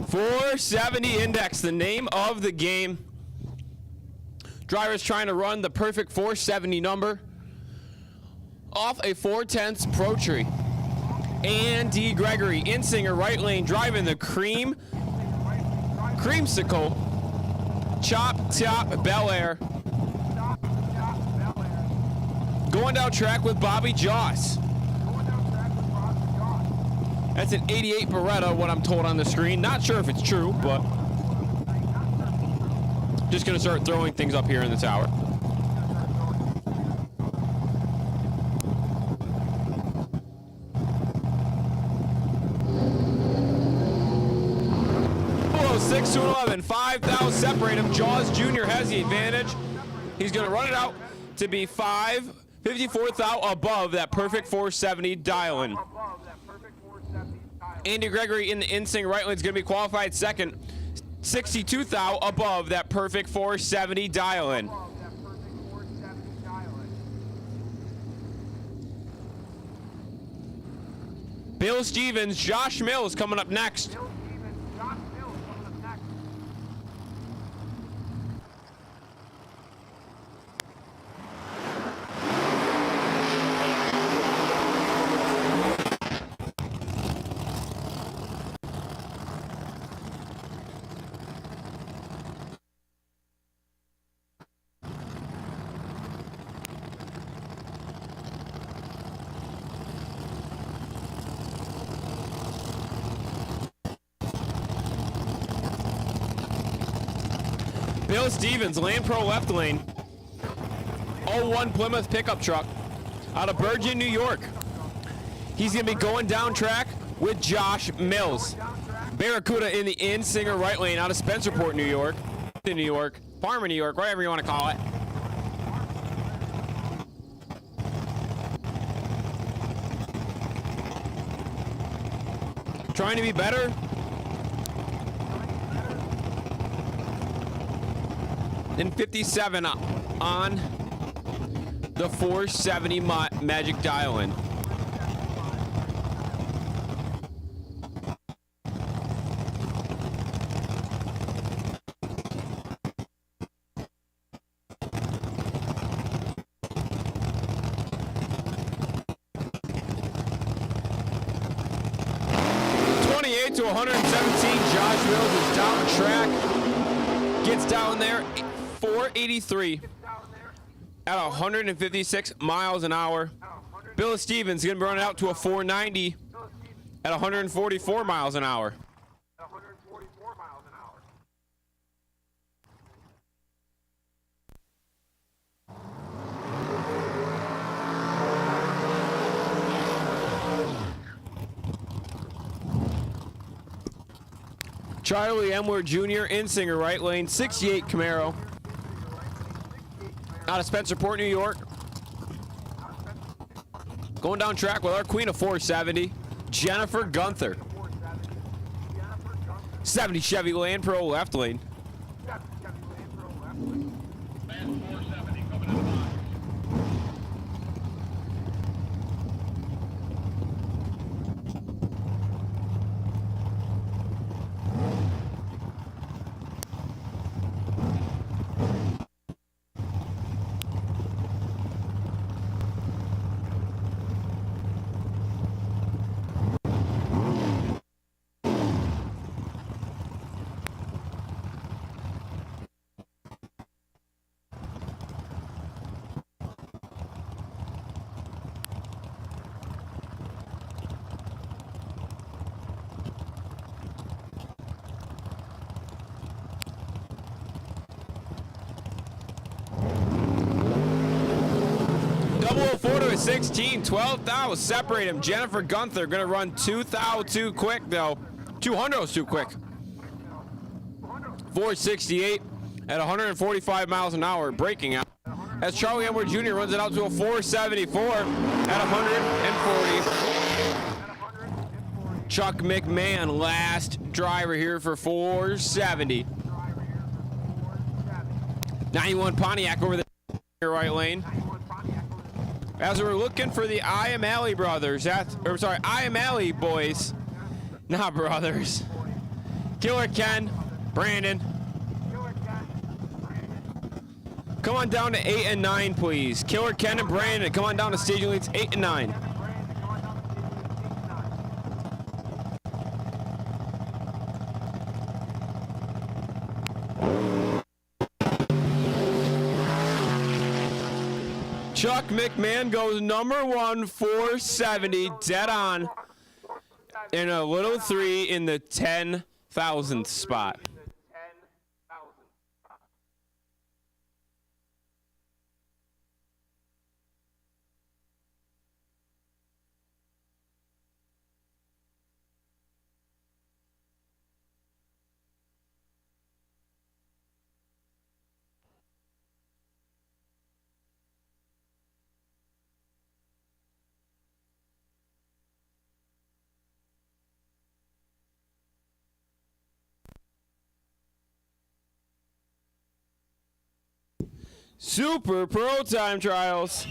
470 index, the name of the game. Driver's trying to run the perfect 470 number off a 4/10 Pro Tree. Andy Gregory, Insinger, right lane, driving the creamsicle, chop top Bel Air. Going down track with Bobby Joss. That's an 88 Beretta, what I'm told on the screen. Not sure if it's true, but just gonna start throwing things up here in the tower. Below 6 to 11, 5 thou separate him. Jaws Jr. has the advantage. He's gonna run it out to be 54 thou above that perfect 470 dial-in. Andy Gregory in the Insinger right lane is going to be qualified second. 62 thou above that perfect 470 dial-in. Bill Stevens, Josh Mills coming up next. Bill Stevens, Land Pro left lane. 01 Plymouth pickup truck out of Bergen, New York. He's going to be going down track with Josh Mills. Barracuda in the Insinger right lane out of Spencerport, New York. New York, Parma, New York, whatever you want to call it. Trying to be better. And 57 on the 470 Magic dial-in. To 117, Josh Mills is down track. Gets down there, 483 at 156 miles an hour. Bill Stevens going to be running out to a 490 at 144 miles an hour. Charlie Emler Jr. Insinger right lane, 68 Camaro. Out of Spencerport, New York. Going down track with our queen of 470, Jennifer Gunther. 70 Chevy Land Pro left lane. To a 16, 12 thou separate him. Jennifer Gunther gonna run 2 thou too quick though. 200's too quick. 468 at 145 miles an hour, breaking out. As Charlie Emler Jr. runs it out to a 474 at 140. Chuck McMahon, last driver here for 470. 91 Pontiac over the right lane. As we're looking for the Iamale brothers, I am Alley boys, not brothers. Killer Ken, Brandon. Come on down to 8 and 9, please. Killer Ken and Brandon, come on down to staging leads 8 and 9. Chuck McMahon goes number 1, 470, dead on. And a little 3 in the 10,000th spot. Super Pro Time Trials.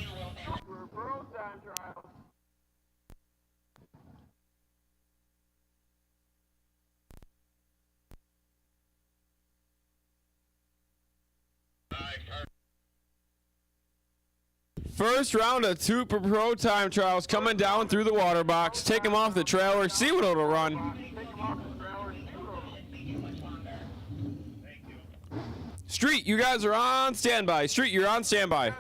First round of Super Pro Time Trials coming down through the water box. Take him off the trailer, see what it'll run. Street, you guys are on standby. Street, you're on standby.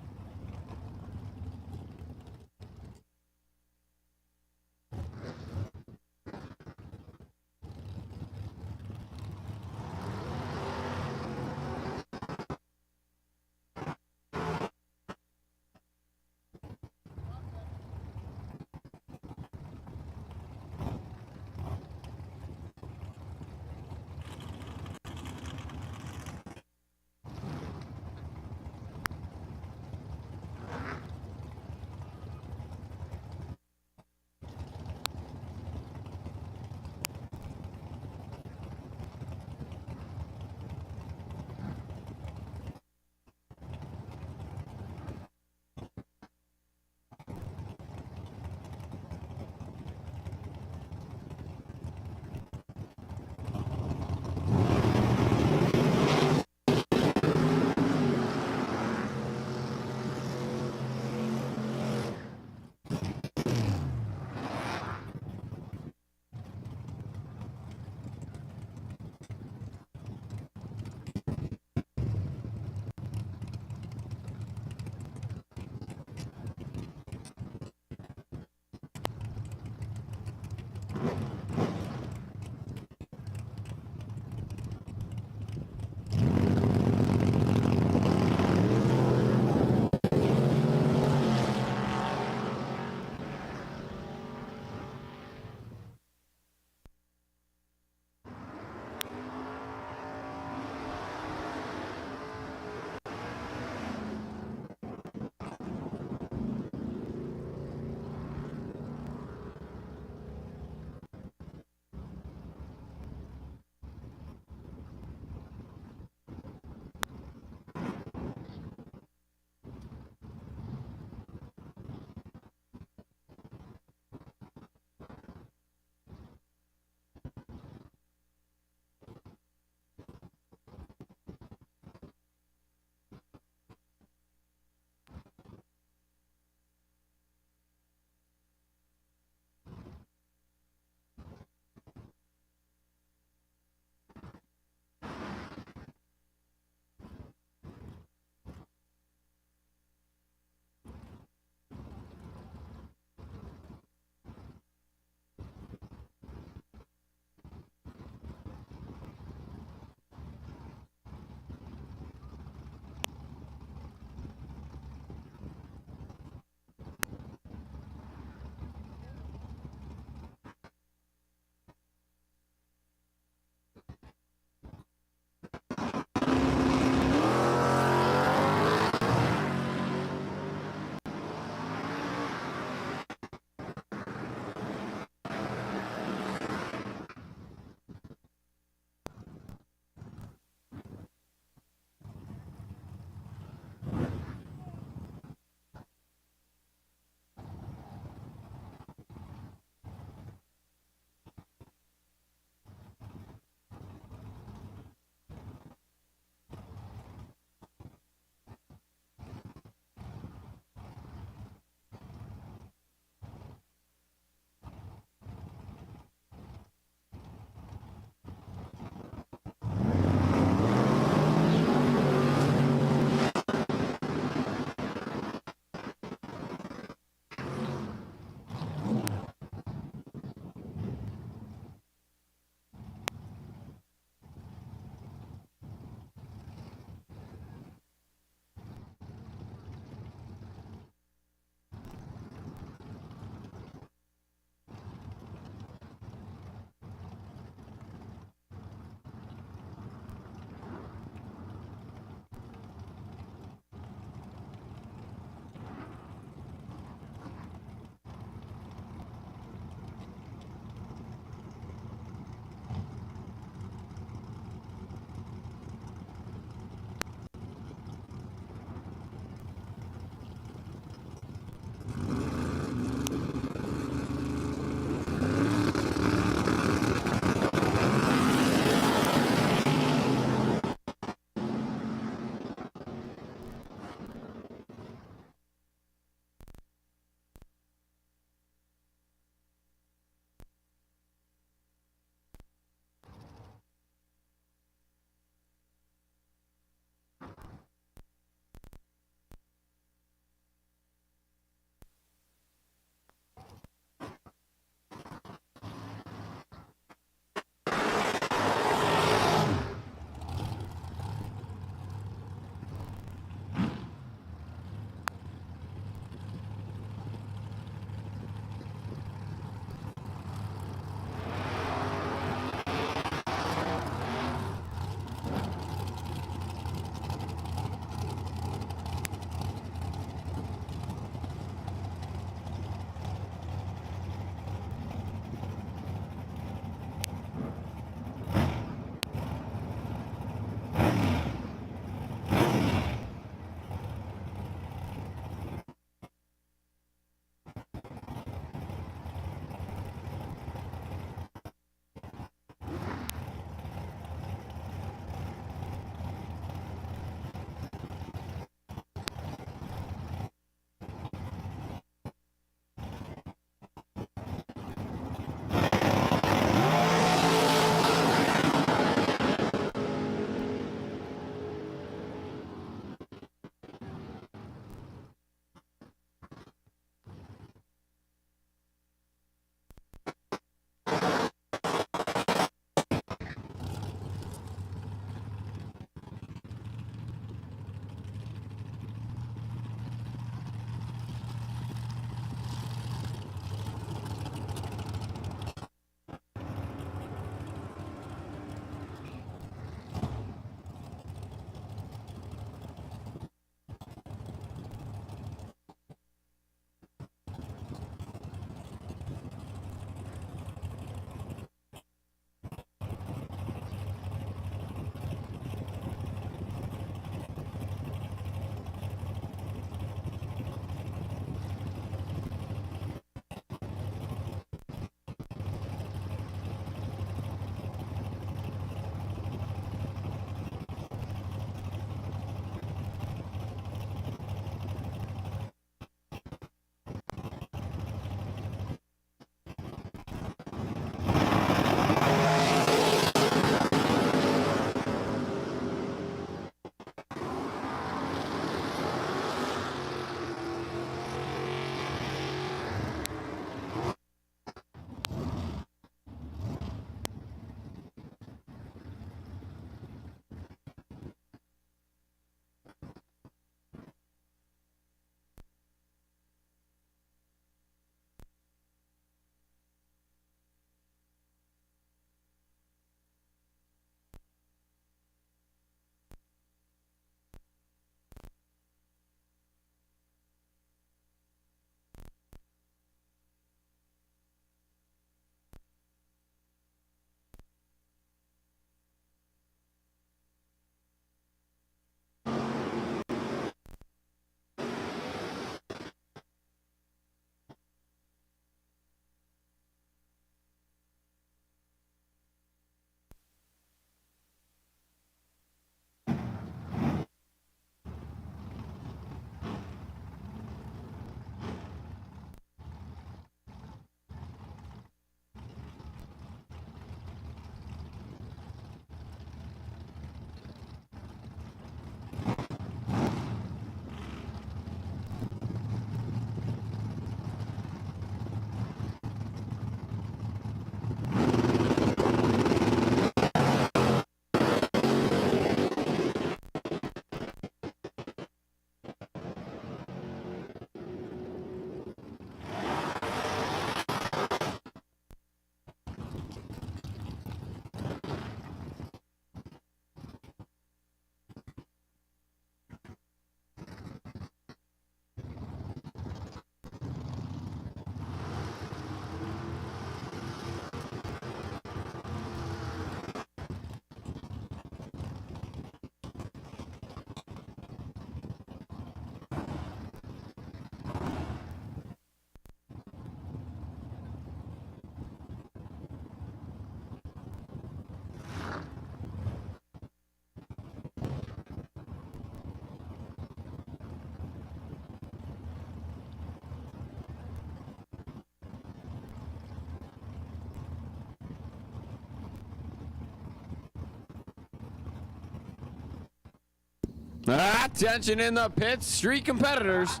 Attention in the pits, street competitors.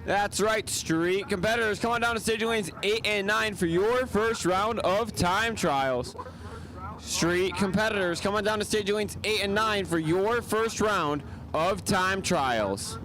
That's right, street competitors. Come on down to staging lanes 8 and 9 for your first round of time trials. Street competitors, come on down to staging lanes 8 and 9 for your first round of time trials.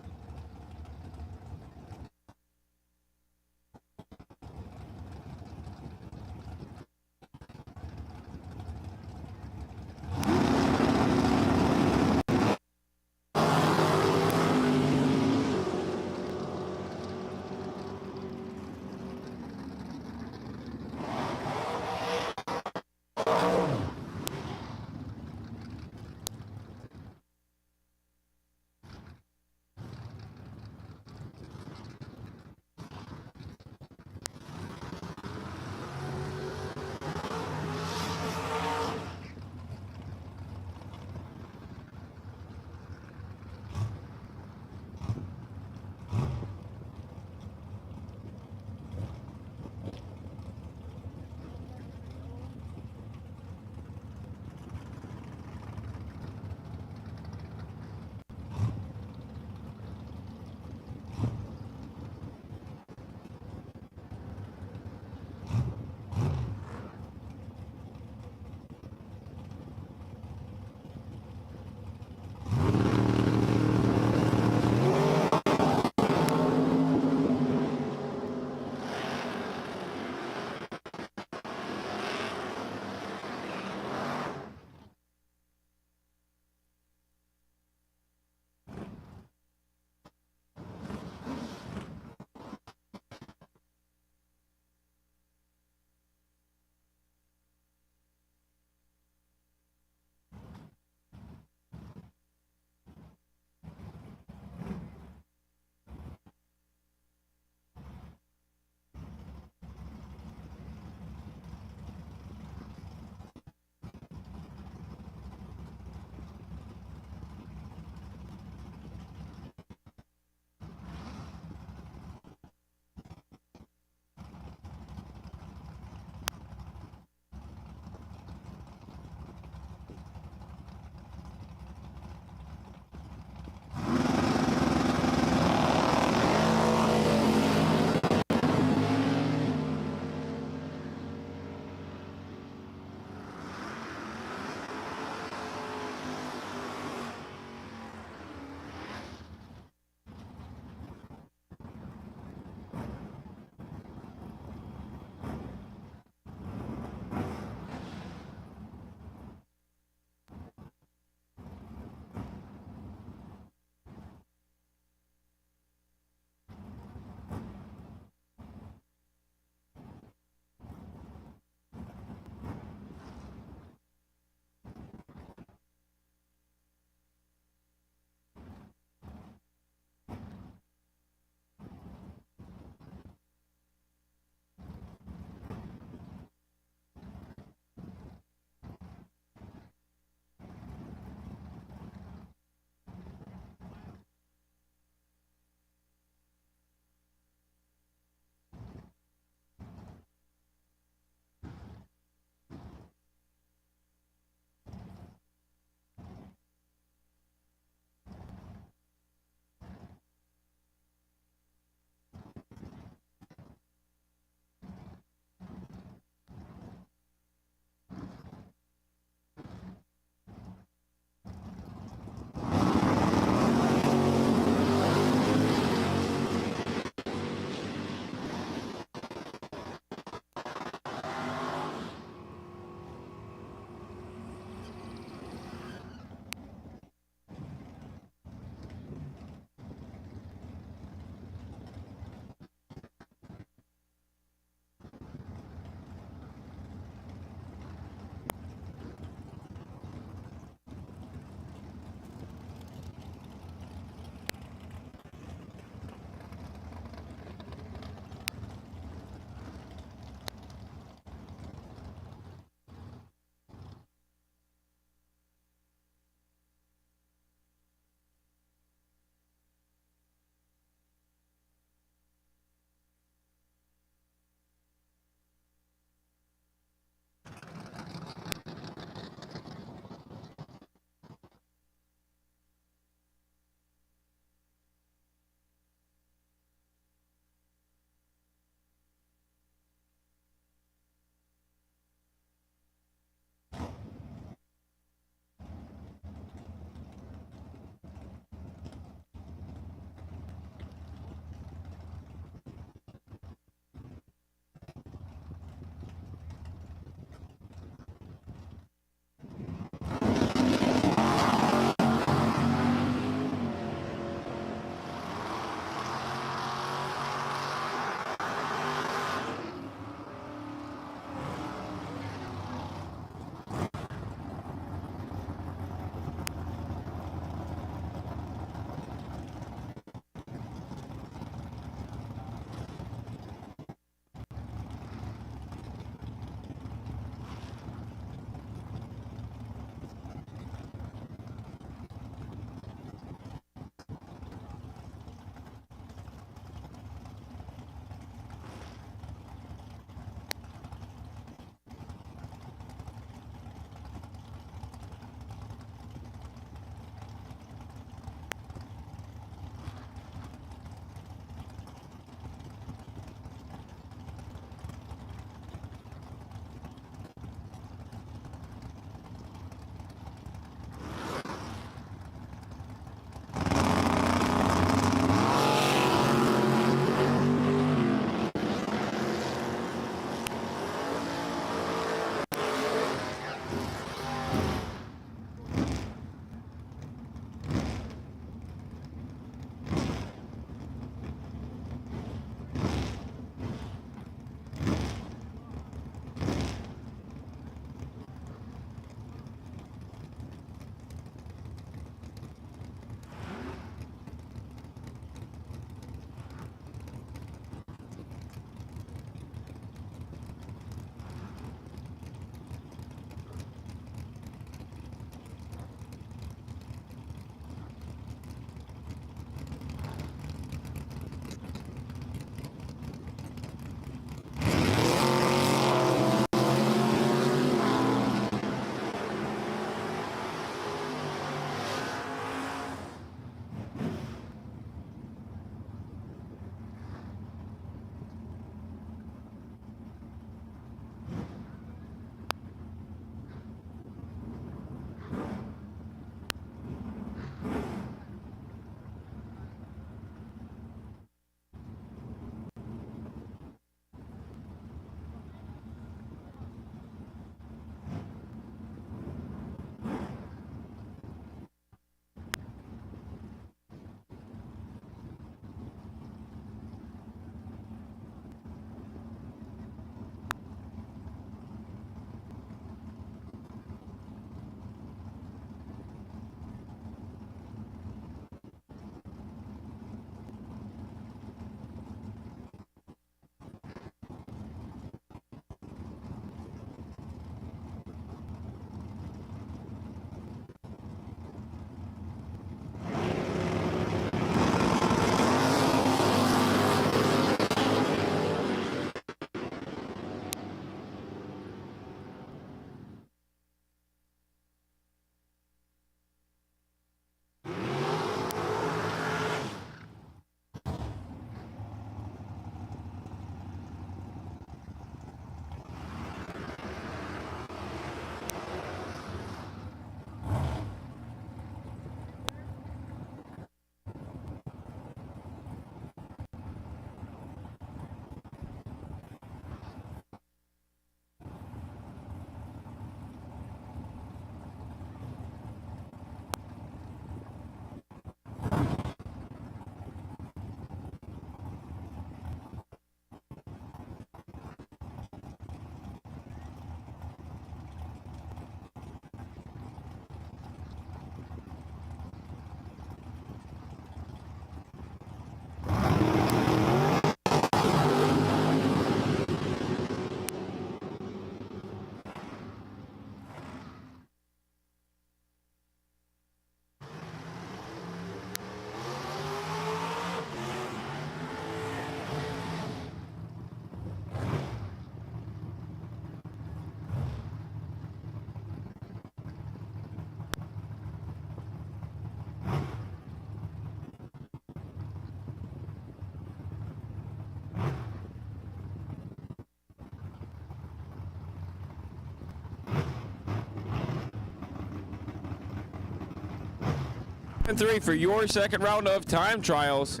3 for your second round of time trials.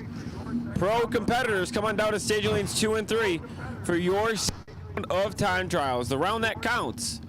Pro competitors, come on down to stage lanes 2 and 3 for your second round of time trials. The round that counts.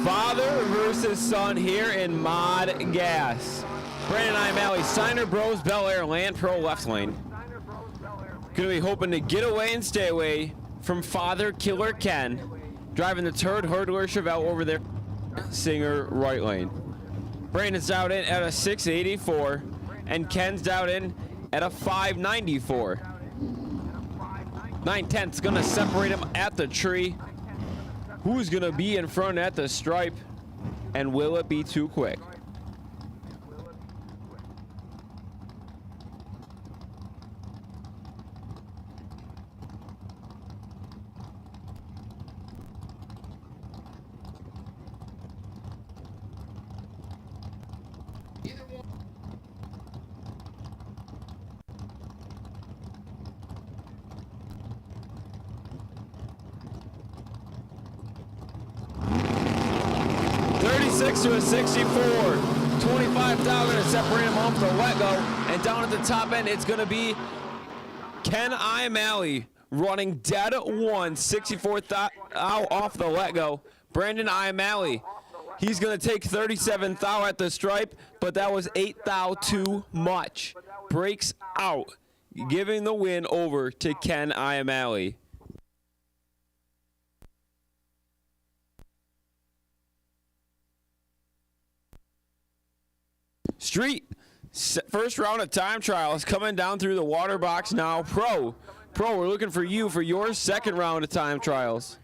Father versus son here in Mod Gas. Brandon O'Malley, Steiner Bros, Bel Air, Land Pro left lane. Gonna be hoping to get away and stay away from Father Killer Ken. Driving the Turd Hurdler Chevelle over there. Singer right lane. Brandon's out in at a 684. And Ken's out in at a 594. 9/10's gonna separate him at the tree. Who's gonna be in front at the stripe? And will it be too quick? To a 64, 25 down, gonna separate him off the let go, and down at the top end, it's gonna be Ken O'Malley running dead at 1, 64 out off the let go. Brandon O'Malley, he's gonna take 37 thou at the stripe, but that was 8 thou too much. Breaks out, giving the win over to Ken O'Malley. Street, first round of time trials coming down through the water box now. Pro, we're looking for you for your second round of time trials.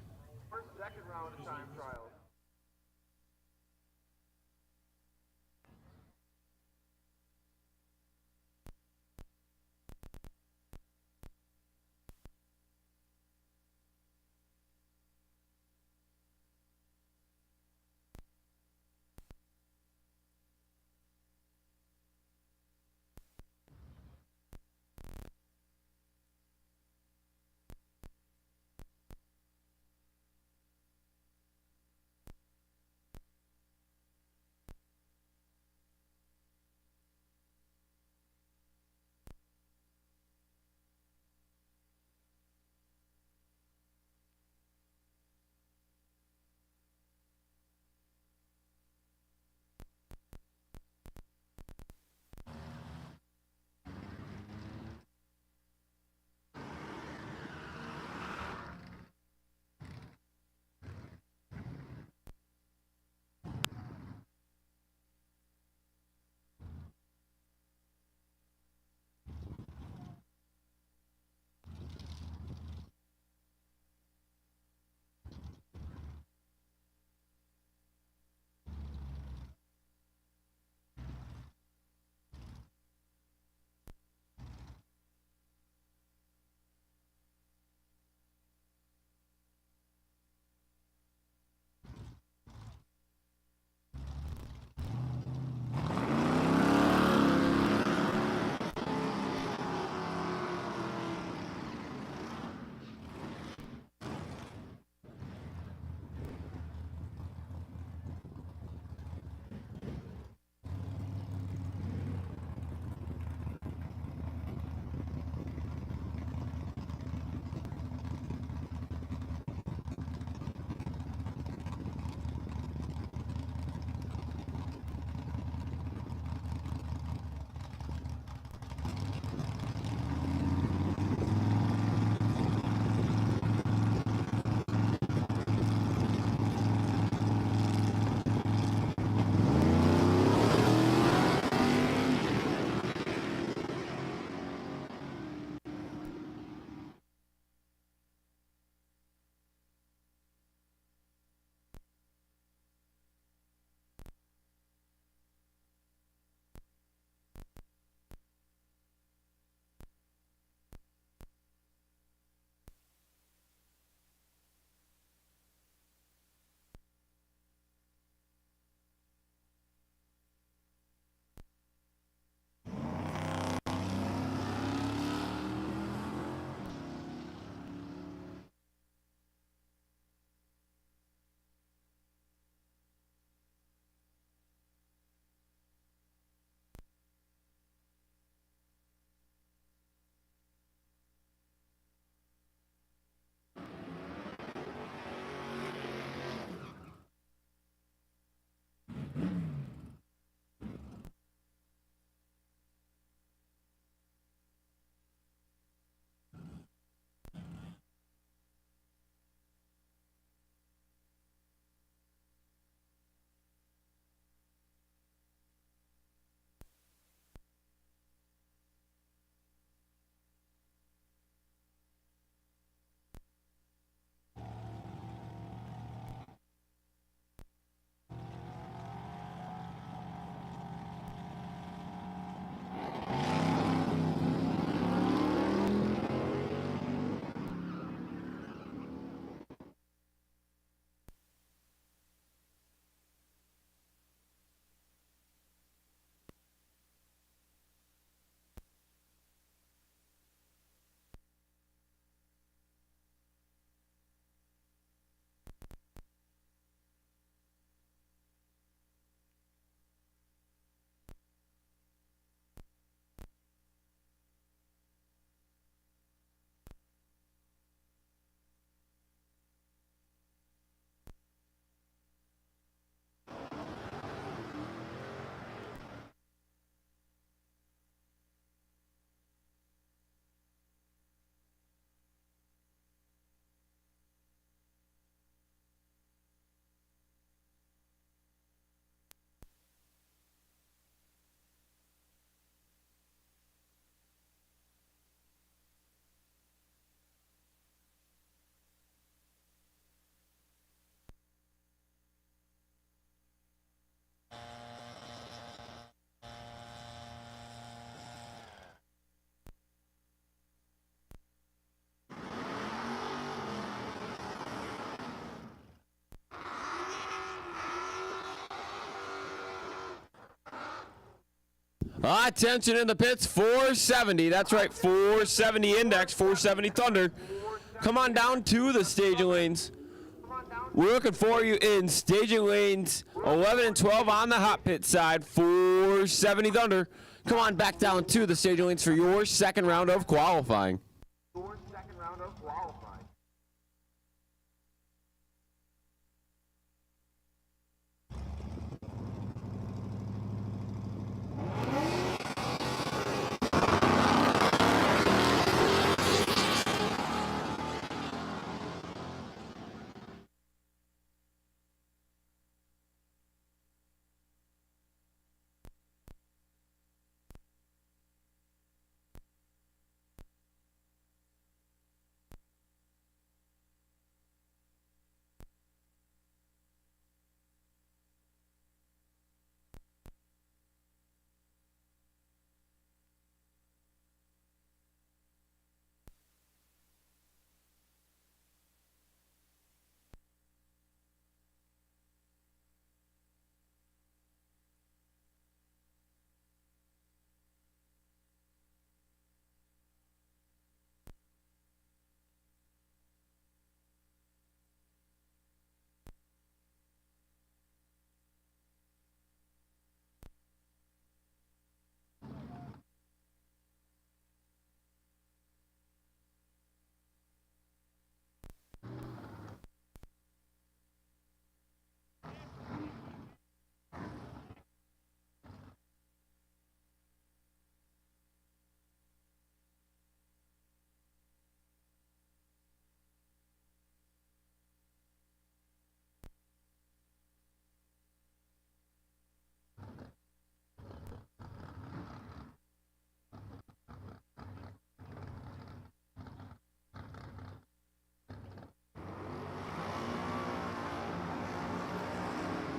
Attention in the pits, 470. That's right, 470 index, 470 Thunder. Come on down to the staging lanes. We're looking for you in staging lanes 11 and 12 on the hot pit side, 470 Thunder. Come on back down to the staging lanes for your second round of qualifying.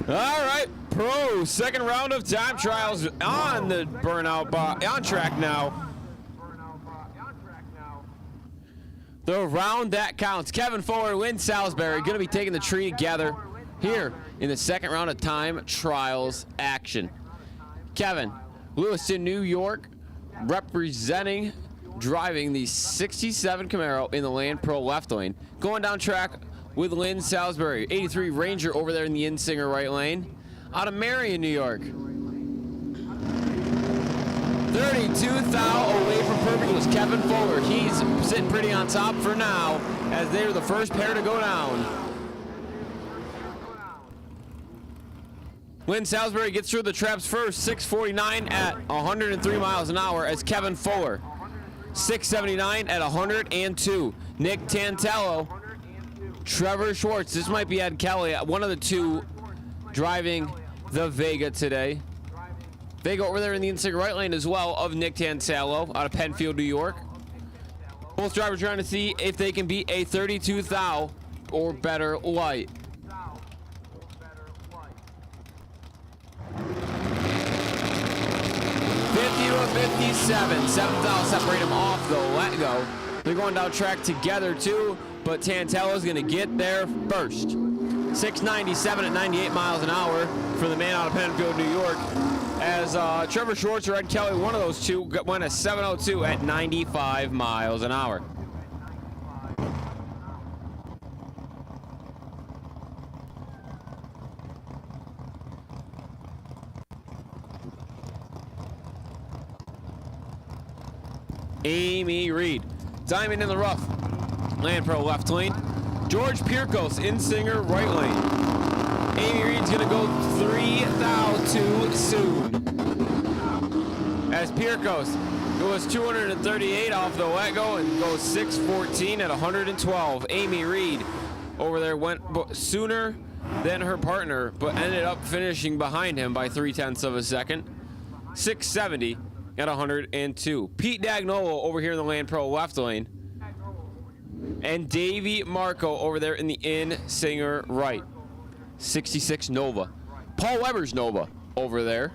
All right, pro second round of time trials on the burnout on track now. The round that counts. Kevin Fuller, Lynn Salisbury going to be taking the tree together here in the second round of time trials action. Kevin, Lewiston, New York, representing, driving the 67 Camaro in the Land Pro left lane. Going down track with Lynn Salisbury, 83 Ranger over there in the Insinger right lane. Out of Marion, New York. 32 thou away from perfect was Kevin Fuller. He's sitting pretty on top for now as they're the first pair to go down. Lynn Salisbury gets through the traps first, 649 at 103 miles an hour as Kevin Fuller. 679 at 102. Nick Tantello, Trevor Schwartz. This might be Ed Kelly, one of the two driving the Vega today. Vega over there in the inside right lane as well of Nick Tantello out of Penfield, New York. Both drivers trying to see if they can beat a 32 thou or better light. To 57, 7 thou separate them off the let go. They're going down track together too, but Tantello's going to get there first. 697 at 98 miles an hour for the man out of Penfield, New York. As Trevor Schwartz or Ed Kelly, one of those two, went a 702 at 95 miles an hour. Amy Reed, diamond in the rough, Land Pro left lane. George Pierkos, Insinger right lane. Amy Reed's gonna go 3 thou too soon. As Pierkos goes 238 off the let-go and goes 614 at 112. Amy Reed over there went sooner than her partner, but ended up finishing behind him by 0.3 of a second. 670 at 102. Pete Dagnolo over here in the Land Pro left lane. And Davey Marco over there in the Insinger right. 66 Nova. Paul Weber's Nova over there.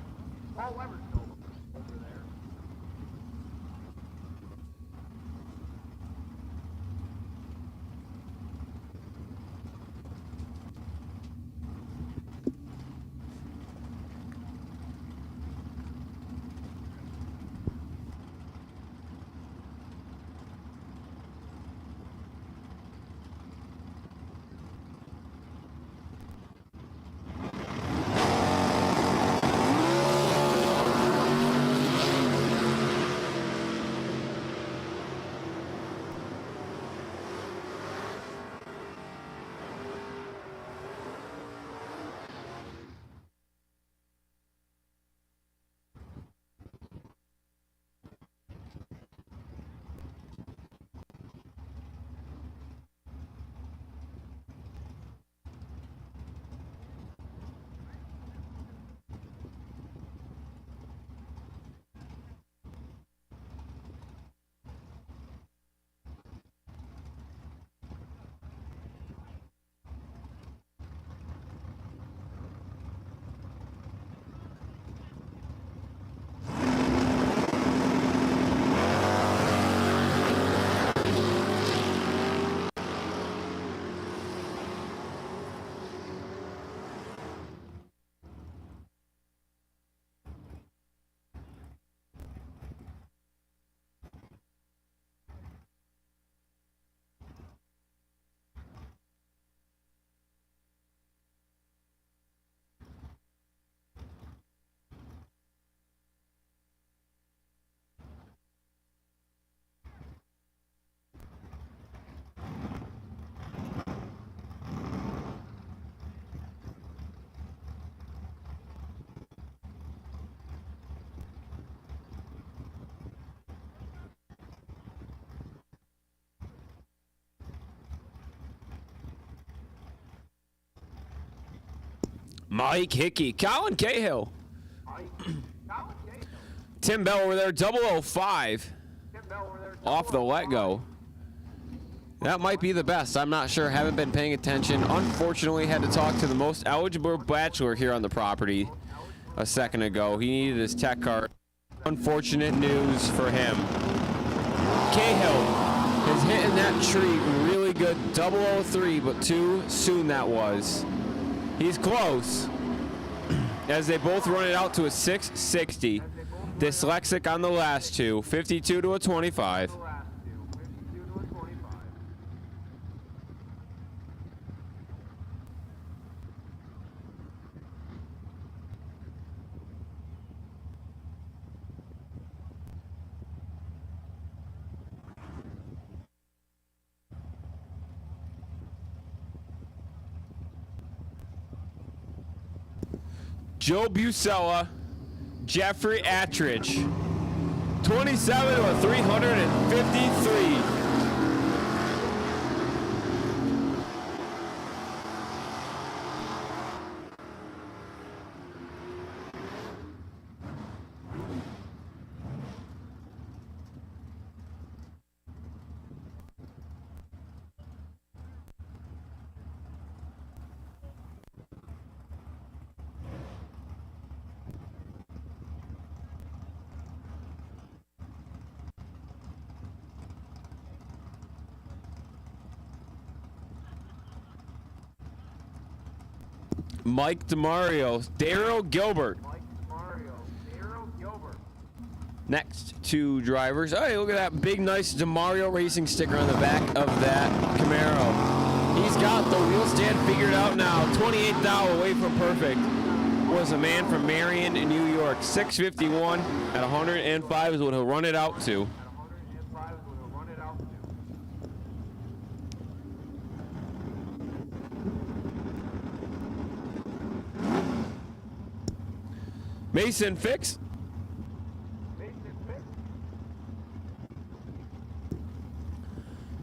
Mike Hickey. Colin Cahill. Tim Bell over there, 005. Off the let-go. That might be the best. I'm not sure. Haven't been paying attention. Unfortunately, had to talk to the most eligible bachelor here on the property a second ago. He needed his tech card. Unfortunate news for him. Cahill is hitting that tree really good. 003, but too soon that was. He's close. As they both run it out to a 660. Dyslexic on the last two. 52 to a 25. Joe Busella, Jeffrey Attridge, 27 or 353. Mike DeMario, Daryl Gilbert. Next two drivers. Hey, look at that big, nice DeMario Racing sticker on the back of that Camaro. He's got the wheel stand figured out now. 28th thou away from perfect. Was a man from Marion in New York. 651 at 105 is what he'll run it out to. Mason Fix.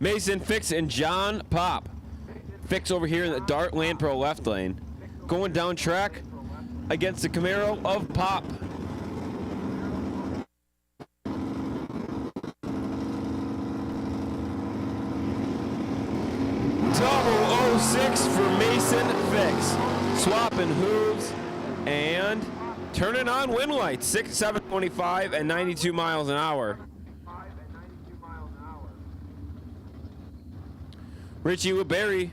Mason Fix and John Pop. Fix over here in the Dart Land Pro left lane. Going down track against the Camaro of Pop. Double 06 for Mason Fix. Swapping hooves and turning on wind lights. 6, 7, 25 and 92 miles an hour. Richie Woodbury,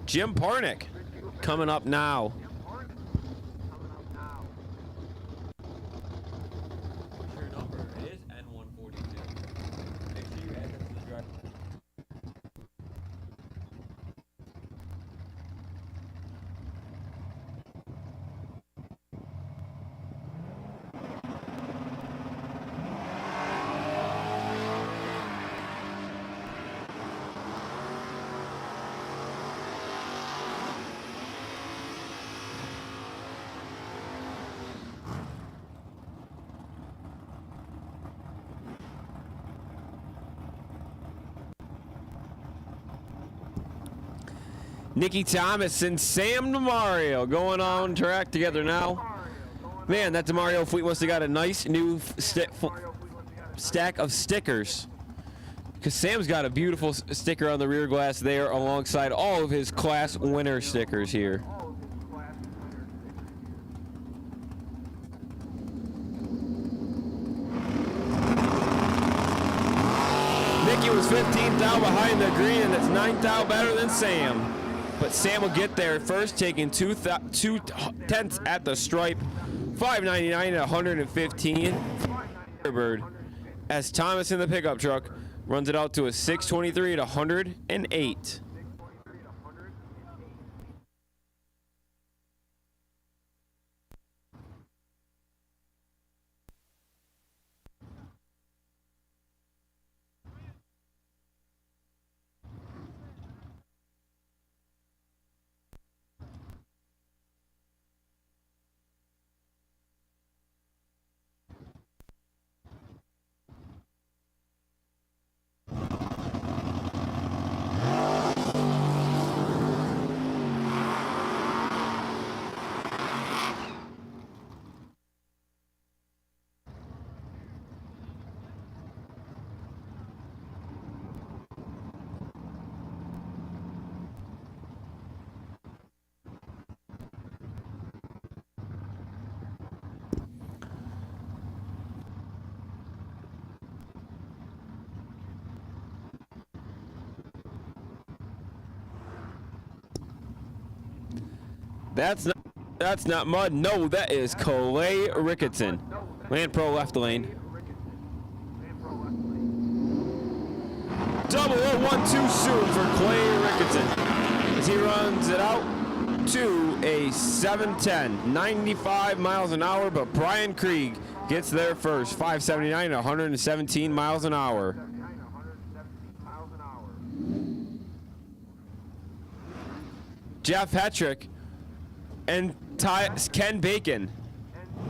Jim Parnick coming up now. Your number is N142. Make sure you add that to the drive. Nicky Thomas and Sam DeMario going on track together now. Man, that DeMario fleet must have got a nice new stack of stickers. Because Sam's got a beautiful sticker on the rear glass there alongside all of his class winner stickers here. Nicky was 15th out behind the green, and it's 9th out better than Sam. But Sam will get there first, taking 2/10 at the stripe. 599 at 115. Bird. As Thomas in the pickup truck runs it out to a 623 at 108. That's not mud. No, that is Clay Ricketson. Land Pro left lane. 0012 soon for Clay Ricketson as he runs it out to a 7:10, 95 miles an hour, but Brian Krieg gets there first, 5:79 at 117 miles an hour. Jeff Hetrick and Ken Bacon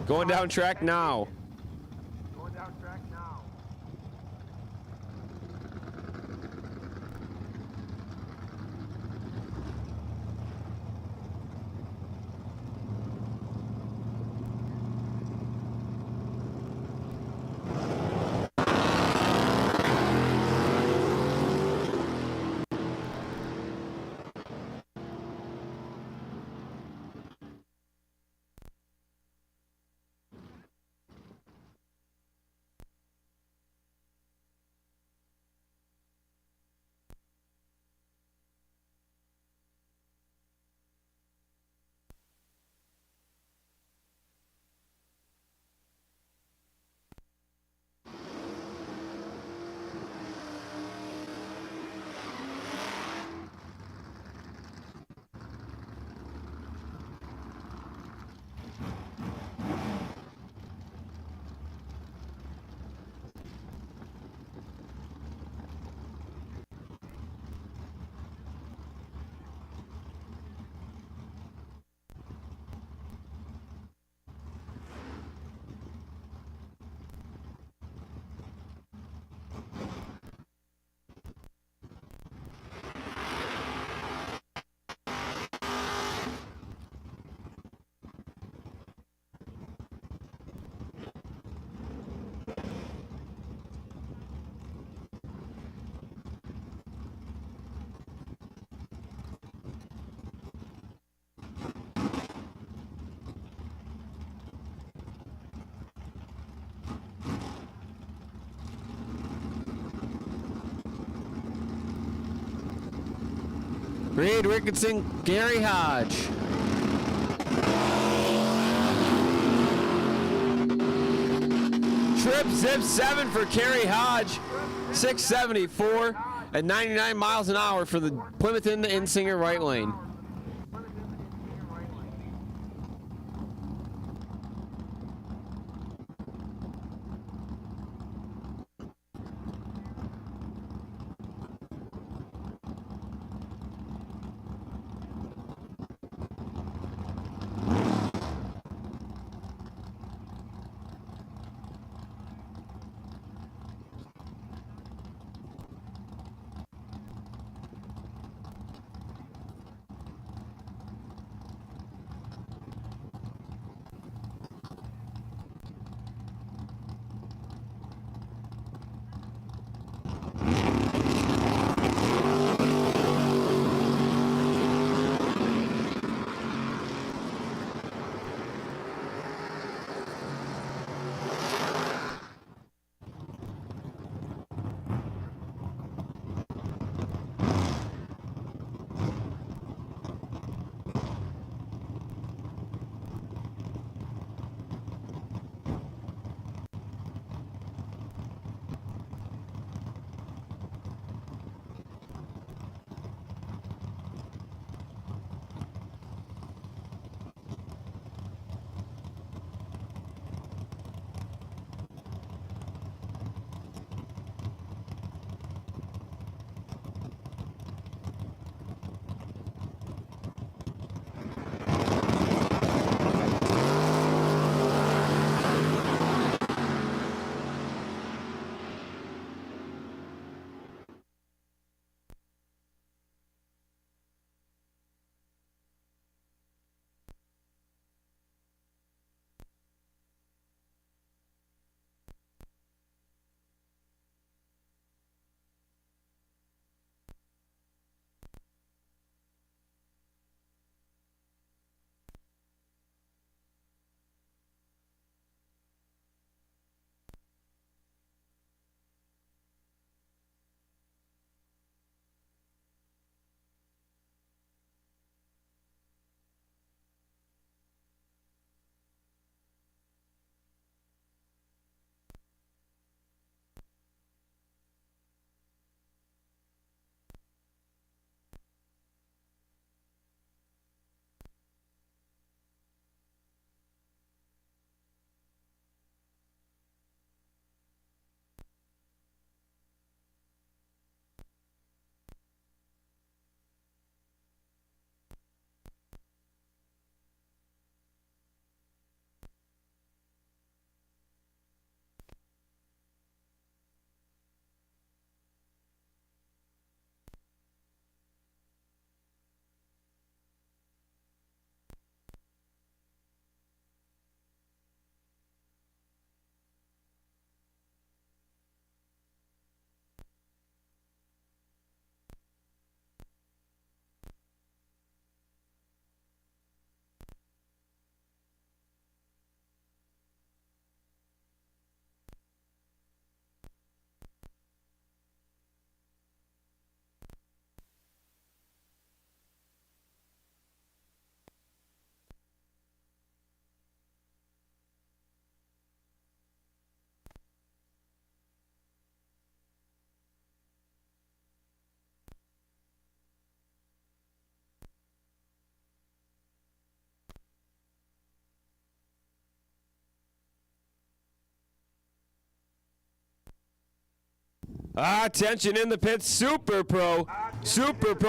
going down track now. Reed Ricketson, Gary Hodge. Trip zip 7 for Kerry Hodge, 674 at 99 miles an hour for the Plymouth in the Insinger right lane. Attention in the pits, Super Pro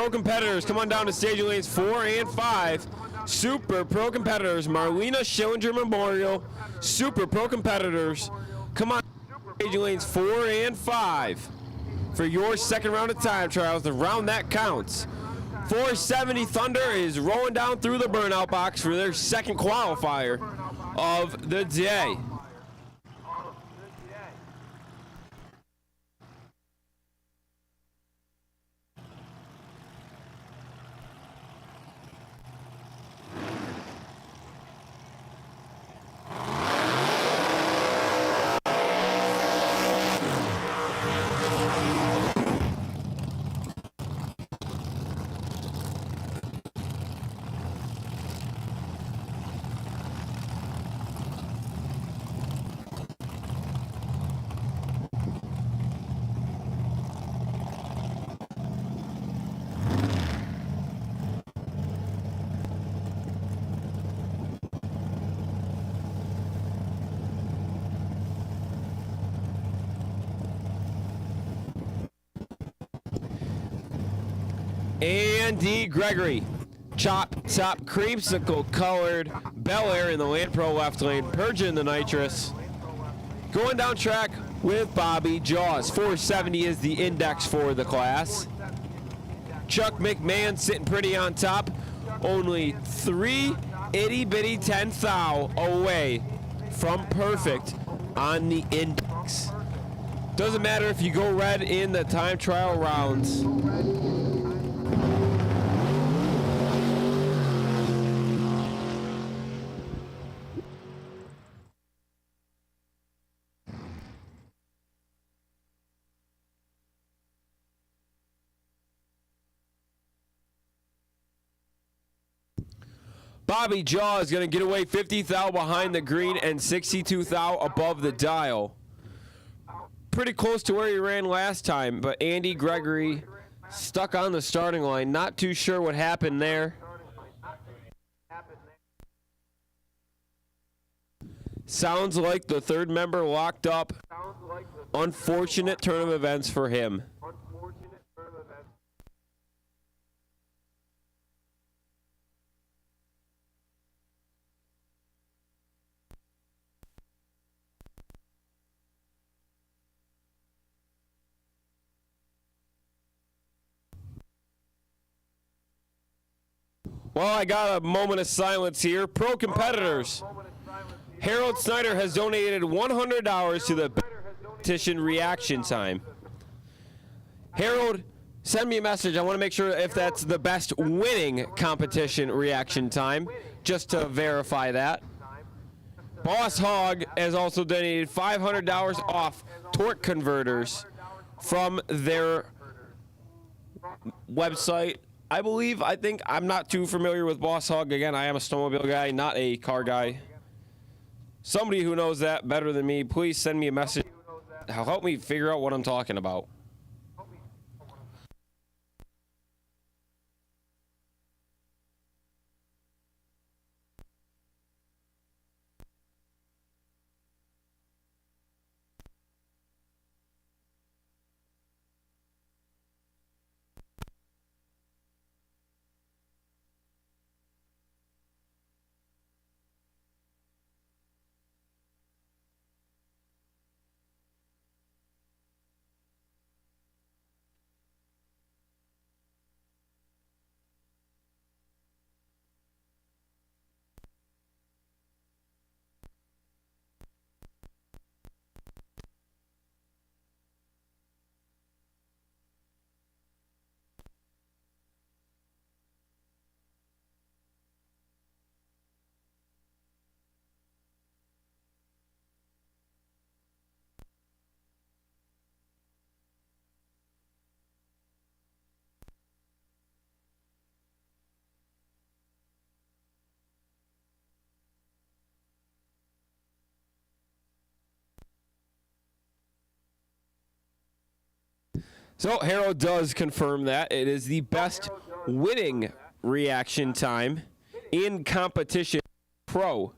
competitors. Come on down to staging lanes 4 and 5. Super Pro competitors, Marlena Schillinger Memorial. Super Pro competitors, come on, staging lanes 4 and 5 for your second round of time trials. The round that counts. 470 Thunder is rolling down through the burnout box for their second qualifier of the day. Andy Gregory, chop top creamsicle colored Bel Air in the Land Pro left lane, purging the nitrous. Going down track with Bobby Jaws. 470 is the index for the class. Chuck McMahon sitting pretty on top, only 3 itty bitty 10th thou away from perfect on the index. Doesn't matter if you go red in the time trial rounds. Bobby Jaw is going to get away 50 thou behind the green and 62 thou above the dial. Pretty close to where he ran last time, but Andy Gregory stuck on the starting line. Not too sure what happened there. Sounds like the third member locked up. Unfortunate turn of events for him. Well, I got a moment of silence here. Pro competitors. Harold Snyder has donated $100 to the petition reaction time. Harold, send me a message. I want to make sure if that's the best winning competition reaction time, just to verify that. Boss Hog has also donated $500 off torque converters from their website. I think, I'm not too familiar with Boss Hog. Again, I am a snowmobile guy, not a car guy. Somebody who knows that better than me, please send me a message. Help me figure out what I'm talking about. So Harold does confirm that it is the best winning reaction time in competition pro.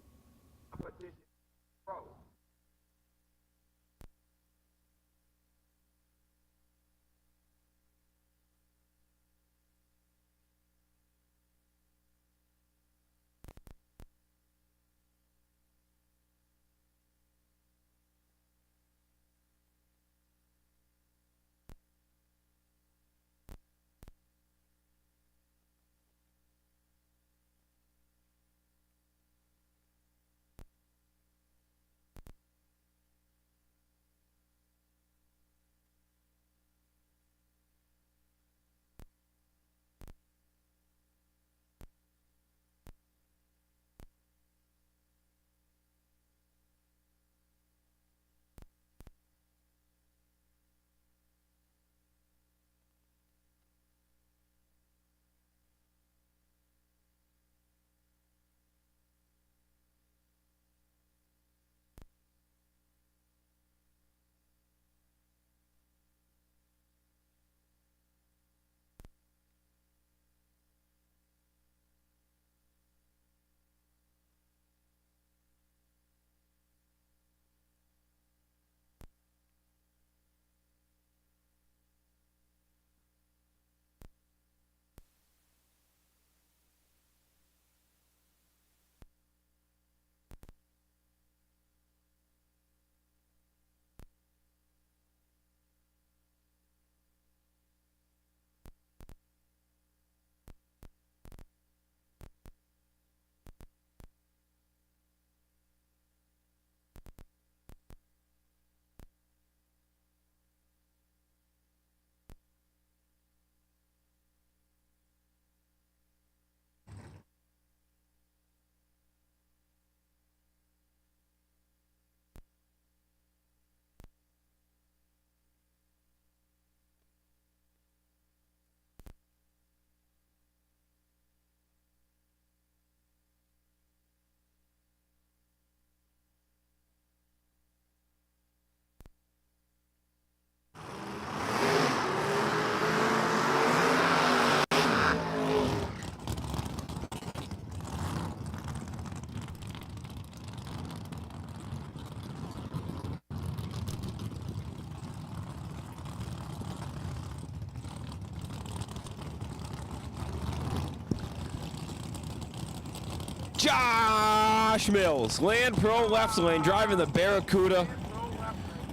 Josh Mills, Land Pro left lane, driving the Barracuda.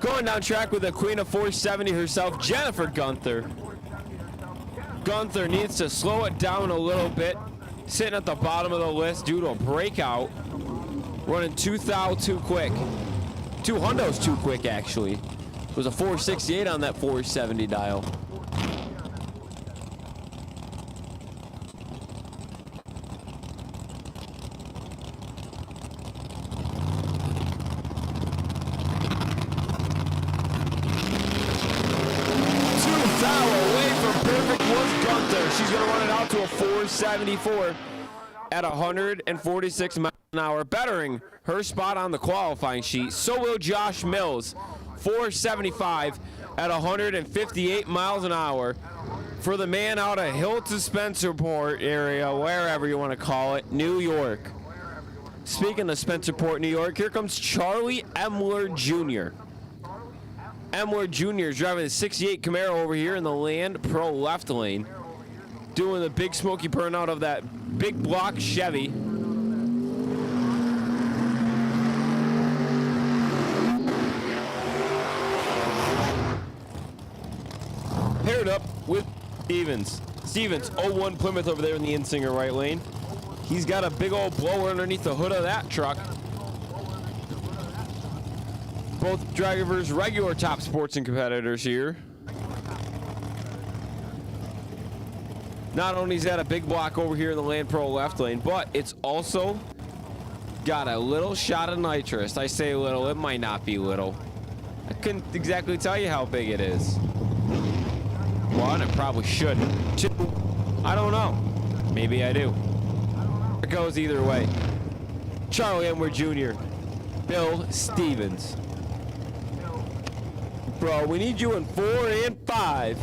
Going down track with the queen of 470 herself, Jennifer Gunther. Gunther needs to slow it down a little bit. Sitting at the bottom of the list due to a breakout. Running 2 thou too quick. 2 hundos too quick, actually. It was a 468 on that 470 dial. She's going to run it out to a 474 at 146 miles an hour, bettering her spot on the qualifying sheet. So will Josh Mills, 475 at 158 miles an hour for the man out of Hilton Spencerport area, wherever you want to call it, New York. Speaking of Spencerport, New York, here comes Charlie Emler Jr. Emler Jr. is driving the 68 Camaro over here in the Land Pro left lane. Doing the big smoky burnout of that big block Chevy. Paired up with Stevens. Stevens, 01 Plymouth over there in the Insinger right lane. He's got a big old blower underneath the hood of that truck. Both drivers, regular top sports and competitors here. Not only is that a big block over here in the Land Pro left lane, but it's also got a little shot of nitrous. I say little, it might not be little. I couldn't exactly tell you how big it is. One, it probably shouldn't. Two, I don't know. Maybe I do. It goes either way. Charlie Emler Jr., Bill Stevens. Bro, we need you in 4 and 5.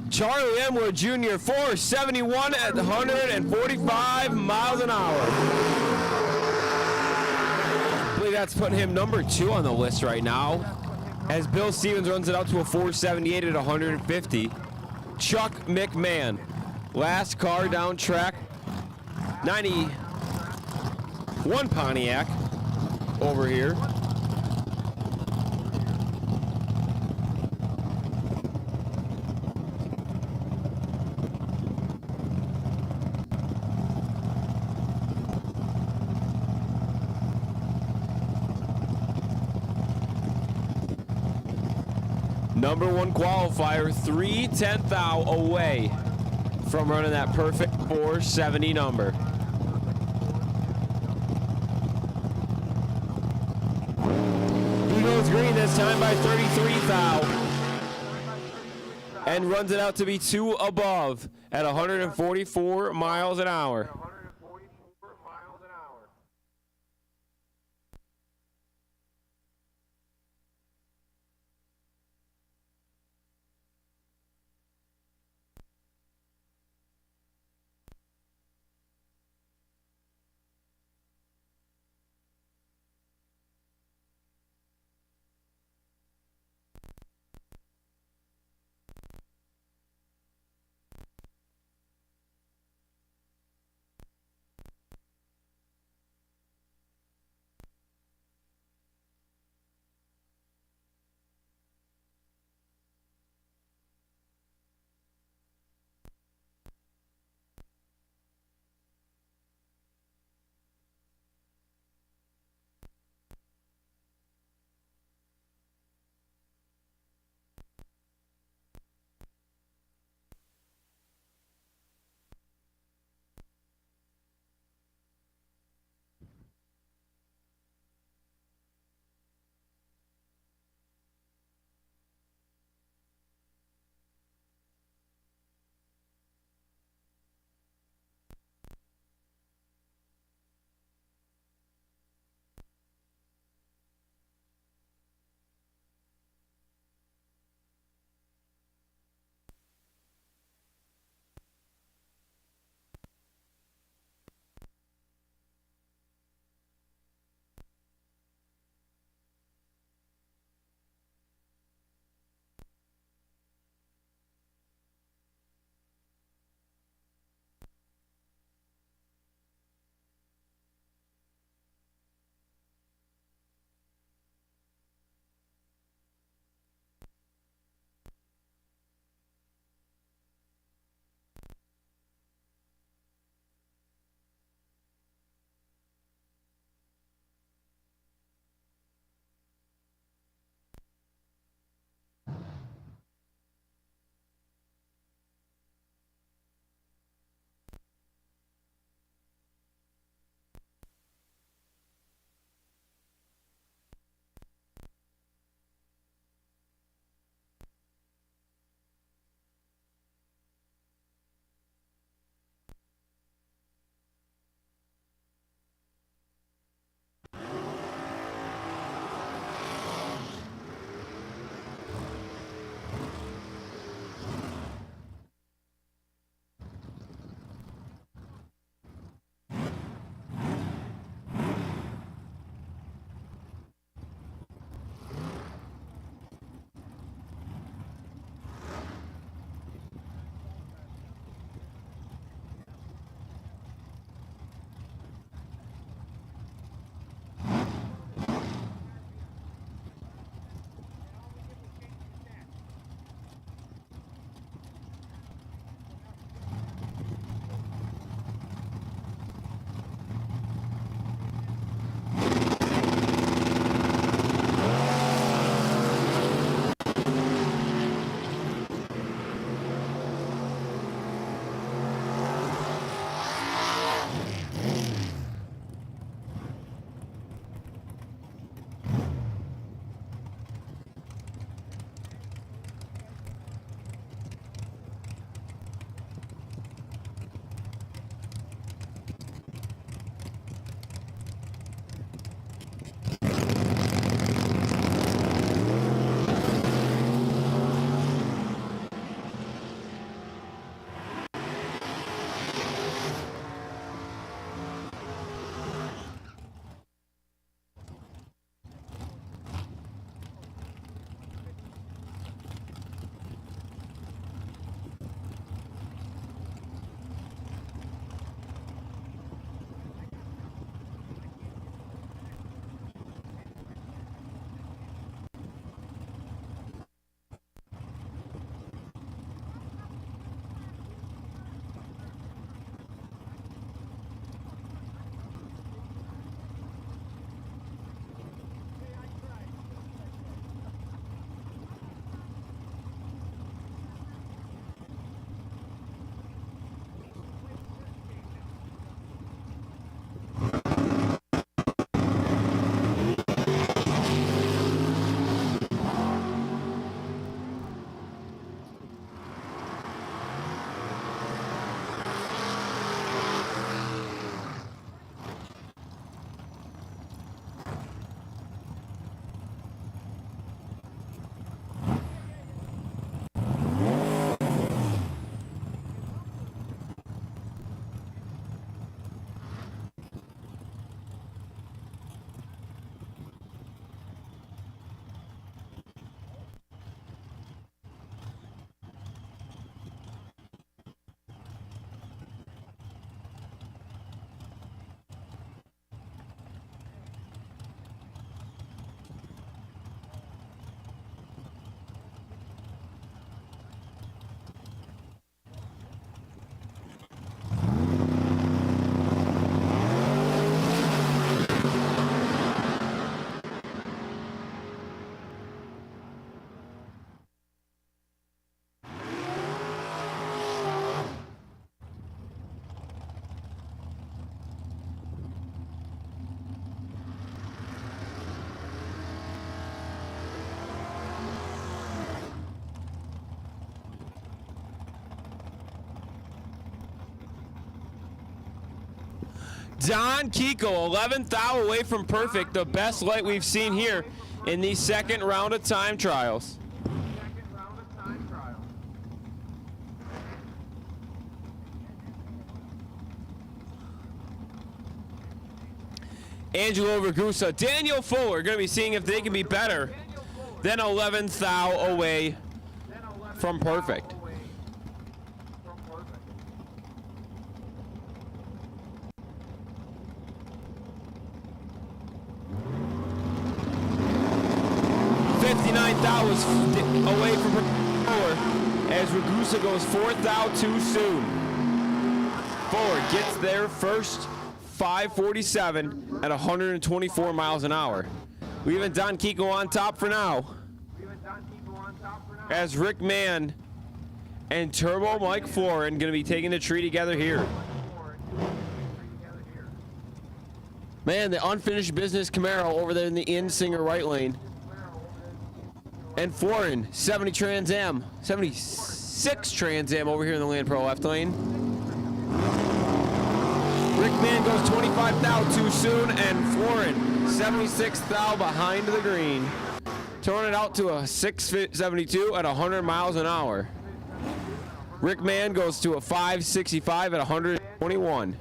Charlie Emler Jr., 471 at 145 miles an hour. I believe that's putting him number 2 on the list right now, as Bill Stevens runs it out to a 478 at 150. Chuck McMahon, last car down track, 91 Pontiac over here. Number 1 qualifier, 3/10 thou away from running that perfect 470 number. He goes green this time by 33 thou and runs it out to be 2 above at 144 miles an hour. Don Kiko, 11th thou away from perfect, the best light we've seen here in the second round of time trials. Angelo Ragusa, Daniel Fuller, going to be seeing if they can be better than 11th thou away from perfect. Thou was away from Fuller as Ragusa goes 4th thou too soon. Fuller gets there first, 5:47 at 124 miles an hour. Leaving Don Kiko on top for now. As Rick Mann and Turbo Mike Florin going to be taking the tree together here. Man, the unfinished business Camaro over there in the Insinger right lane. And Florin, 70 Trans Am, 76 Trans Am over here in the Land Pro left lane. Rick Mann goes 25 thou too soon, and Florin, 76 thou behind the green. Throwing it out to a 672 at 100 miles an hour. Rick Mann goes to a 565 at 121.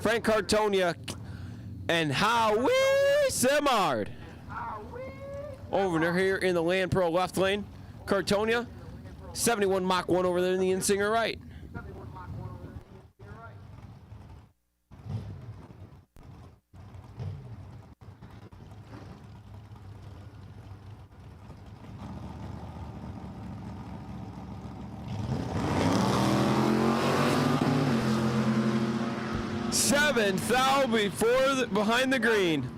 Frank Cartonia and Howie Simard over here in the Land Pro left lane. Cartonia, 71 Mach 1 over there in the Insinger right. Seventh thou behind the green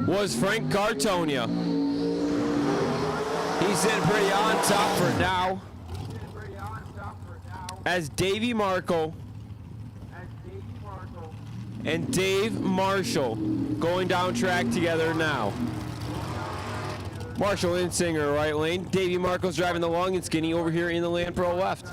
was Frank Cartonia. He's sitting pretty on top for now. As Davey Markle and Dave Marshall going down track together now. Marshall Insinger right lane. Davey Markle's driving the long and skinny over here in the Land Pro left.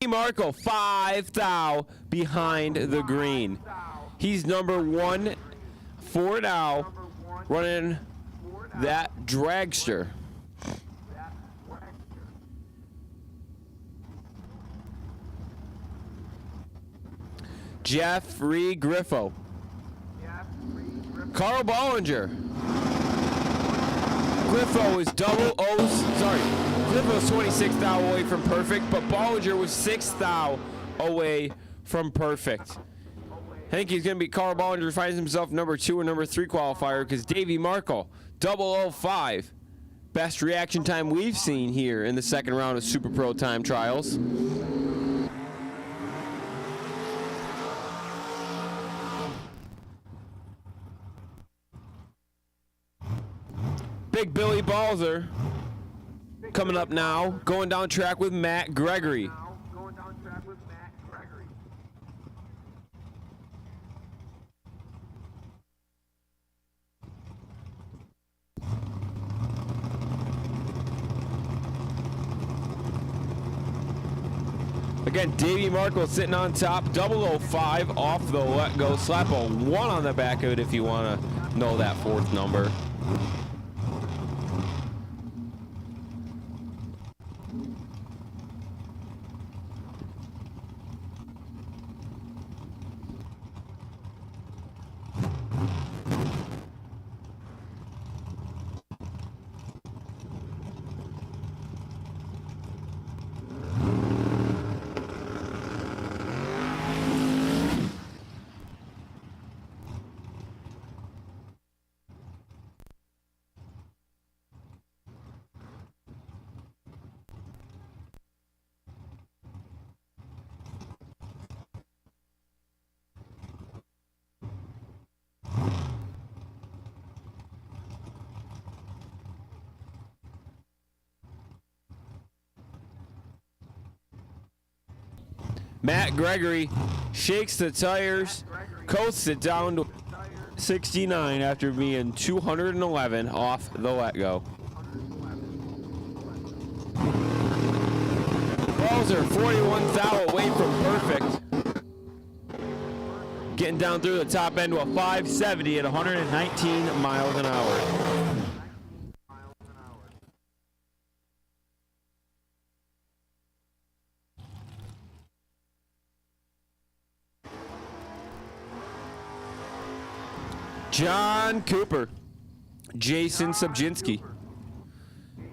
Marco, 5 thou behind the green. He's number 1 for now, running that dragster. Jeffrey Griffo. Carl Bollinger. Griffo is Griffo's 26 thou away from perfect, but Bollinger was 6 thou away from perfect. I think he's going to be Carl Bollinger finds himself number 2 or number 3 qualifier because Davey Markle, 005. Best reaction time we've seen here in the second round of Super Pro Time Trials. Big Billy Balzer coming up now, going down track with Matt Gregory. Again, Davey Markle sitting on top, 005 off the let go. Slap a 1 on the back of it if you want to know that 4th number. Matt Gregory shakes the tires, coasts it down to 69 after being 211 off the let-go. Balls are 41 thou away from perfect. Getting down through the top end to a 570 at 119 miles an hour. John Cooper, Jason Subjinski.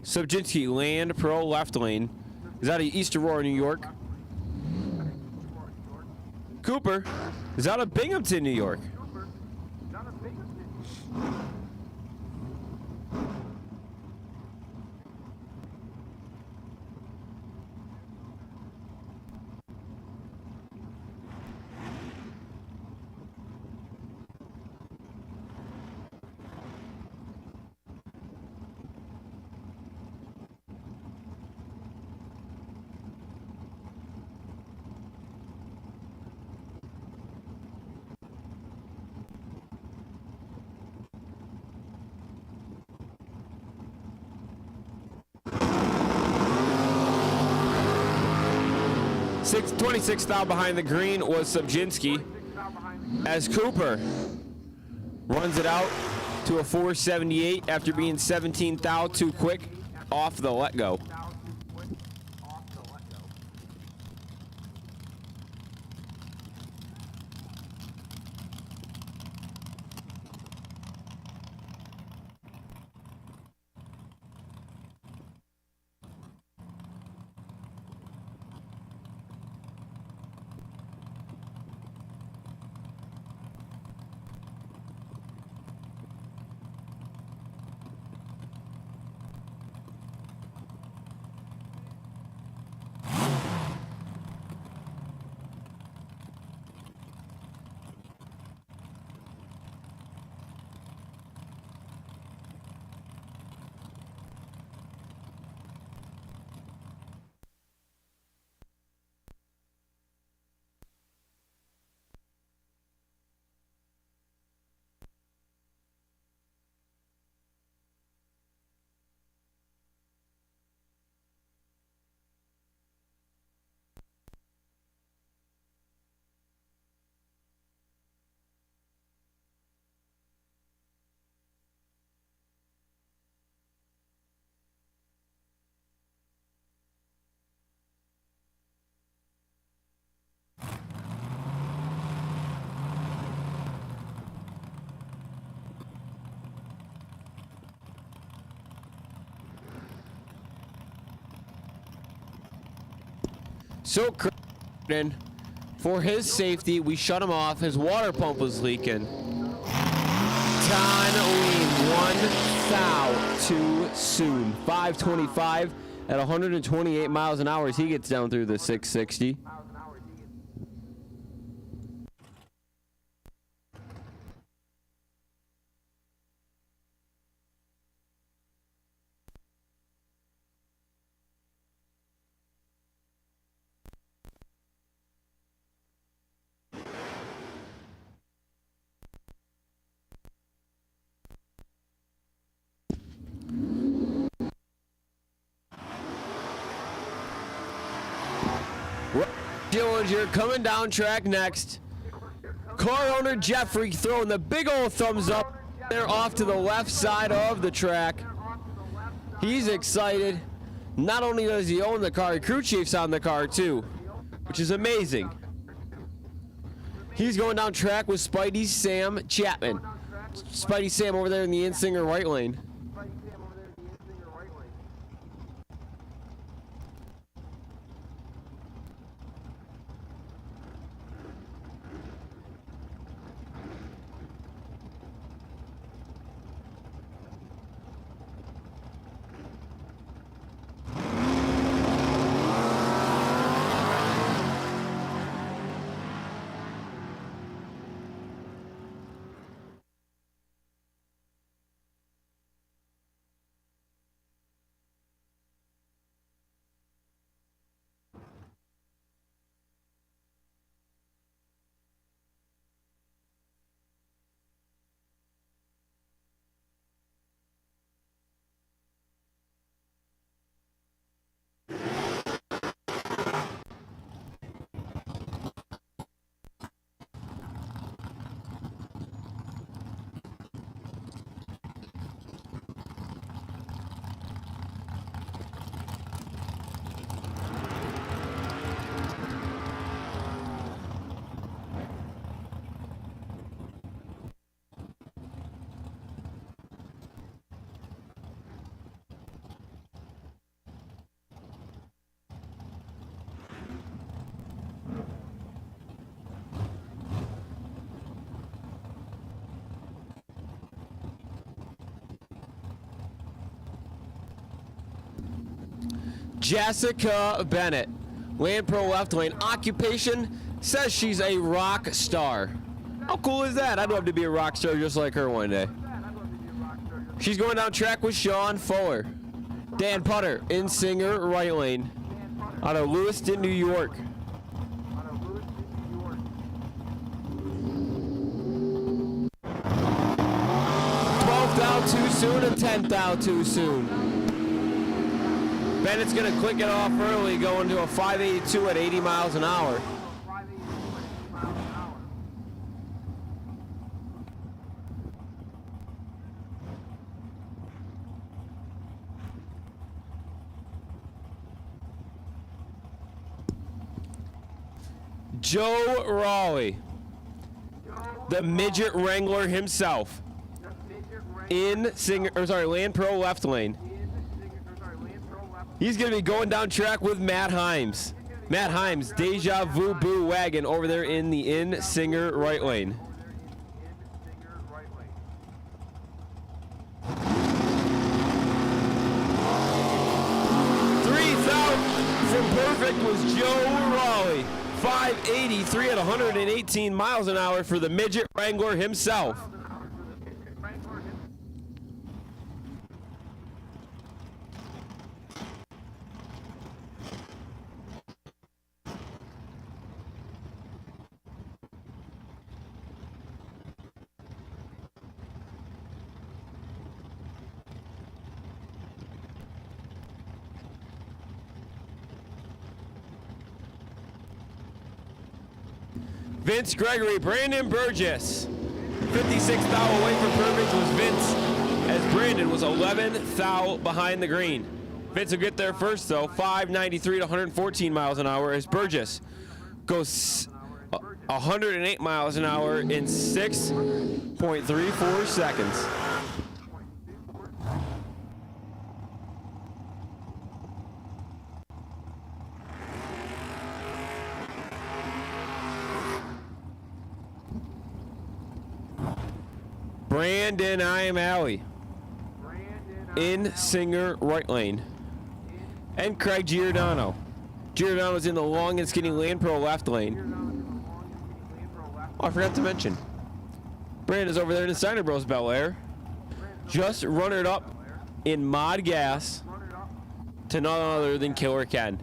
Subjinski, Land Pro left lane. Is out of East Aurora, New York. Cooper is out of Binghamton, New York. Twenty-six thou behind the green was Subjinski, as Cooper runs it out to a 478 after being 17 thou too quick off the let-go. So, for his safety, we shut him off. His water pump was leaking. Ton lean, 1 thou too soon. 525 at 128 miles an hour as he gets down through the 660. Schillinger coming down track next. Car owner Jeffrey throwing the big old thumbs up there off to the left side of the track. He's excited. Not only does he own the car, crew chief's on the car too, which is amazing. He's going down track with Spidey Sam Chapman. Spidey Sam over there in the Insinger right lane. Jessica Bennett, Land Pro left lane. Occupation says she's a rock star. How cool is that? I'd love to be a rock star just like her one day. She's going down track with Sean Fuller. Dan Putter in Singer right lane out of Lewiston, New York. 12th out too soon and 10th out too soon. Bennett's going to click it off early, going to a 582 at 80 miles an hour. Joe Raleigh, the midget wrangler himself, in Land Pro left lane. He's going to be going down track with Matt Himes. Matt Himes, Deja Vu Boo Wagon over there in the Singer right lane. From perfect was Joe Raleigh. 583 at 118 miles an hour for the midget wrangler himself. Vince Gregory, Brandon Burgess. 56th thou away from perfect was Vince, as Brandon was 11th thou behind the green. Vince will get there first though, 593 to 114 miles an hour, as Burgess goes 108 miles an hour in 6.34 seconds. Brandon Alley in Singer right lane. And Craig Giordano. Giordano's in the long and skinny Land Pro left lane. Oh, I forgot to mention. Brandon's over there in the Steiner Bros Bel Air. Just runnered up in mod gas to none other than Killer Ken.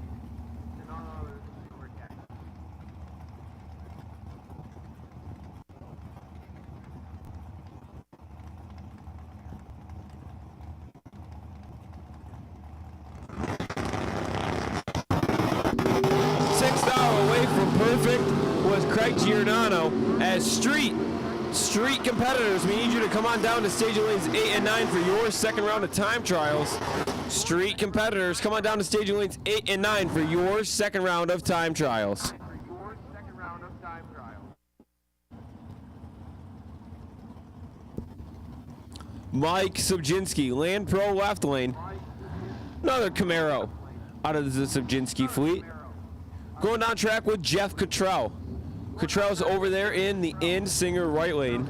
Perfect was Craig Giordano, as street competitors, we need you to come on down to stage lanes 8 and 9 for your second round of time trials. Street competitors, come on down to stage lanes 8 and 9 for your second round of time trials. Mike Subjinski, Land Pro left lane. Another Camaro out of the Subjinski fleet. Going down track with Jeff Cottrell. Cottrell's over there in the Singer right lane.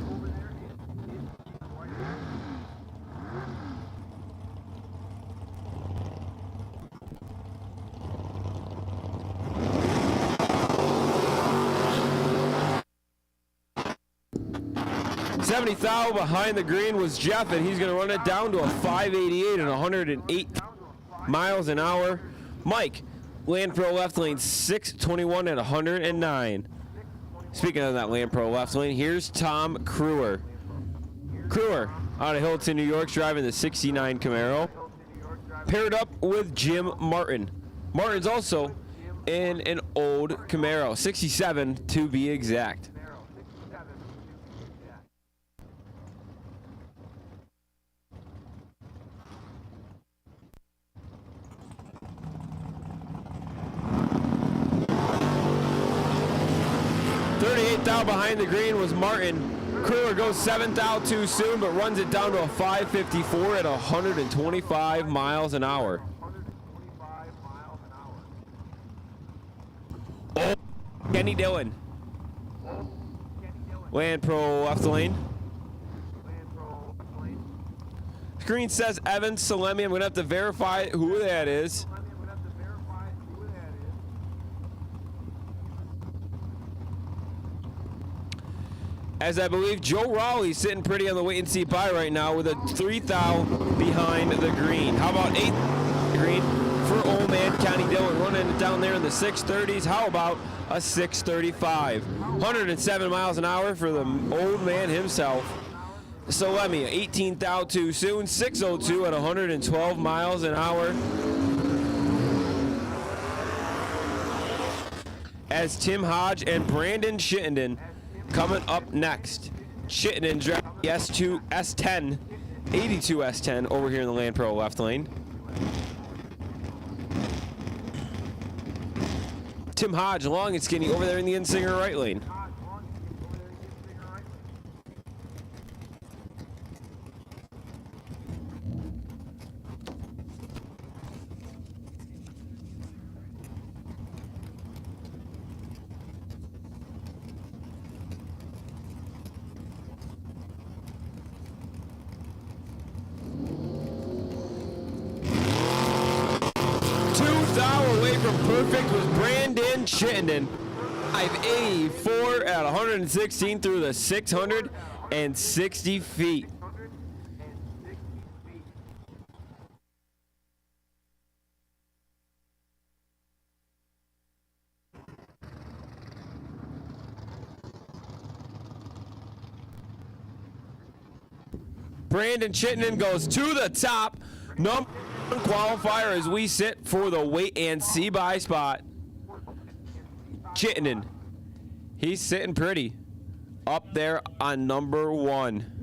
$70,000 behind the green was Jeff, and he's going to run it down to a 588 and 108 miles an hour. Mike, Land Pro left lane, 621 at 109. Speaking of that Land Pro left lane, here's Tom Crewer. Crewer out of Hilton, New York, driving the 69 Camaro. Paired up with Jim Martin. Martin's also in an old Camaro, 67 to be exact. $38,000 behind the green was Martin. Crewer goes 7th out too soon, but runs it down to a 554 at 125 miles an hour. Oh, Kenny Dillon. Land Pro left lane. Screen says Evan Salemi. I'm going to have to verify who that is. as I believe Joe Rowley's sitting pretty on the wait and see bye right now with a 3 thou behind the green. How about 8th green for old man Connie Dillon running it down there in the 630s? How about a 635? 107 miles an hour for the old man himself. So let me 18 thou too soon. 602 at 112 miles an hour. As Tim Hodge and Brandon Chittenden coming up next. Chittenden driving the S10, 82 S10 over here in the Land Pro left lane. Tim Hodge, long and skinny, over there in the Insinger right lane. Away from perfect was Brandon Chittenden. 584 at 116 through the 660 feet. Brandon Chittenden goes to the top. Number one qualifier as we sit for the wait and see bye spot. Chittenden, he's sitting pretty up there on number 1.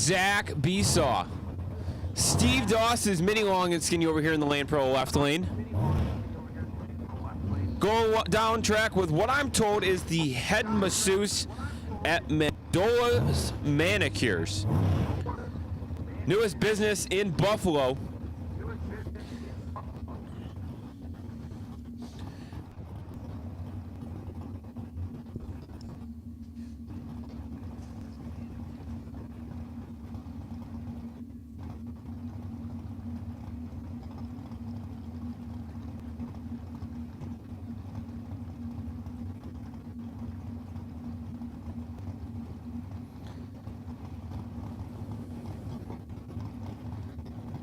Zach Besaw. Steve Doss is mini long and skinny over here in the Land Pro left lane. Going down track with what I'm told is the head masseuse at Mandola's Manicures. Newest business in Buffalo.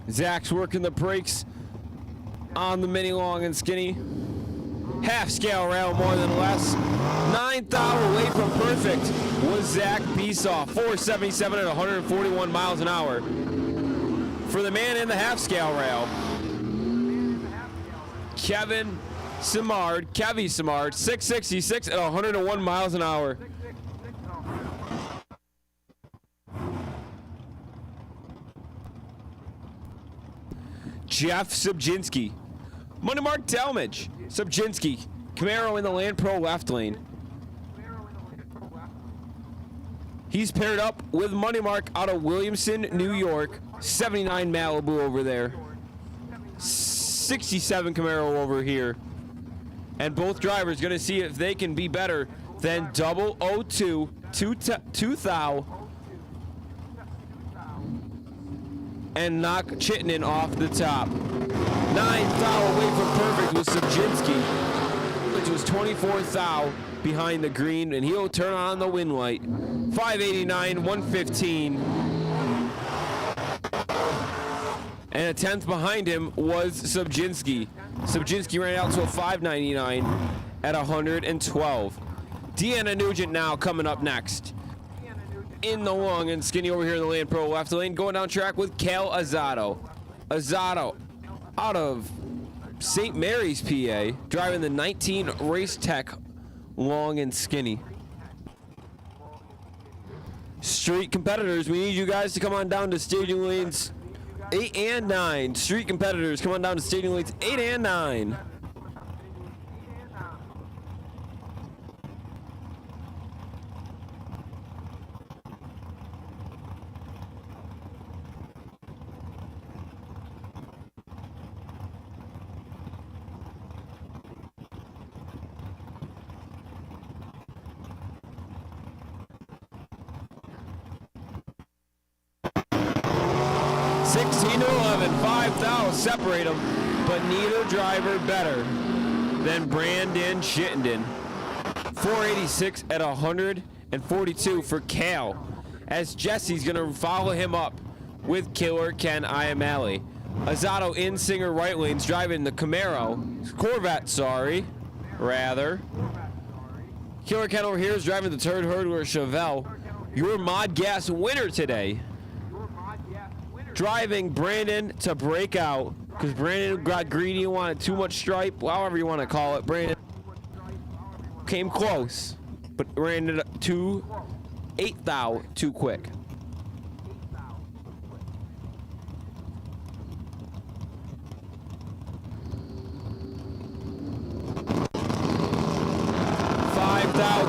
Zach's working the brakes on the mini long and skinny. Half scale rail more than less. 9th thou away from perfect was Zach Besaw. 477 at 141 miles an hour. For the man in the half scale rail, Kevy Simard, 666 at 101 miles an hour. Jeff Subjinski. Money Mark Talmadge. Subjinski. Camaro in the Land Pro left lane. He's paired up with Money Mark out of Williamson, New York. 79 Malibu over there. 67 Camaro over here. And both drivers going to see if they can be better than 002 2000 and knock Chittenden off the top. 9th thou away from perfect was Subjinski, which was 24th thou behind the green, and he'll turn on the win light. 589, 115. And a 10th behind him was Subjinski. Subjinski ran out to a 599 at 112. Deanna Nugent now coming up next. In the long and skinny over here in the Land Pro left lane, going down track with Cal Azzato. Azzato out of St. Mary's, PA, driving the 19 Race Tech long and skinny. Street competitors, we need you guys to come on down to staging lanes 8 and 9. Street competitors, come on down to staging lanes 8 and 9. Separate them, but neither driver better than Brandon Chittenden. 486 at 142 for Cal, as Jesse's going to follow him up with Killer Ken Iamale. Azzato in Singer right lanes driving the Corvette, rather. Killer Ken over here is driving the third hurdler Chevelle. Your Mod Gas winner today. Driving Brandon to break out because Brandon got greedy and wanted too much stripe, however you want to call it. Brandon came close, but ran it to 8th thou too quick.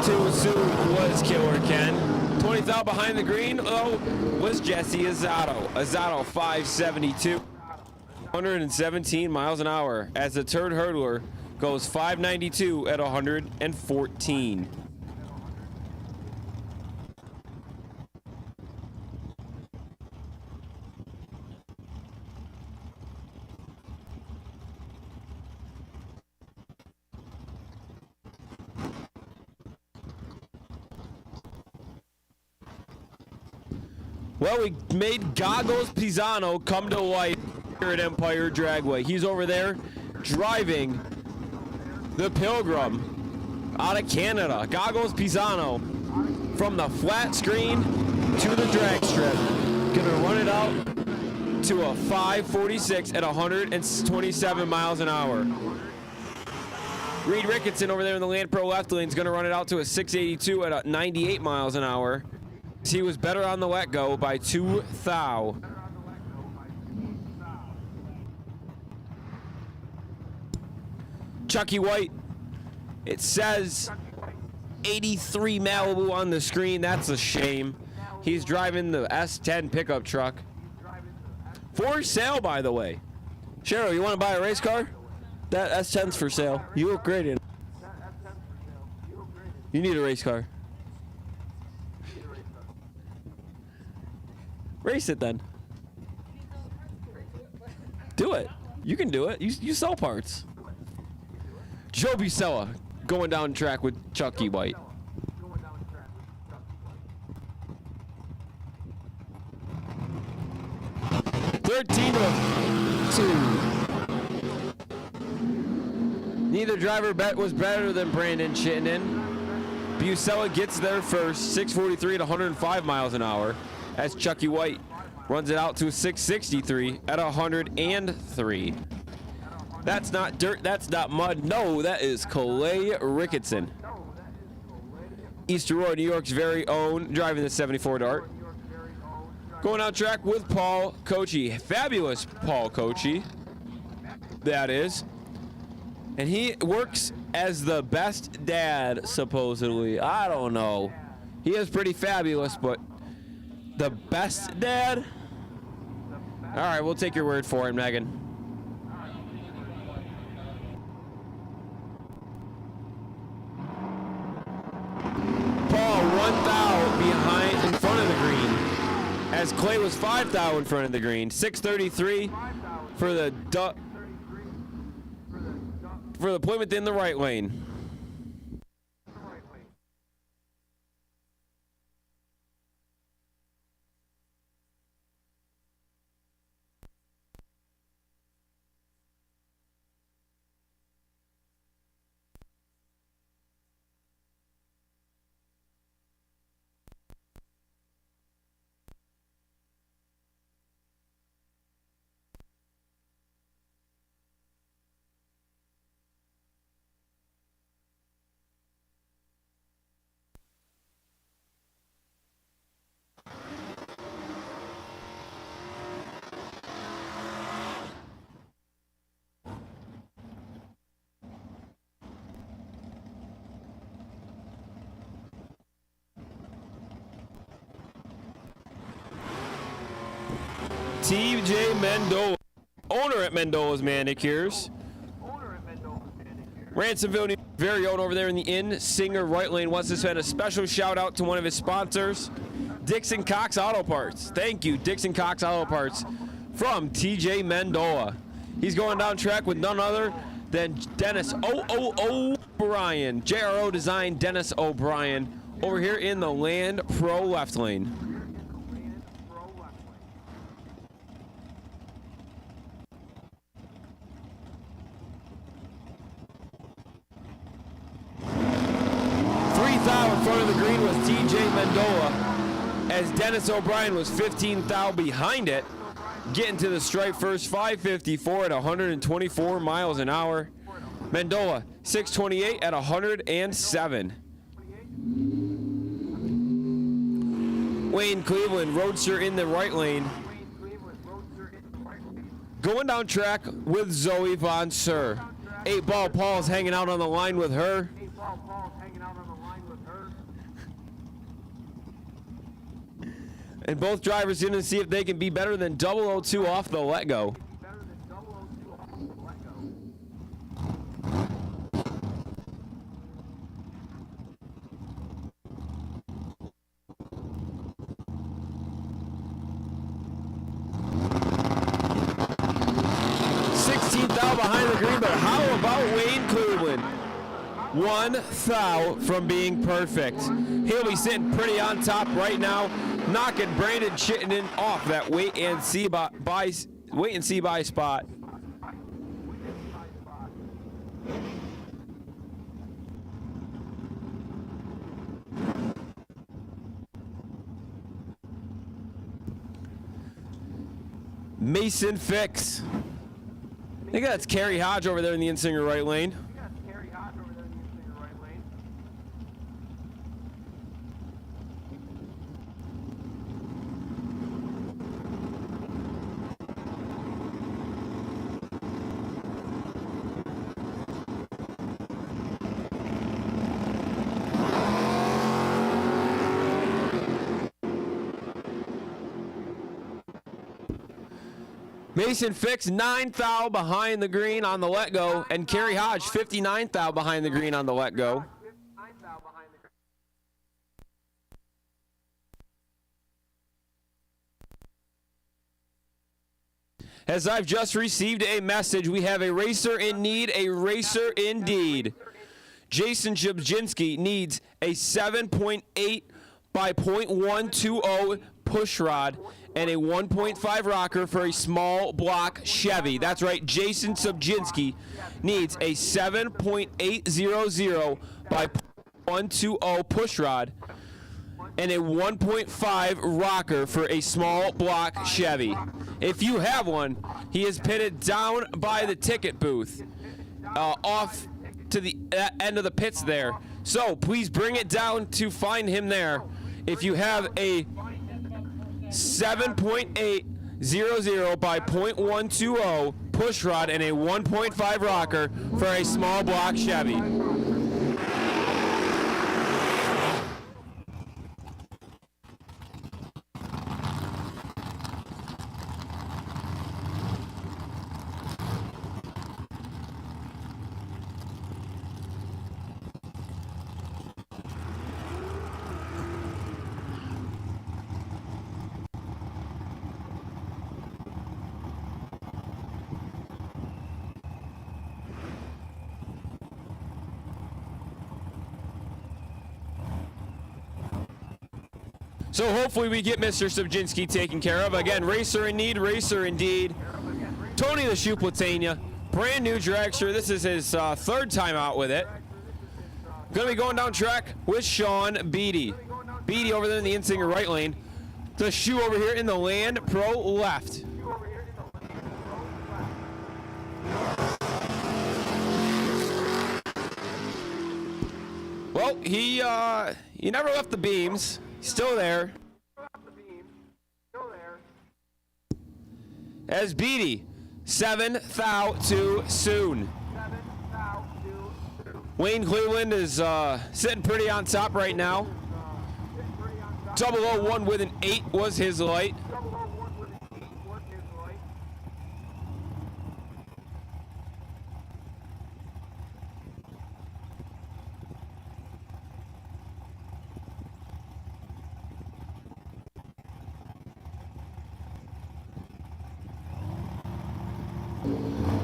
Too soon was Killer Ken. 20th out behind the green, was Jesse Azzato. Azzato 572, 117 miles an hour, as the third hurdler goes 592 at 114. Well, we made Goggles Pisano come to life here at Empire Dragway. He's over there driving the Pilgrim out of Canada. Goggles Pisano from the flat screen to the drag strip. Gonna run it out to a 546 at 127 miles an hour. Reed Ricketson over there in the Land Pro left lane is gonna run it out to a 682 at 98 miles an hour. He was better on the let go by 2 thou. Chucky White. It says 83 Malibu on the screen. That's a shame. He's driving the S10 pickup truck. For sale, by the way. Cheryl, you want to buy a race car? That S10's for sale. You look great in it. You need a race car. Race it then. Do it. You can do it. You sell parts. Joe Bucella going down track with Chucky White. Neither driver was better than Brandon Chittenden. Bucella gets there first, 6:43 at 105 miles an hour, as Chucky White runs it out to 6:63 at 103. That's not dirt, that's not mud. No, that is Clay Ricketson. East Aurora, New York's very own, driving the 74 Dart. Going out track with Paul Cochi. Fabulous Paul Cochi, that is. And he works as the best dad, supposedly. I don't know. He is pretty fabulous, but the best dad? All right, we'll take your word for it, Megan. Paul, 1 thou behind in front of the green, as Clay was 5 thou in front of the green. 6:33 for the Plymouth in the right lane. TJ Mendola, owner at Mendola's Manicures. Ransomville, New York, very own over there in the Inn. Singer right lane wants to send a special shout out to one of his sponsors, Dixon Cox Auto Parts. Thank you, Dixon Cox Auto Parts from TJ Mendola. He's going down track with none other than Dennis O'Brien. JRO Design Dennis O'Brien over here in the Land Pro left lane. In front of the green was TJ Mendola, as Dennis O'Brien was 15 thou behind it, getting to the stripe first, 5:54 at 124 miles an hour. Mendola 6:28 at 107. Wayne Cleveland, roadster in the right lane, going down track with Zoe Von Sir. 8-Ball Paul's hanging out on the line with her. And both drivers going to see if they can be better than 002 off the let go. Behind the green, but how about Wayne Cleveland? 1 thou from being perfect. He'll be sitting pretty on top right now, knocking Brandon Chittenden off that wait and see by spot. Mason Fix. I think that's Kerry Hodge over there in the Insinger right lane. Mason Fix, 9th thou behind the green on the let go. And Kerry Hodge, 59th thou behind the green on the let go. As I've just received a message, we have a racer in need, a racer indeed. Jason Jabzinski needs a 7.8 by .120 push rod and a 1.5 rocker for a small block Chevy. That's right, Jason Subjinski needs a 7.800 by .120 push rod and a 1.5 rocker for a small block Chevy. If you have one, he is pitted down by the ticket booth, off to the end of the pits there. So please bring it down to find him there. If you have a 7.800 by .120 push rod and a 1.5 rocker for a small block Chevy. So hopefully we get Mr. Subjinski taken care of. Again, racer in need, racer indeed. Tony the Shoe-Platania, brand new dragster. This is his third time out with it. Going to be going down track with Sean Beatty. Beatty over there in the Insinger right lane. The Shoe over here in the Land Pro left. Well, he never left the beams. Still there. As Beatty, 7th thou too soon. Wayne Cleveland is sitting pretty on top right now. 001 with an 8 was his light.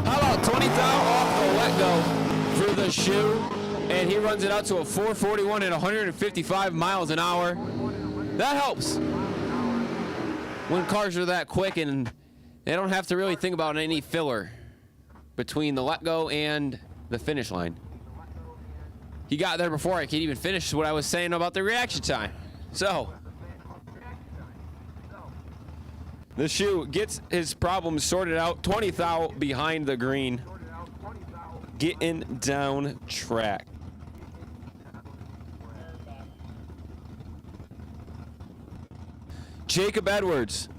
How about 20 thou off the let go for the Shoe, and he runs it out to a 441 at 155 miles an hour. That helps when cars are that quick and they don't have to really think about any filler between the let go and the finish line. He got there before I could even finish what I was saying about the reaction time. So the Shoe gets his problems sorted out. 20 thou behind the green. Getting down track. Jacob Edwards.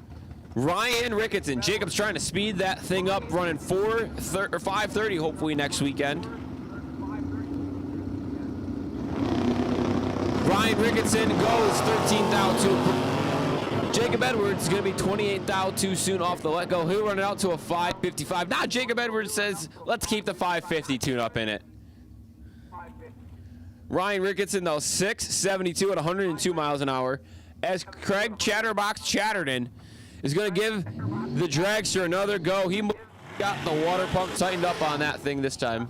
Ryan Ricketson. Jacob's trying to speed that thing up, running 5:30 hopefully next weekend. Ryan Ricketson goes 13 thou too. Jacob Edwards is going to be 28 thou too soon off the let go. He'll run it out to a 5:55. Now Jacob Edwards says, let's keep the 5:50 tune up in it. Ryan Ricketson, though, 6:72 at 102 miles an hour. As Craig Chatterbox Chatterton is going to give the dragster another go. He got the water pump tightened up on that thing this time.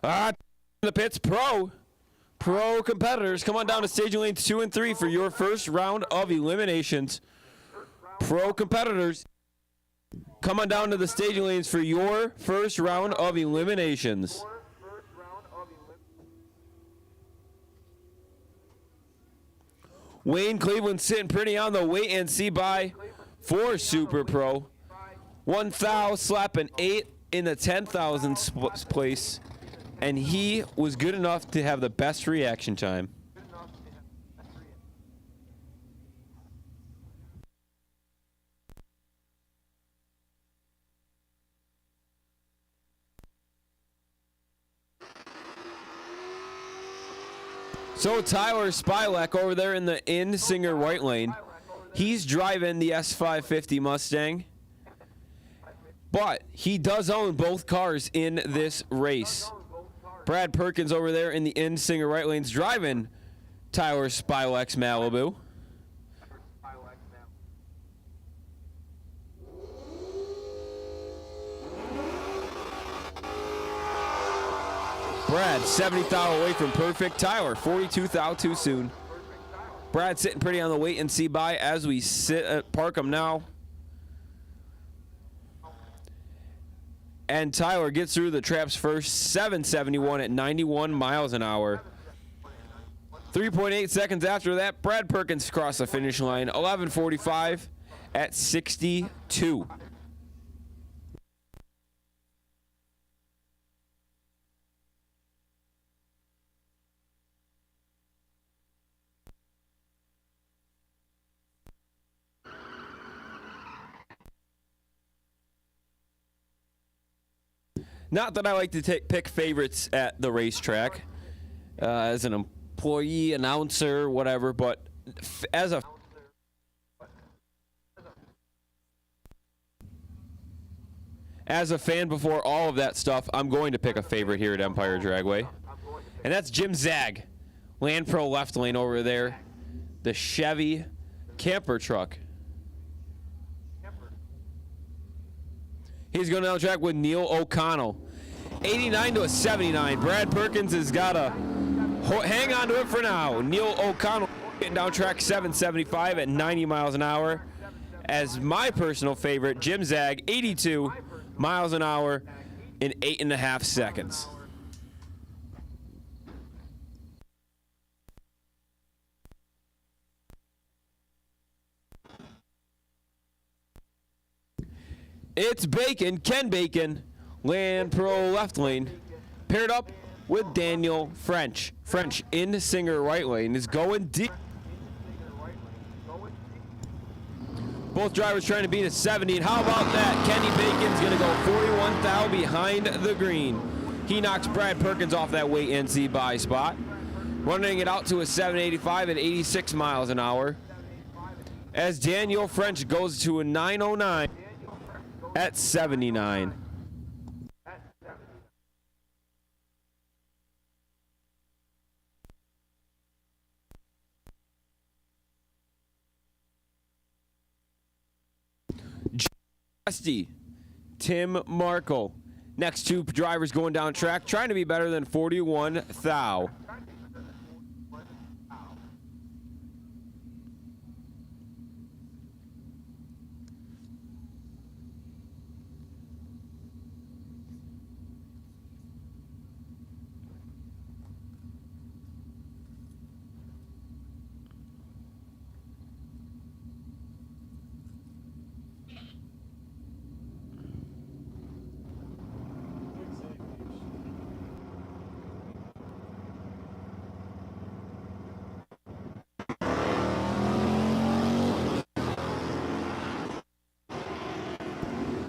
The pits, pro competitors, come on down to staging lanes 2 and 3 for your first round of eliminations. Pro competitors, come on down to the staging lanes for your first round of eliminations. Wayne Cleveland sitting pretty on the wait and see by for Super Pro. 1,000 slapping 8 in the 10,000 place, and he was good enough to have the best reaction time. So Tyler Spilek over there in the Singer right lane, he's driving the S550 Mustang, but he does own both cars in this race. Brad Perkins over there in the Singer right lane's driving Tyler Spilek's Malibu. Brad, 70,000 away from perfect. Tyler, 42,000 too soon. Brad sitting pretty on the wait and see by as we sit at Parkham now. And Tyler gets through the traps first, 771 at 91 miles an hour. 3.8 seconds after that, Brad Perkins crossed the finish line, 11:45 at 62. Not that I like to pick favorites at the racetrack as an employee, announcer, whatever, but as a fan before all of that stuff, I'm going to pick a favorite here at Empire Dragway. And that's Jim Zag, Land Pro left lane over there, the Chevy camper truck. He's going down the track with Neil O'Connell. 89 to a 79. Brad Perkins has got to hang on to it for now. Neil O'Connell getting down track 775 at 90 miles an hour. As my personal favorite, Jim Zag, 82 miles an hour in 8.5 seconds. It's Bacon, Ken Bacon, Land Pro left lane, paired up with Daniel French. French in Singer right lane is going deep. Both drivers trying to beat a 70, and how about that? Kenny Bacon's going to go 41,000 behind the green. He knocks Brad Perkins off that wait and see by spot. Running it out to a 785 at 86 miles an hour. As Daniel French goes to a 909. At 79. Justy, Tim Markle. Next two drivers going down track, trying to be better than 41,000.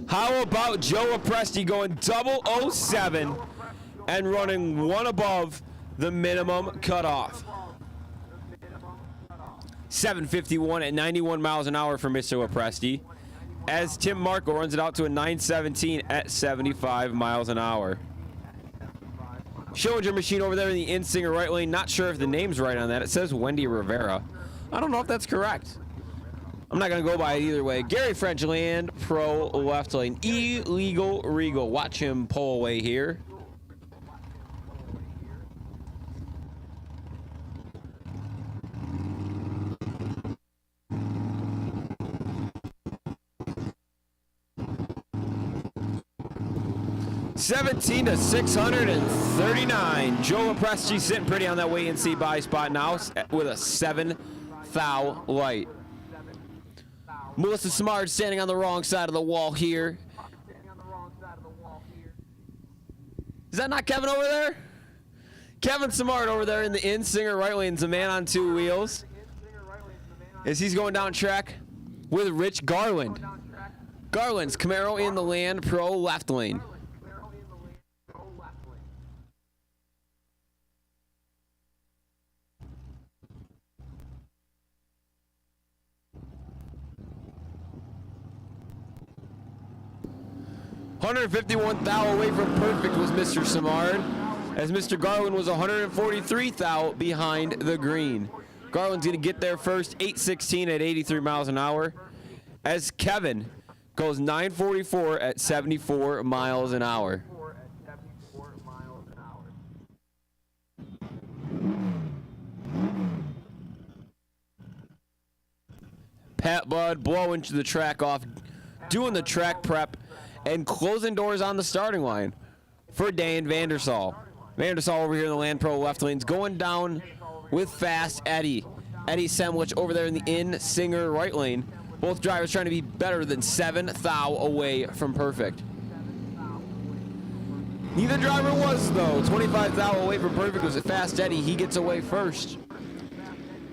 How about Joe Apresti going 007 and running one above the minimum cutoff? 751 at 91 miles an hour for Mr. Apresti, as Tim Markle runs it out to a 917 at 75 miles an hour. Schillinger machine over there in the Singer right lane. Not sure if the name's right on that. It says Wendy Rivera. I don't know if that's correct. I'm not going to go by it either way. Gary French, Land Pro left lane. Illegal Regal. Watch him pull away here. 17 to 639. Joe Presti sitting pretty on that wait and see buy spot now with a 7 thou light. Melissa Smart standing on the wrong side of the wall here. Is that not Kevin over there? Kevin Smart over there in the in. Singer right lane's a man on two wheels. As he's going down track with Rich Garland. Garland's Camaro in the Land Pro left lane. $151 thou away from perfect was Mr. Samard, as Mr. Garland was 143 thou behind the green. Garland's going to get there first, 8:16 at 83 miles an hour, as Kevin goes 9:44 at 74 miles an hour. Pat Budd blowing the track off, doing the track prep, and closing doors on the starting line for Dan Vandersall. Vandersall over here in the Land Pro left lanes, going down with Fast Eddie. Eddie Semlich over there in the in. Singer right lane. Both drivers trying to be better than 7 thou away from perfect. Neither driver was, though. 25 thou away from perfect was a Fast Eddie. He gets away first.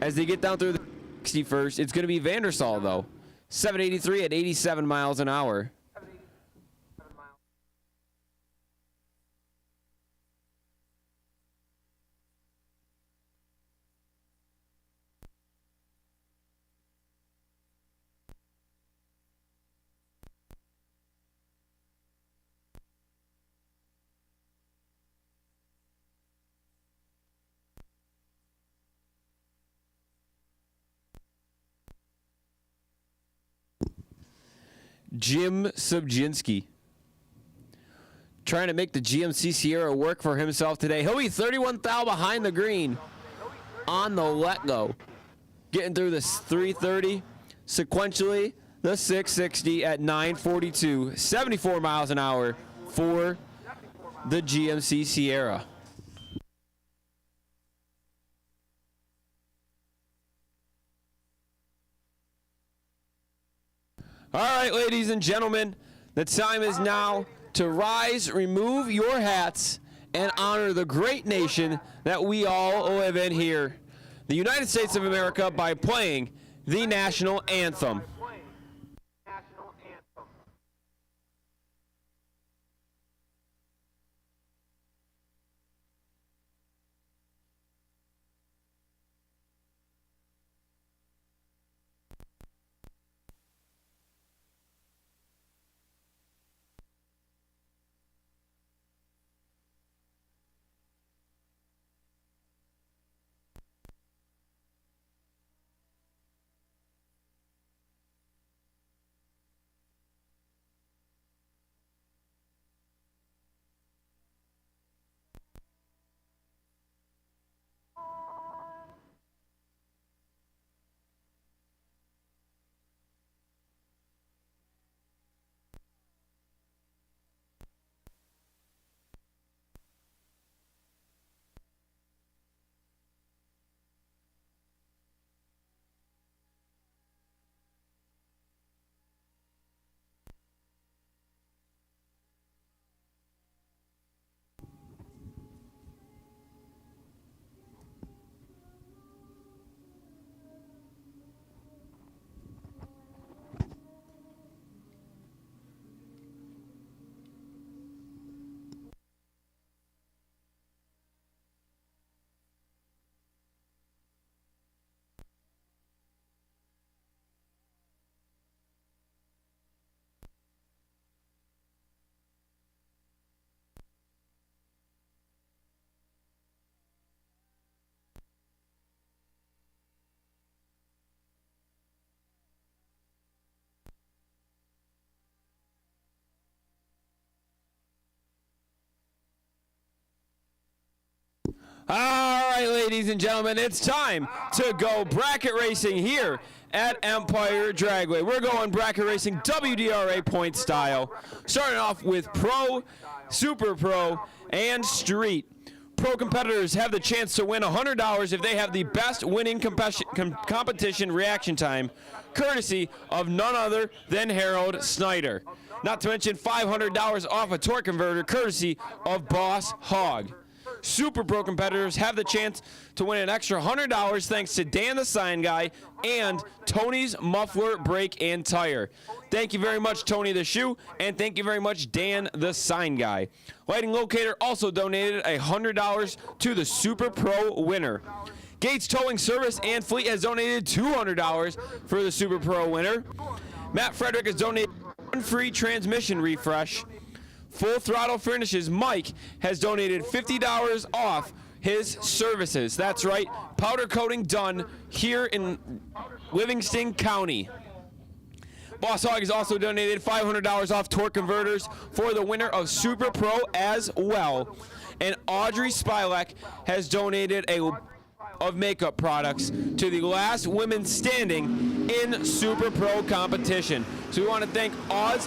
As they get down through the 61st, it's going to be Vandersall, though. 783 at 87 miles an hour. Jim Subjinski trying to make the GMC Sierra work for himself today. He'll be 31 thou behind the green on the let-go. Getting through this 330, sequentially the 660 at 942, 74 miles an hour for the GMC Sierra. All right, ladies and gentlemen, the time is now to rise, remove your hats, and honor the great nation that we all live in here, the United States of America, by playing the national anthem. All right, ladies and gentlemen, it's time to go bracket racing here at Empire Dragway. We're going bracket racing WDRA point style, starting off with Pro, Super Pro, and Street. Pro competitors have the chance to win $100 if they have the best winning competition reaction time, courtesy of none other than Harold Snyder. Not to mention $500 off a torque converter, courtesy of Boss Hog. Super Pro competitors have the chance to win an extra $100 thanks to Dan the Sign Guy and Tony's Muffler Brake and Tire. Thank you very much, Tony the Shoe, and thank you very much, Dan the Sign Guy. Lighting Locator also donated $100 to the Super Pro winner. Gates Towing Service and Fleet has donated $200 for the Super Pro winner. Matt Frederick has donated one free transmission refresh. Full Throttle Finishes Mike has donated $50 off his services. That's right, powder coating done here in Livingston County. Boss Hog has also donated $500 off torque converters for the winner of Super Pro as well. And Audrey Spilek has donated of makeup products to the last women standing in Super Pro competition. So we want to thank Odd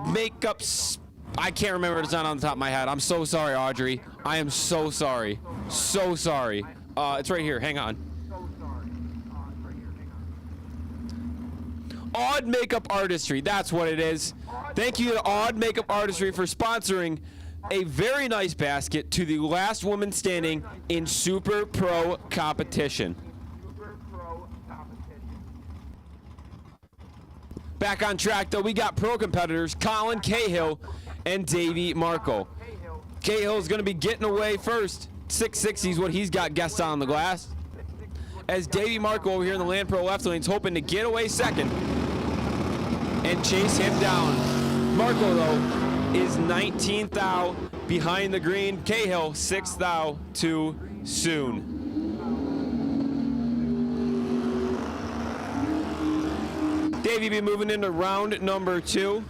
Makeups. I can't remember, it's not on the top of my head. I'm so sorry, Audrey. I am so sorry. So sorry. It's right here. Hang on. Odd Makeup Artistry. That's what it is. Thank you to Odd Makeup Artistry for sponsoring a very nice basket to the last woman standing in Super Pro competition. Back on track, though, we got pro competitors Colin Cahill and Davey Markle. Cahill is going to be getting away first. 660 is what he's got guessed on the glass. As Davey Markle over here in the Land Pro left lane is hoping to get away second and chase him down. Markle, though, is 19th thou behind the green. Cahill 6th thou too soon. Davey be moving into round number 2.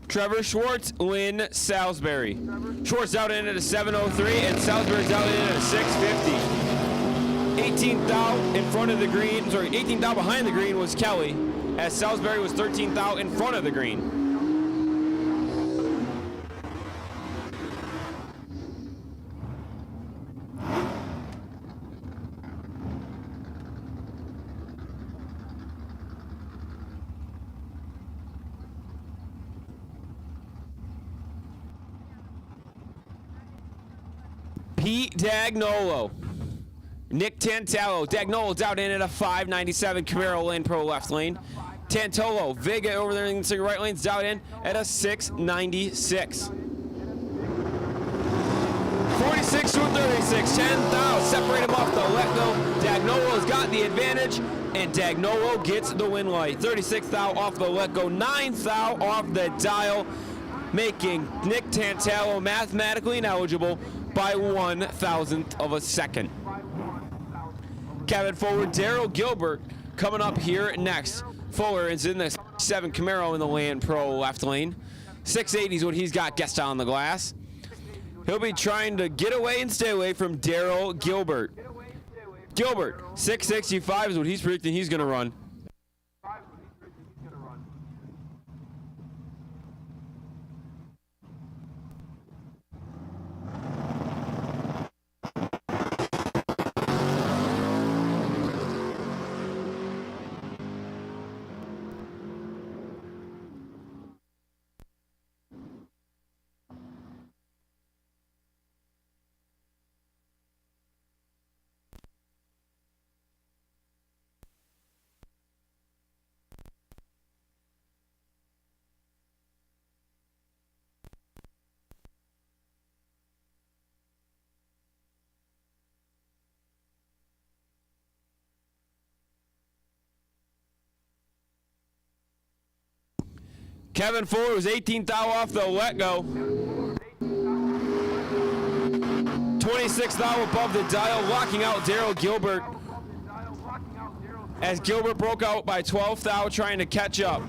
Trevor Schwartz, Lynn Salisbury. Schwartz out in at a 7:03 and Salisbury's out in at a 6:50. 18th thou in front of the green, 18th thou behind the green was Kelly, as Salisbury was 13th thou in front of the green. Pete Dagnolo, Nick Tantalo. Dagnolo's out in at a 597 Camaro Lane Pro left lane. Tantolo, Vega over there in the right lane's out in at a 696. 46 to 36, 10 thou. Separate him off the let-go. Dagnolo's got the advantage, and Dagnolo gets the win light. 36 thou off the let-go, 9 thou off the dial, making Nick Tantalo mathematically ineligible by 1,000th of a second. Cabin forward Daryl Gilbert coming up here next. Fuller is in the 7 Camaro in the Land Pro left lane. 680 is what he's got guessed on the glass. He'll be trying to get away and stay away from Daryl Gilbert. Gilbert, 665 is what he's predicting he's going to run. Kevin Fuller was 18th thou off the let-go. 26th thou above the dial, locking out Daryl Gilbert. As Gilbert broke out by 12th thou, trying to catch up.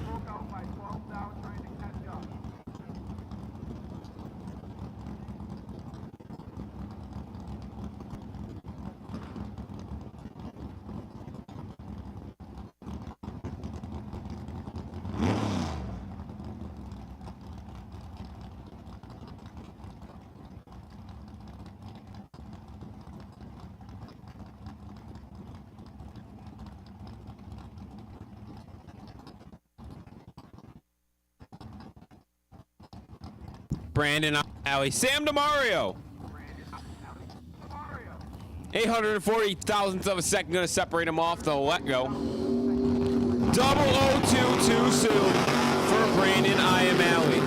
Brandon Alley, Sam DeMario. 840 thousandths of a second, going to separate him off the let-go. 0022 too soon for Brandon Alley.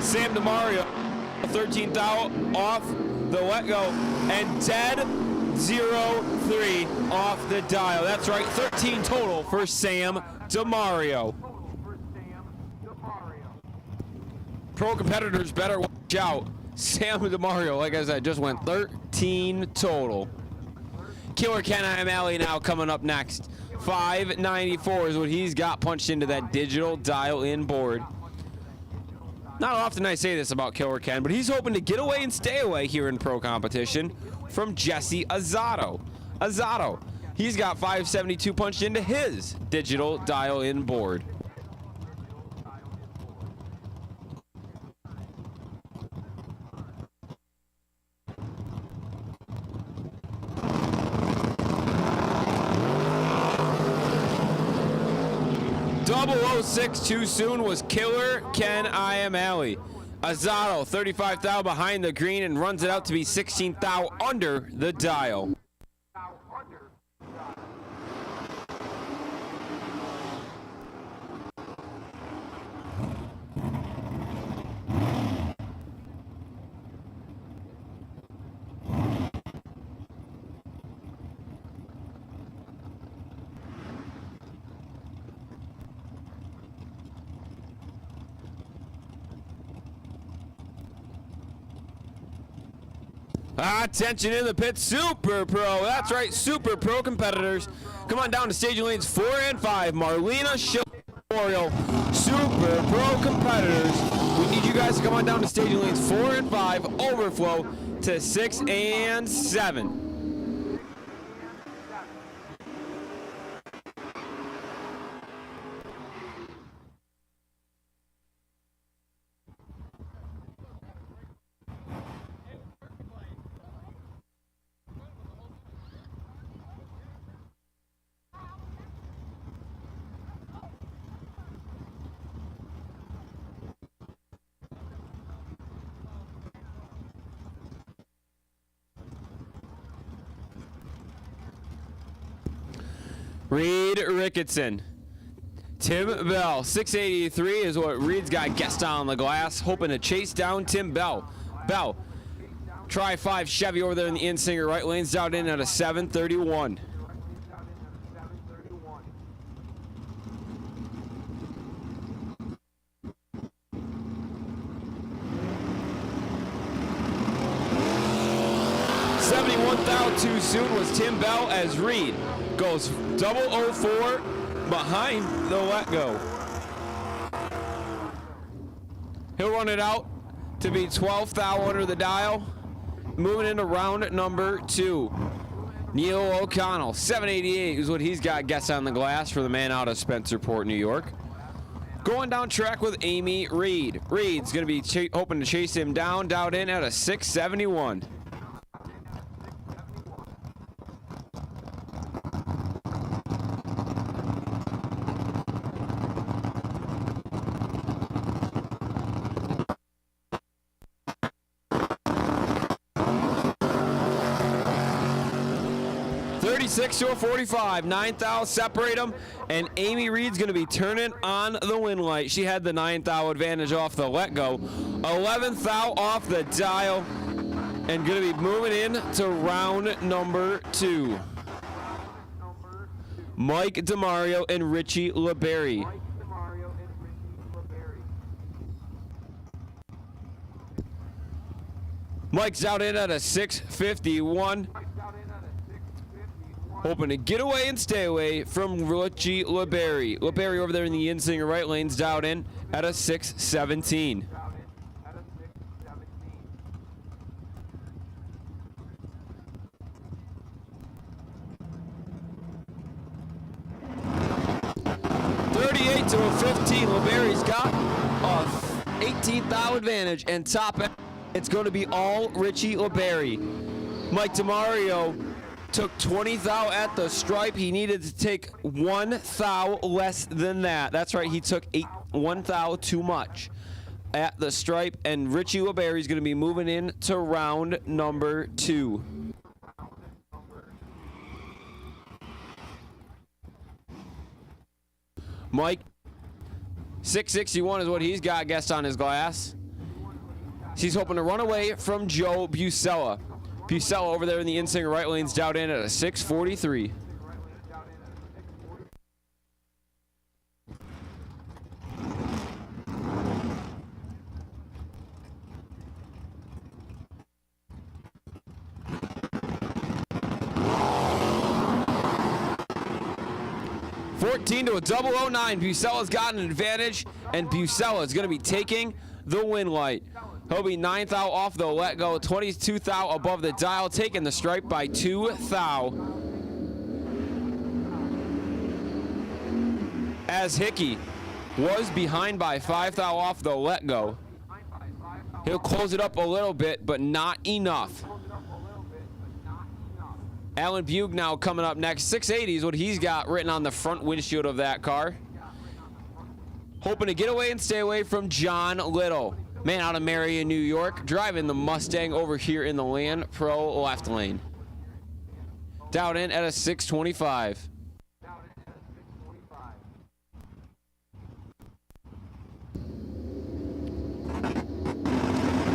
Sam DeMario, 13th out off the let-go, and dead 03 off the dial. That's right, 13 total for Sam DeMario. Pro competitors better watch out. Sam DeMario, like I said, just went 13 total. Killer Ken Alley now coming up next. 594 is what he's got punched into that digital dial-in board. Not often I say this about Killer Ken, but he's hoping to get away and stay away here in pro competition from Jesse Azzato. Azzato, he's got 572 punched into his digital dial-in board. .006 too soon was Killer Ken Alley. Azzato, 35 thou behind the green and runs it out to be 16 thou under the dial. Attention in the pit, Super Pro. That's right, Super Pro competitors. Come on down to staging lanes 4 and 5. Marlena Schillinger, Super Pro competitors. We need you guys to come on down to staging lanes 4 and 5. Overflow to 6 and 7. Reed Ricketson. Tim Bell, 683 is what Reed's got guessed on the glass, hoping to chase down Tim Bell. Bell, try 5 Chevy over there in the Insinger right lanes, down in at a 731. Too soon was Tim Bell as Reed goes 004 behind the let-go. He'll run it out to be 12th thou under the dial. Moving into round number 2. Neil O'Connell, 788 is what he's got guessed on the glass for the man out of Spencerport, New York. Going down track with Amy Reed. Reed's going to be hoping to chase him down in at a 671. .36 to a 45, 9th thou separate them, and Amy Reed's going to be turning on the win light. She had the 9th thou advantage off the let-go, 11th thou off the dial, and going to be moving in to round number 2. Mike DeMario and Richie LeBerry. Mike's out in at a 6:51. Hoping to get away and stay away from Richie LeBerry. LeBerry over there in the Insinger right lane's dialed in at a 6:17. To a 15. LeBerry's got a 18th thou advantage, and top end, it's going to be all Richie LeBerry. Mike DeMario took 20 thou at the stripe. He needed to take 1 thou less than that. That's right, he took 1 thou too much at the stripe, and Richie LeBerry's going to be moving in to round number 2. Mike, 661 is what he's got guessed on his glass. He's hoping to run away from Joe Busella. Busella over there in the Insinger right lane's dialed in at a 6:43. To a 009. Bucella's got an advantage, and Busella is going to be taking the win light. He'll be 9 thou off the let go, 22 thou above the dial, taking the stripe by 2 thou. As Hickey was behind by 5 thou off the let go. He'll close it up a little bit, but not enough. Alan Bug now coming up next. 680 is what he's got written on the front windshield of that car. Hoping to get away and stay away from John Little. Man out of Marion, New York, driving the Mustang over here in the Land Pro left lane. Down in at a 625.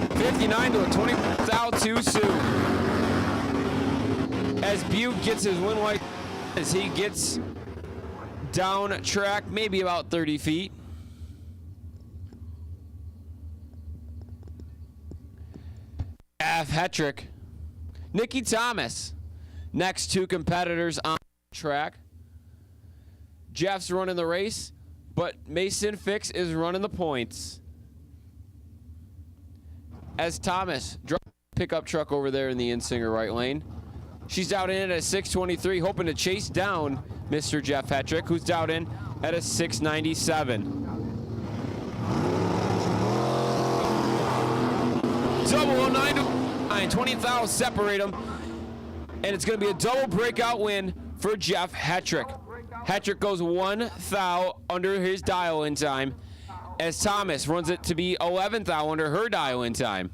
$59 to a 20 thou too soon. As Butte gets his win light, as he gets down track, maybe about 30 feet. Jeff Hetrick, Nicky Thomas, next 2 competitors on track. Jeff's running the race, but Mason Fix is running the points. As Thomas drives the pickup truck over there in the Insinger right lane. She's out in at a 623, hoping to chase down Mr. Jeff Hetrick, who's out in at a 697. 009 to 20 thou separate them, and it's going to be a double breakout win for Jeff Hetrick. Hetrick goes 1 thou under his dial-in time, as Thomas runs it to be 11 thou under her dial-in time.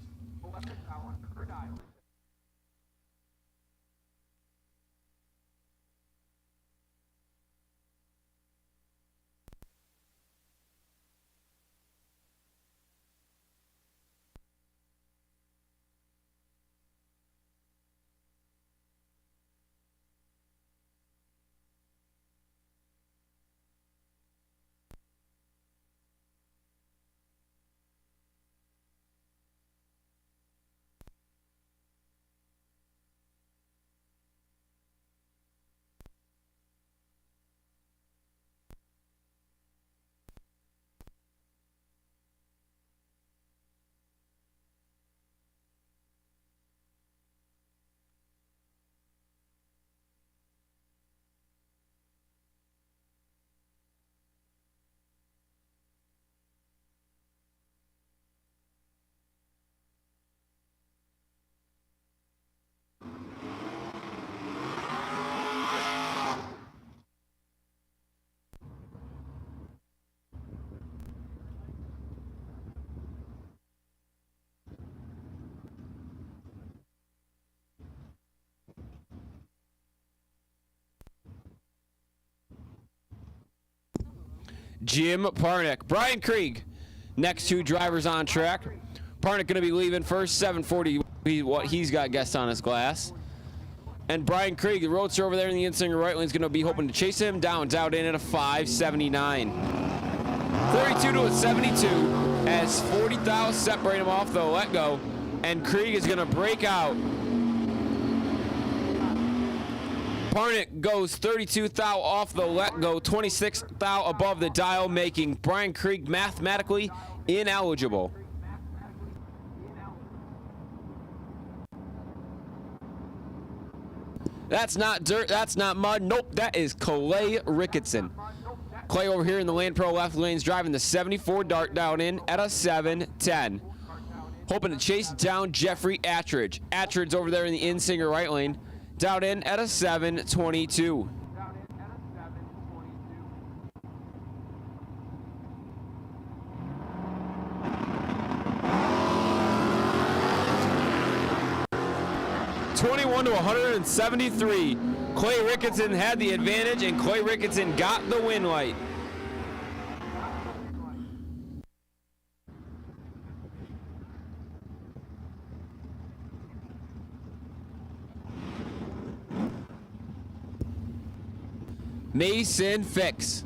Jim Parnick. Brian Krieg, next 2 drivers on track. Parnick going to be leaving first, 740, what he's got guessed on his glass. And Brian Krieg, the roadster over there in the Insinger right lane, is going to be hoping to chase him down, down in at a 579. 32 to a 72, as 40 thou separate him off the let go. And Krieg is going to break out. Parnick goes 32 thou off the let go, 26 thou above the dial, making Brian Krieg mathematically ineligible. That's not dirt, that's not mud. Nope, that is Clay Ricketson. Clay over here in the Land Pro left lanes driving the 74 dart down in at a 7:10. Hoping to chase down Jeffrey Attridge. Attridge over there in the Insinger right lane. Down in at a 7:22. (21 to 173). Clay Ricketson had the advantage, and Clay Ricketson got the win light. Mason Fix.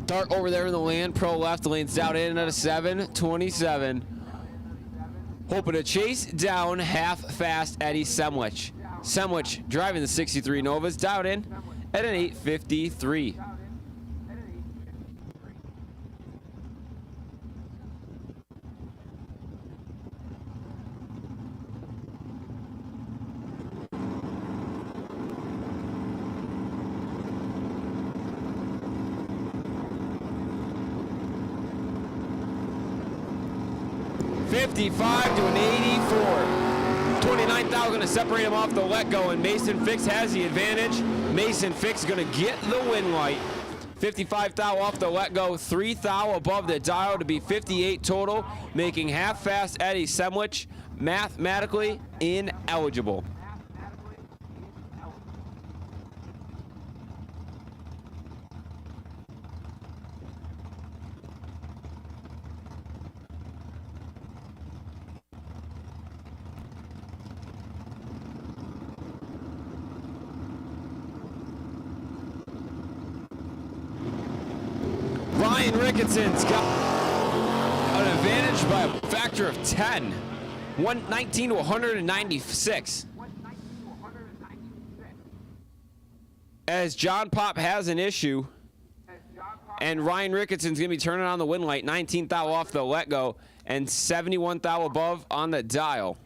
Dart over there in the Land Pro left lanes down in at a 7:27. Hoping to chase down half-fast Eddie Semwich. Semwich driving the 63 Novas down in at an 8:53. (55 to an 84). 29 thou going to separate him off the let go, and Mason Fix has the advantage. Mason Fix going to get the win light. 55 thou off the let go, 3 thou above the dial to be 58 total, making half-fast Eddie Semwich mathematically ineligible. Ryan Ricketson's got an advantage by a factor of 10. 119 to 196. As John Pop has an issue, and Ryan Ricketson's going to be turning on the win light. 19 thou off the let go, and 71 thou above on the dial.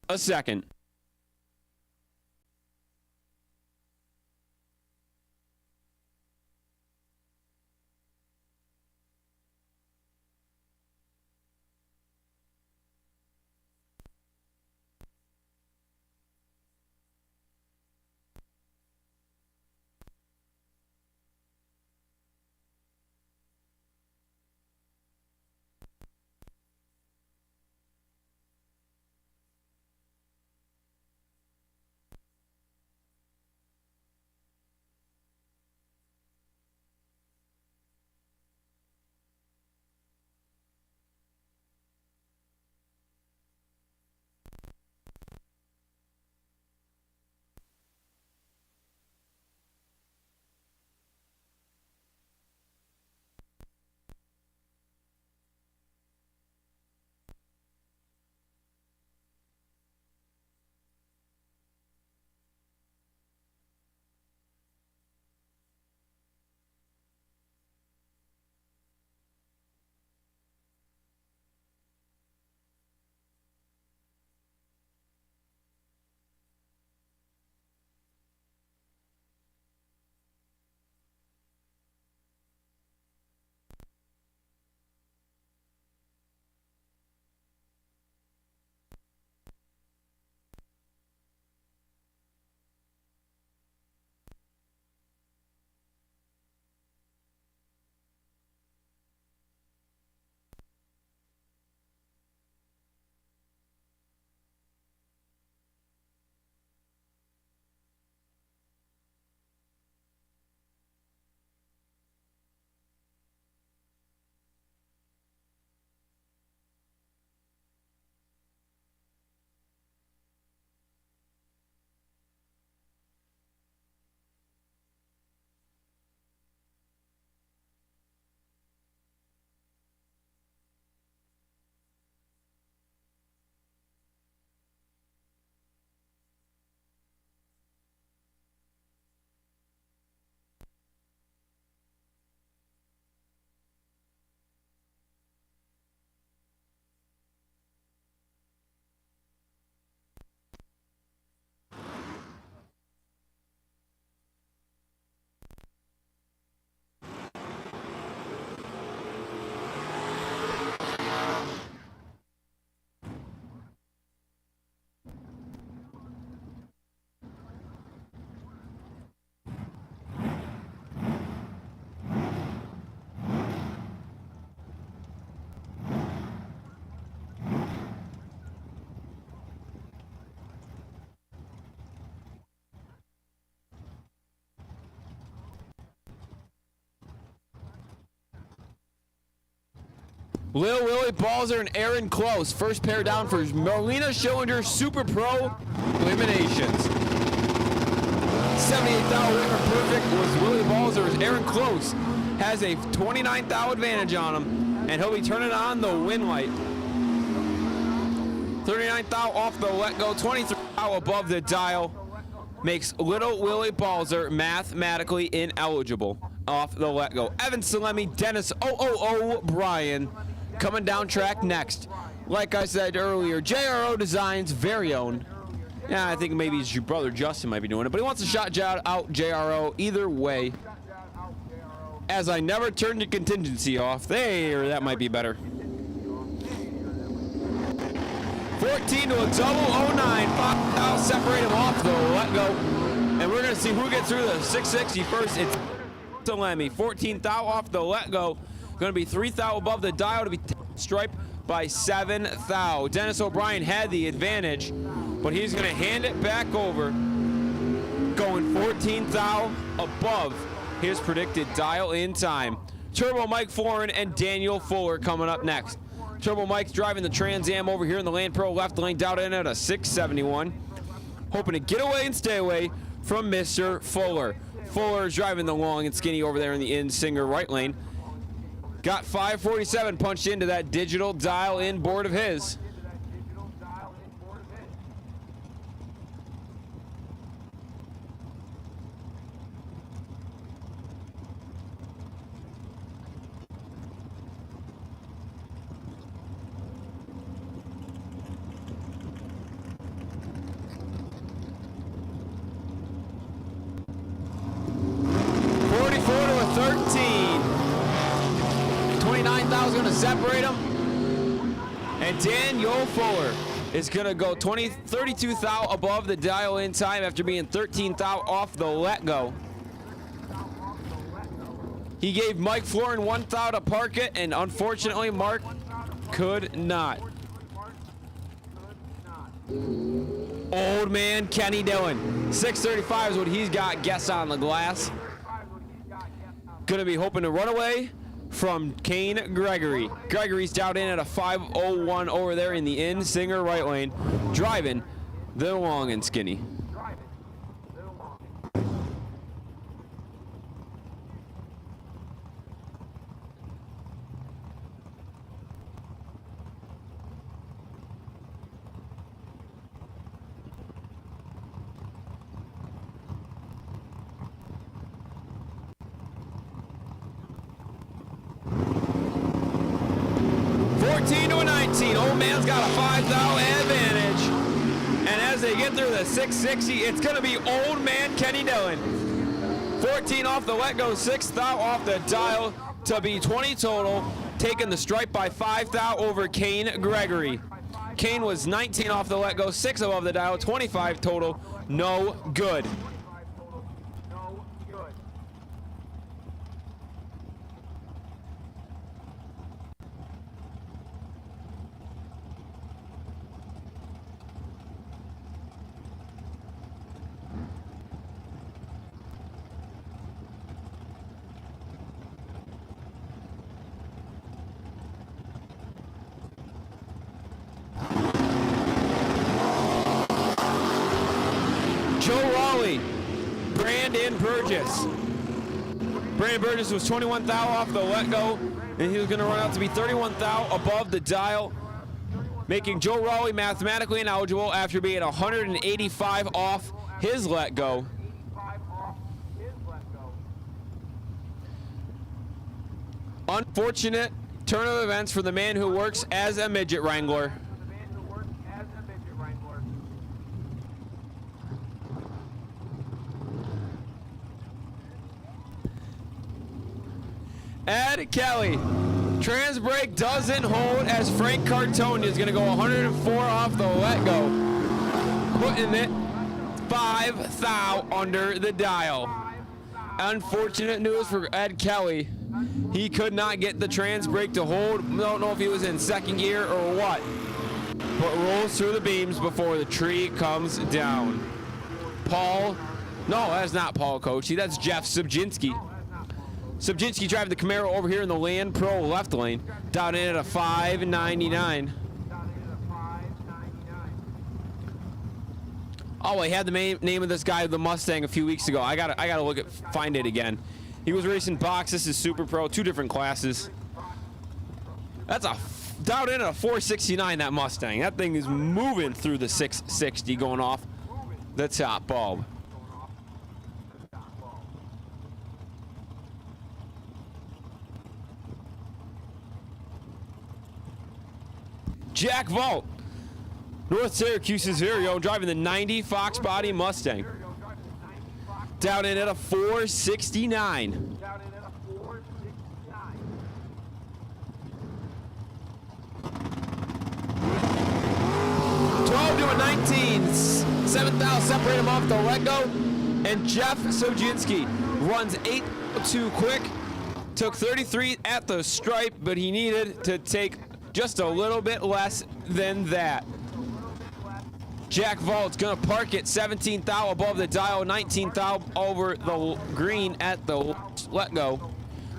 A second. Lil Willie Balzer and Aaron Close. First pair down for Marlena Schillinger Super Pro eliminations. 78th thou away from perfect was Willie Balzer. Aaron Close has a 29th thou advantage on him, and he'll be turning on the win light. 39th thou off the let go, 23rd thou above the dial. Makes little Willie Balzer mathematically ineligible off the let go. Evan Salemi, Dennis O'Brien coming down track next. Like I said earlier, JRO Designs very own. Yeah, I think maybe it's your brother Justin might be doing it, but he wants to shout out JRO either way. As I never turned the contingency off. There, that might be better. 14 to a double 09. I'll separate him off the let go. And we're going to see who gets through the 660 first. It's Salemi. 14 thou off the let go. Going to be 3 thou above the dial to be striped by 7 thou. Dennis O'Brien had the advantage, but he's going to hand it back over. Going 14 thou above his predicted dial in time. Turbo Mike Florin and Daniel Fuller coming up next. Turbo Mike's driving the Trans Am over here in the Land Pro left lane, down in at a 671. Hoping to get away and stay away from Mr. Fuller. Fuller is driving the long and skinny over there in the Singer right lane. Got 547 punched into that digital dial in board of his. Going to separate them, and Daniel Fuller is going to go 32 thou above the dial in time after being 13 thou off the let go. He gave Mike Florin 1 thou to park it, and unfortunately Mark could not. Old man Kenny Dillon, 635 is what he's got. Guess on the glass. Going to be hoping to run away from Kane Gregory. Gregory's down in at a 501 over there in the Singer right lane, driving the long and skinny. Old man's got a 5 thou advantage. And as they get through the 660, it's going to be old man Kenny Dillon. 14 off the let go, 6 thou off the dial to be 20 total, taking the stripe by 5 thou over Kane Gregory. Kane was 19 off the let go, 6 above the dial, 25 total, no good. Brandon Burgess was 21 thou off the let go, and he was going to run out to be 31 thou above the dial, making Joe Raleigh mathematically ineligible after being 185 off his let go. Unfortunate turn of events for the man who works as a midget wrangler. Ed Kelly, trans brake doesn't hold as Frank Cartoni is going to go 104 off the let go, putting it 5 thou under the dial. Unfortunate news for Ed Kelly. He could not get the trans brake to hold. Don't know if he was in second gear or what, but rolls through the beams before the tree comes down. Paul, no, that's not Paul Kochi, that's Jeff Subjinski. Subjinski driving the Camaro over here in the Land Pro left lane. Down in at a 599. Oh, I had the name of this guy, the Mustang, a few weeks ago. I gotta find it again. He was racing box. This is Super Pro, 2 different classes. That's down in at a 469. That Mustang. That thing is moving through the 660, going off the top bulb. Jack Vault, North Syracuse's very own, driving the 90 Fox Body Mustang. Down in at a 469. 12 to a 19. 7,000 separate him off the let-go. And Jeff Subjinski runs 8 too quick. Took 33 at the stripe, but he needed to take just a little bit less than that. Jack Vault's gonna park it 17th thou above the dial, 19th thou over the green at the let-go.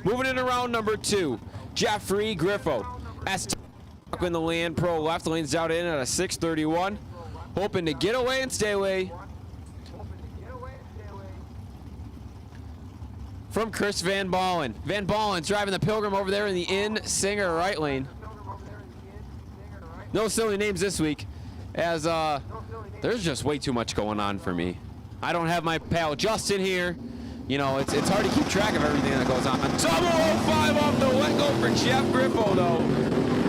Moving in around number 2, Jeffrey Griffo. In the Land Pro left lane's out in at a 631. Hoping to get away and stay away from Chris Van Ballen. Van Ballen's driving the Pilgrim over there in the in-Singer right lane. No silly names this week, as there's just way too much going on for me. I don't have my pal Justin here. You know, it's hard to keep track of everything that goes on. Double 05 off the let-go for Jeff Griffo, though.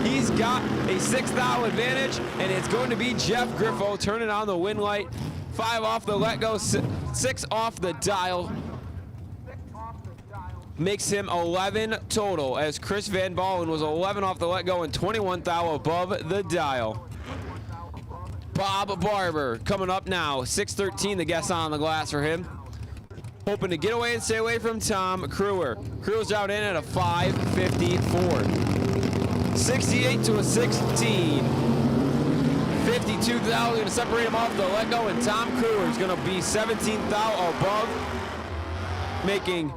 He's got a 6 thou advantage, and it's going to be Jeff Griffo turning on the win light. 5 off the let-go, 6 off the dial. Makes him 11 total, as Chris Van Ballen was 11 off the let-go and 21 thou above the dial. Bob Barber coming up now, 613, the guess on the glass for him. Hoping to get away and stay away from Tom Crewer. Crewer's out in at a 554. 68 to a 16. 52 thou, going to separate him off the let-go, and Tom Crewer is going to be 17 thou above, making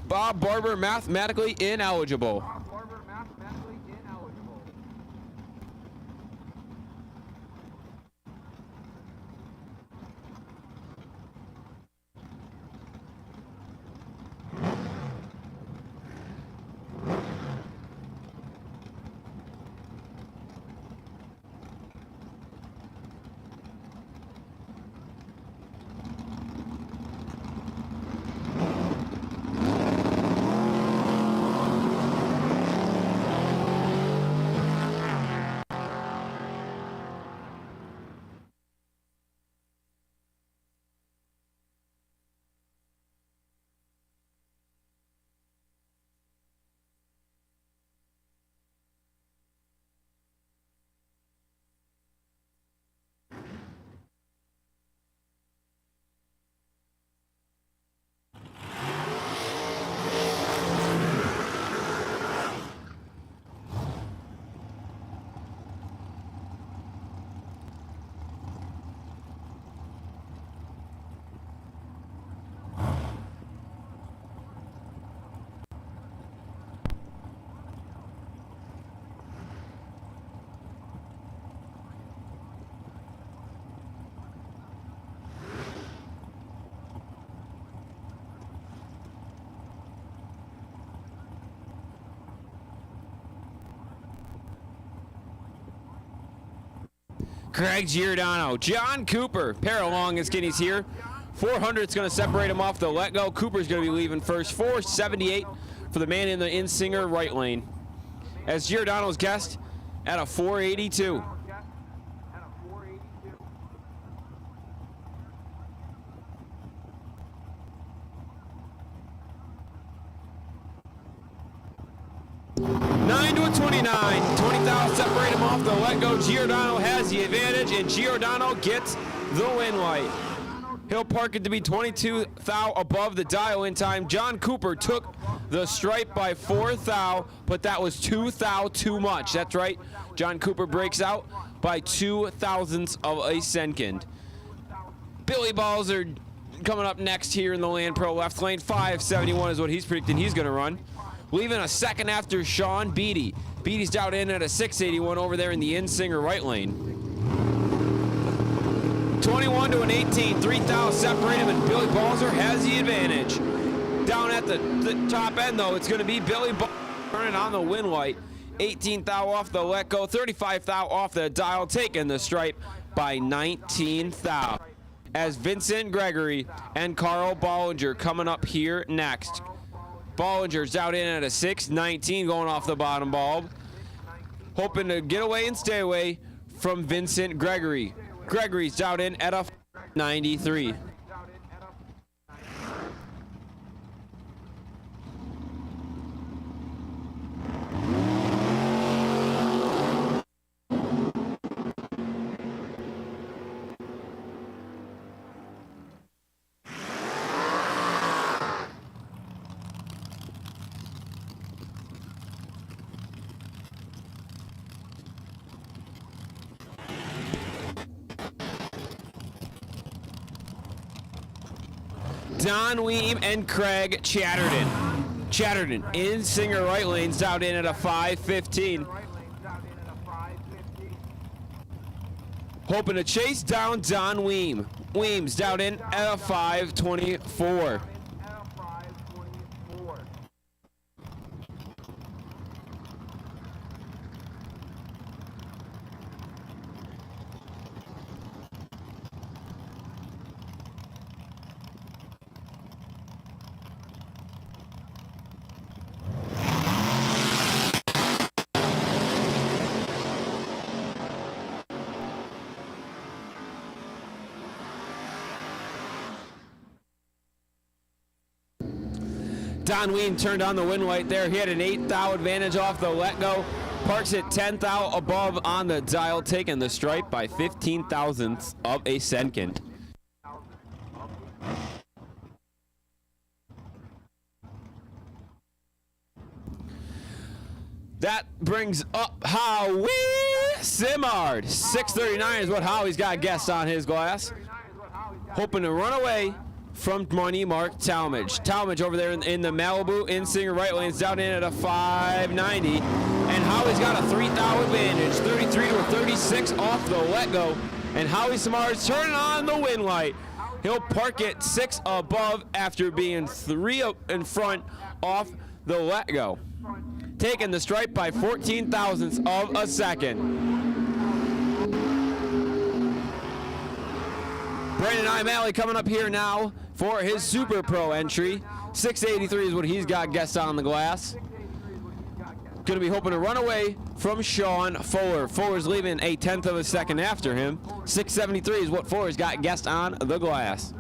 Bob Barber mathematically ineligible. Craig Giordano, John Cooper, pair of long and skinnies here. 400 is going to separate him off the let-go. Cooper's going to be leaving first. 478 for the man in the in-Singer right lane, as Giordano's guest at a 482. Nine to a 29. 20,000 separate him off the let-go. Giordano has the advantage, and Giordano gets the win light. He'll park it to be 22 thou above the dial in time. John Cooper took the stripe by 4 thou, but that was 2 thou too much. That's right. John Cooper breaks out by 2 thousandths of a second. Billy Balls are coming up next here in the Land Pro left lane. 5:71 is what he's predicting he's going to run. Leaving a second after Sean Beatty. Beatty's down in at a 6:81 over there in the Insinger right lane. 21 to an 18, 3 thou separate him, and Billy Balzer has the advantage. Down at the top end, though, it's going to be Billy Balzer turning on the win light. 18 thou off the let go, 35 thou off the dial, taking the stripe by 19 thou. As Vincent Gregory and Carl Bollinger coming up here next. Bollinger's out in at a 6:19 going off the bottom bulb. Hoping to get away and stay away from Vincent Gregory. Gregory's out in at a 93. Don Weem and Craig Chatterton. Chatterton in Singer right lanes out in at a 5:15. Hoping to chase down Don Weem. Weem's down in at a 5:24. Don Ween turned on the wind light there. He had an 8 thou advantage off the let go. Parks at 10 thou above on the dial, taking the stripe by 15 thousandths of a second. That brings up Howie Simard. 6:39 is what Howie's got guessed on his glass. Hoping to run away from Money Mark Talmadge. Talmadge over there in the Malibu Insinger right lanes down in at a 5:90. And Howie's got a 3 thou advantage. 33 to a 36 off the let go. And Howie Simard's turning on the wind light. He'll park it 6 above after being 3 in front off the let go. Taking the stripe by 14 thousandths of a second. Brandon Imalley coming up here now for his Super Pro entry. 6:83 is what he's got guessed on the glass. Going to be hoping to run away from Sean Fuller. Fuller's leaving a 1/10 of a second after him. 6:73 is what Fuller's got guessed on the glass.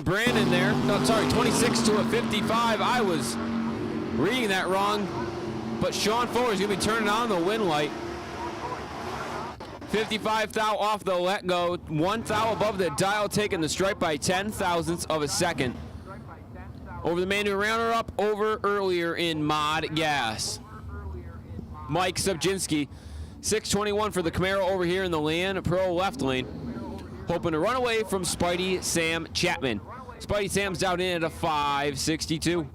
Brandon there. No, sorry, 26 to a 55. I was reading that wrong. But Sean Fuller's going to be turning on the wind light. 55 thou off the let go. 1 thou above the dial, taking the stripe by 10 thousandths of a second. Over the man who ran her up over earlier in Mod Gas. Mike Subjinski. 6:21 for the Camaro over here in the Land Pro left lane. Hoping to run away from Spidey Sam Chapman. Spidey Sam's down in at a 5:62.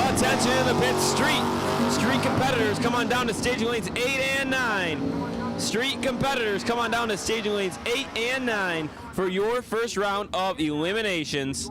Attention in the pit street. Street competitors come on down to staging lanes 8 and 9. Street competitors, come on down to staging lanes 8 and 9 for your first round of eliminations.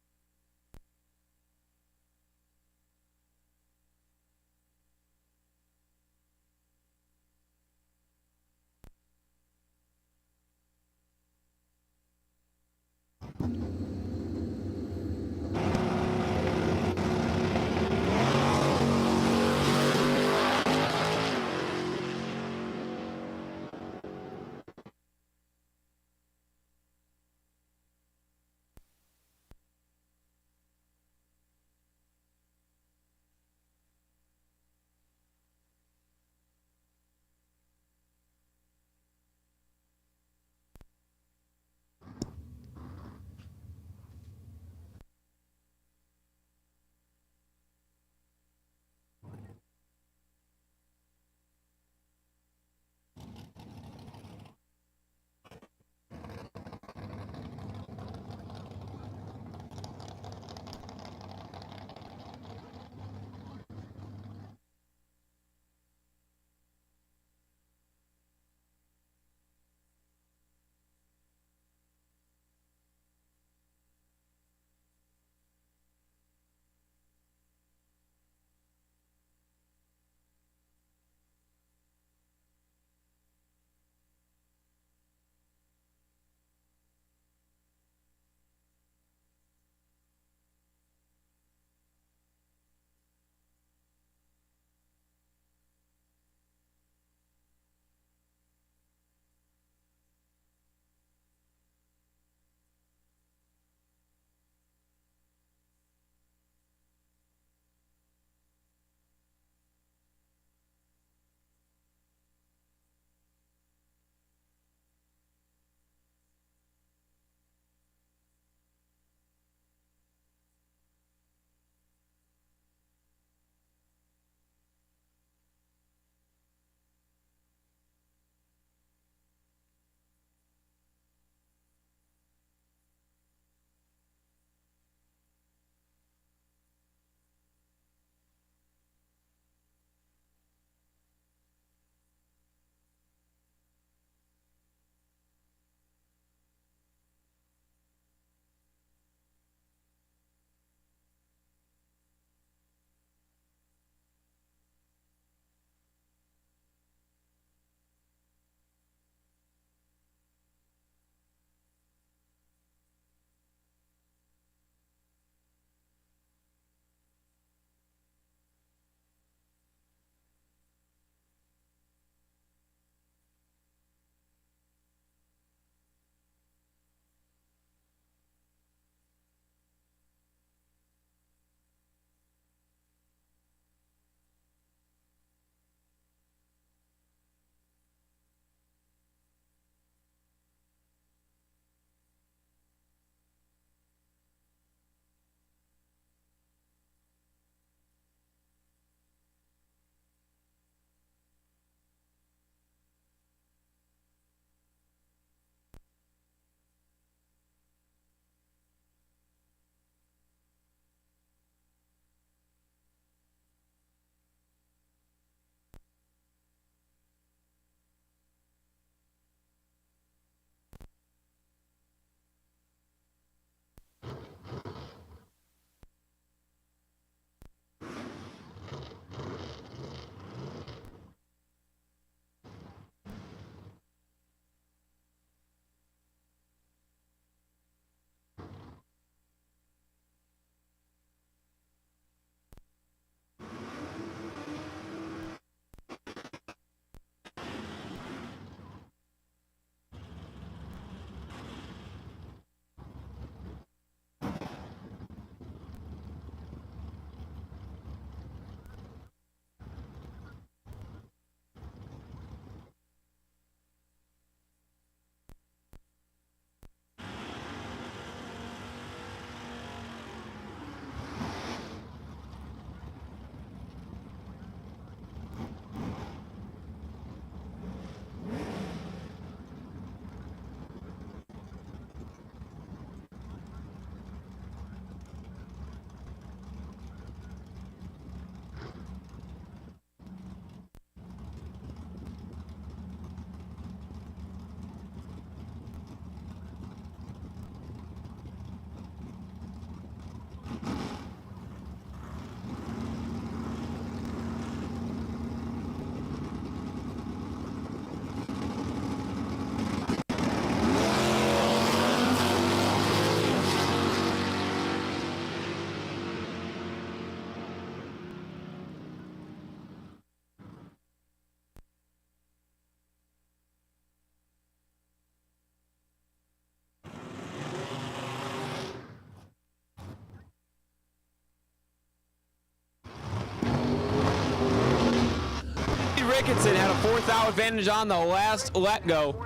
Ricketson had a 4th thou advantage on the last let go.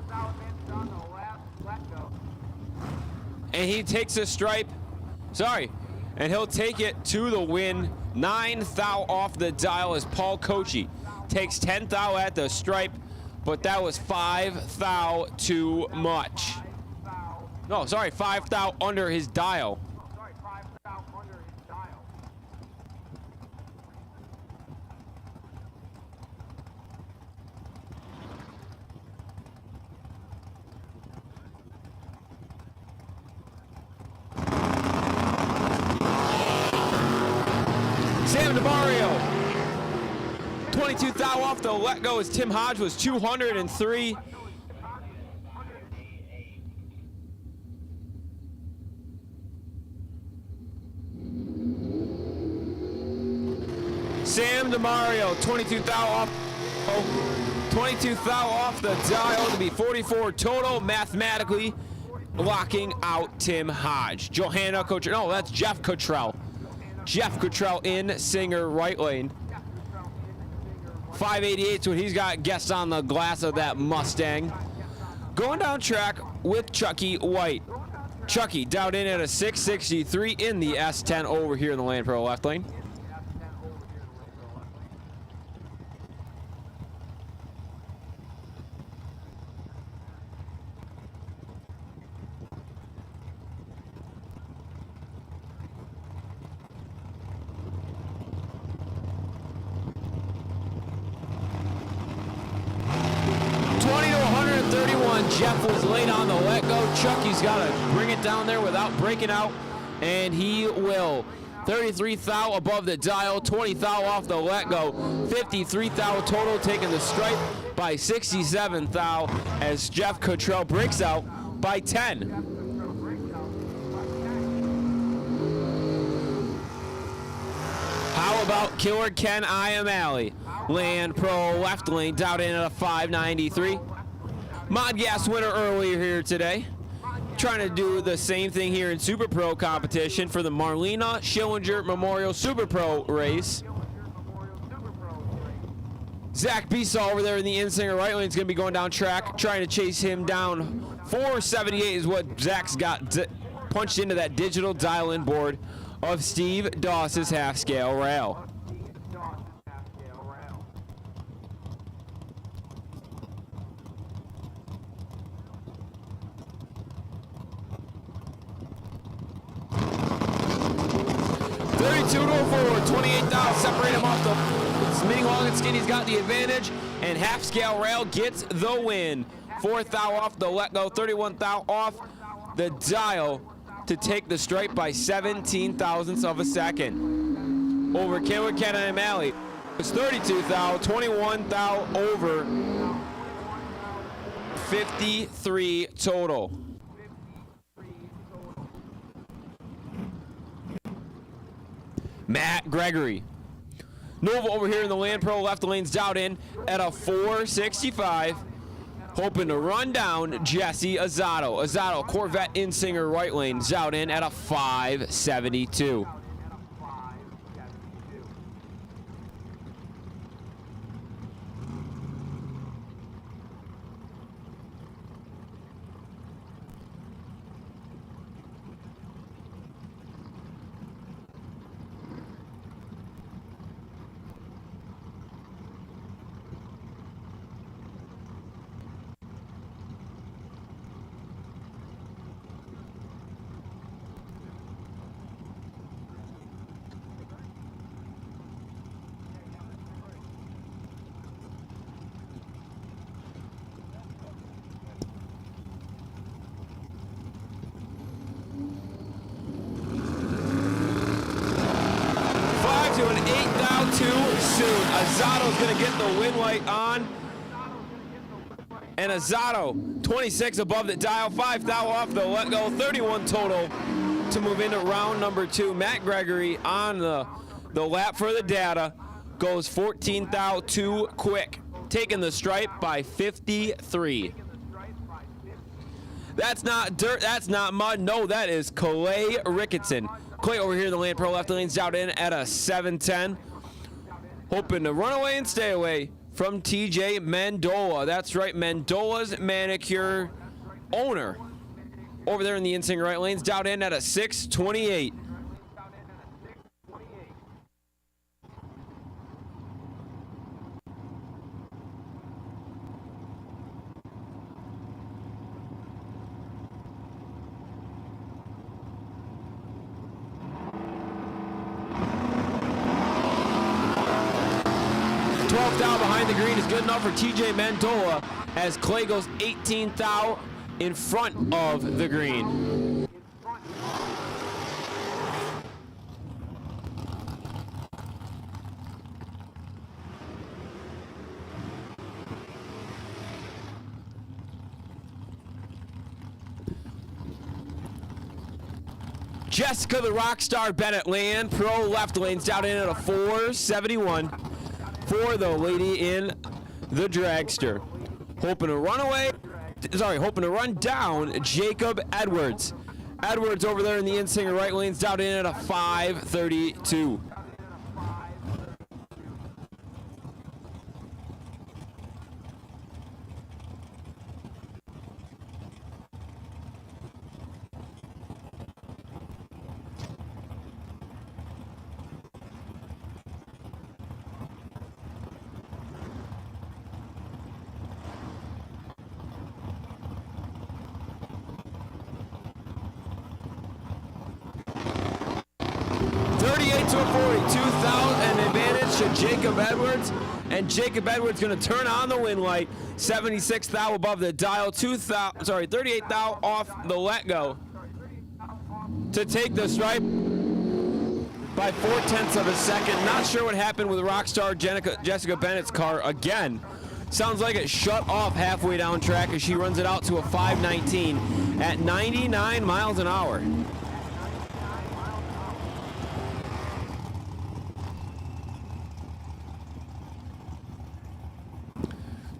And he takes a stripe. Sorry. And he'll take it to the win. 9th thou off the dial as Paul Kochi takes 10th thou at the stripe, but that was 5 thou too much. No, sorry, 5 thou under his dial. Sam DeMario, 22th thou off the let go as Tim Hodge was 203. Sam DeMario, 22th thou off. 22th thou off the dial to be 44 total, mathematically locking out Tim Hodge. Johanna Cottrell, no, that's Jeff Cottrell. Jeff Cottrell in Singer right lane. 588 is what he's got guessed on the glass of that Mustang. Going down track with Chucky White. Chucky down in at a 663 in the S10 over here in the Land Pro left lane. Jeff was late on the let go. Chucky's got to bring it down there without breaking out, and he will. 33 thou above the dial, 20 thou off the let go, 53 thou total, taking the stripe by 67 thou as Jeff Cottrell breaks out by 10. How about Killer Ken Iamale? Land Pro left lane down in at a 593. Mod Gas winner earlier here today. Trying to do the same thing here in Super Pro competition for the Marlena Schillinger Memorial Super Pro race. Zach Besaw over there in the Insinger right lane is going to be going down track, trying to chase him down. 478 is what Zach's got punched into that digital dial-in board of Steve Doss's half-scale rail. Forward, 28 thou, separate him off the meeting long and skinny's got the advantage, and half scale rail gets the win. 4th thou off the let go, 31 thou off the dial to take the stripe by 17 thousandths of a second. Over Killer Ken Iamale. It's 32 thou, 21 thou over, 53 total. Matt Gregory. Nova over here in the Land Pro left lane's down in at a 465. Hoping to run down Jesse Azzato. Azzato, Corvette Insinger right lane, out in at a 572. To an 8 thou too soon. Azzato's going to get the win light on. And Azzato, 26 above the dial, 5 thou off the let go, 31 total to move into round number 2. Matt Gregory on the lap for the data goes 14 thou too quick, taking the stripe by 53. That's not dirt, that's not mud. No, that is Clay Ricketson. Clay over here in the Land Pro left lane's out in at a 710. Hoping to run away and stay away. from TJ Mandola. That's right, Mandola's Manicure owner. Over there in the insing right lanes, down in at a 6:28. Thou behind the green is good enough for TJ Mandola as Clay goes 18th thou in front of the green. Jessica the Rockstar Bennett Land Pro left lanes down in at a 4:71 for the lady in the dragster. Hoping to run down Jacob Edwards. Edwards over there in the insinger right lanes down in at a 5:32. To a 42,000 advantage to Jacob Edwards, and Jacob Edwards going to turn on the win light. 76 thou above the dial, 38 thou off the let go to take the stripe by 0.4 of a second. Not sure what happened with Rockstar Jessica Bennett's car again. Sounds like it shut off halfway down track as she runs it out to a 5:19 at 99 miles an hour.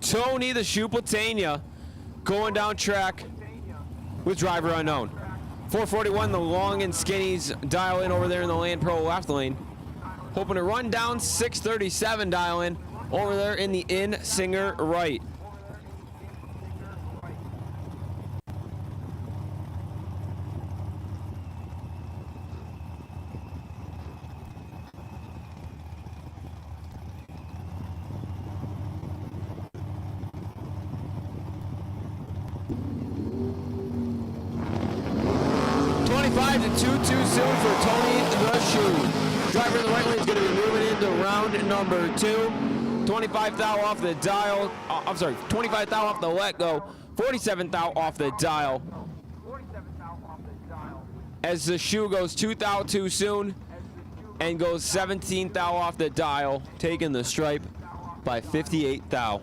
Tony the Shoeplatania going down track with driver unknown. 441, the long and skinnies dial in over there in the Land Pro left lane. Hoping to run down 637 dial in over there in the Insinger right. 5 to 2 too soon for Tony the Shoe. Driver in the right lane is going to be moving into round number 2. 25 thou off the dial. 25 thou off the let go. 47 thou off the dial. As the Shoe goes 2 thou too soon and goes 17 thou off the dial, taking the stripe by 58 thou.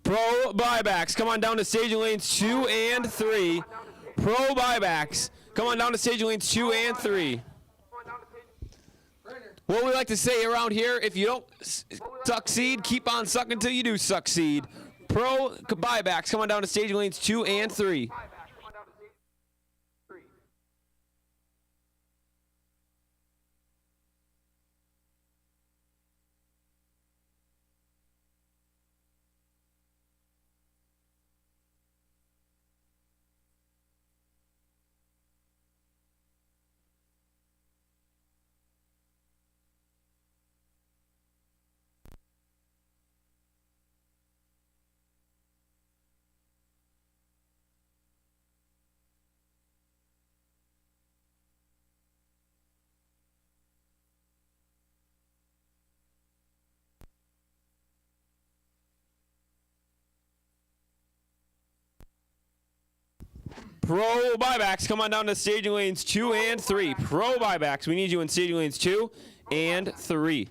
Pro buybacks, come on down to staging lanes 2 and 3. Pro buybacks, come on down to staging lanes 2 and 3. What we like to say around here, if you don't succeed, keep on sucking until you do succeed. Pro buybacks, come on down to staging lanes 2 and 3. Pro buybacks, come on down to staging lanes 2 and 3. Pro buybacks, we need you in staging lanes 2 and 3.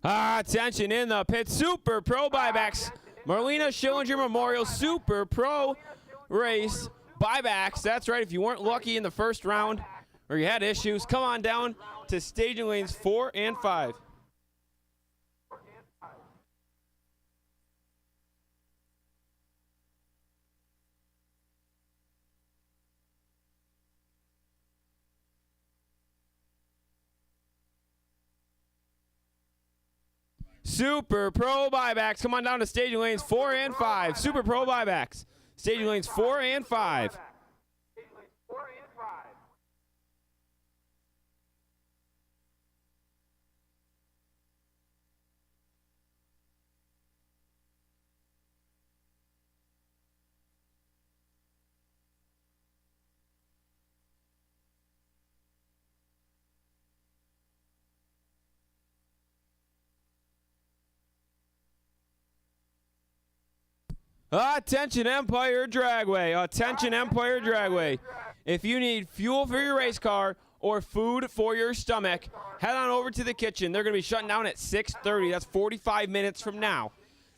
Attention in the pit. Super Pro buybacks. Marlena Schillinger Memorial Super Pro race buybacks. That's right. If you weren't lucky in the first round or you had issues, come on down to staging lanes 4 and 5. Super Pro buybacks. Come on down to staging lanes 4 and 5. Super Pro buybacks. Staging lanes 4 and 5. Attention Empire Dragway. Attention Empire Dragway. If you need fuel for your race car or food for your stomach, head on over to the kitchen. They're going to be shutting down at 6:30. That's 45 minutes from now.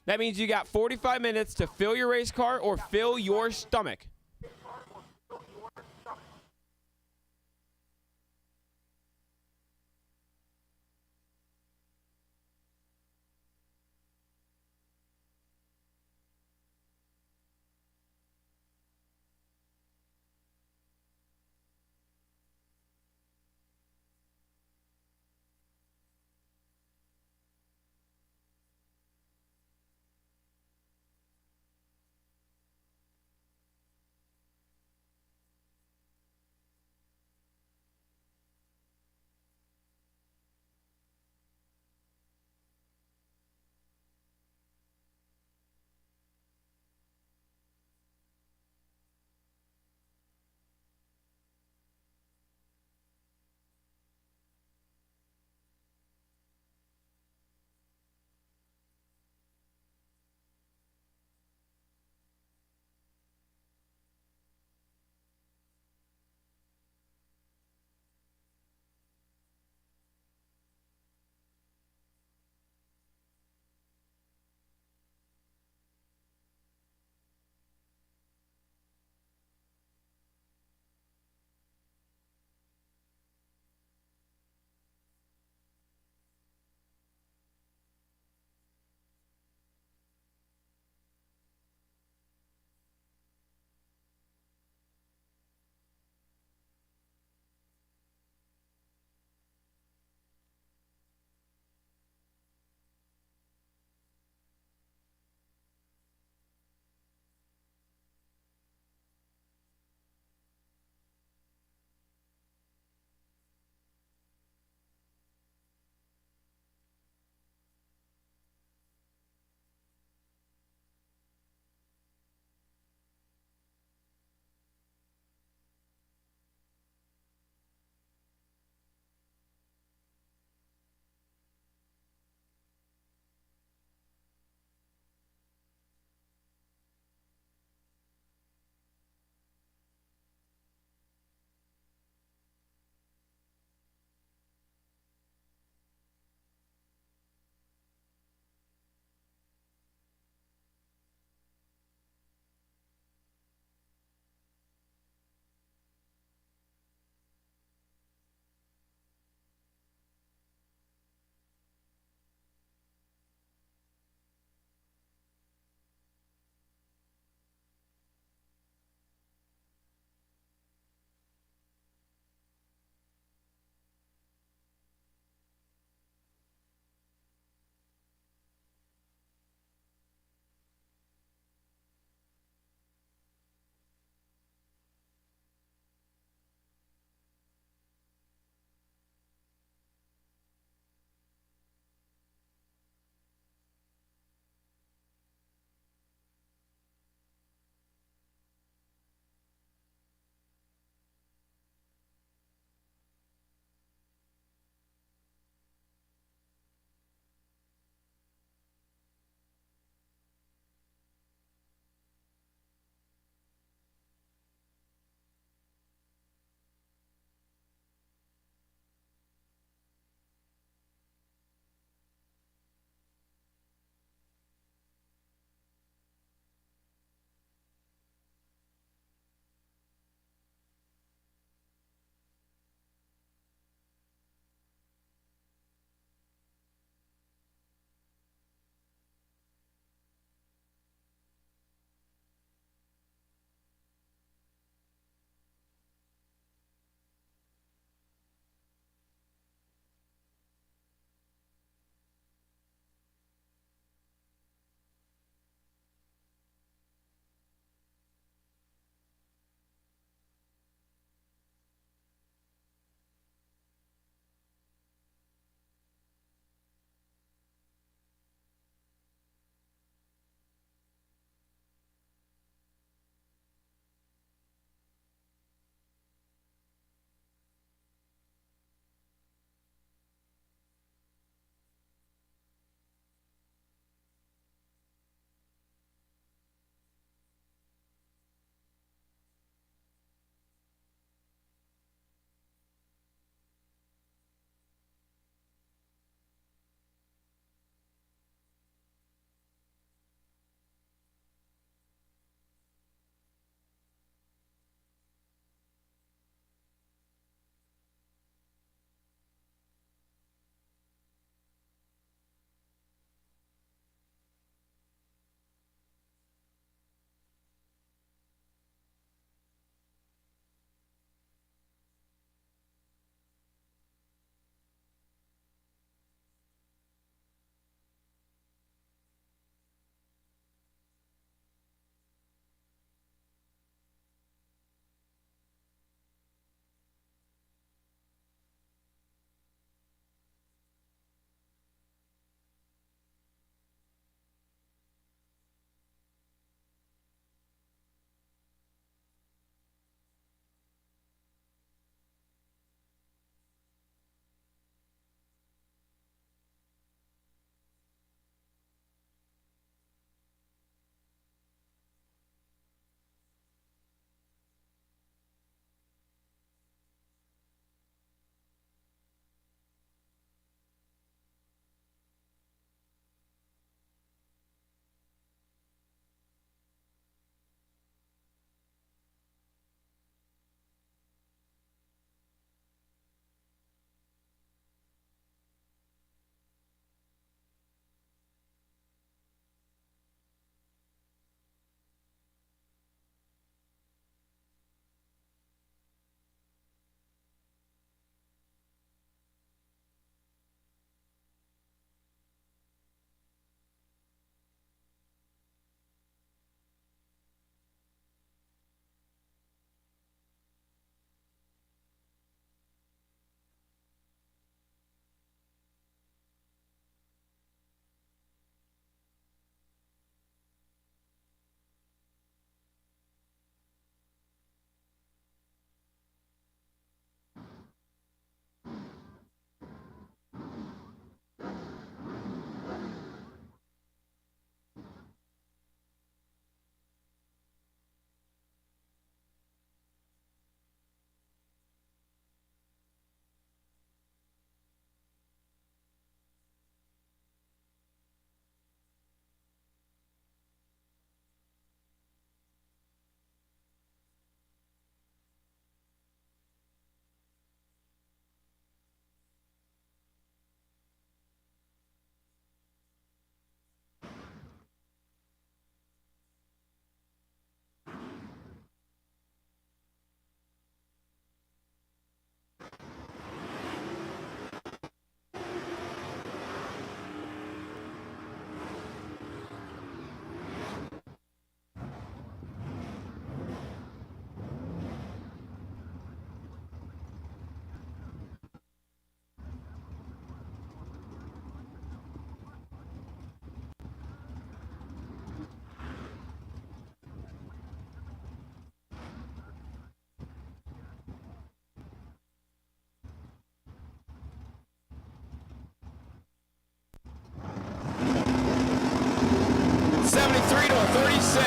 That means you got 45 minutes to fill your race car or fill your stomach.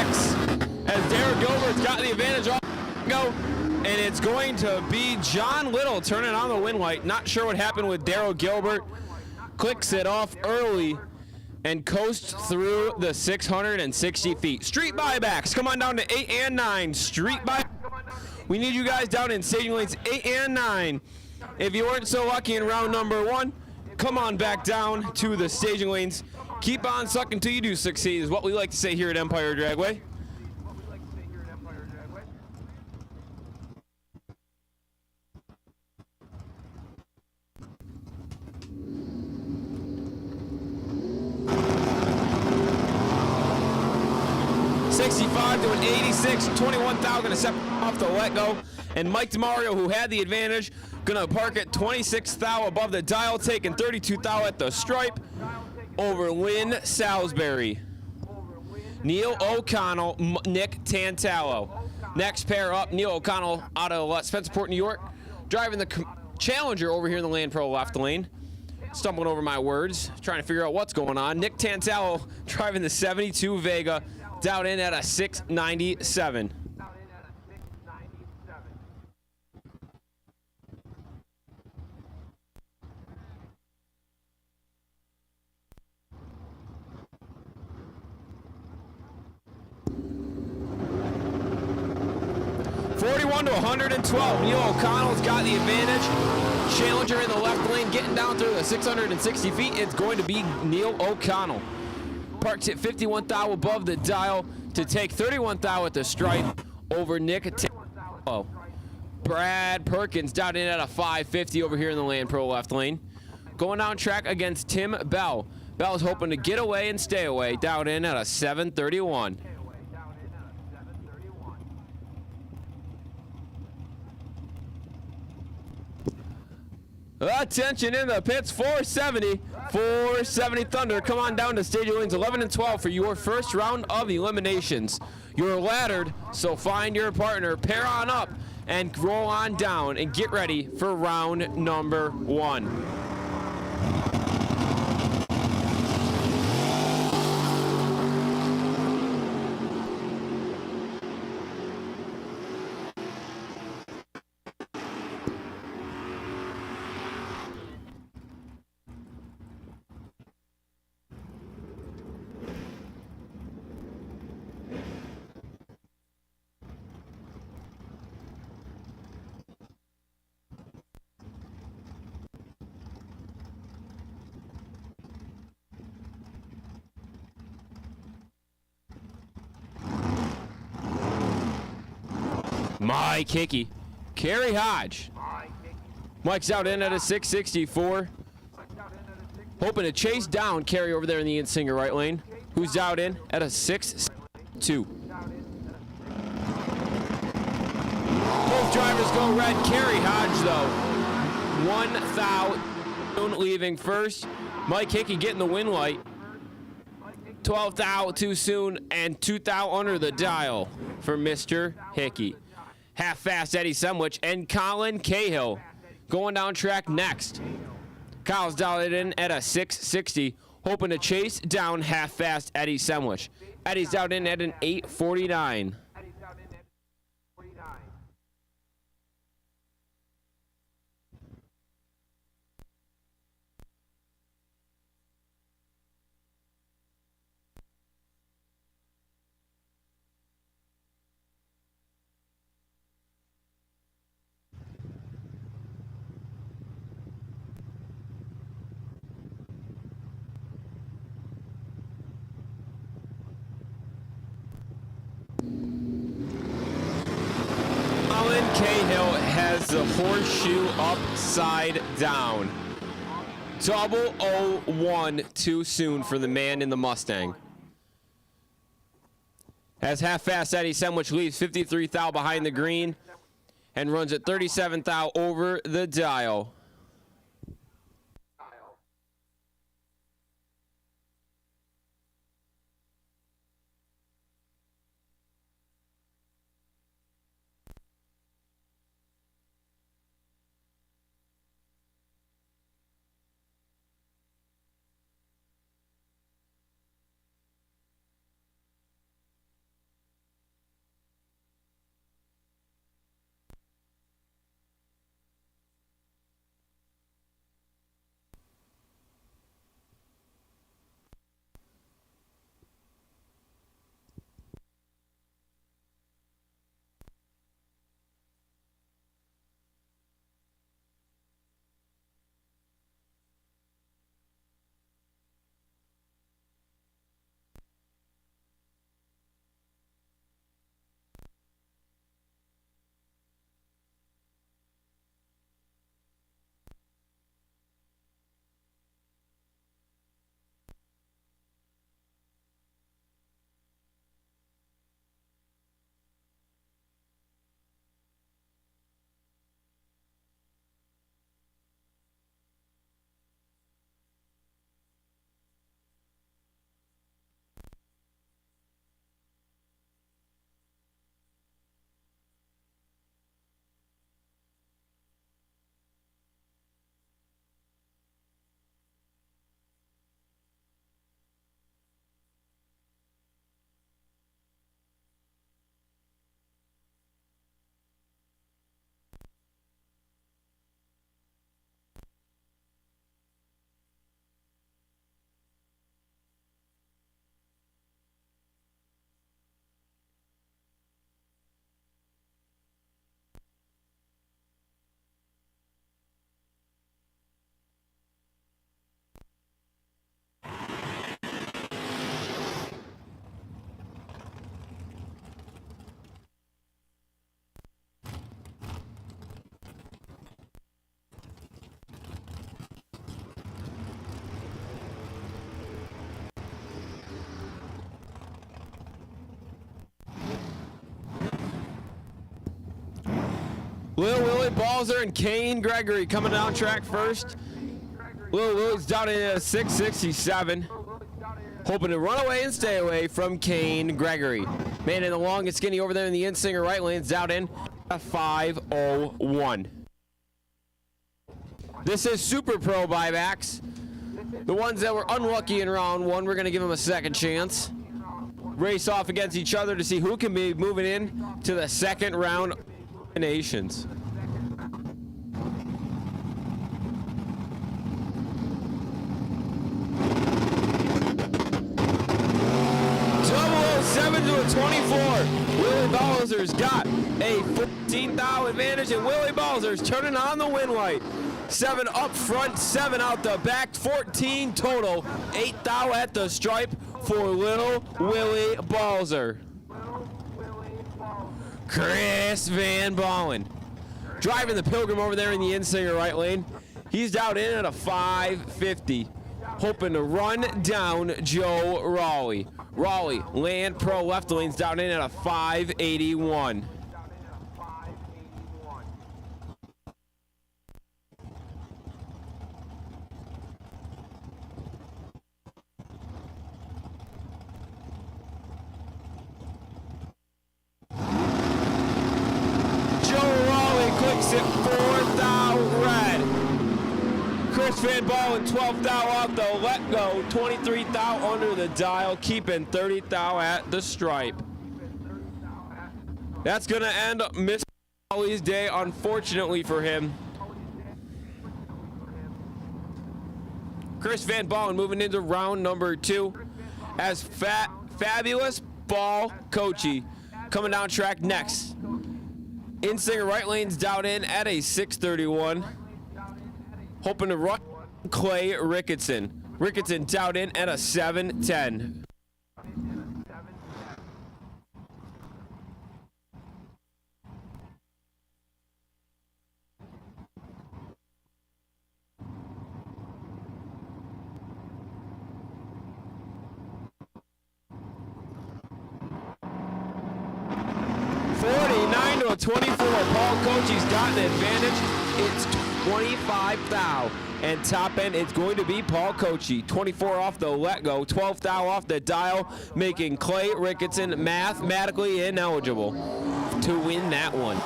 6 as Derek Gilbert's got the advantage off go, and it's going to be John Little turning on the win light. Not sure what happened with Daryl Gilbert. Clicks it off early and coasts through the 660 feet. Street buybacks, come on down to 8 and 9. Street buy. We need you guys down in staging lanes 8 and 9. If you weren't so lucky in round number 1, come on back down to the staging lanes. Keep on sucking till you do succeed is what we like to say here at Empire Dragway. $65 to an 86, 21,000 a step off the let go. And Mike DeMario, who had the advantage, gonna park at 26,000 above the dial, taking 32,000 at the stripe over Lynn Salisbury. Neil O'Connell, Nick Tantallo. Next pair up, Neil O'Connell out of Spencerport, New York, driving the Challenger over here in the Land Pro left lane. Stumbling over my words, trying to figure out what's going on. Nick Tantallo driving the 72 Vega, down in at a 697. $41 to 112. Neil O'Connell's got the advantage. Challenger in the left lane, getting down through the 660 feet. It's going to be Neil O'Connell. Parks at 51,000 above the dial to take 31,000 at the stripe over Nick Tantallo. Brad Perkins down in at a 550 over here in the Land Pro left lane. Going down track against Tim Bell. Bell's hoping to get away and stay away, down in at a 731. Attention in the pits, 470 Thunder. Come on down to staging lanes 11 and 12 for your first round of eliminations. You're laddered, so find your partner, pair on up, and roll on down and get ready for round number 1. Mike Hickey, Kerry Hodge. Mike's out in at a 664. Hoping to chase down Kerry over there in the Insinger right lane, who's out in at a 6-2. Both drivers go red. Kerry Hodge, though, 1,000 leaving first. Mike Hickey getting the win light. 12,000 too soon and 2,000 under the dial for Mr. Hickey. Half-fast Eddie Semwich and Colin Cahill going down track next. Kyle's dialed in at a 660, hoping to chase down half-fast Eddie Semwich. Eddie's down in at an 849. Cahill has the horseshoe upside down. 001 too soon for the man in the Mustang. As half-fast Eddie Semwich leaves 53,000 behind the green and runs at 37,000 over the dial. Lil Willie Balzer and Kane Gregory coming down track first. Lil Willie's down in a 667. Hoping to run away and stay away from Kane Gregory. Man in the long and skinny over there in the Insinger right lane's down in a 501. This is Super Pro buybacks. The ones that were unlucky in round one, we're going to give them a second chance. Race off against each other to see who can be moving in to the second round of nations. 7 to a 24. Willie Balzer's got a 14 thou advantage, and Willie Balzer's turning on the win light. 7 up front, 7 out the back, 14 total. 8 thou at the stripe for Little Willie Balzer. Chris Van Ballen driving the Pilgrim over there in the Insinger right lane. He's down in at a 550. Hoping to run down Joe Raleigh. Raleigh, Land Pro left lane's down in at a 581. Joe Raleigh clicks it 4 thou red. Chris Van Ballen, 12 thou off the let go, 23 thou under the dial, keeping 30 thou at the stripe. That's going to end Mr. Raleigh's day, unfortunately for him. Chris Van Ballen moving into round number 2 as Fabulous Ball Coachy coming down track next. Insinger right lane's down in at a 631. Hoping to run Clay Ricketson. Ricketson down in at a 710. To a 24. Paul Coachy's got an advantage. It's 25 thou. And top end, it's going to be Paul Coachy. 24 off the let go, 12 thou off the dial, making Clay Ricketson mathematically ineligible to win that one.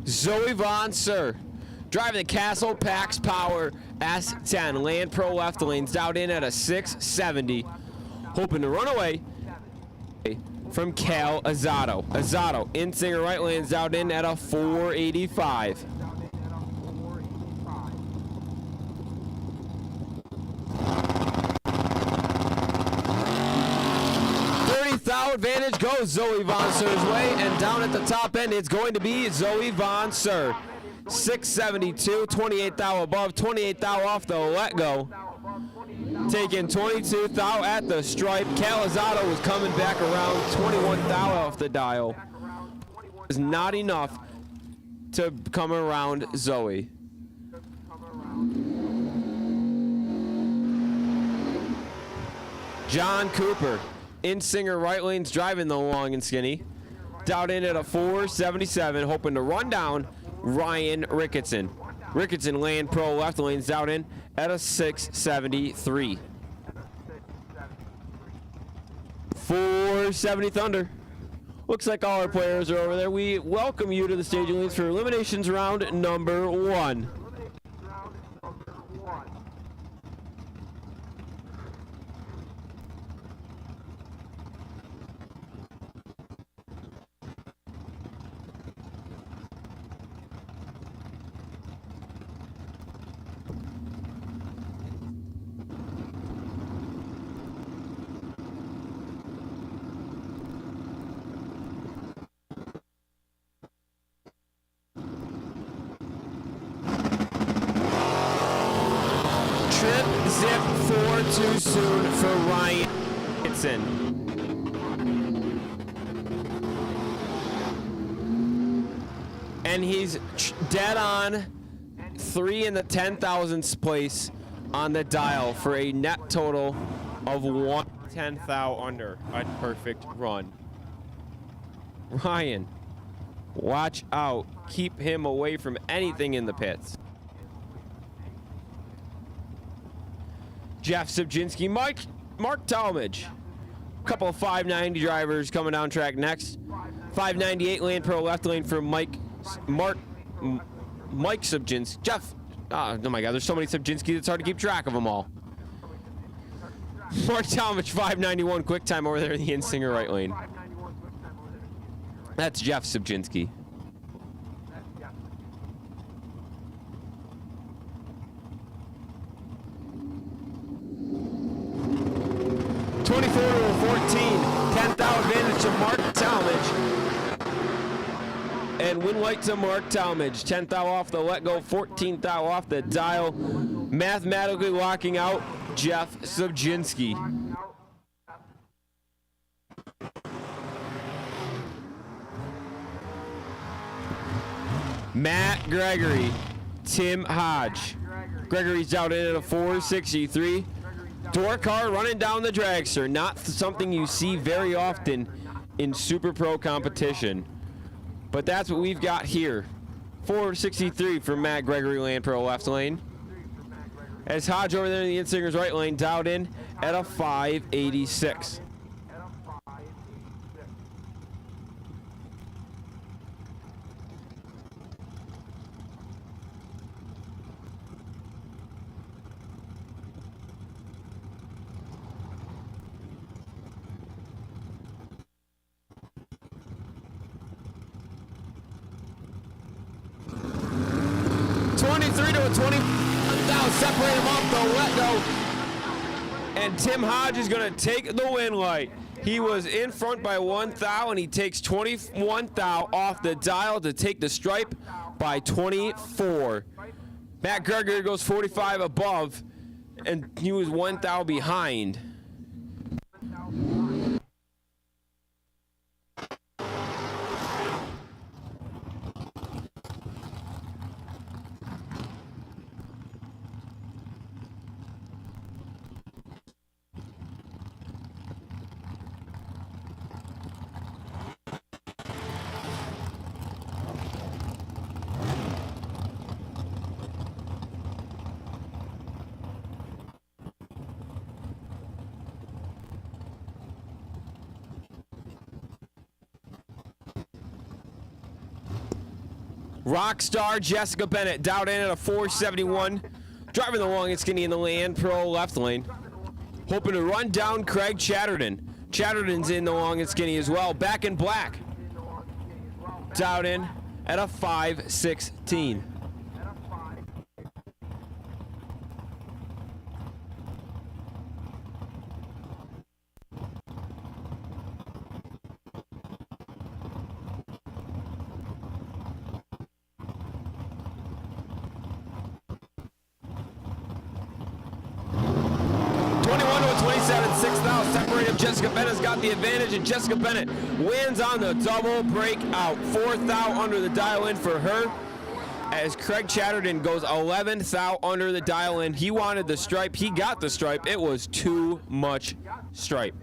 Zoe Von Sir driving the Castle Pax Power S10. Land Pro left lane's down in at a 670. Hoping to run away from Cal Azzato. Azzato, Insinger right lane's down in at a 485. Advantage goes Zoe Von Sir's way, and down at the top end it's going to be Zoe Von Sir. 672, 28 thou above, 28 thou off the let go. Taking 22 thou at the stripe. Calazzato was coming back around, 21 thou off the dial. Is not enough to come around Zoe. John Cooper. Insinger right lane's driving the long and skinny. Down in at a 477, hoping to run down Ryan Ricketson. Ricketson Land Pro left lane's down in at a 673. 470 Thunder. Looks like all our players are over there. We welcome you to the staging lanes for eliminations round number 1. zip 4 too soon for Ryan Kitson. And he's dead on 3 in the 10,000th place on the dial for a net total of 1/10 thou under. A perfect run. Ryan, watch out. Keep him away from anything in the pits. Jeff Subjinski, Mark Talmadge. Couple of 590 drivers coming down track next. 598 lane pro left lane for Mike Subjinski. Jeff, oh my God, there's so many Subjinski, it's hard to keep track of them all. Mark Talmadge, 591 quick time over there in the Insinger right lane. That's Jeff Subjinski. Advantage to Mark Talmadge. And win white to Mark Talmadge. 10th thou off the let go, 14th thou off the dial. Mathematically locking out Jeff Subjinski. Matt Gregory, Tim Hodge. Gregory's out in at a 463. Door car running down the dragster, not something you see very often in Super Pro competition. But that's what we've got here. 463 for Matt Gregory, Land Pro left lane. As Hodge over there in the Insinger's right lane, dialed in at a 586. 23 to a 20. Now separate him off the let go. And Tim Hodge is going to take the win light. He was in front by 1 thou, and he takes 21 thou off the dial to take the stripe by 24. Matt Gregory goes 45 above, and he was 1 thou behind. Rockstar Jessica Bennett down in at a 471, driving the long and skinny in the Land Pro left lane, hoping to run down Craig Chatterton. Chatterton's in the long and skinny as well, back in black, down in at a 516. 6 thou separated. Jessica Bennett's got the advantage, and Jessica Bennett wins on the double breakout. 4 thou under the dial in for her, as Craig Chatterton goes 11 thou under the dial in. He wanted the stripe. He got the stripe. It was too much stripe.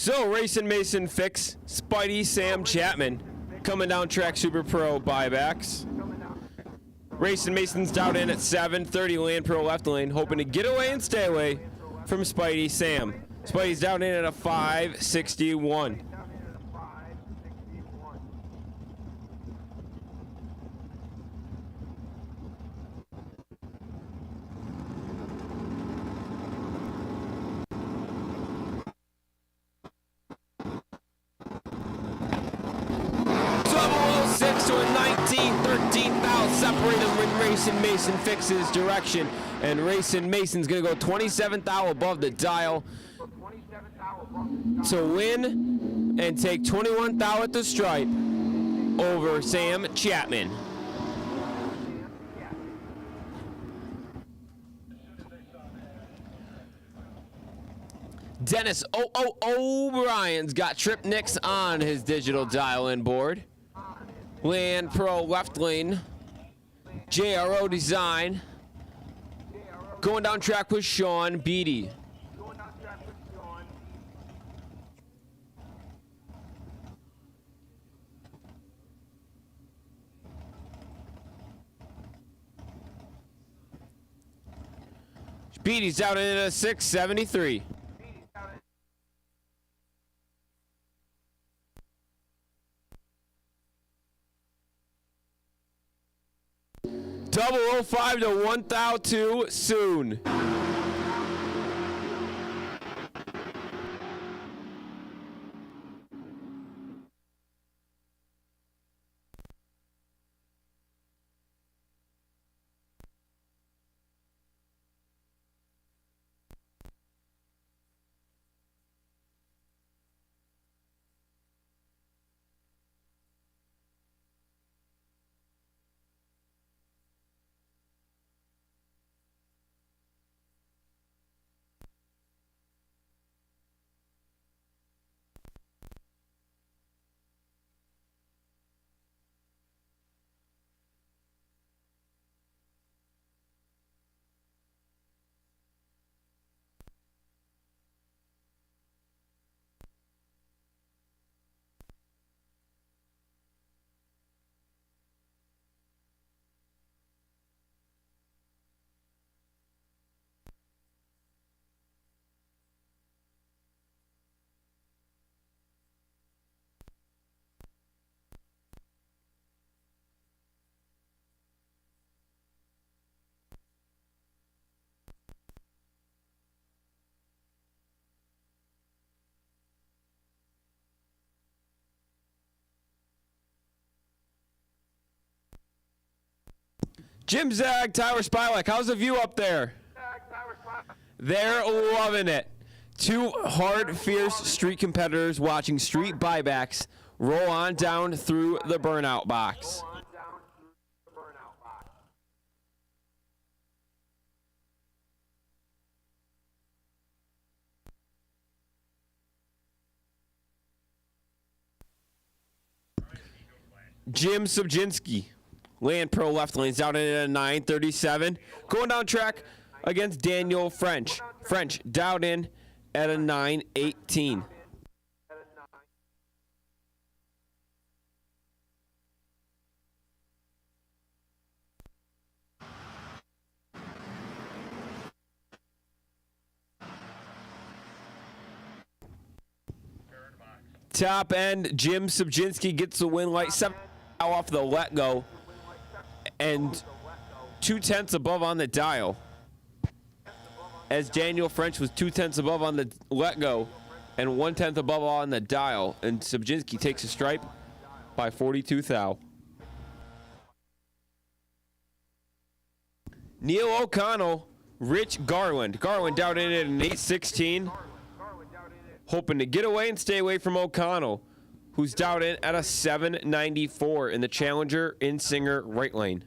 So, Racing Mason fix Spidey Sam Chapman coming down track Super Pro buybacks. Racing Mason's down in at 7:30 Land Pro left lane, hoping to get away and stay away from Spidey Sam. Spidey's down in at a 561. To a 19-13 foul separated when Racing Mason fixes direction, and Racing Mason's gonna go 27th thou above the dial to win and take 21th thou at the stripe over Sam Chapman. Dennis O'Brien's got Trip Nix on his digital dial-in board. Land Pro left lane, JRO Design, going down track with Sean Beatty. Beatty's out in a 673. 005 to 1,002 soon. Jim Zag, Tyler Spilak, how's the view up there? They're loving it. Two hard, fierce street competitors watching street buybacks roll on down through the burnout box. Jim Subjinski. Land Pro left lane's out in a 937. Going down track against Daniel French. French down in at a 918. Top end, Jim Subjinski gets the win light 7 off the let go. And 2/10 above on the dial, as Daniel French was 2/10 above on the let go and 1/10 above on the dial, and Subjinski takes a stripe by 42 thou. Neil O'Connell, Rich Garland. Garland down in at an 816, hoping to get away and stay away from O'Connell, who's down in at a 794 in the Challenger in Singer right lane.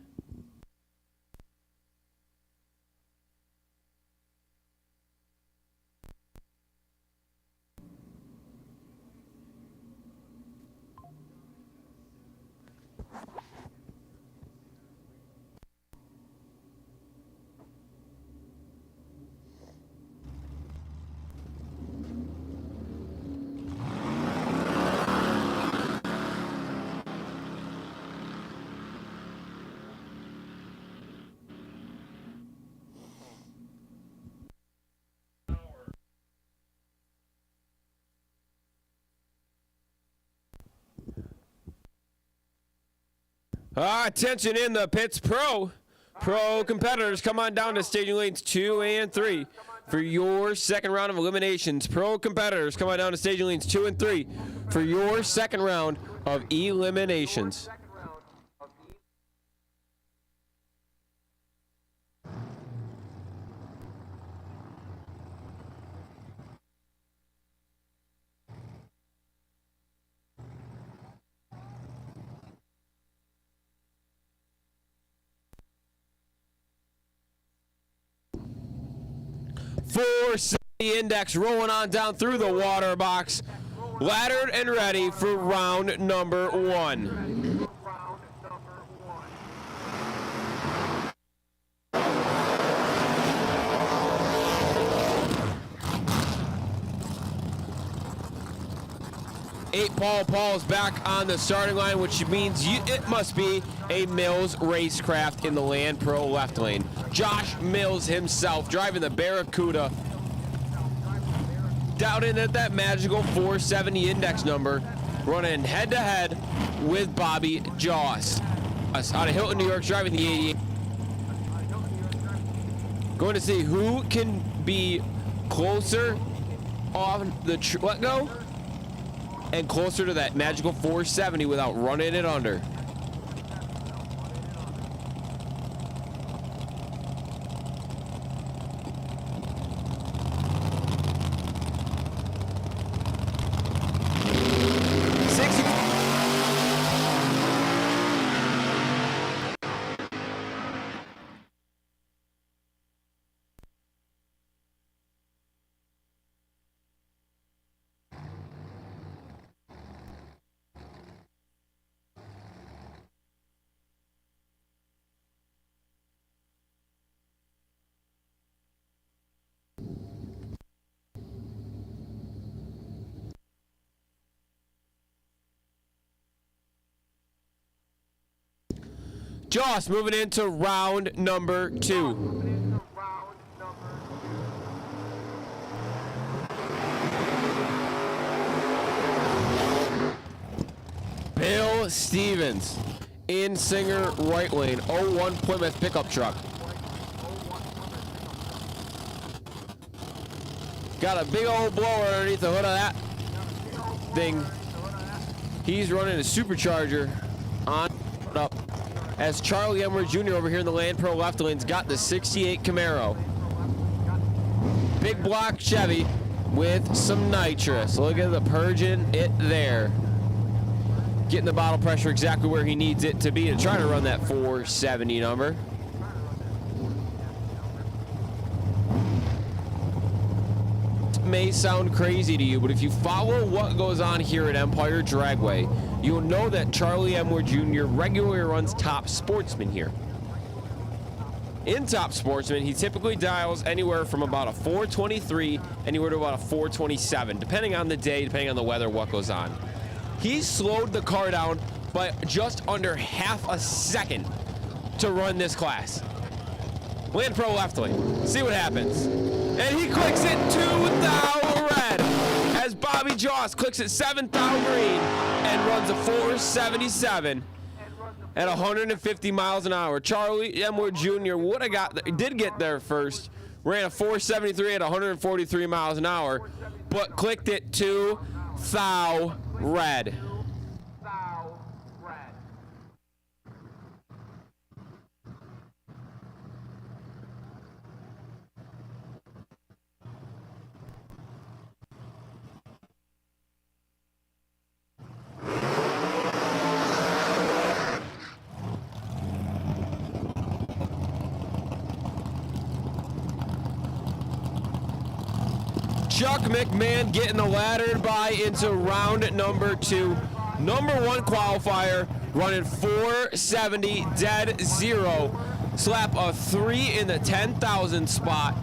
Attention in the pits, pro competitors, come on down to staging lanes 2 and 3 for your second round of eliminations. Pro competitors, come on down to staging lanes 2 and 3 for your second round of eliminations. Index rolling on down through the water box, laddered and ready for round number 1. Paul's back on the starting line, which means it must be a Mills racecraft in the Land Pro left lane. Josh Mills himself driving the Barracuda down in at that magical 470 index number, running head-to-head with Bobby Joss. Out of Hilton, New York, driving the 88. Going to see who can be closer on the let go and closer to that magical 470 without running it under. Joss moving into round number 2. Bill Stevens in Singer right lane, 01 Plymouth pickup truck. Got a big old blower underneath the hood of that thing. He's running a supercharger on up. As Charlie Emmer Jr. over here in the Land Pro left lane's got the 68 Camaro. Big block Chevy with some nitrous. Look at the purging it there. Getting the bottle pressure exactly where he needs it to be to try to run that 470 number. It may sound crazy to you, but if you follow what goes on here at Empire Dragway, you'll know that Charlie Emmer Jr. regularly runs Top Sportsman here. In Top Sportsman, he typically dials anywhere from about a 423 anywhere to about a 427, depending on the day, depending on the weather, what goes on. He slowed the car down by just under half a second to run this class. Land Pro left lane. See what happens. And he clicks it 2,000 red as Bobby Joss clicks it 7,000 green and runs a 477 at 150 miles an hour. Charlie Emmer Jr. did get there first, ran a 473 at 143 miles an hour, but clicked it 2,000 red. Chuck McMahon getting the laddered by into round number 2. Number 1 qualifier, running 470 dead zero. Slap a 3 in the 10,000 spot.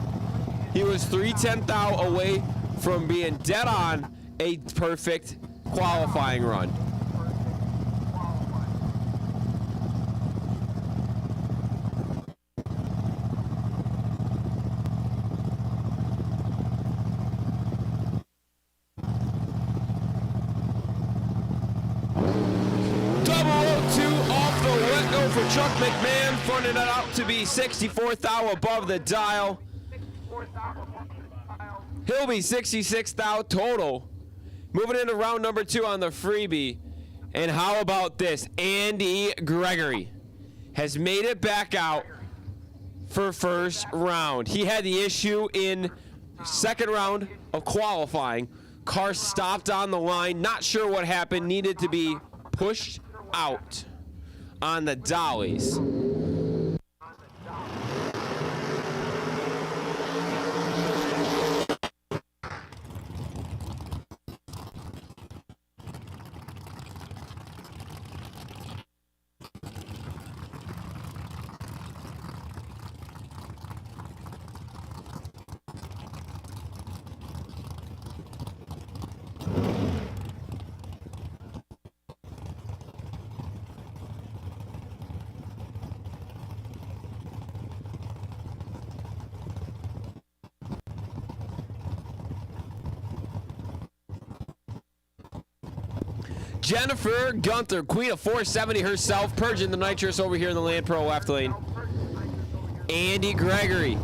He was 3/10,000 away from being dead on a perfect qualifying run. for Chuck McMahon, fronting it out to be 64th thou above the dial. He'll be 66th thou total. Moving into round number 2 on the freebie. And how about this? Andy Gregory has made it back out for first round. He had the issue in second round of qualifying. Car stopped on the line. Not sure what happened. Needed to be pushed out on the dollies. Jennifer Gunther, queen of 470 herself, purging the nitrous over here in the Land Pro left lane. Andy Gregory,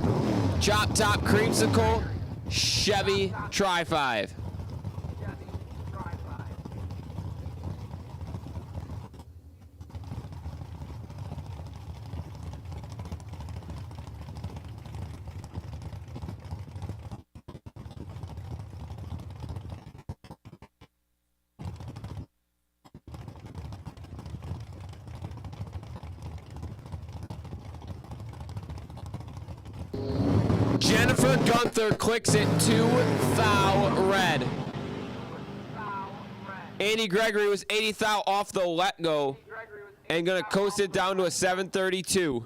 Chop Top Creamsicle, Chevy Tri-5. Jennifer Gunther clicks it to thou red. Andy Gregory was 80 thou off the let go and gonna coast it down to a 732.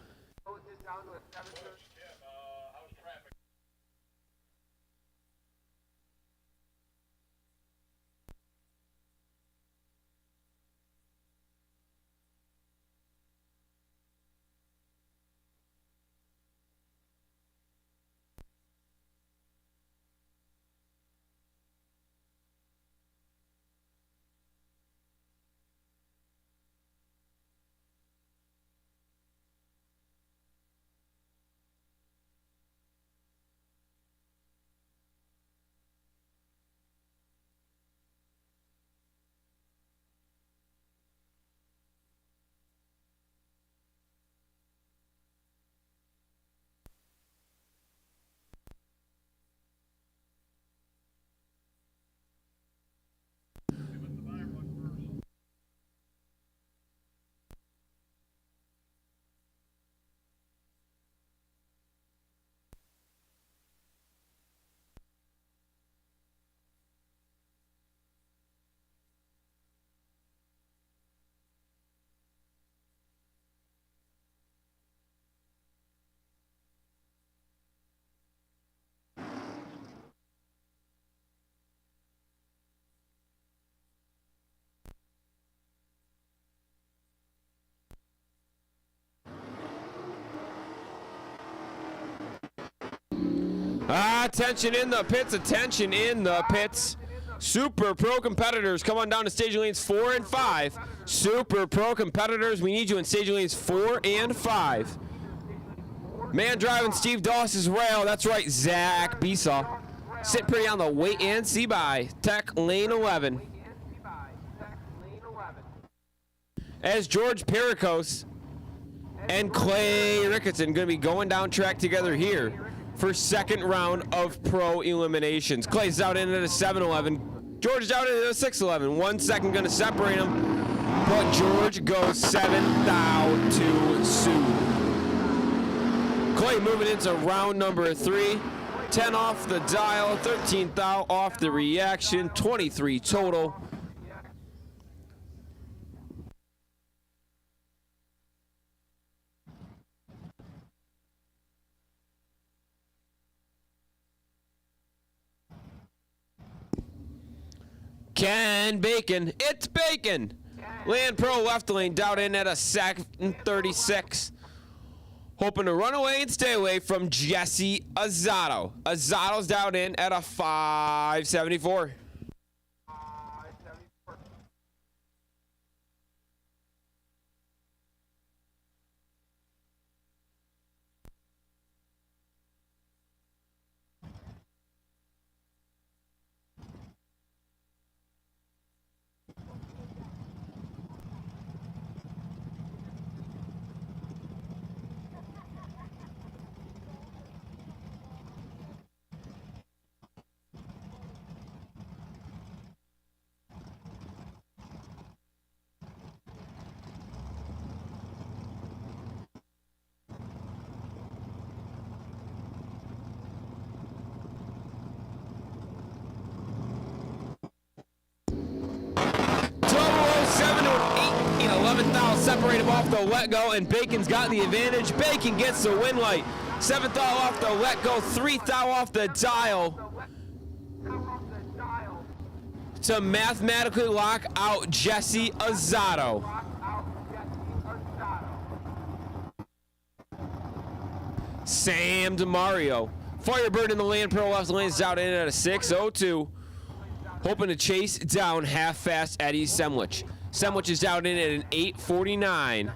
Attention in the pits, attention in the pits. Super Pro competitors, come on down to staging lanes 4 and 5. Super Pro competitors, we need you in staging lanes 4 and 5. Man driving Steve Doss's rail, that's right, Zach Besaw. Sit pretty on the wait and see by Tech Lane 11. As George Pericos and Clay Ricketson going to be going down track together here for second round of pro eliminations. Clay's out in at a 7-11. George is out in at a 6-11. 1 second going to separate them, but George goes 7 thou to Sue. Clay moving into round number 3. 10 off the dial, 13 thou off the reaction, 23 total. Ken Bacon, it's Bacon. Land Pro left lane down in at a 2:36. Hoping to run away and stay away from Jesse Azzato. Azzato's down in at a 574. separate him off the let go, and Bacon's got the advantage. Bacon gets the win light. 7th thou off the let go, 3rd thou off the dial to mathematically lock out Jesse Azzato. Sam DeMario. Firebird in the Land Pro left lanes out in at a 6:02. Hoping to chase down half-fast Eddie Semlich. Semlich is down in at an 8:49.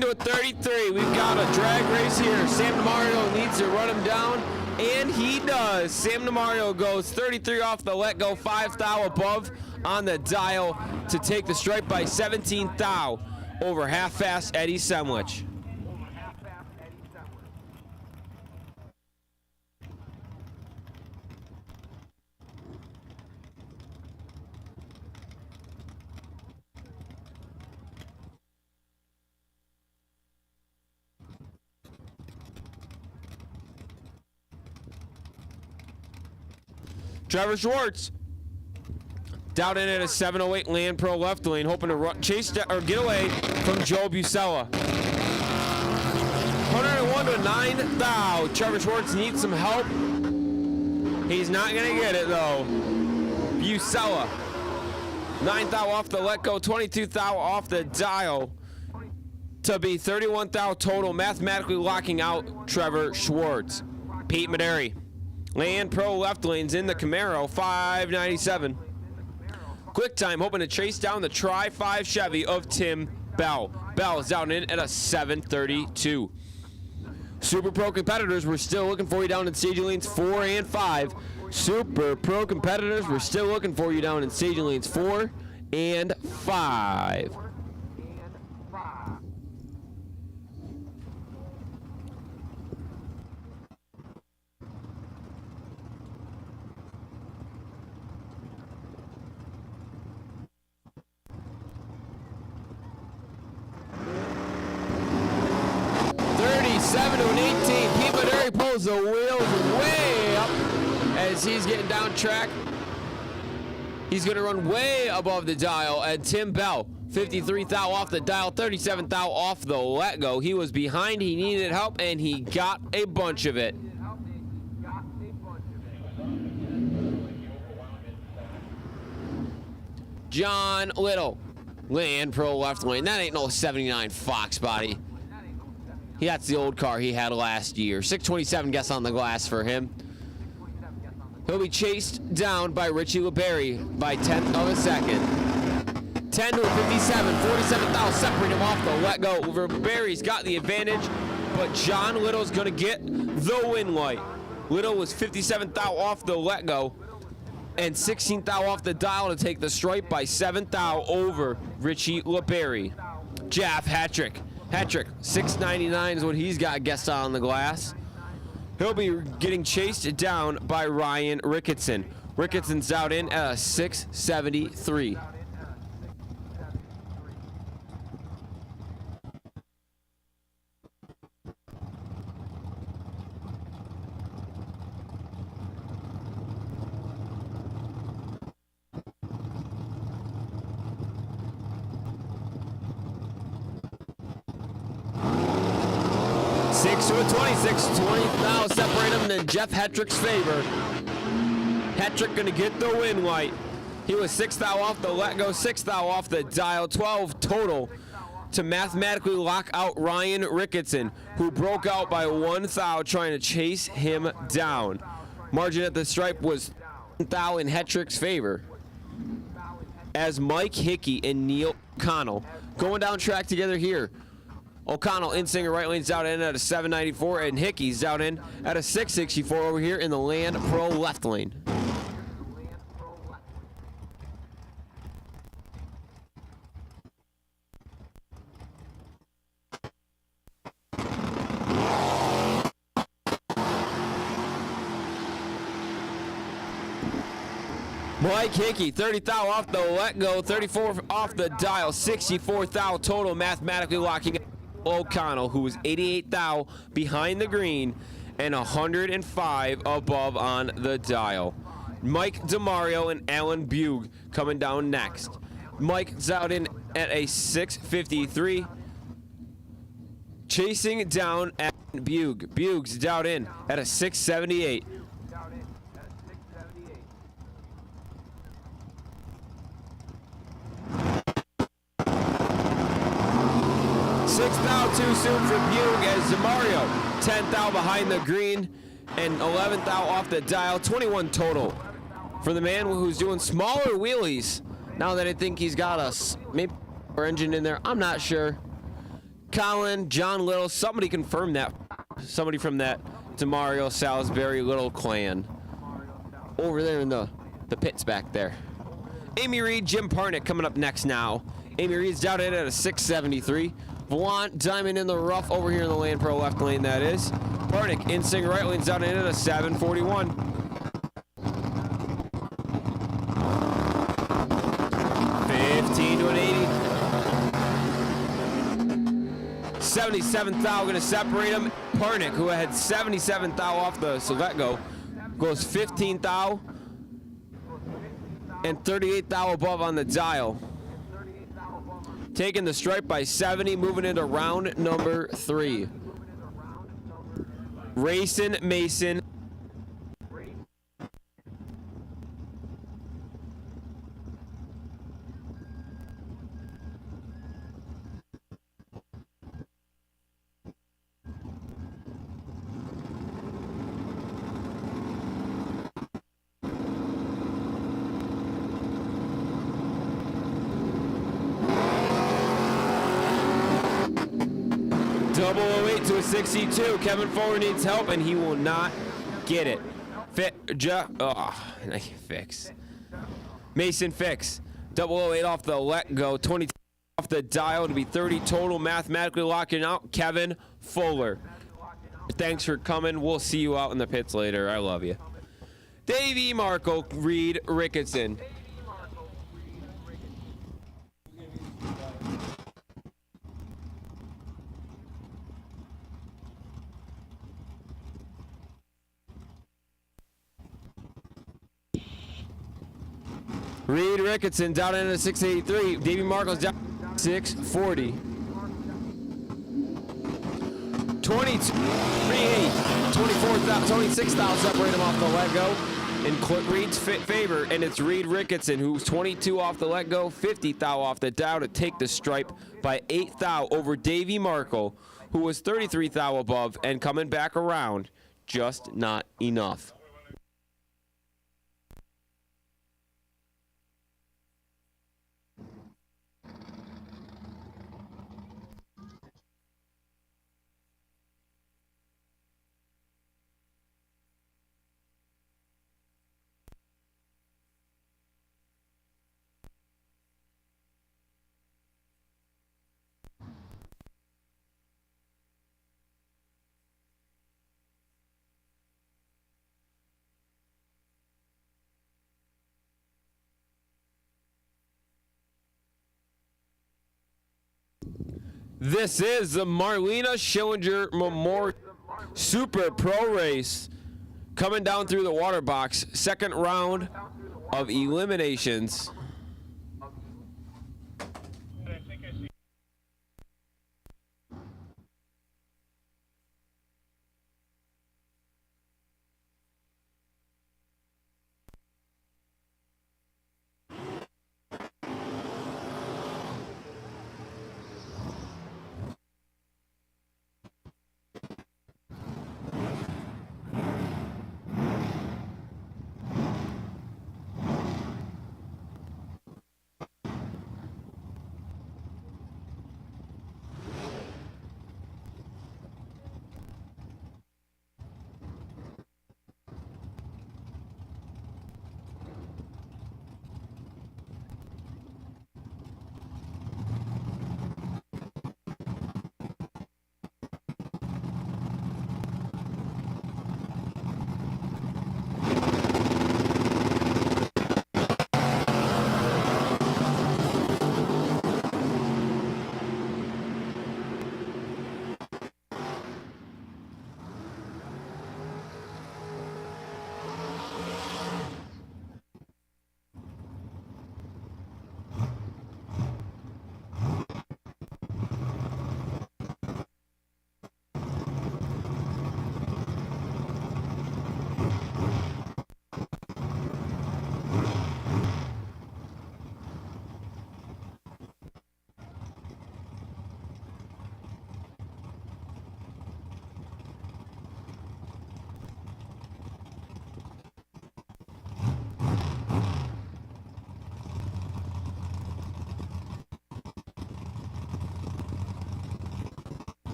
To a 33. We've got a drag race here. Sam DeMario needs to run him down, and he does. Sam DeMario goes 33 off the let go, 5 thou above on the dial to take the stripe by 17 thou over half-fast Eddie Semlich. Trevor Schwartz down in at a 7:08 Land Pro left lane, hoping to chase or get away from Joe Bucella. 101 to 9 thou. Trevor Schwartz needs some help. He's not going to get it though. Bucella 9 thou off the let go, 22 thou off the dial to be 31 thou total, mathematically locking out Trevor Schwartz. Pete Maderi. Land Pro left lanes in the Camaro, 597. Quick time hoping to chase down the Tri-5 Chevy of Tim Bell. Bell is down in at a 732. Super Pro competitors, we're still looking for you down in staging lanes 4 and 5. Super Pro competitors, we're still looking for you down in staging lanes 4 and 5. 7 to an 18. Pete Maderi pulls the wheels way up as he's getting down track. He's going to run way above the dial. And Tim Bell, 53 thou off the dial, 37 thou off the let go. He was behind. He needed help, and he got a bunch of it. John Little, Land Pro left lane. That ain't no 79 Fox body. That's the old car he had last year. 627 guess on the glass for him. He'll be chased down by Richie LeBerry by 10th of a second. 10 to a 57, 47 thou, separate him off the let go. LeBerry's got the advantage, but John Little's gonna get the win light. Little was 57 thou off the let go and 16 thou off the dial to take the stripe by 7 thou over Richie LeBerry. Jeff Hattrick. Hattrick, 699 is what he's got guessed on the glass. He'll be getting chased down by Ryan Ricketson. Ricketson's out in at a 673. To a 26, 20 thou separate him in Jeff Hattrick's favor. Hattrick gonna get the win light. He was 6 thou off the let go, 6 thou off the dial, 12 total to mathematically lock out Ryan Ricketson, who broke out by 1 thou trying to chase him down. Margin at the stripe was thou in Hattrick's favor, as Mike Hickey and Neil O'Connell going down track together here. O'Connell in Singer right lane's out in at a 794, and Hickey's out in at a 664 over here in the Land Pro left lane. Mike Hickey, 30 thou off the let go, 34 off the dial, 64 thou total, mathematically locking O'Connell, who was 88 thou behind the green and 105 above on the dial. Mike DeMario and Alan Bug coming down next. Mike's out in at a 653. Chasing down at Bug. Bug's down in at a 678. 6 thou too soon for Bug as DeMario 10 thou behind the green and 11 thou off the dial. 21 total for the man who's doing smaller wheelies. Now that I think he's got a maybe engine in there, I'm not sure. Colin, John Little, somebody confirm that. Somebody from that DeMario Salisbury Little clan over there in the pits back there. Amy Reed, Jim Parnick coming up next now. Amy Reed's down in at a 673. Volant Diamond in the rough over here in the Land Pro left lane, that is. Parnick in Sing right lane's down in at a 741. 15 to an 80. 77 thou going to separate him. Parnick, who had 77 thou off the let go, goes 15 thou and 38 thou above on the dial. Taking the stripe by 70, moving into round number 3. Racing Mason. Double 08 to a 62. Kevin Fuller needs help, and he will not get it. Fix. Mason Fix. Double 08 off the let go. 20 off the dial to be 30 total. Mathematically locking out Kevin Fuller. Thanks for coming. We'll see you out in the pits later. I love you. Davey Markle, Reed Ricketson. Reed Ricketson down in at 683. Davey Markle's down 640. 22, 38, 24, 26 thou separate him off the let go in Reed's favor, and it's Reed Ricketson who's 22 off the let go, 50 thou off the dial to take the stripe by 8 thou over Davey Markle, who was 33 thou above and coming back around, just not enough. This is the Marlena Schillinger Memorial Super Pro Race coming down through the water box. Second round of eliminations.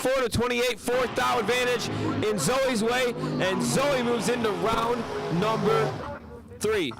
34 to 28, fourth thou advantage in Zoe's way, and Zoe moves into round number 3.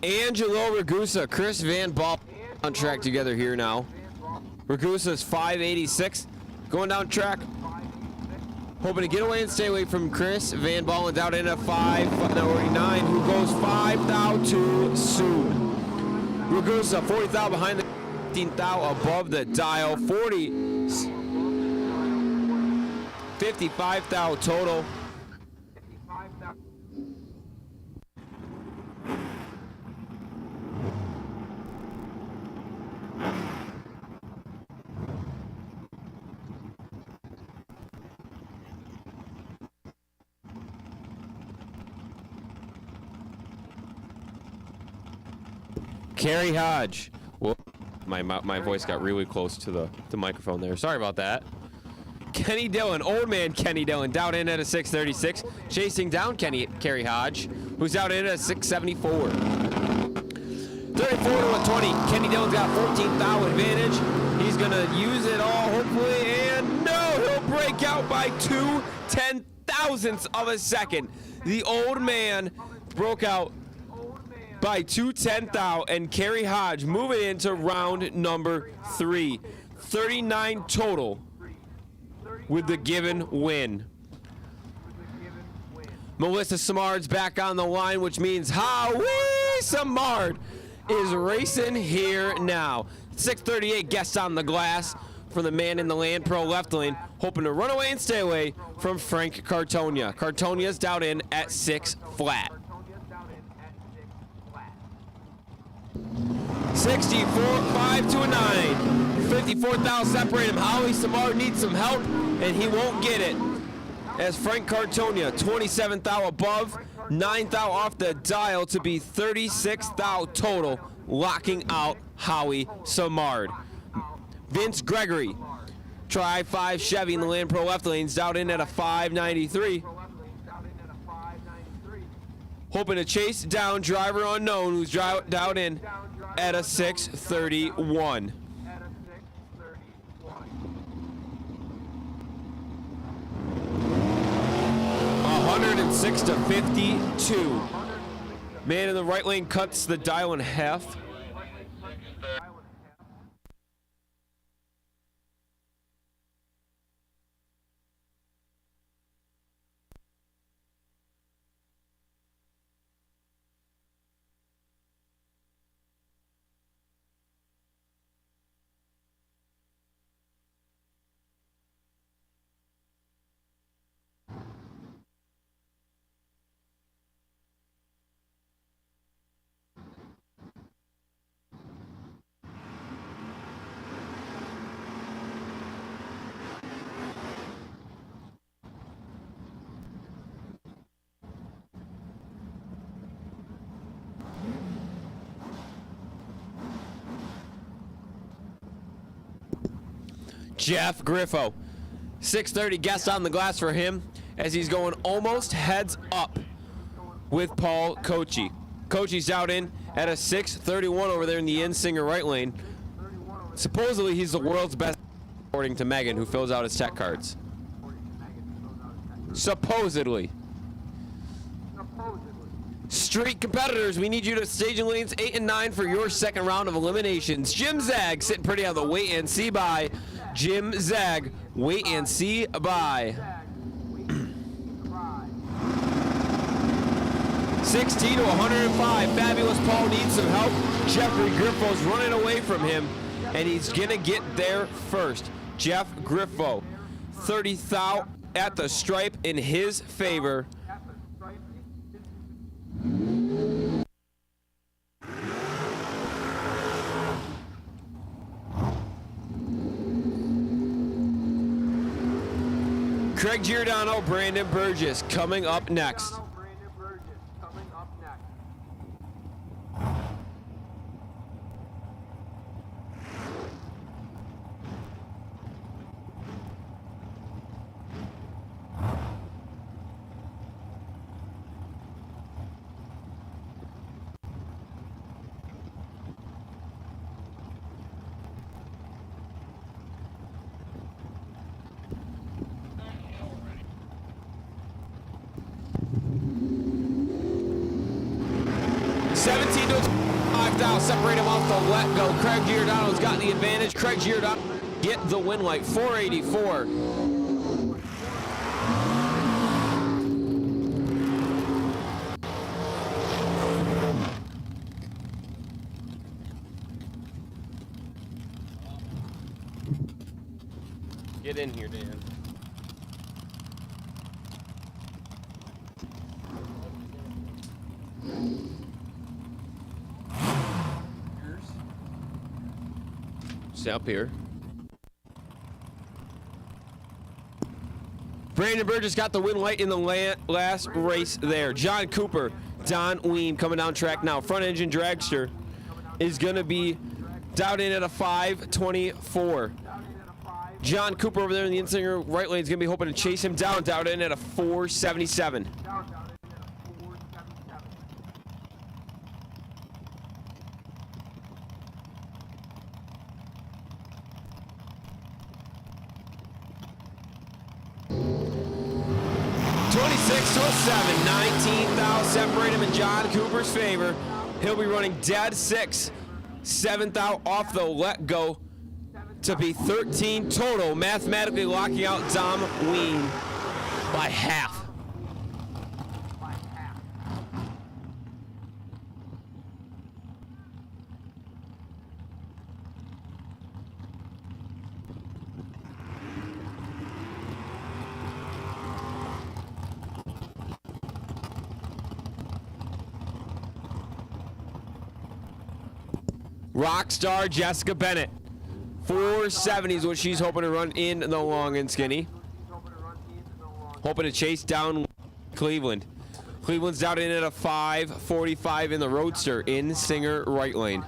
Angelo Ragusa, Chris Van Ball on track together here now. Ragusa's 586 going down track. Hoping to get away and stay away from Chris Van Ball down in a 549 who goes 5 thou too soon. Ragusa 40 thou behind the 15 thou above the dial. 55 thou total. Kerry Hodge. Well, my voice got really close to the microphone there. Sorry about that. Kenny Dillon, old man Kenny Dillon, down in at a 636, chasing down Kerry Hodge, who's out in at a 674. 34 to a 20. Kenny Dillon's got 14 thou advantage. He's gonna use it all, hopefully, and no, he'll break out by 2/10,000ths of a second. The old man broke out by 2/10 thou, and Kerry Hodge moving into round number 3. 39 total with the given win. Melissa Samard's back on the line, which means Howie Samard is racing here now. 638 guests on the glass for the man in the Land Pro left lane, hoping to run away and stay away from Frank Cartonia. Cartonia's down in at 6 flat. 64, 5 to a 9. 54 thou separate him. Howie Samard needs some help, and he won't get it. As Frank Cartonia, 27 thou above, 9 thou off the dial to be 36 thou total, locking out Howie Samard. Vince Gregory, Tri-5 Chevy in the Land Pro left lanes, down in at a 593. Hoping to chase down driver unknown, who's down in at a 631. 106 to 52. Man in the right lane cuts the dial in half. Jeff Griffo. 630 guest on the glass for him as he's going almost heads up with Paul Kochi. Kochi's out in at a 631 over there in the Insinger right lane. Supposedly he's the world's best, according to Megan, who fills out his tech cards. Supposedly. Street competitors, we need you to stage in lanes 8 and 9 for your second round of eliminations. Jim Zag sitting pretty on the wait and see by. Jim Zag, wait and see by. 16 to 105. Fabulous Paul needs some help. Jeffrey Griffo's running away from him, and he's gonna get there first. Jeff Griffo, 30,000 at the stripe in his favor. Craig Giordano, Brandon Burgess coming up next. Separate him off the let go. Craig Giordano's got the advantage. Craig Giordano get the win light. 484. Get in here, Dan. Up here. Brandon Burgess got the win light in the last race there. John Cooper, Don Weem coming down track now. Front engine dragster is going to be down in at a 524. John Cooper over there in the Insinger right lane is going to be hoping to chase him down in at a 477. 7, 19,000 separate him in John Cooper's favor. He'll be running dead 6, 7th out off the let go to be 13 total, mathematically locking out Dom Ween by half. Rockstar Jessica Bennett. 470 is what she's hoping to run in the long and skinny. Hoping to chase down Cleveland. Cleveland's down in at a 545 in the Roadster in Singer right lane.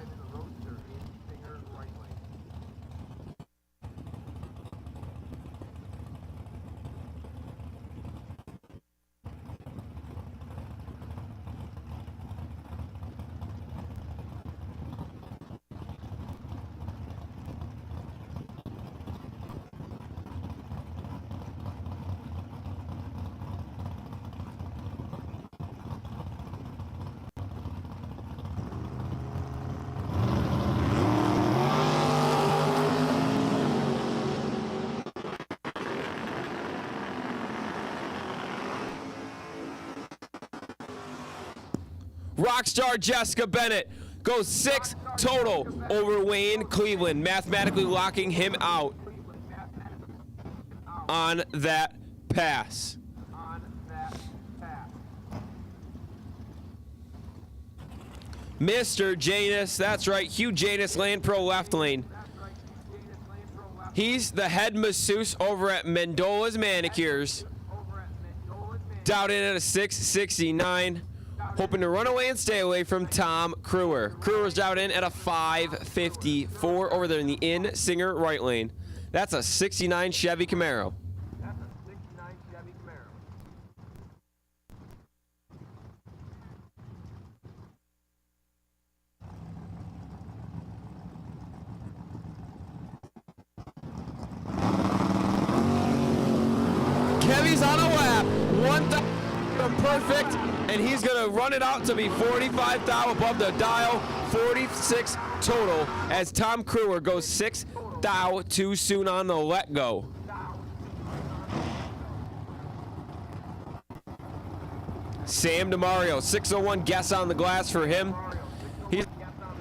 Rockstar Jessica Bennett goes 6 total over Wayne Cleveland, mathematically locking him out on that pass. Mr. Janus, that's right, Hugh Janus, Land Pro left lane. He's the head masseuse over at Mendola's Manicures. Down in at a 669. Hoping to run away and stay away from Tom Crewer. Crewer's down in at a 554 over there in the Singer right lane. That's a 69 Chevy Camaro. Kevy's on a lap. 1,000 perfect, and he's going to run it out to be 45 thou above the dial. 46 total as Tom Crewer goes 6 thou too soon on the let go. Sam DeMario, 601 guess on the glass for him. He's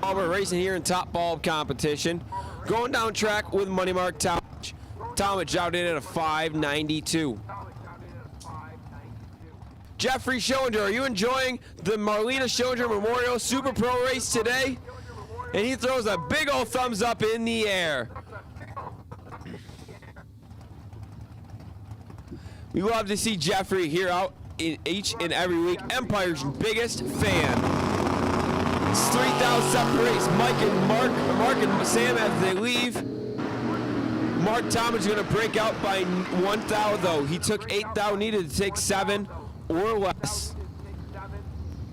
racing here in top bulb competition. Going down track with Money Mark Talmadge. Talmadge out in at a 592. Jeffrey Schillinger, are you enjoying the Marlena Schillinger Memorial Super Pro race today? And he throws a big old thumbs up in the air. We love to see Jeffrey here out in each and every week. Empire's biggest fan. It's 3,000 separates Mike and Mark and Sam as they leave. Mark Thomas is going to break out by 1 thou though. He took 8 thou, needed to take 7 or less.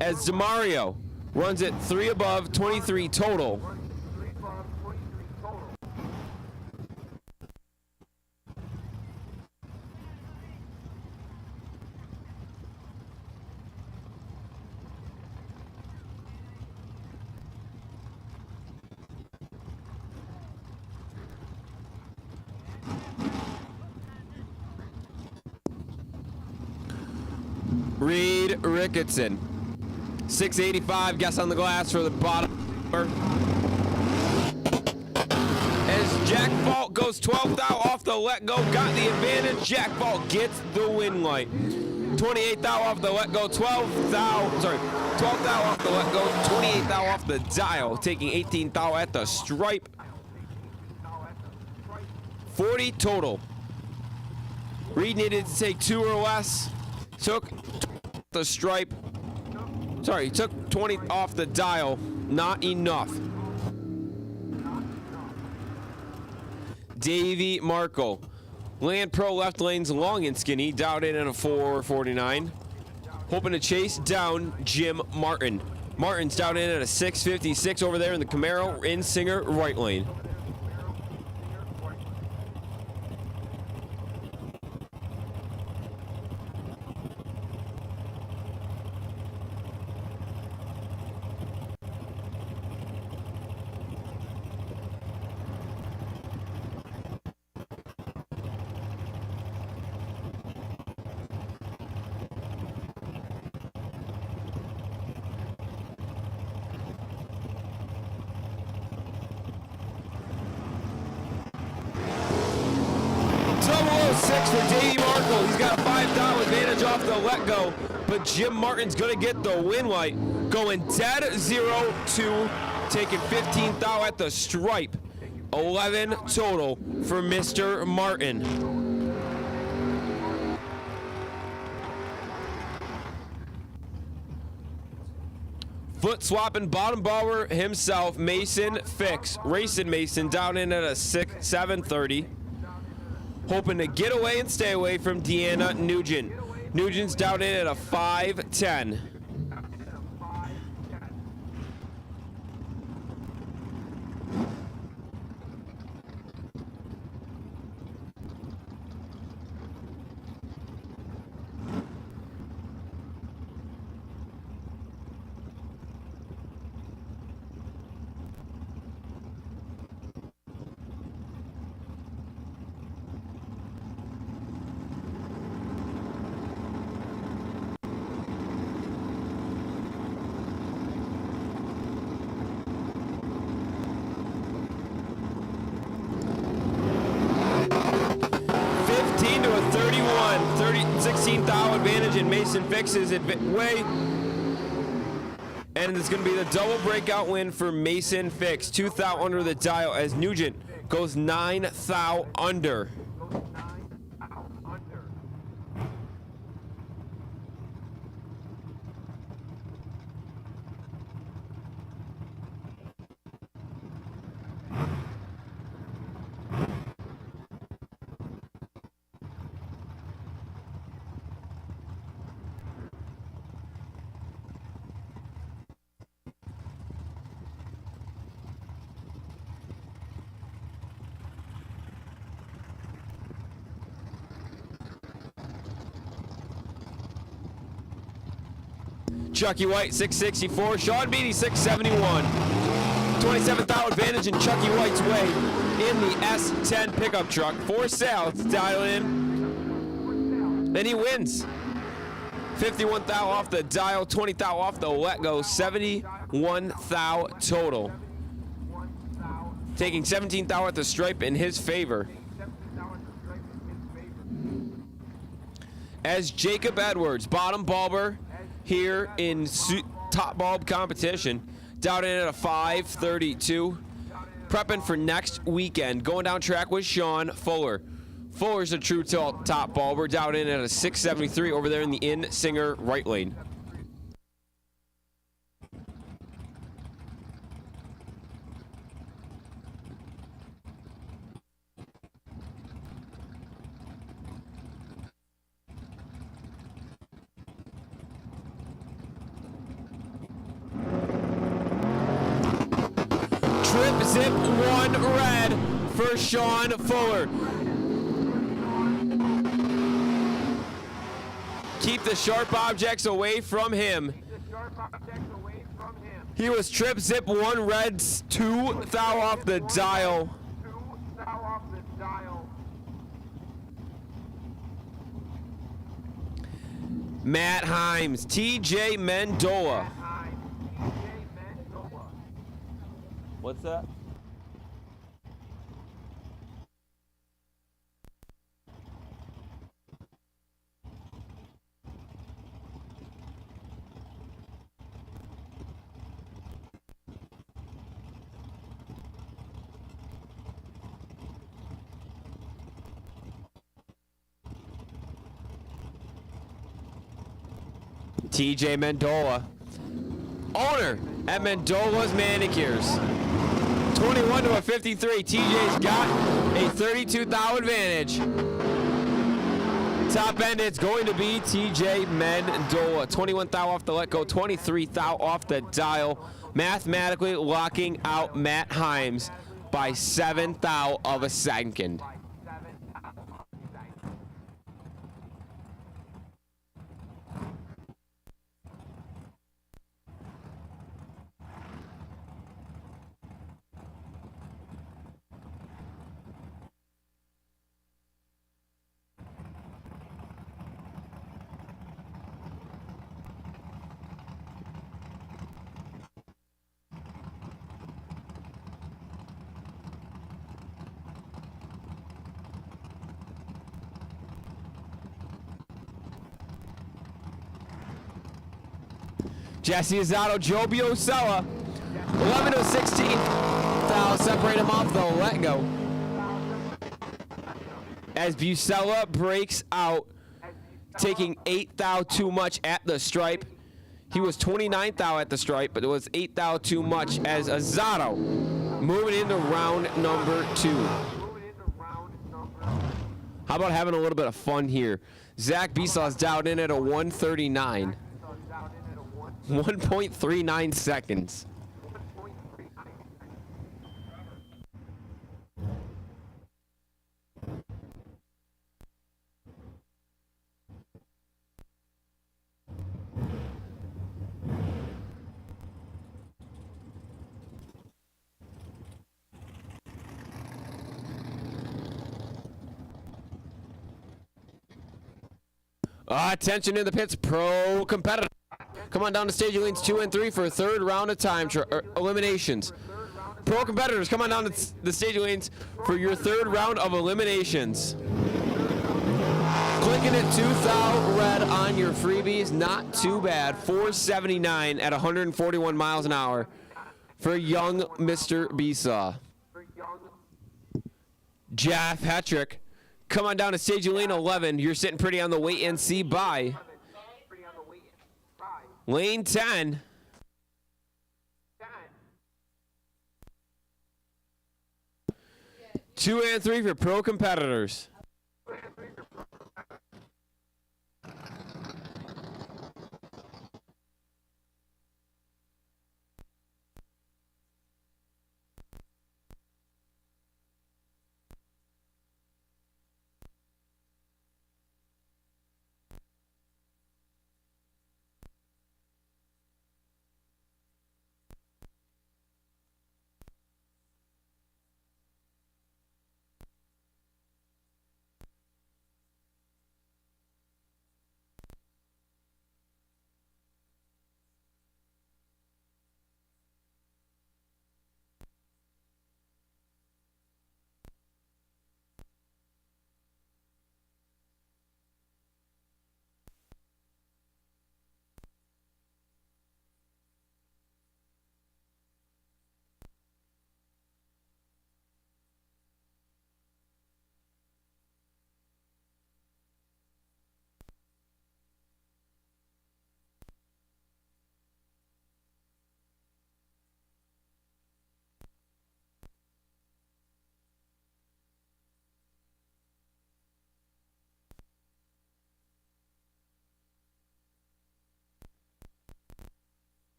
As DeMario runs it 3 above, 23 total. Reed Ricketson, 685 guess on the glass for the bottom. As Jack Fault goes 12 thou off the let go, got the advantage. Jack Fault gets the win light. 28 thou off the let go, 12 thou off the let go, 28 thou off the dial, taking 18 thou at the stripe. 40 total. Reed needed to take 2 or less. Took the stripe. Sorry, he took 20 off the dial. Not enough. Davey Markle. Land Pro left lane's long and skinny. Down in at a 449. Hoping to chase down Jim Martin. Martin's down in at a 656 over there in the Camaro in Singer right lane. For Davey Markle, he's got a 5 thou advantage off the let go, but Jim Martin's gonna get the win light, going dead 0-2, taking 15 thou at the stripe. 11 total for Mr. Martin. Foot swapping bottom bomber himself, Mason Fix, racing Mason down in at a 730. Hoping to get away and stay away from Deanna Nugent. Nugent's down in at a 510. To a 31, 16 thou advantage in Mason Fix's way. And it's going to be the double breakout win for Mason Fix. 2 thou under the dial as Nugent goes 9 thou under. Chucky White, 664. Sean Beatty, 671. 27th hour advantage in Chucky White's way in the S10 pickup truck. For sale, it's dialed in. Then he wins. 51 thou off the dial, 20 thou off the let go, 71 thou total. Taking 17 thou at the stripe in his favor. As Jacob Edwards, bottom bulber here in top bulb competition, down in at a 532. Prepping for next weekend. Going down track with Sean Fuller. Fuller's a true top bulber, down in at a 673 over there in the in-singer right lane. Trip Zip 1 red for Sean Fuller. Keep the sharp objects away from him. He was Trip Zip 1 reds, 2 thou off the dial. Matt Himes, TJ Mendola. What's that? TJ Mendola, owner at Mendola's Manicures. 21 to a 53. TJ's got a 32 thou advantage. Top end, it's going to be TJ Mendola. 21 thou off the let go, 23 thou off the dial. Mathematically locking out Matt Himes by 7 thou of a second. Jesse Azzato, Joe Biosella, 11 to 16. Thou separate him off the let go. As Busella breaks out, taking 8 thou too much at the stripe. He was 29 thou at the stripe, but it was 8 thou too much as Azzato moving into round number 2. How about having a little bit of fun here? Zach Bisaw's down in at a 139. 1.39 seconds. Attention in the pits, pro competitor. Come on down to stage lanes 2 and 3 for a third round of time eliminations. Pro competitors, come on down to the stage lanes for your third round of eliminations. Clicking it 2 thou red on your freebies, not too bad. 479 at 141 miles an hour for young Mr. Bisaw. Jeff Hetrick, come on down to stage lane 11. You're sitting pretty on the wait and see bye. Lane 10. Two and 3 for pro competitors.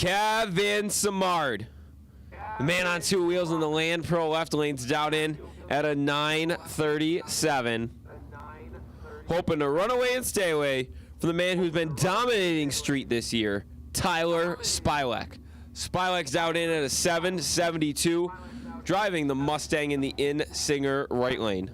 Kevin Samard. The man on two wheels in the Land Pro left lane's down in at a 9:37. Hoping to run away and stay away from the man who's been dominating street this year, Tyler Spilek. Spilek's out in at a 7:72, driving the Mustang in the in-Singer right lane.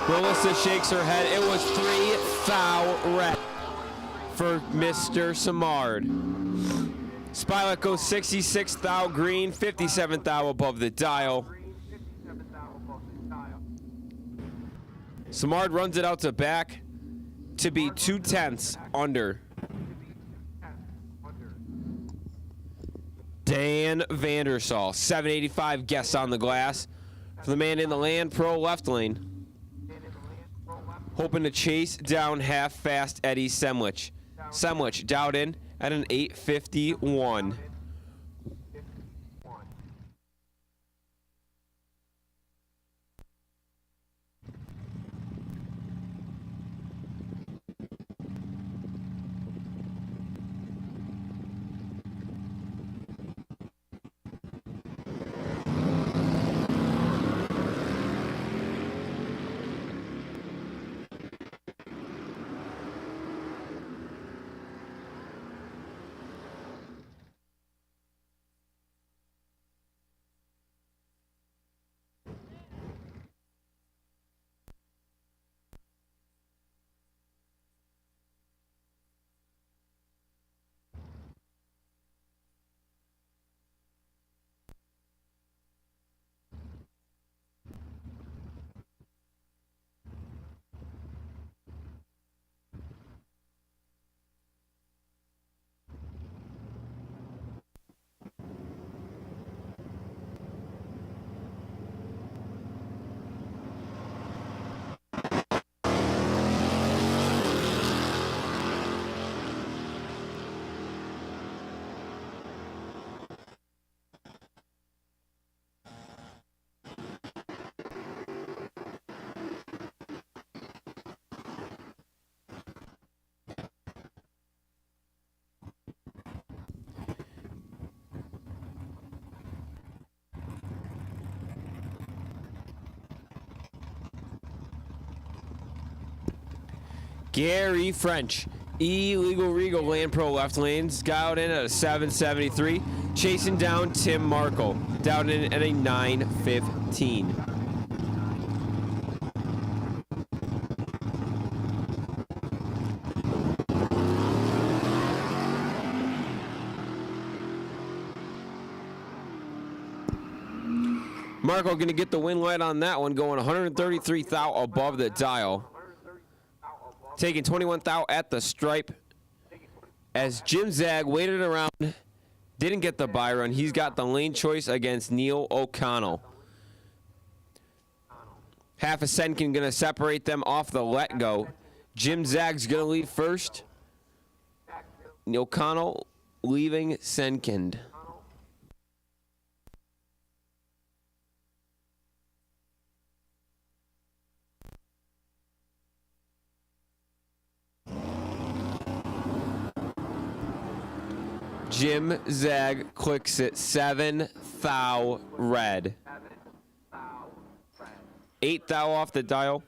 Melissa shakes her head. It was 3 thou red for Mr. Samard. Spilek goes 66 thou green, 57 thou above the dial. Samard runs it out to back to be 2/10 under. Dan Vandersall, 785 guests on the glass for the man in the Land Pro left lane. Hoping to chase down half-fast Eddie Semlich. Semlich dialed in at an 8:51. Gary French, Illegal Regal Land Pro left lanes, got out in at a 7:73, chasing down Tim Markle, down in at a 9:15. Markle going to get the win light on that one, going 133 thou above the dial. Taking 21 thou at the stripe as Jim Zag waited around, didn't get the buy run. He's got the lane choice against Neil O'Connell. Half a Senkin going to separate them off the let go. Jim Zag's going to leave first. O'Connell leaving Senkin. Jim Zag clicks it 7 thou red. 8 thou off the dial.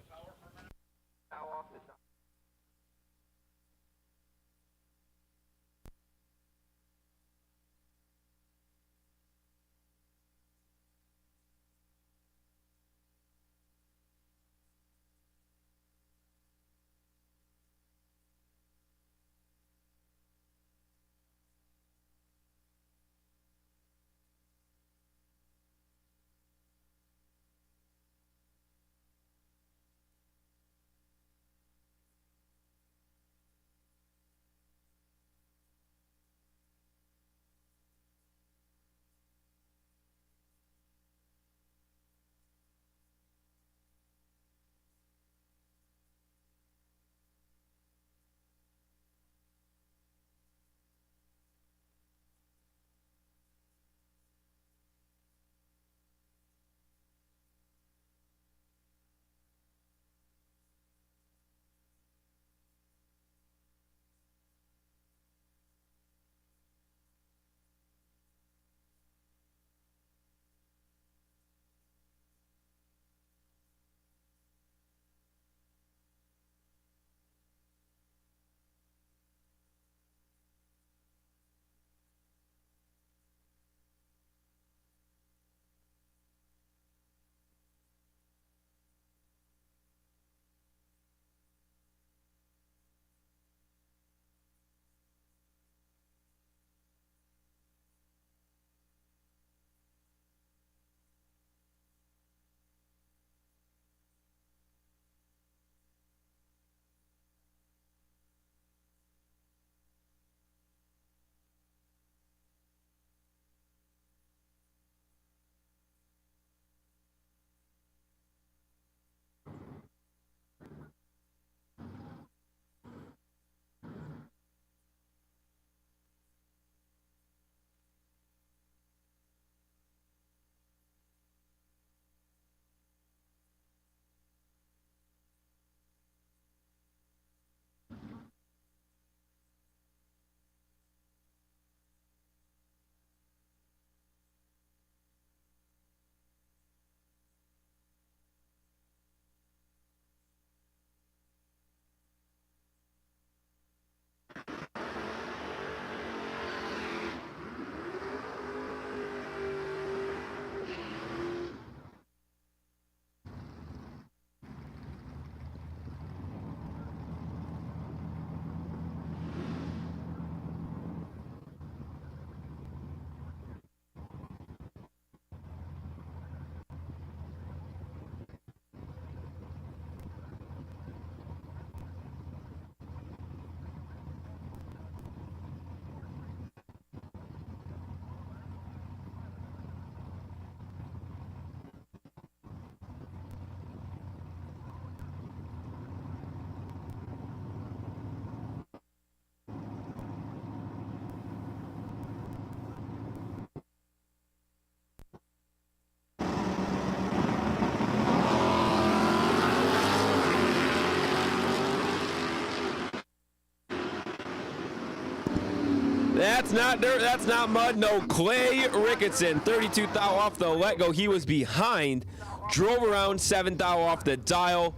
That's not dirt, that's not mud, no. Clay Ricketson, 32 thou off the let go. He was behind, drove around 7 thou off the dial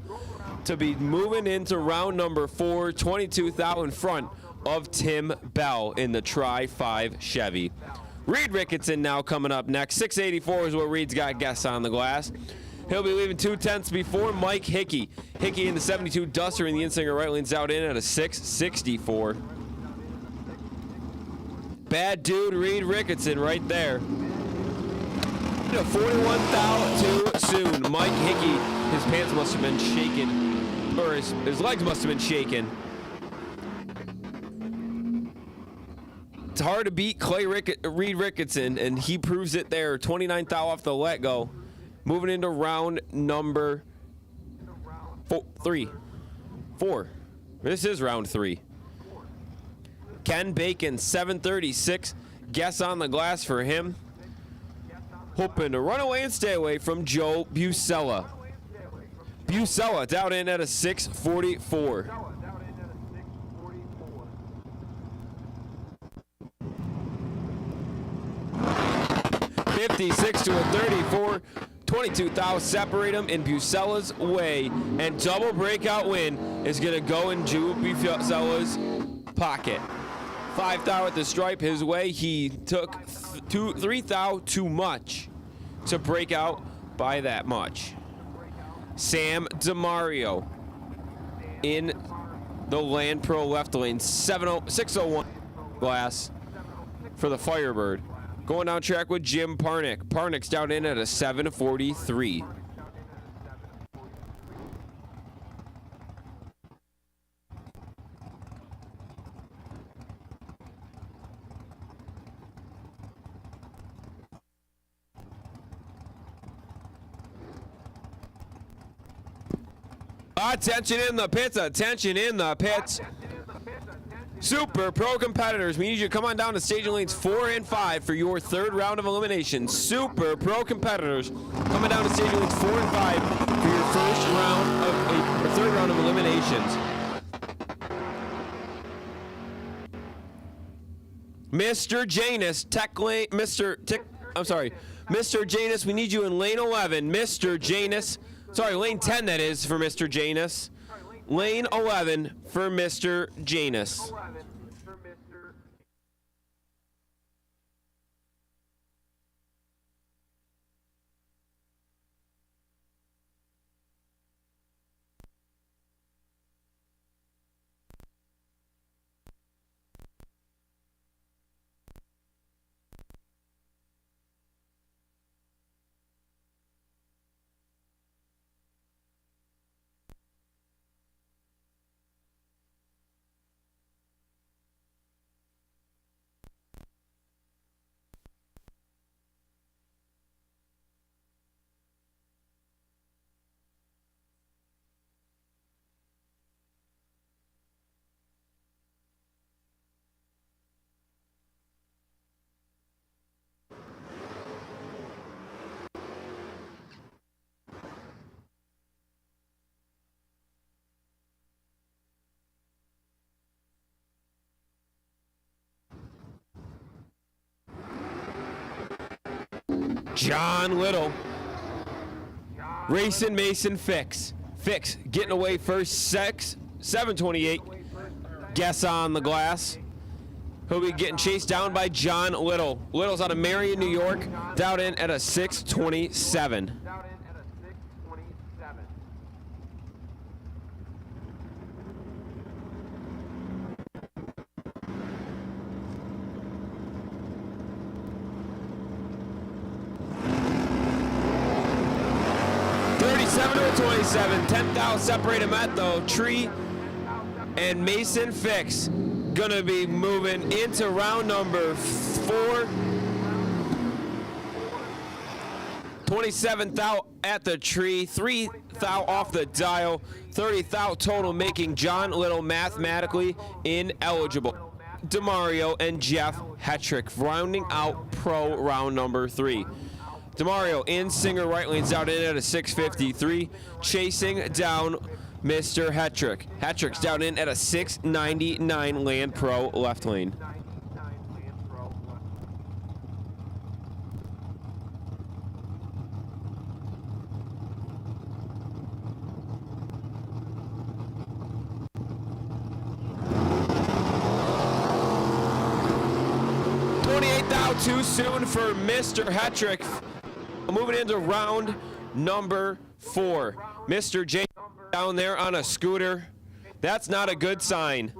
to be moving into round number 4, 22 thou in front of Tim Bell in the Tri-5 Chevy. Reed Ricketson now coming up next. 684 is what Reed's got guests on the glass. He'll be leaving 2/10 before Mike Hickey. Hickey in the 72 Duster in the Insinger right lanes out in at a 664. Bad dude Reed Ricketson right there. 41 thou too soon. Mike Hickey, his pants must have been shaking, or his legs must have been shaking. It's hard to beat Reed Ricketson, and he proves it there. 29 thou off the let go. Moving into round number 4. This is round 3. Ken Bacon, 736. Guess on the glass for him. Hoping to run away and stay away from Joe Busella. Busella down in at a 644. 56 to a 34. 22 thou separate him in Bucella's way, and double breakout win is going to go in Joe Bucella's pocket. 5 thou at the stripe his way. He took 3 thou too much to break out by that much. Sam DeMario in the Land Pro left lane. 601 glass for the Firebird. Going down track with Jim Parnick. Parnick's down in at a 743. Attention in the pits, attention in the pits. Super Pro competitors, we need you to come on down to staging lanes 4 and 5 for your 3rd round of elimination. Super Pro competitors, coming down to staging lanes 4 and 5 for your 3rd round of eliminations. Mr. Janus, Mr. Janus, we need you in lane 11. Mr. Janus, lane 10 that is for Mr. Janus. Lane 11 for Mr. Janus. John Little. Racing Mason Fix. Fix getting away first, 728. Guess on the glass. He'll be getting chased down by John Little. Little's out of Marion, New York, down in at a 627. 27, 10 thou separate him at the tree, and Mason Fix gonna be moving into round number 4. 27 thou at the tree, 3 thou off the dial, 30 thou total, making John Little mathematically ineligible. DeMario and Jeff Hetrick rounding out pro round number 3. DeMario in Singer right lanes out in at a 653, chasing down Mr. Hetrick. Hetrick's down in at a 699 Land Pro left lane. now too soon for Mr. Hetrick. Moving into round number 4. Mr. J down there on a scooter. That's not a good sign.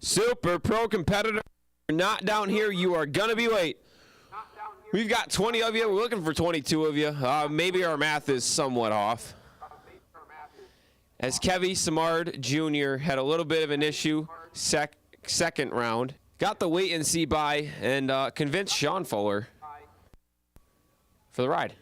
Super Pro competitor, not down here. You are going to be late. We've got 20 of you. We're looking for 22 of you. Maybe our math is somewhat off. As Kevy Samard Jr. had a little bit of an issue second round. Got the wait and see by and convinced Sean Fuller for the ride.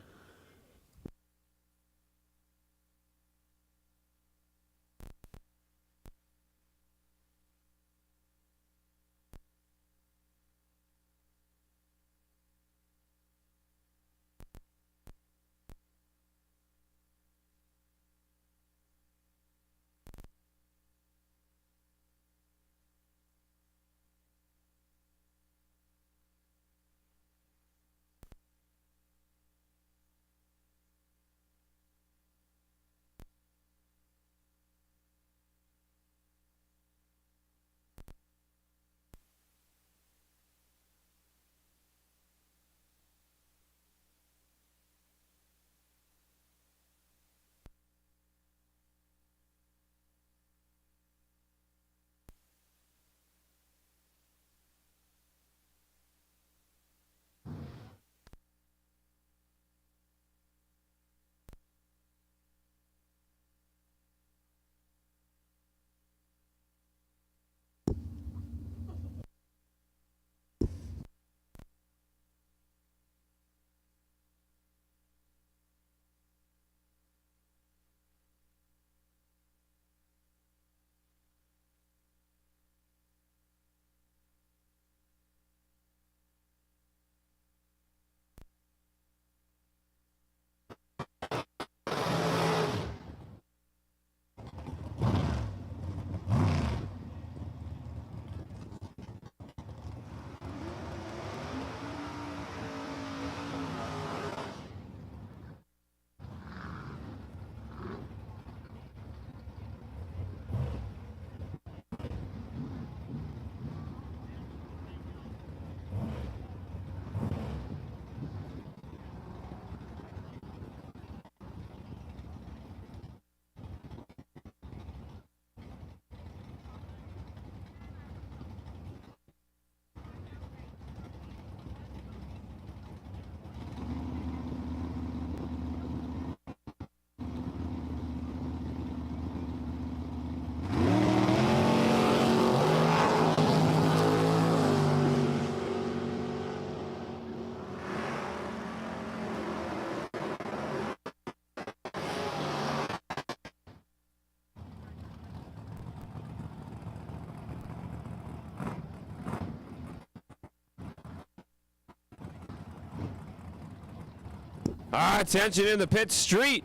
Attention in the pit. Street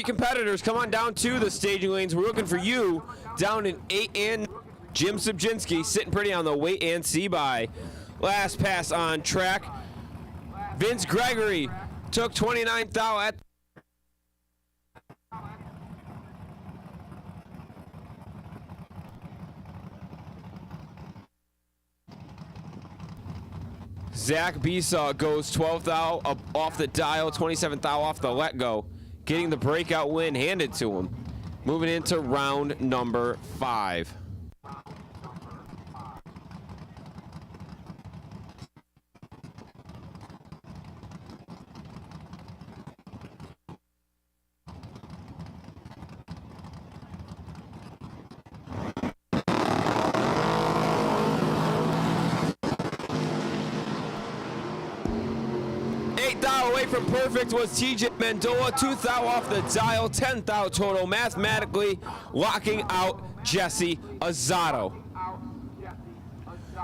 competitors, come on down to the staging lanes. We're looking for you down in 8 and Jim Subjinski sitting pretty on the wait and see by. Last pass on track. Vince Gregory took 29th thou at Zach Besaw goes 12th thou off the dial, 27th thou off the let go, getting the breakout win handed to him. Moving into round number 5. Away from perfect was TJ Mendola, 2th thou off the dial, 10th thou total, mathematically locking out Jesse Azzato.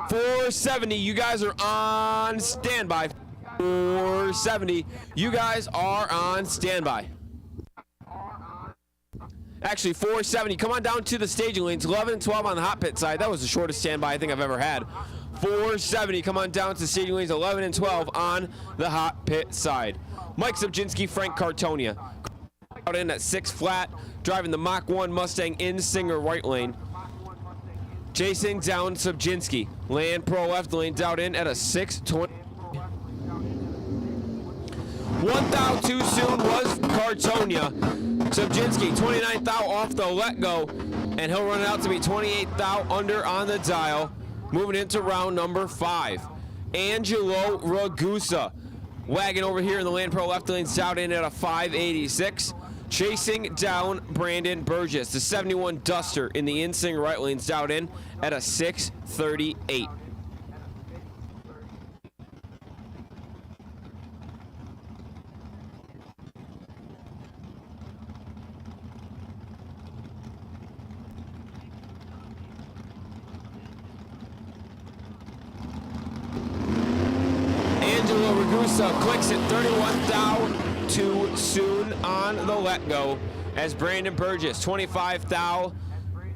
470, you guys are on standby. 470, you guys are on standby. Actually, 470, come on down to the staging lanes, 11 and 12 on the hot pit side. That was the shortest standby I think I've ever had. 470, come on down to staging lanes 11 and 12 on the hot pit side. Mike Subjinski, Frank Cartonia. Out in at 6 flat, driving the Mach 1 Mustang in Singer right lane. Chasing down Subjinski. Land Pro left lane, down in at a 620. 1 thou too soon was Cartonia. Subjinski, 29th thou off the let-go, and he'll run it out to be 28th thou under on the dial. Moving into round number 5. Angelo Ragusa, wagon over here in the Land Pro left lane, out in at a 586. Chasing down Brandon Burgess, the 71 Duster in the in-sing right lane, out in at a 638. Angelo Ragusa clicks it 31 thou too soon on the let-go as Brandon Burgess, 25 thou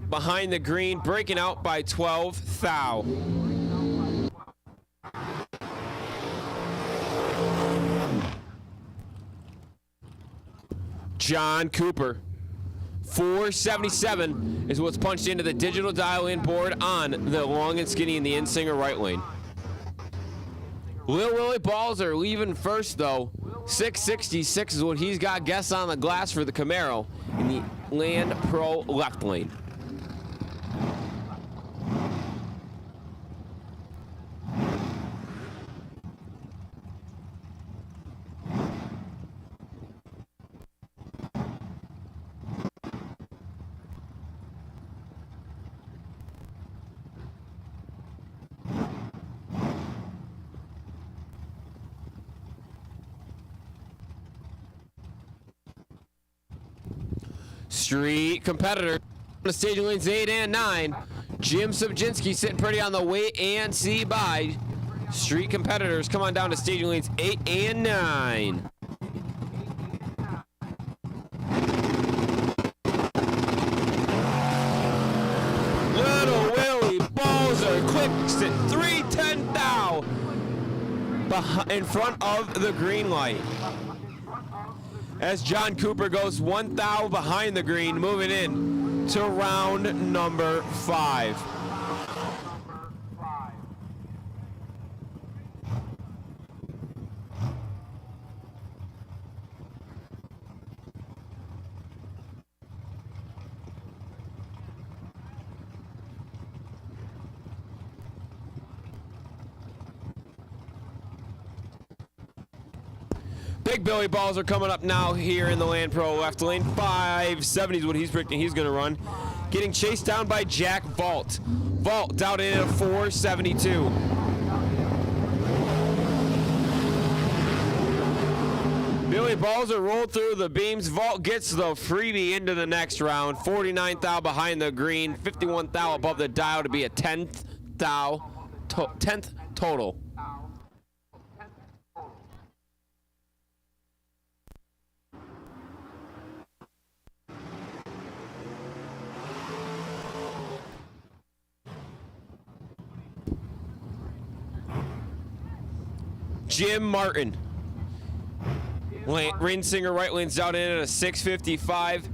behind the green, breaking out by 12 thou. John Cooper, 477 is what's punched into the digital dial-in board on the long and skinny in the in-singer right lane. Lil Willie Balzer leaving first, though. 666 is what he's got guessed on the glass for the Camaro in the Land Pro left lane. Street competitor. Staging lanes 8 and 9. Jim Subjinski sitting pretty on the wait and see by. Street competitors come on down to staging lanes 8 and 9. Little Willie Balzer clicks it 310 thou in front of the green light. As John Cooper goes 1 thou behind the green, moving in to round number 5. Big Billy Balls are coming up now here in the Land Pro left lane. 570 is what he's predicting he's going to run. Getting chased down by Jack Vault. Vault down in at a 472. Billy Balls are rolled through the beams. Vault gets the freebie into the next round. 49 thou behind the green. 51 thou above the dial to be a 10th thou. 10th total. Jim Martin. Rinsinger right lane's down in at a 655.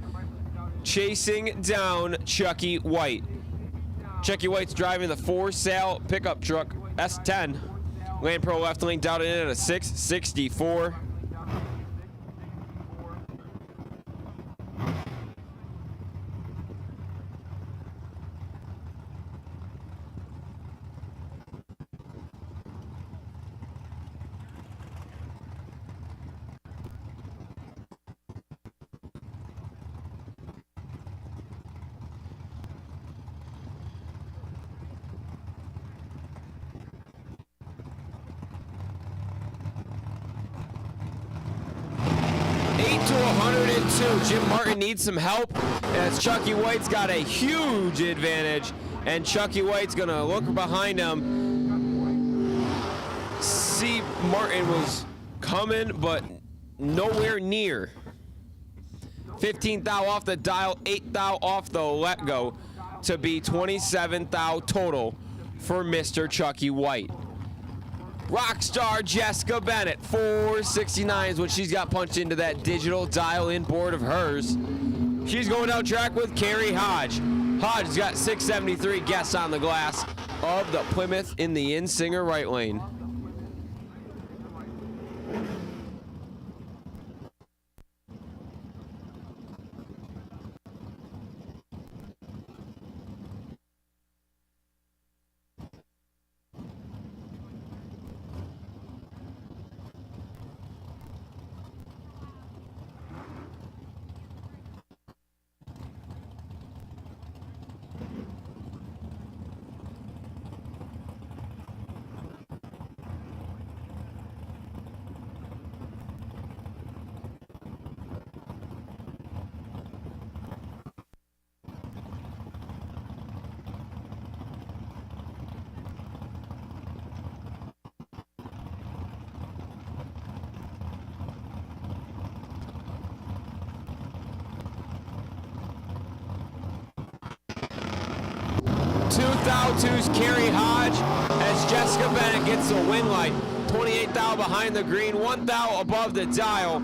Chasing down Chucky White. Chucky White's driving the for-sale pickup truck S10. Land Pro left lane down in at a 664. To 102. Jim Martin needs some help as Chucky White's got a huge advantage, and Chucky White's gonna look behind him. See, Martin was coming, but nowhere near. 15 thou off the dial, 8 thou off the let go to be 27 thou total for Mr. Chucky White. Rockstar Jessica Bennett, 469 is what she's got punched into that digital dial-in board of hers. She's going out track with Carrie Hodge. Hodge has got 673 guests on the glass of the Plymouth in the in-singer right lane. 2,002's Carrie Hodge as Jessica Bennett gets the win light. 28 thou behind the green, 1 thou above the dial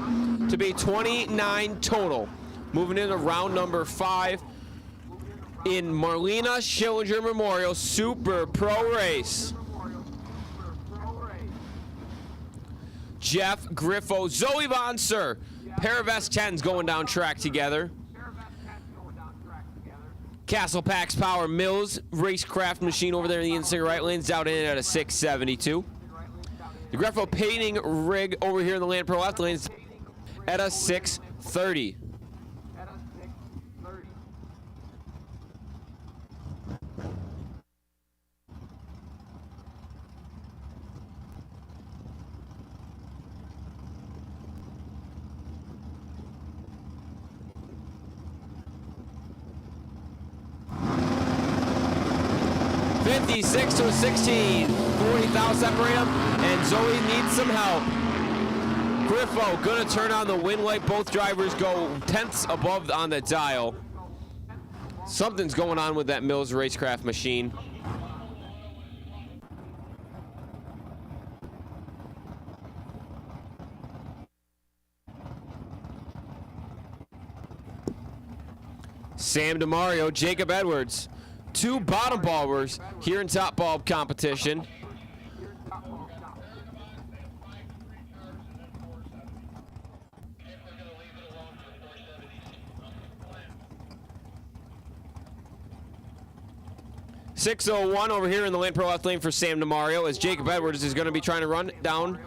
to be 29 total. Moving into round number 5 in Marlena Schillinger Memorial Super Pro Race. Jeff Griffo, Zoe Von Sir, pair of S10s going down track together. Castle Packs Power Mills Racecraft machine over there in the inside right lanes out in at a 672. The Griffo painting rig over here in the Land Pro left lanes at a 630. $56 to a 16, 40,000 separate them, and Zoe needs some help. Griffo gonna turn on the win light. Both drivers go tenths above on the dial. Something's going on with that Mills Racecraft machine. Sam DeMario, Jacob Edwards. 2 bottom ballers here in top bulb competition. .601 over here in the Land Pro left lane for Sam DeMario as Jacob Edwards is going to be trying to run down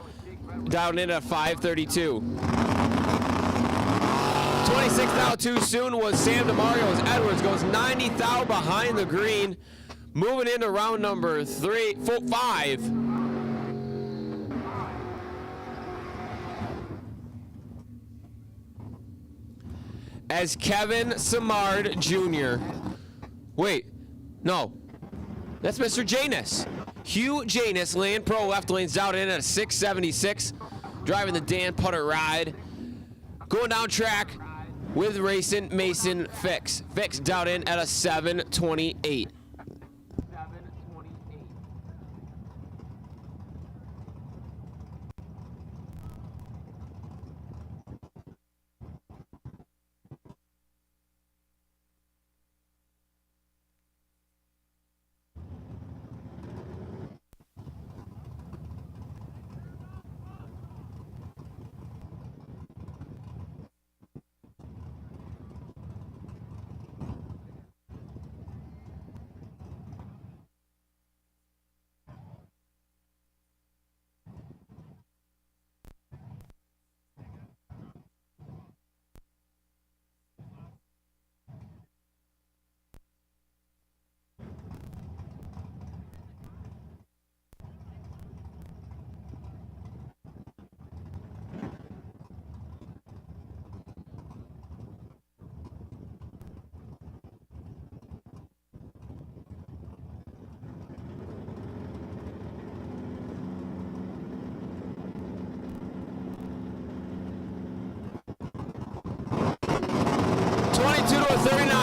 in at 532. 26 thou too soon was Sam DeMario as Edwards goes 90 thou behind the green. Moving into round number 5. As Kevin Samard Jr. Wait, no. That's Mr. Janus. Hugh Janus, Land Pro left lanes out in at a 676. Driving the Dan Putter ride. Going down track with racing Mason Fix. Fix down in at a 728.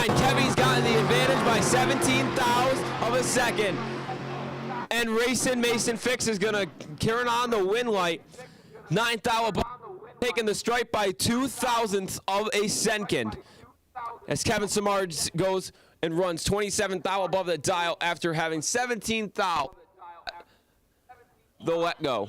Kevy's gotten the advantage by 17 thous of a second. And racing Mason Fix is gonna carry on the win light. 9 thou above, taking the stripe by 2/1000ths of a second. As Kevin Samard goes and runs 27 thou above the dial after having 17 thou the let go.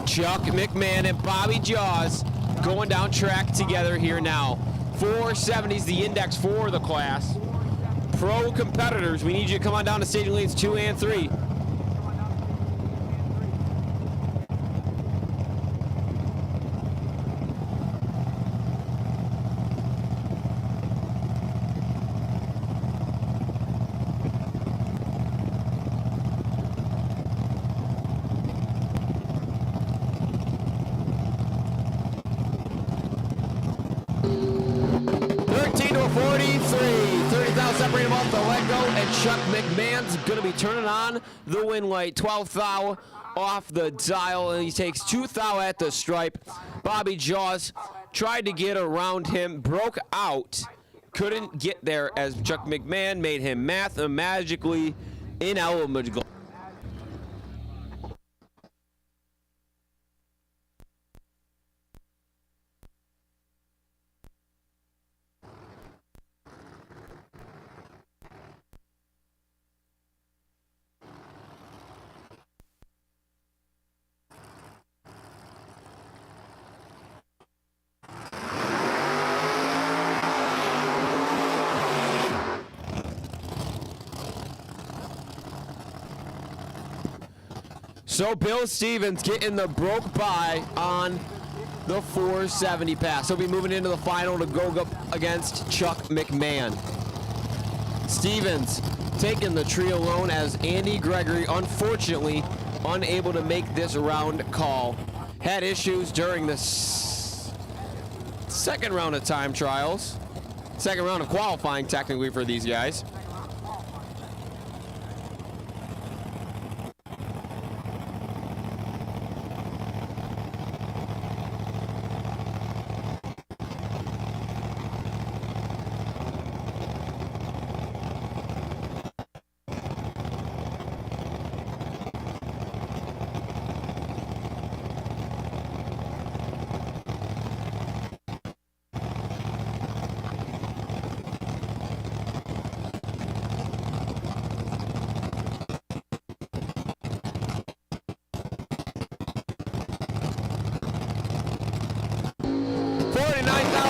Chuck McMahon and Bobby Jaws going down track together here now. 470 is the index for the class. Pro competitors, we need you to come on down to staging lanes 2 and 3. Separating off the leg go, and Chuck McMahon's going to be turning on the win light. 12th thou off the dial, and he takes 2 thou at the stripe. Bobby Jaws tried to get around him, broke out, couldn't get there as Chuck McMahon made him mathematically ineligible. So Bill Stevens getting the broke by on the 470 pass. He'll be moving into the final to go up against Chuck McMahon. Stevens taking the tree alone as Andy Gregory, unfortunately, unable to make this round call. Had issues during the second round of time trials. Second round of qualifying, technically, for these guys.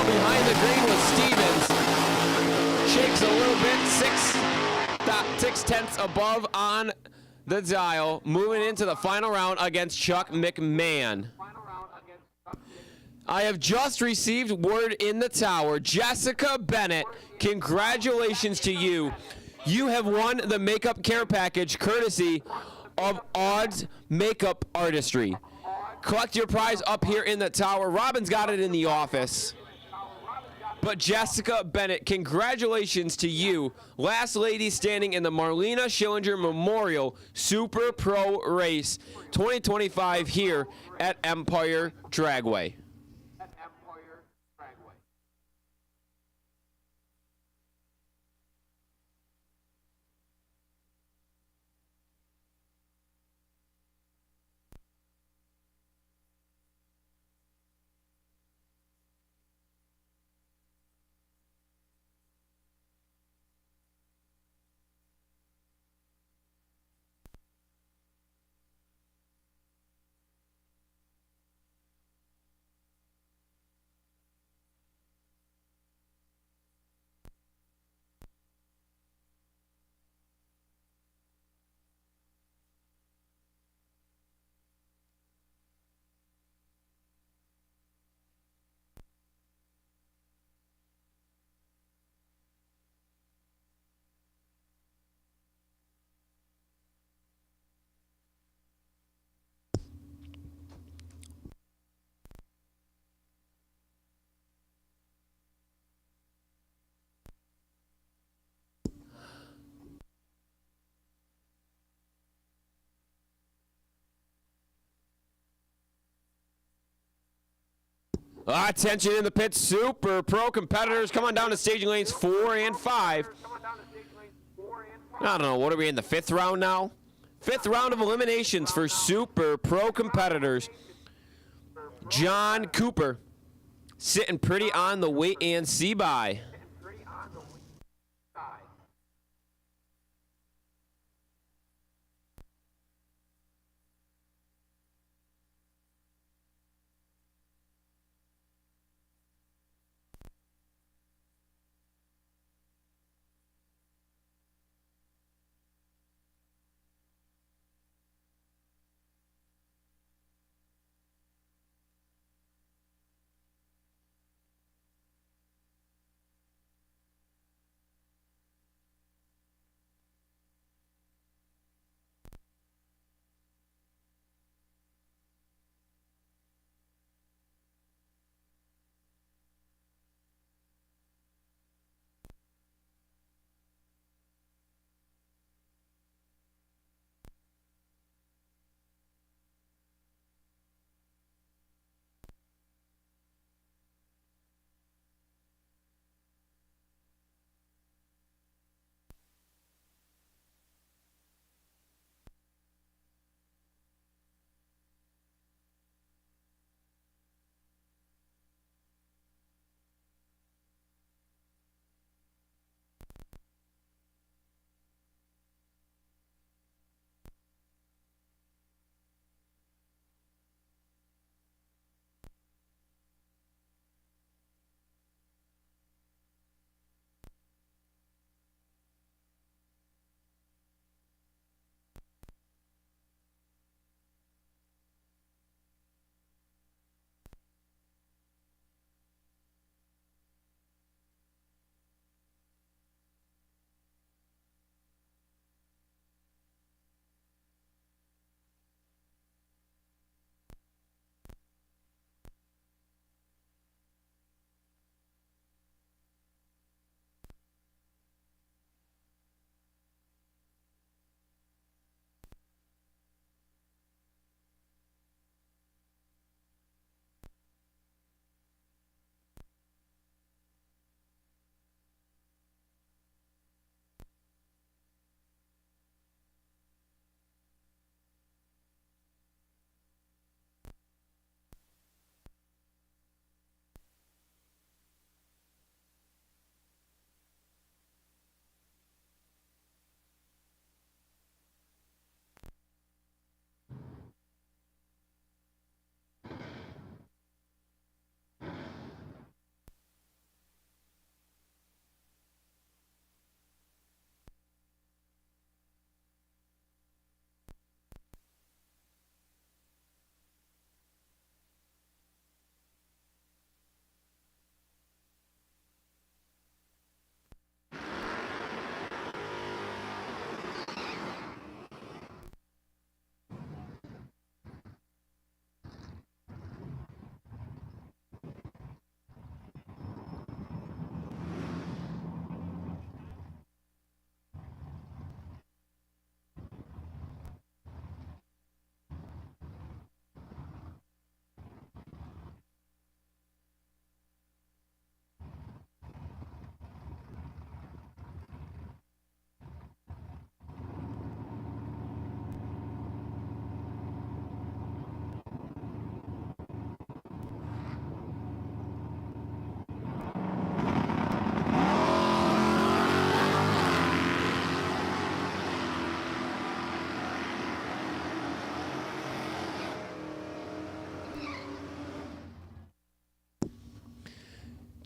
Behind the green with Stevens. Shakes a little bit, 6/10 above on the dial. Moving into the final round against Chuck McMahon. I have just received word in the tower. Jessica Bennett, congratulations to you. You have won the makeup care package courtesy of Odds Makeup Artistry. Collect your prize up here in the tower. Robin's got it in the office. But Jessica Bennett, congratulations to you. Last lady standing in the Marlena Schillinger Memorial Super Pro Race 2025 here at Empire Dragway. Attention in the pit, Super Pro competitors. Come on down to staging lanes 4 and 5. I don't know, what are we in the 5th round now? 5th round of eliminations for Super Pro competitors. John Cooper sitting pretty on the wait and see by.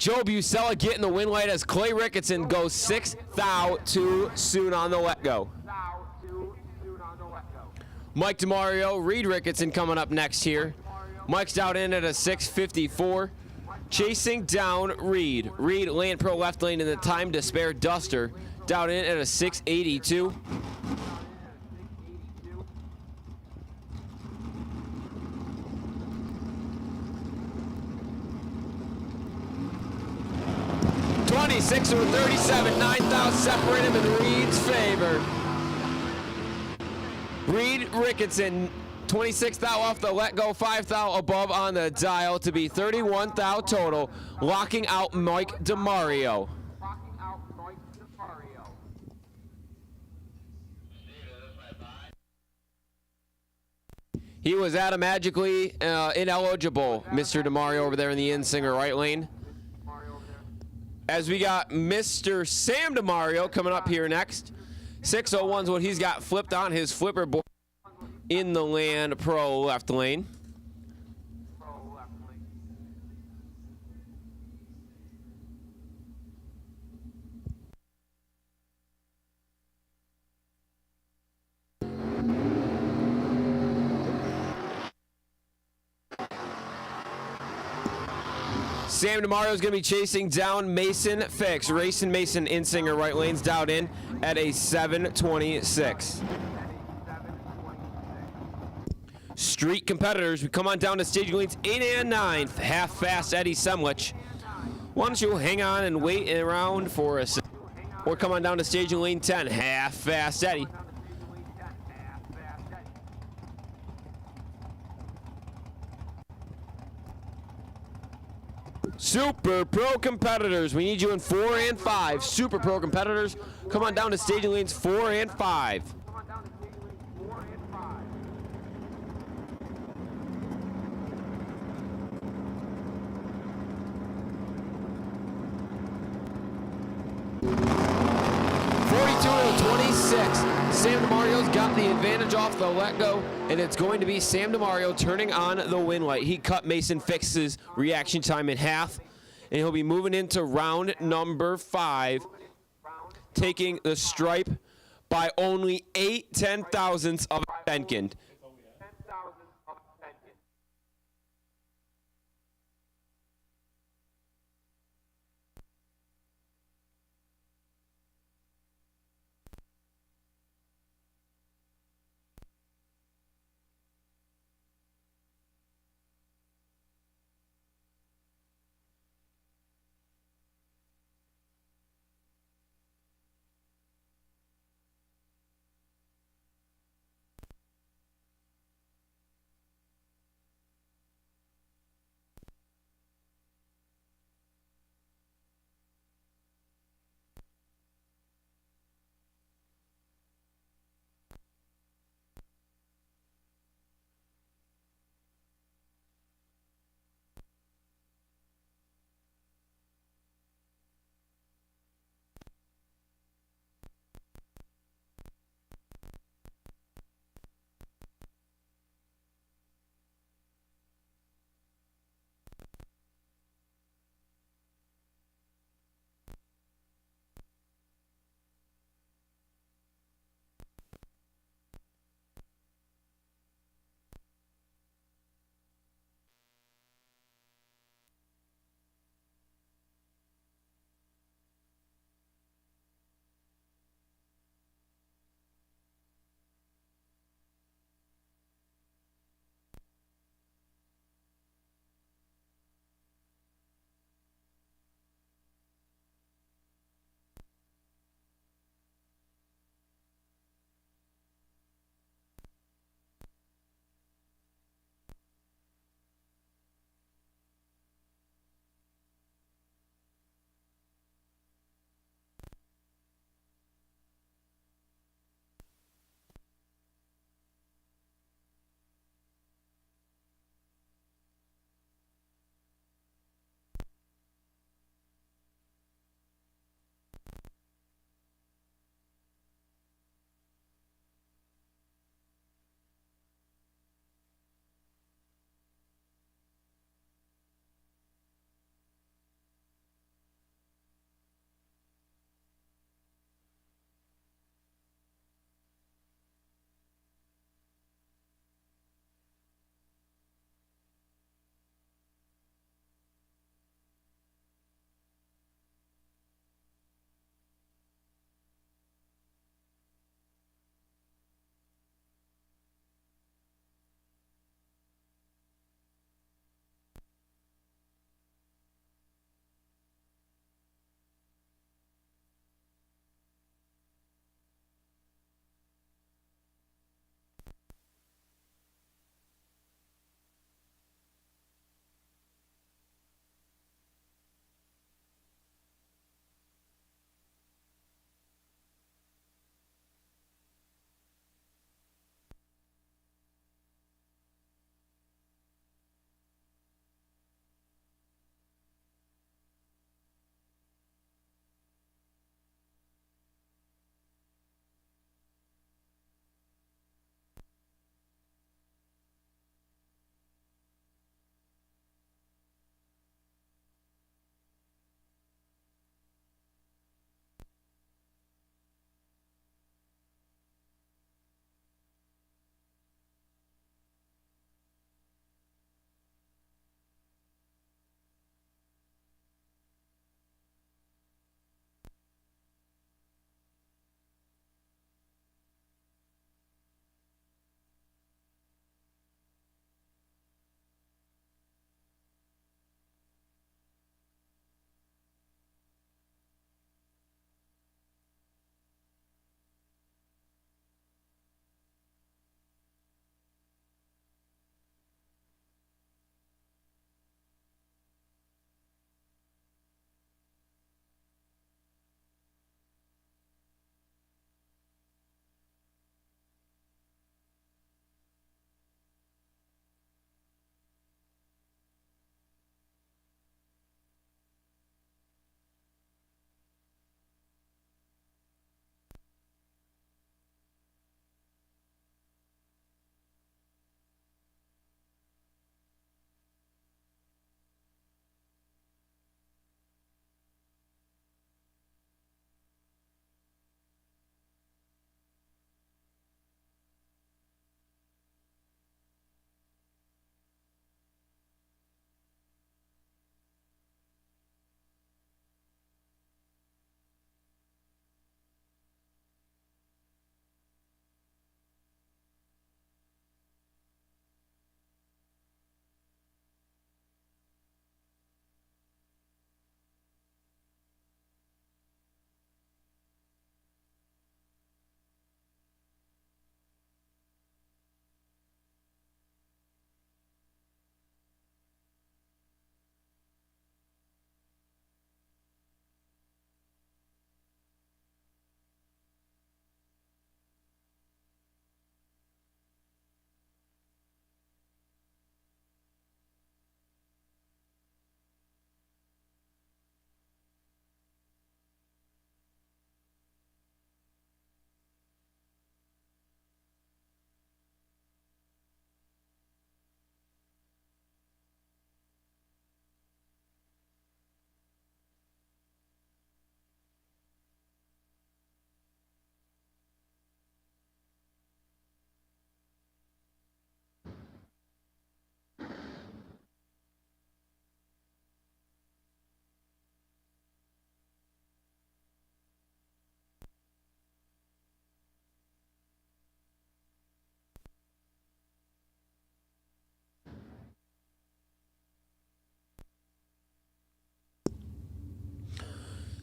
Joe Busella getting the win light as Clay Ricketson goes 6 thou too soon on the let go. Mike DeMario, Reed Ricketson coming up next here. Mike's out in at a 6:54. Chasing down Reed. Reed, Land Pro left lane in the time to spare Duster. Down in at a 6:82. '26 or 37, 9 thou separate him in Reed's favor. Reed Ricketson, 26 thou off the let go, 5 thou above on the dial to be 31 thou total, locking out Mike DeMario. He was automatically ineligible, Mr. DeMario over there in the Insinger right lane. As we got Mr. Sam DeMario coming up here next. 601's what he's got flipped on his flipper board in the Land Pro left lane. Sam DeMario is going to be chasing down Mason Fix. Racing Mason Insinger right lanes down in at a 7:26. Street competitors, we come on down to staging lanes 8 and 9. Half fast Eddie Semlich. Why don't you hang on and wait around for us? Or come on down to staging lane 10. Half fast Eddie. Super Pro competitors, we need you in 4 and 5. Super Pro competitors, come on down to staging lanes 4 and 5. Sam DeMario's got the advantage off the let go, and it's going to be Sam DeMario turning on the win light. He cut Mason Fix's reaction time in half, and he'll be moving into round number 5, taking the stripe by only 8/10,000ths of a second.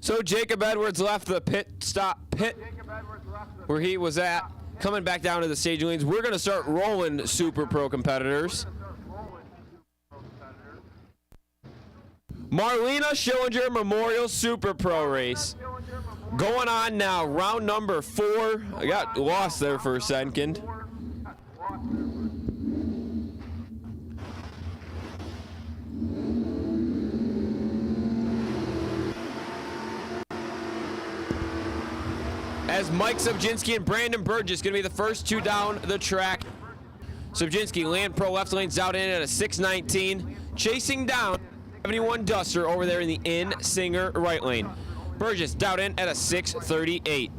So Jacob Edwards left the pit where he was at, coming back down to the staging lanes. We're going to start rolling Super Pro competitors. Marlena Schillinger Memorial Super Pro race. Going on now, round number 4. I got lost there for a second. As Mike Subjinski and Brandon Burgess going to be the first 2 down the track. Subjinski, Land Pro left lane's out in at a 6:19. Chasing down 71 Duster over there in the in-Singer right lane. Burgess down in at a 6:38.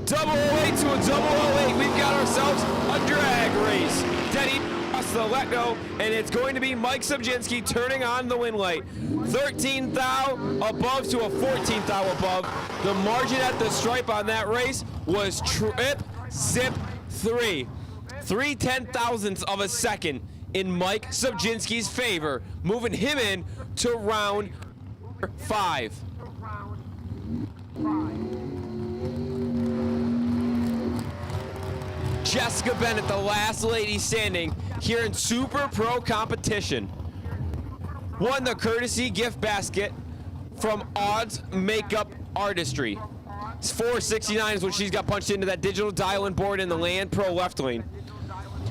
Double 08 to a double 08. We've got ourselves a drag race. Denny across the let-go, and it's going to be Mike Subjinski turning on the win light. 13th thou above to a 14th thou above. The margin at the stripe on that race was trip zip 3. 3/10,000ths of a second in Mike Subjinski's favor, moving him in to round 5. Jessica Bennett, the last lady standing here in Super Pro competition, won the courtesy gift basket from Odds Makeup Artistry. It's $469 is what she's got punched into that digital dial-in board in the Land Pro left lane.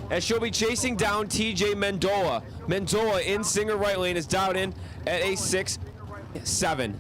As she'll be chasing down TJ Mendola. Mendola in Singer right lane is down in at a 6-7.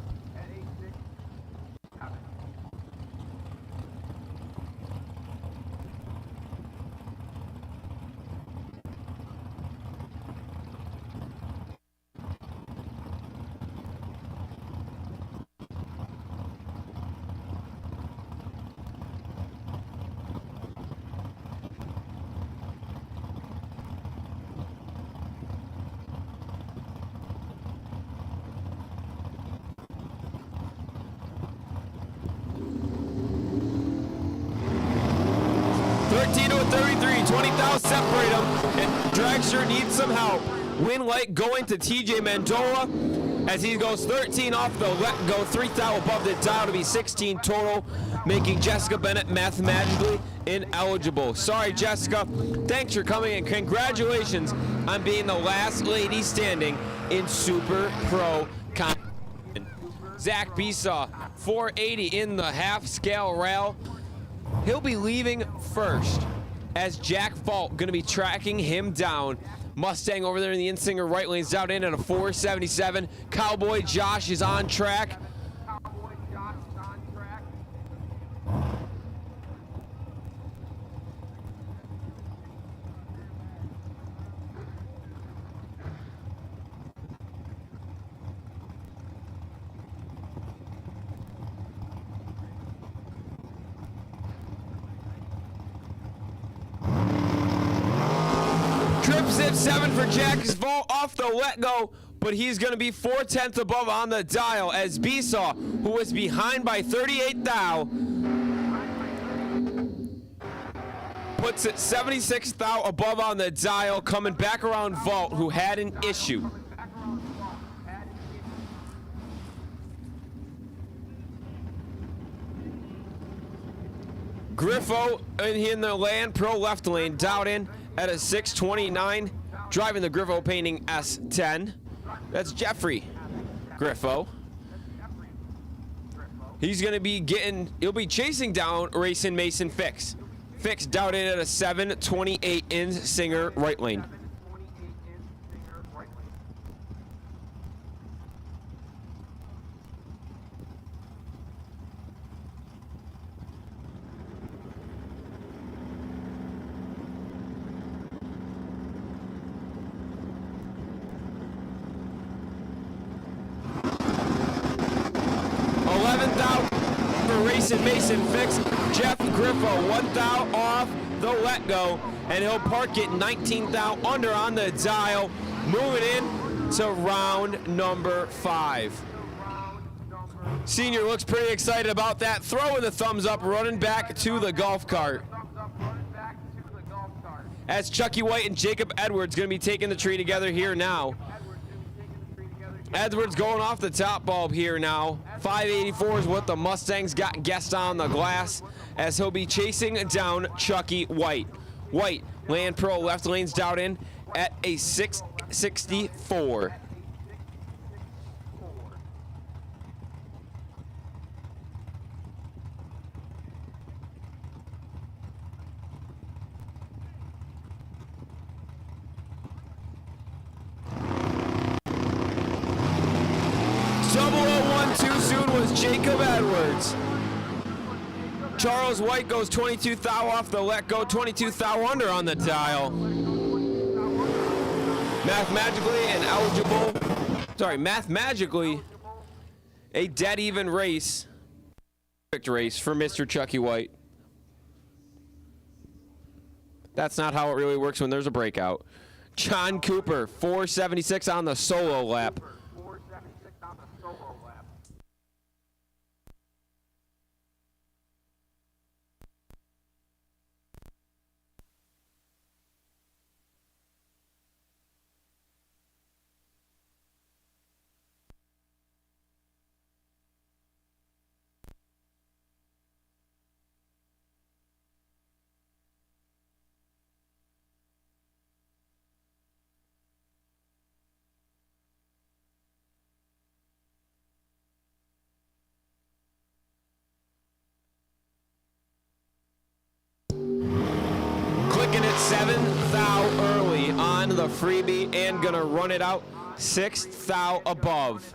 To a 33, 20,000 separate them, and Dragster needs some help. Win light going to TJ Mendola as he goes 13 off the let go, 3 thou above the dial to be 16 total, making Jessica Bennett mathematically ineligible. Sorry, Jessica. Thanks for coming and congratulations on being the last lady standing in Super Pro competition. Zach Besaw, 480 in the half scale rail. He'll be leaving first as Jack Vault going to be tracking him down. Mustang over there in the in-Singer right lane's down in at a 477. Cowboy Josh is on track. Trip zip 7 for Jack's Vault off the let-go, but he's going to be 4/10 above on the dial as Besaw, who was behind by 38 thou, puts it 76 thou above on the dial, coming back around Vault, who had an issue. Griffo in the Land Pro left lane, down in at a 629, driving the Griffo painting S10. That's Jeffrey Griffo. He's going to be he'll be chasing down Racing Mason Fix. Fix down in at a 728 in Singer right lane. Mason fix. Jeff Griffo, 1 thou off the let go, and he'll park it 19 thou under on the dial, moving in to round number 5. Senior looks pretty excited about that, throwing the thumbs up, running back to the golf cart. As Chucky White and Jacob Edwards going to be taking the tree together here now. Edwards going off the top bulb here now. 584 is what the Mustangs got guessed on the glass, as he'll be chasing down Chucky White. White, Land Pro left lanes down in at a 664. Too soon was Jacob Edwards. Charles White goes 22 thou off the let go, 22 thou under on the dial. Mathematically a dead even race. Perfect race for Mr. Chucky White. That's not how it really works when there's a breakout. John Cooper, 476 on the solo lap. Clicking at 7 thou early on the freebie and gonna run it out 6 thou above.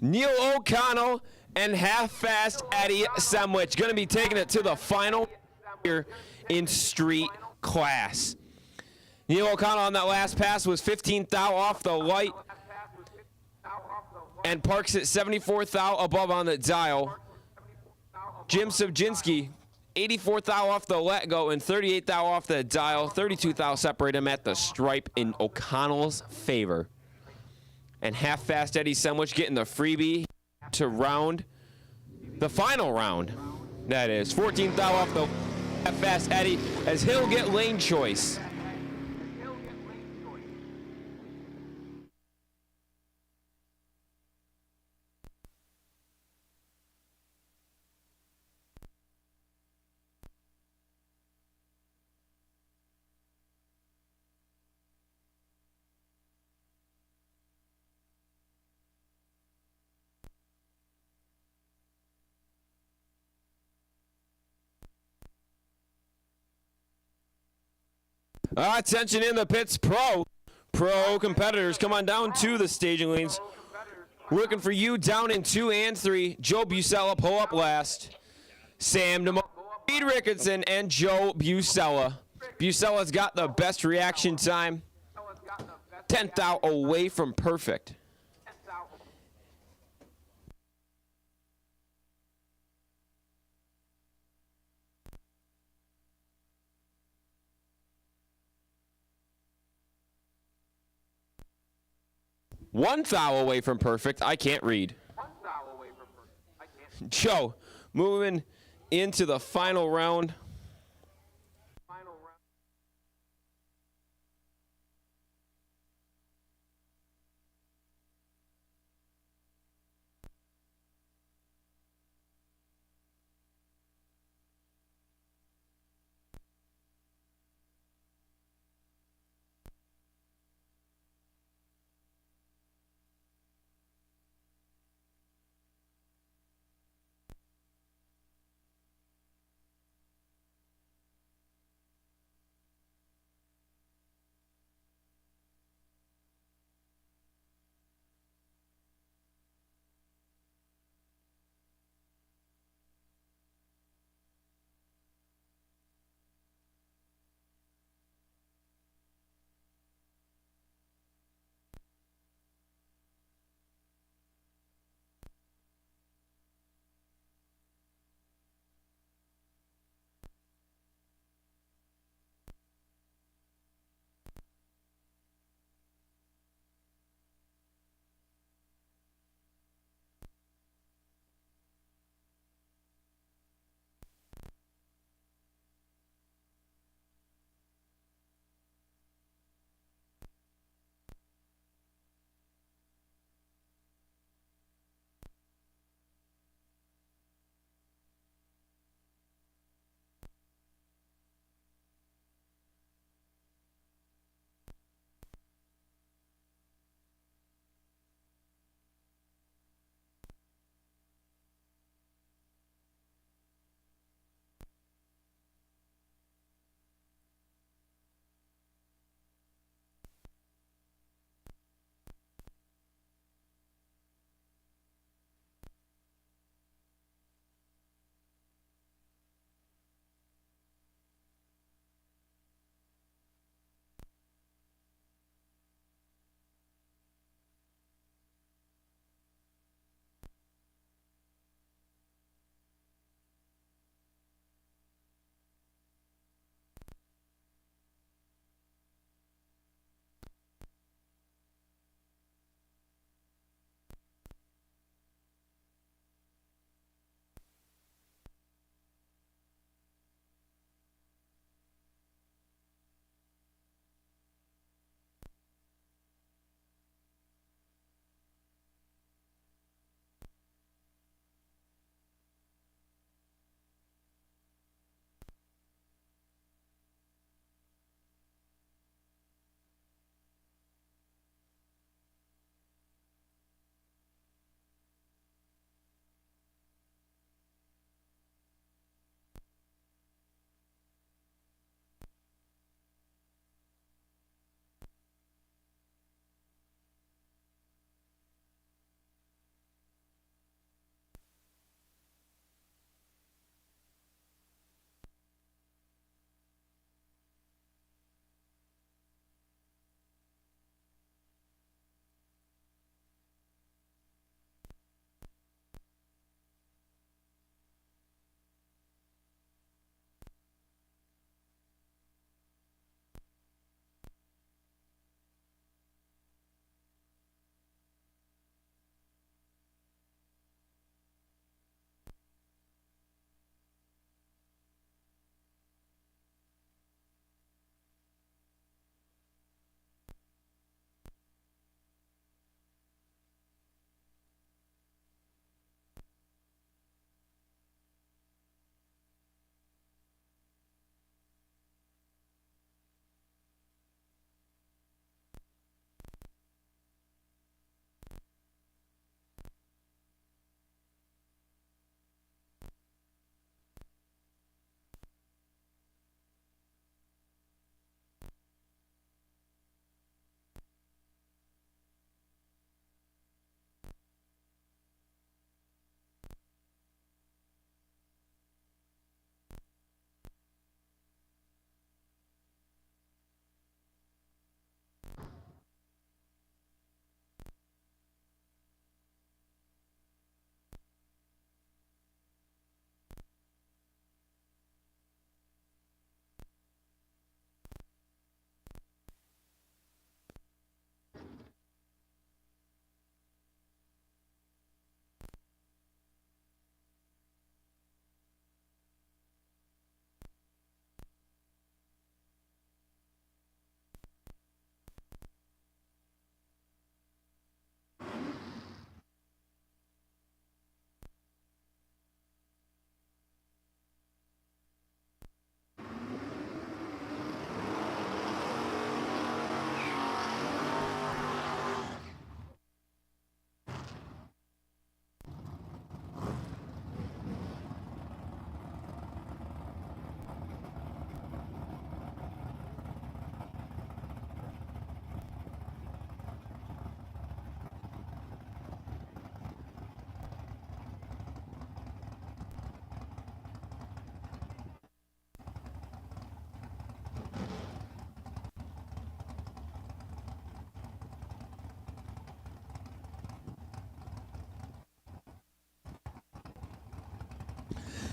Neil O'Connell and half-fast Eddie Semwich going to be taking it to the final here in street class. Neil O'Connell on that last pass was 15 thou off the light and parks at 74 thou above on the dial. Jim Subjinski, 84 thou off the let go and 38 thou off the dial. 32 thou separate him at the stripe in O'Connell's favor. And half-fast Eddie Semwich getting the freebie to round the final round. That is 14 thou off the fast, Eddie, as he'll get lane choice. Attention in the pits, pro competitors. Come on down to the staging lanes. Looking for you down in 2 and 3. Joe Busella, pull up last. Sam DeMo, Reed Rickardson, and Joe Busella. Busella's got the best reaction time. 10th out away from perfect. One thou away from perfect. I can't read. Joe moving into the final round.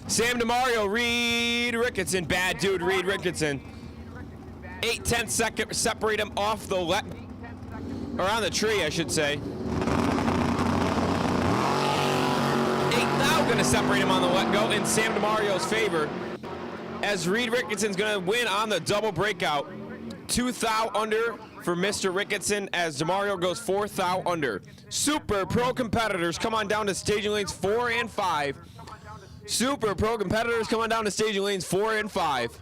Sam DeMario, Reed Ricketson, bad dude, Reed Ricketson. 8/10 separate him off the or on the tree, I should say. 8 thou gonna separate him on the let go in Sam DeMario's favor, as Reed Ricketson's gonna win on the double breakout. 2 thou under for Mr. Ricketson as DeMario goes 4 thou under. Super Pro competitors, come on down to staging lanes 4 and 5. Super Pro competitors, come on down to staging lanes 4 and 5.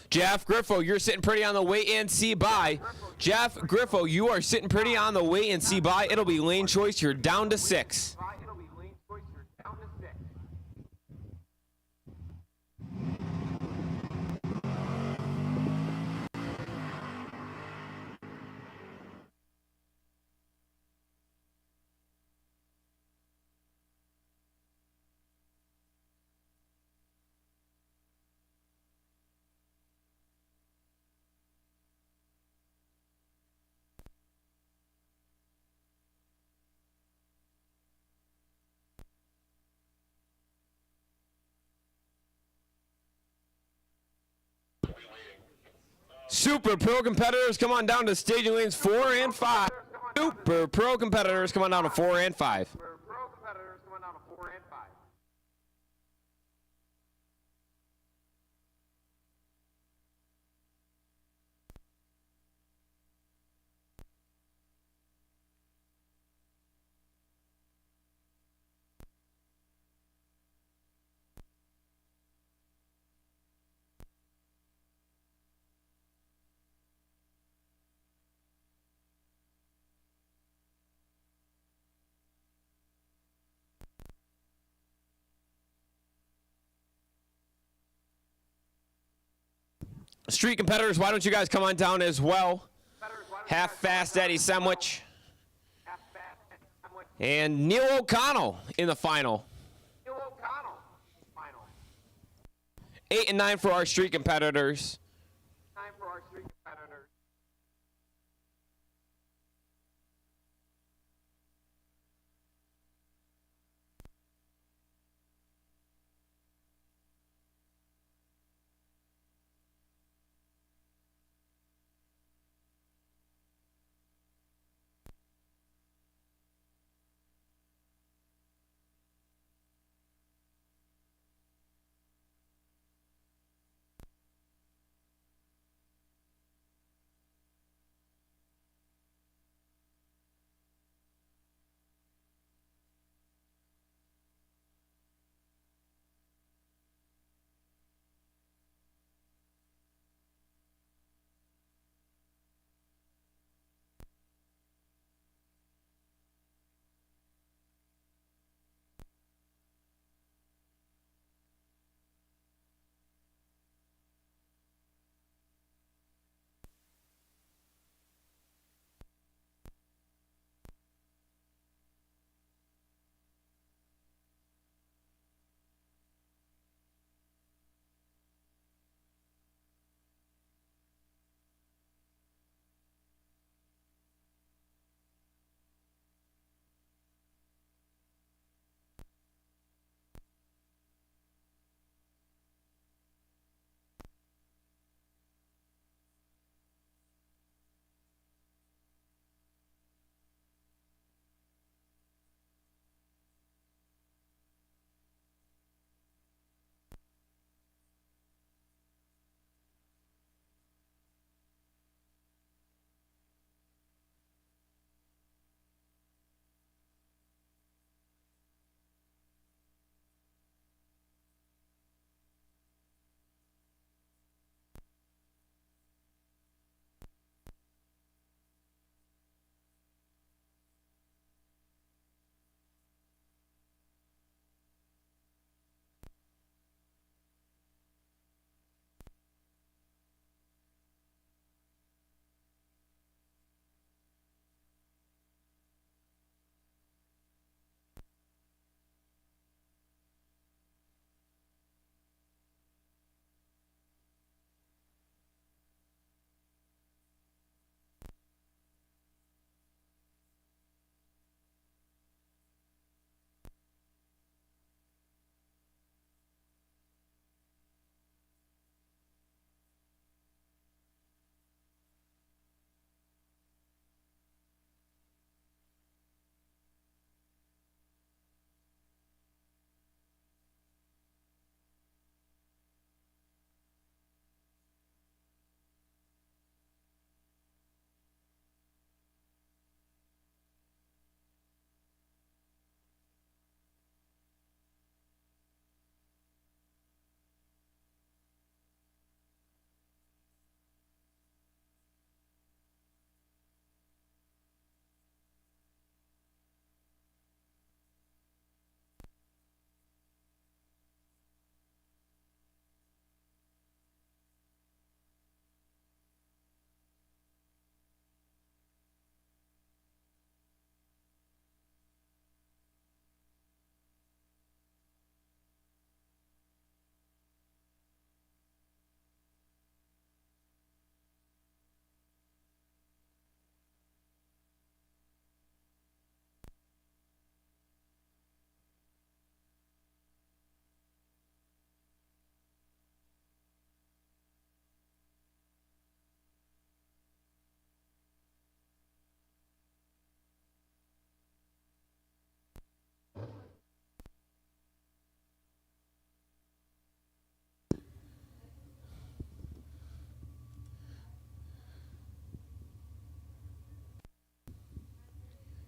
Jeff Griffo, you're sitting pretty on the wait and see by. Jeff Griffo, you are sitting pretty on the wait and see by. It'll be lane choice. You're down to 6. Super Pro competitors, come on down to staging lanes 4 and 5. Super Pro competitors, come on down to 4 and 5. Street competitors, why don't you guys come on down as well? Half Fast Eddie Sandwich. And Neil O'Connell in the final. 8 and 9 for our street competitors.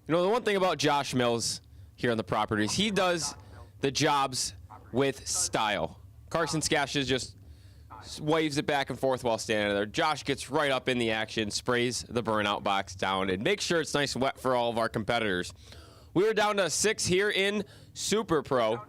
You know, the one thing about Josh Mills here on the properties, he does the jobs with style. Carson Skashes just waves it back and forth while standing there. Josh gets right up in the action, sprays the burnout box down, and makes sure it's nice and wet for all of our competitors. We were down to 6 here in Super Pro.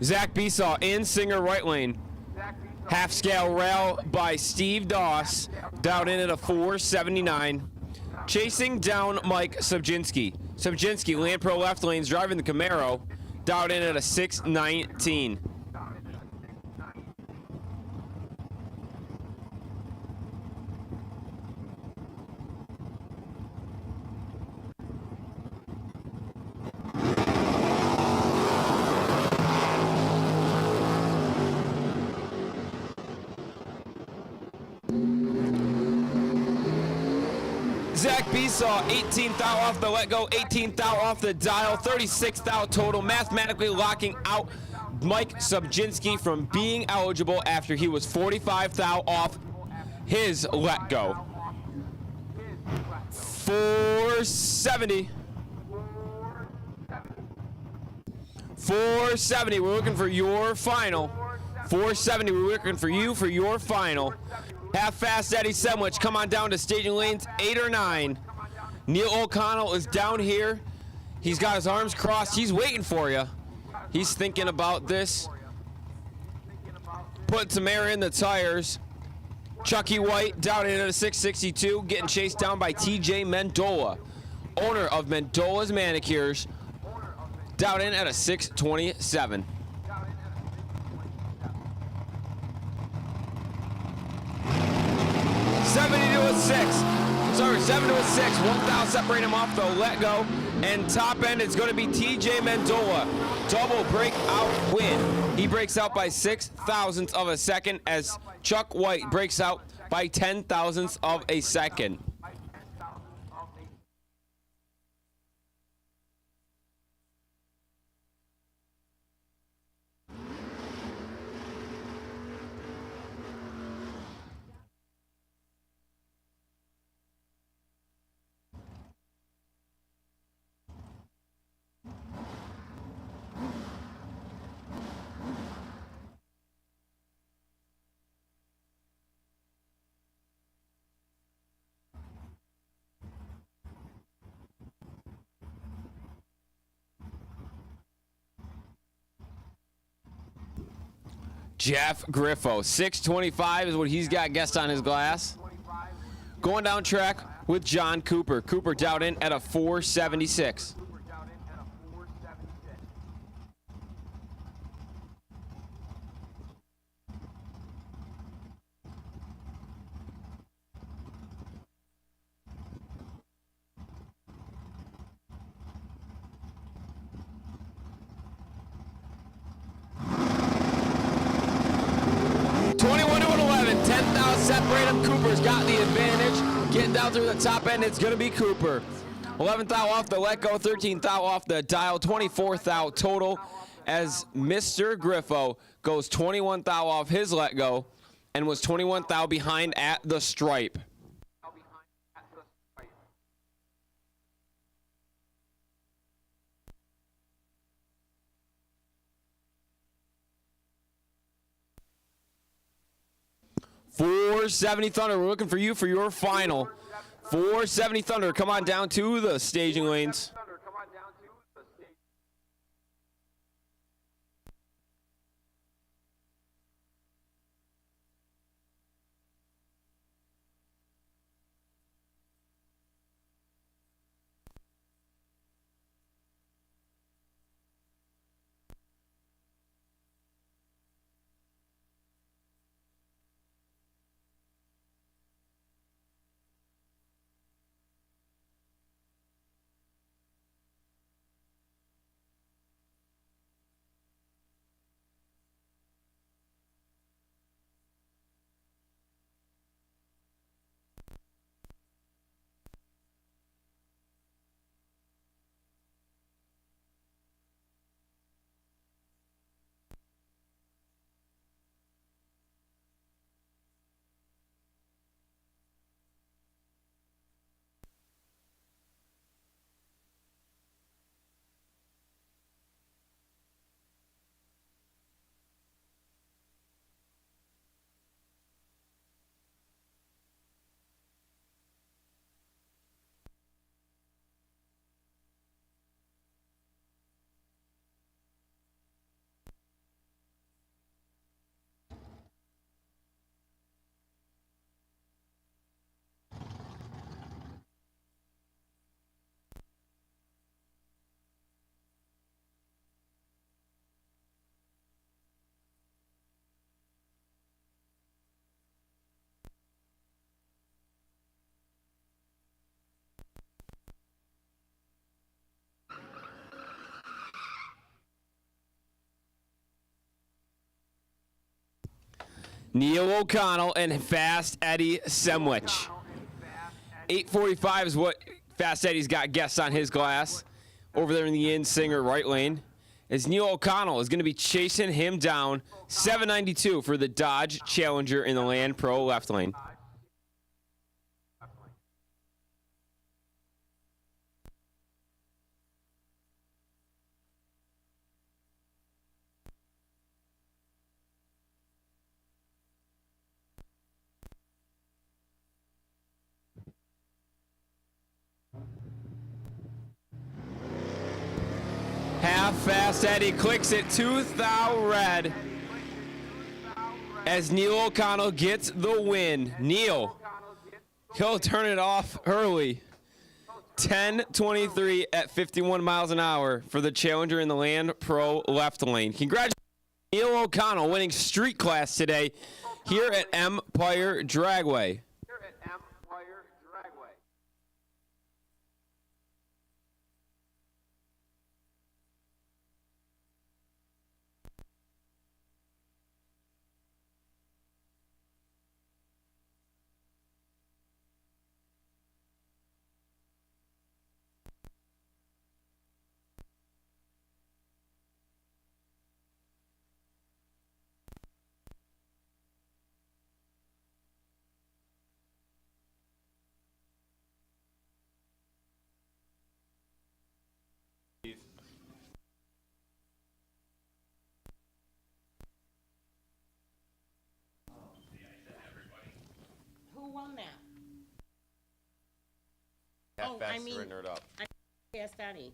Zach Besaw in Singer right lane. Half scale rail by Steve Doss. Down in at a 479. Chasing down Mike Subjinski. Subjinski, Land Pro left lanes, driving the Camaro. Down in at a 619. Zach Besaw, 18th out off the let go, 18th out off the dial, 36th out total, mathematically locking out Mike Subjinski from being eligible after he was 45th out off his let go. 470. 470, we're looking for your final. 470, we're looking for you for your final. Half fast Eddie Semwich, come on down to staging lanes 8 or 9. Neil O'Connell is down here. He's got his arms crossed. He's waiting for you. He's thinking about this. Putting some air in the tires. Chucky White down in at a 662, getting chased down by TJ Mendola, owner of Mendola's Manicures, down in at a 627. Sorry, 7 to a 6. 1,000 separating him off the let go. And top end is going to be TJ Mendola. Double breakout win. He breaks out by 6 thousandths of a second as Chuck White breaks out by 10 thousandths of a second. Jeff Griffo, 625 is what he's got guessed on his glass. Going down track with John Cooper. Cooper down in at a 476. 1. Cooper's got the advantage. Getting down through the top end, it's going to be Cooper. 11th thou off the let go, 13th thou off the dial, 24th thou total as Mr. Griffo goes 21th thou off his let go and was 21th thou behind at the stripe. .470 Thunder, we're looking for you for your final. 470 Thunder, come on down to the staging lanes. Neil O'Connell and Fast Eddie Semwich. 8:45 is what Fast Eddie's got guests on his glass. Over there in the in-singer right lane. As Neil O'Connell is going to be chasing him down. 792 for the Dodge Challenger in the Land Pro left lane. Half Fast Eddie clicks it to thou red as Neil O'Connell gets the win. Neil, he'll turn it off early. 10:23 at 51 miles an hour for the Challenger in the Land Pro left lane. Congratulations, Neil O'Connell winning street class today here at Empire Dragway. Who won that? Half Oh, Fast I mean- written it up. Fast Eddie.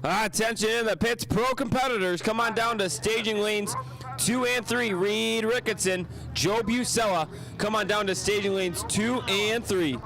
Attention in the pits, pro competitors. Come on down to staging lanes 2 and 3. Reed Ricketson, Joe Busella. Come on down to staging lanes 2 and 3.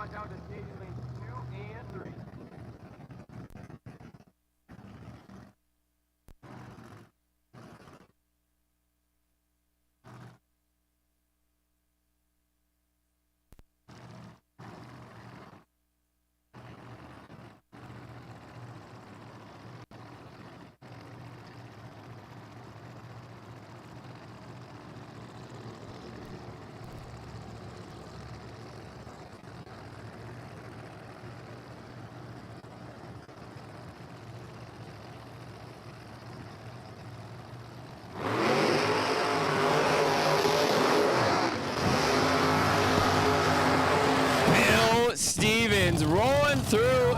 Stevens rolling through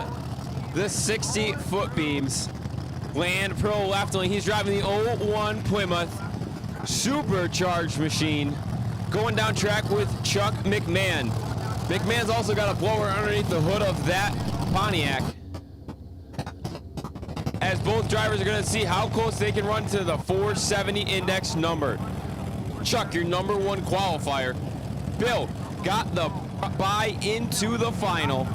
the 60-foot beams. Land pro left lane. He's driving the 01 Plymouth supercharged machine. Going down track with Chuck McMahon. McMahon's also got a blower underneath the hood of that Pontiac. As both drivers are going to see how close they can run to the 470 index number. Chuck, your number 1 qualifier. Bill got the bye into the final.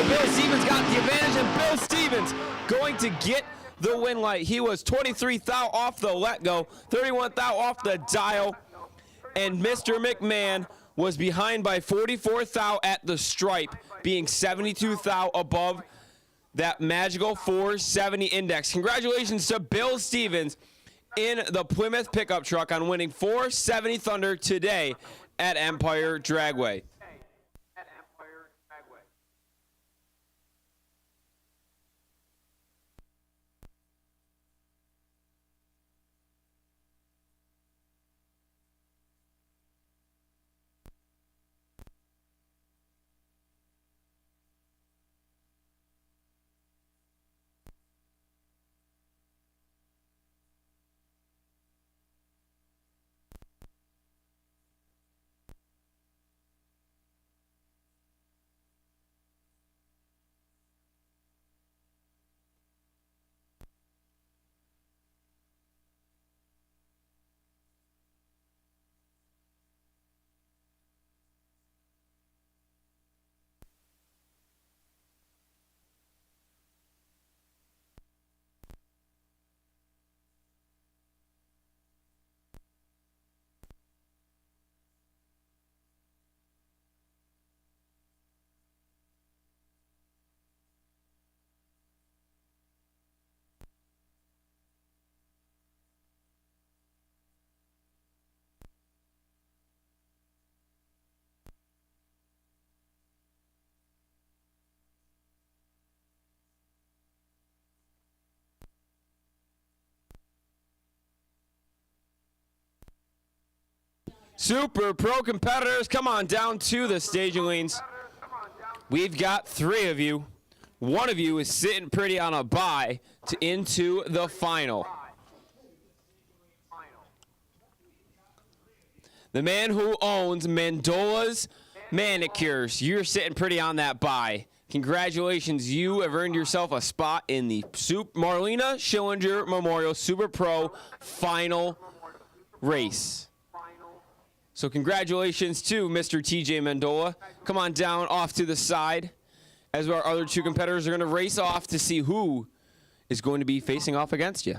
Bill Stevens got the advantage, and Bill Stevens going to get the win light. He was 23 thou off the let go, 31 thou off the dial, and Mr. McMahon was behind by 44 thou at the stripe, being 72 thou above that magical 470 index. Congratulations to Bill Stevens in the Plymouth pickup truck on winning 470 Thunder today at Empire Dragway. Super Pro competitors, come on down to the staging lanes. We've got 3 of you. One of you is sitting pretty on a bye into the final. The man who owns Mandola's Manicures, you're sitting pretty on that bye. Congratulations, you have earned yourself a spot in the Marlena Schillinger Memorial Super Pro final race. So congratulations to Mr. TJ Mendola. Come on down off to the side as our other two competitors are going to race off to see who is going to be facing off against you.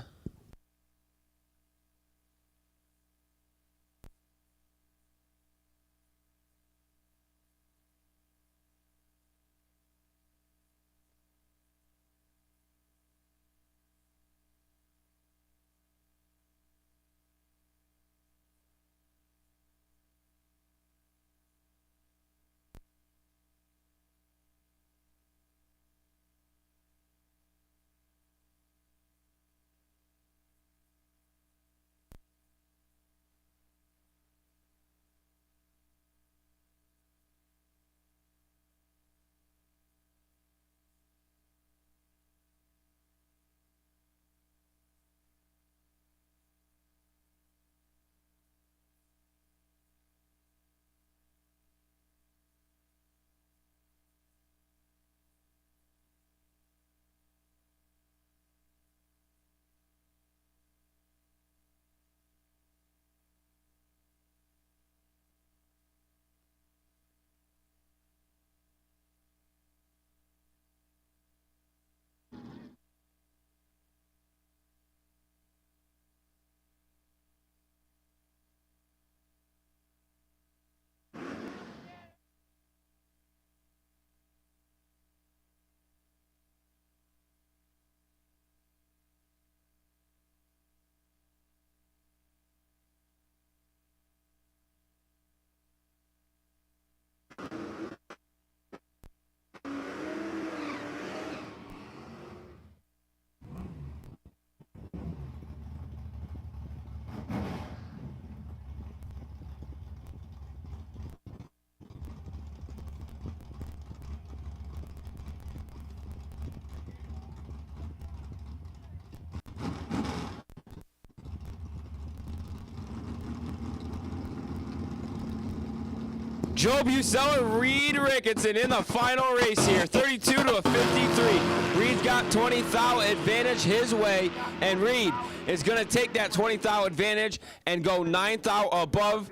Joe Bucella, Reed Ricketson in the final race here, 32 to a 53. Reed's got 20 thou advantage his way, and Reed is going to take that 20 thou advantage and go 9 thou above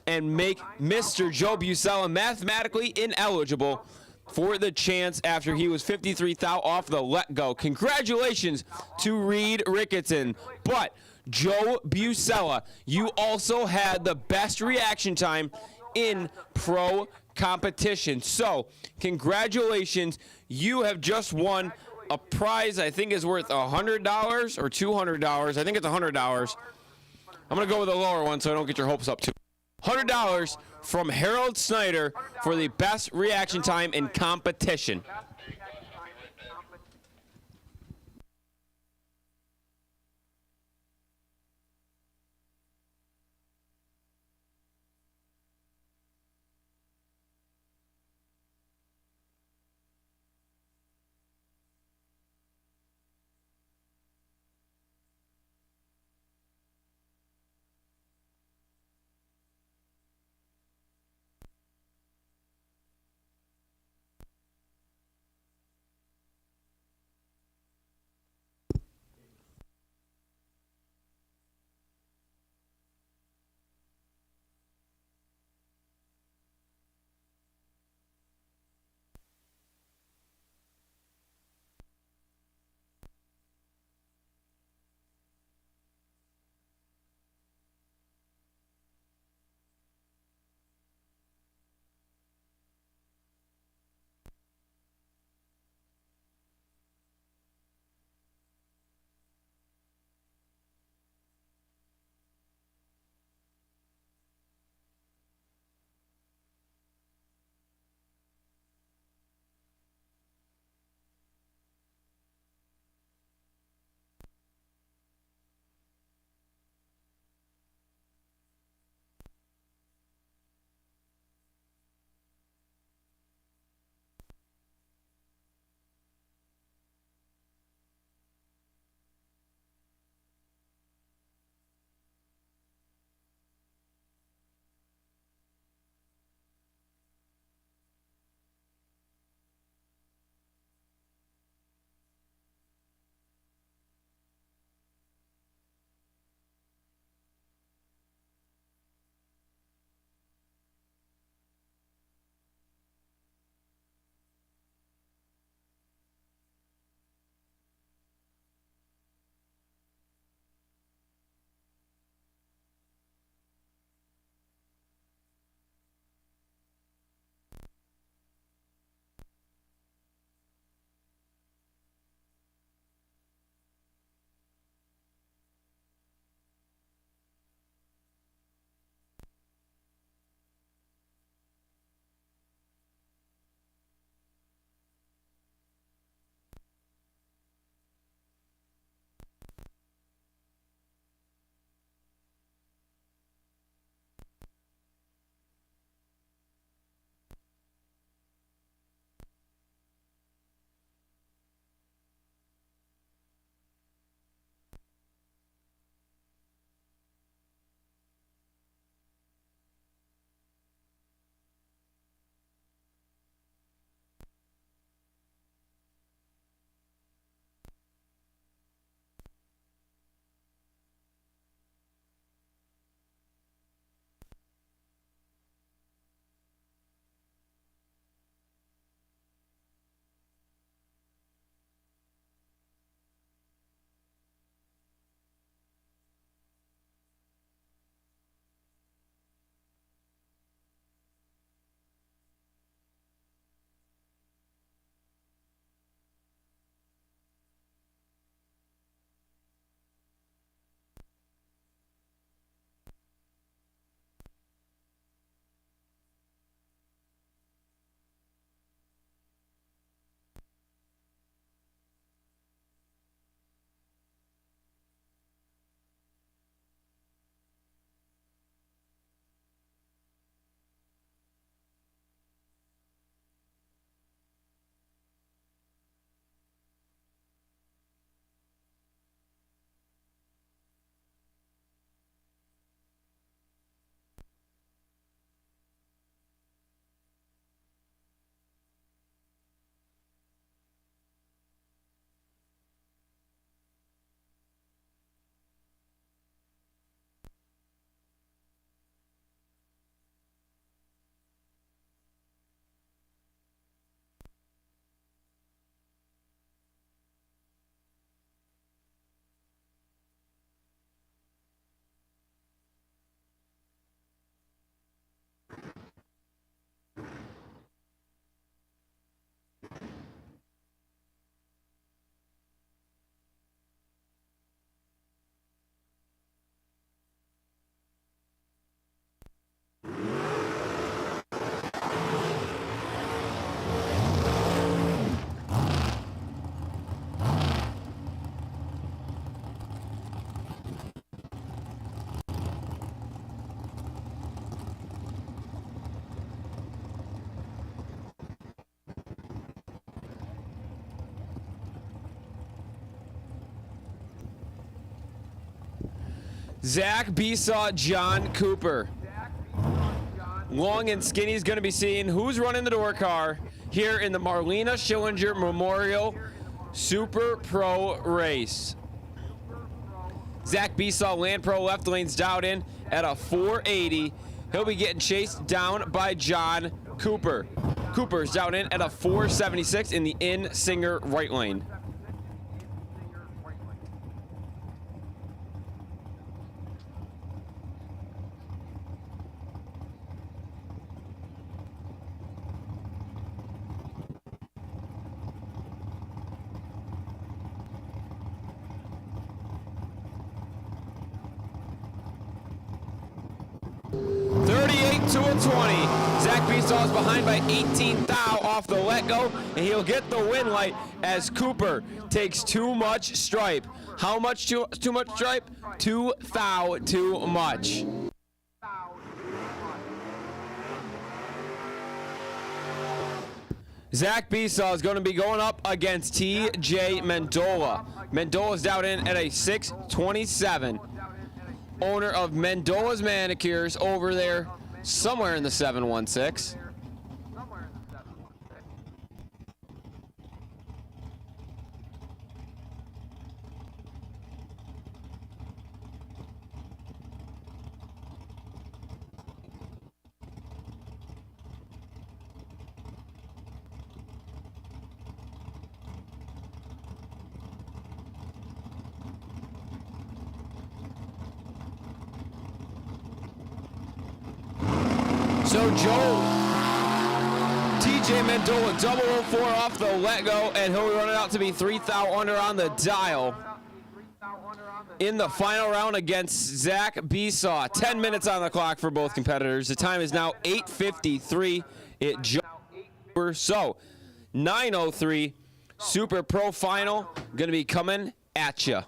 and make Mr. Joe Bucella mathematically ineligible for the chance after he was 53 thou off the let-go. Congratulations to Reed Ricketson. But Joe Bucella, you also had the best reaction time in pro competition. So, congratulations. You have just won a prize I think is worth $100 or $200. I think it's $100. I'm going to go with a lower one so I don't get your hopes up too. $100 from Harold Snyder for the best reaction time in competition. Zach Besaw, John Cooper. Long and Skinny is going to be seeing who's running the door car here in the Marlena Schillinger Memorial Super Pro race. Zach Besaw, Land Pro left lane's dialed in at a 480. He'll be getting chased down by John Cooper. Cooper's down in at a 476 in the in-Singer right lane. To a 20. Zach Besaw is behind by 18 thou off the let go, and he'll get the win light as Cooper takes too much stripe. How much too much stripe? 2 thou too much. Zach Besaw is going to be going up against TJ Mendola. Mendola's down in at a 627. Owner of Mendola's Manicures over there somewhere in the 716. So Joe, TJ Mendola, 004 off the let go, and he'll run it out to be 3 thou under on the dial in the final round against Zach Besaw. 10 minutes on the clock for both competitors. The time is now 8:53. It jumped over. So 9:03 Super Pro Final going to be coming at you.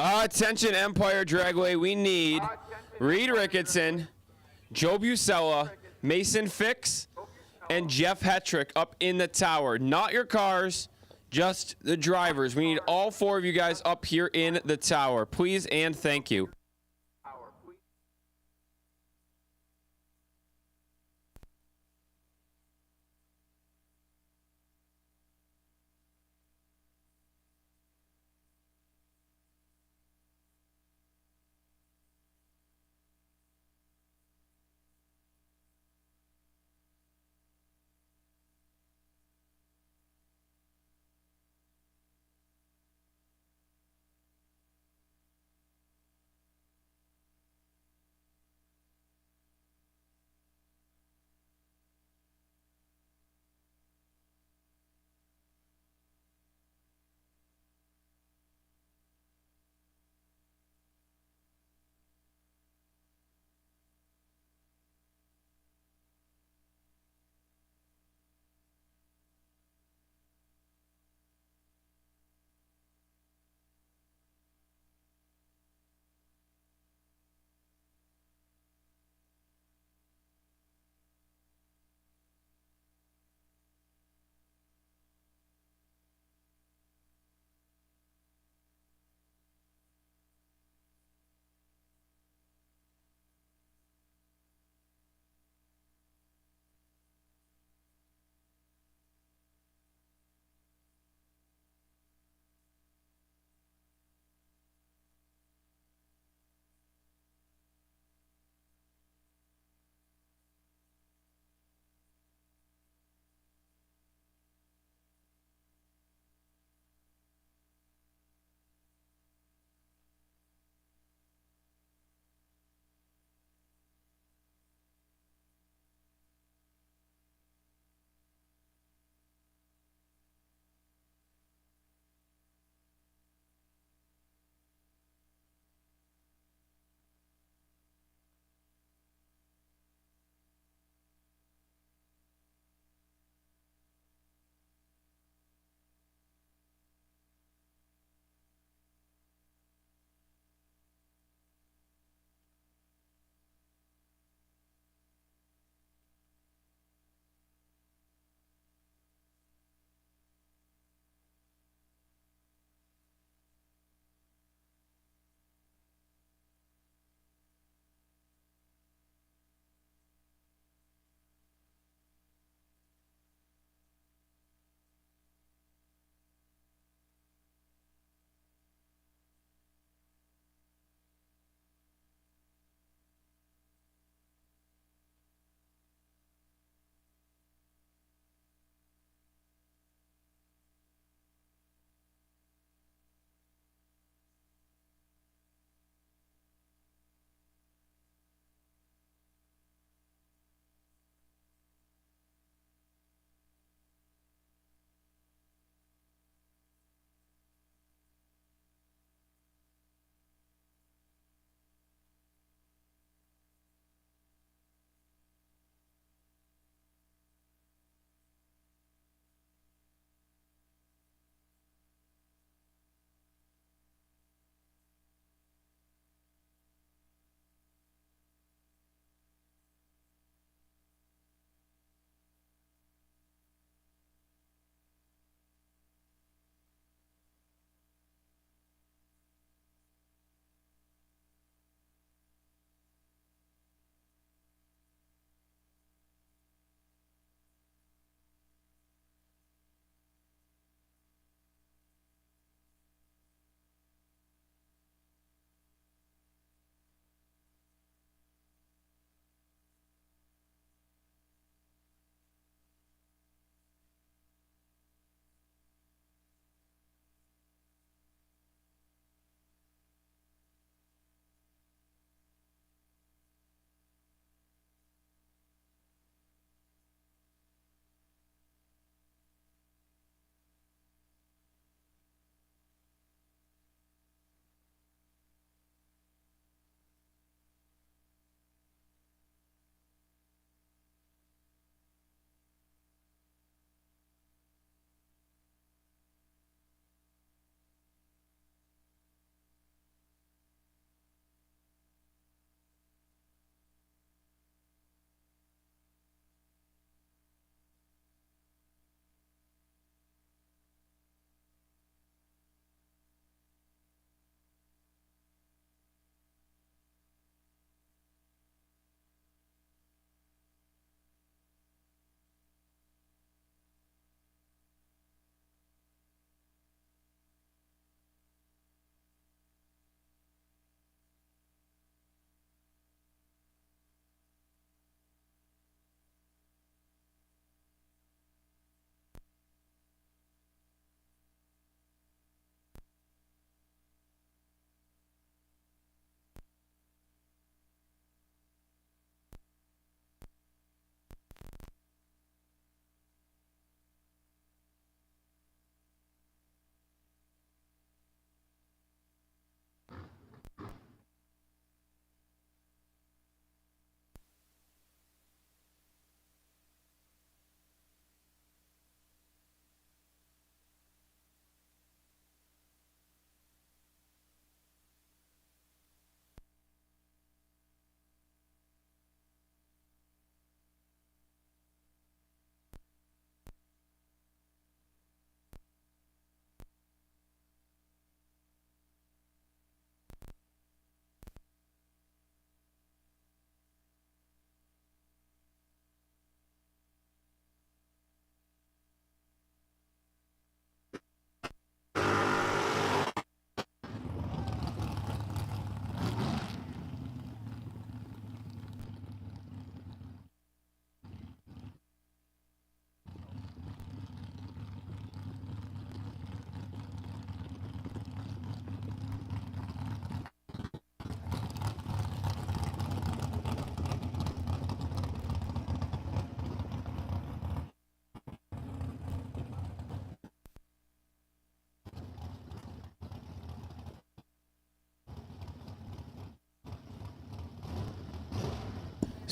Attention Empire Dragway, we need Reed Ricketson, Joe Busella, Mason Fix, and Jeff Hetrick up in the tower. Not your cars, just the drivers. We need all 4 of you guys up here in the tower. Please and thank you.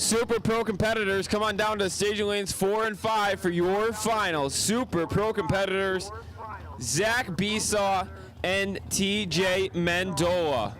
Super Pro competitors, come on down to staging lanes 4 and 5 for your finals. Super Pro competitors, Zach Besaw and TJ Mendola.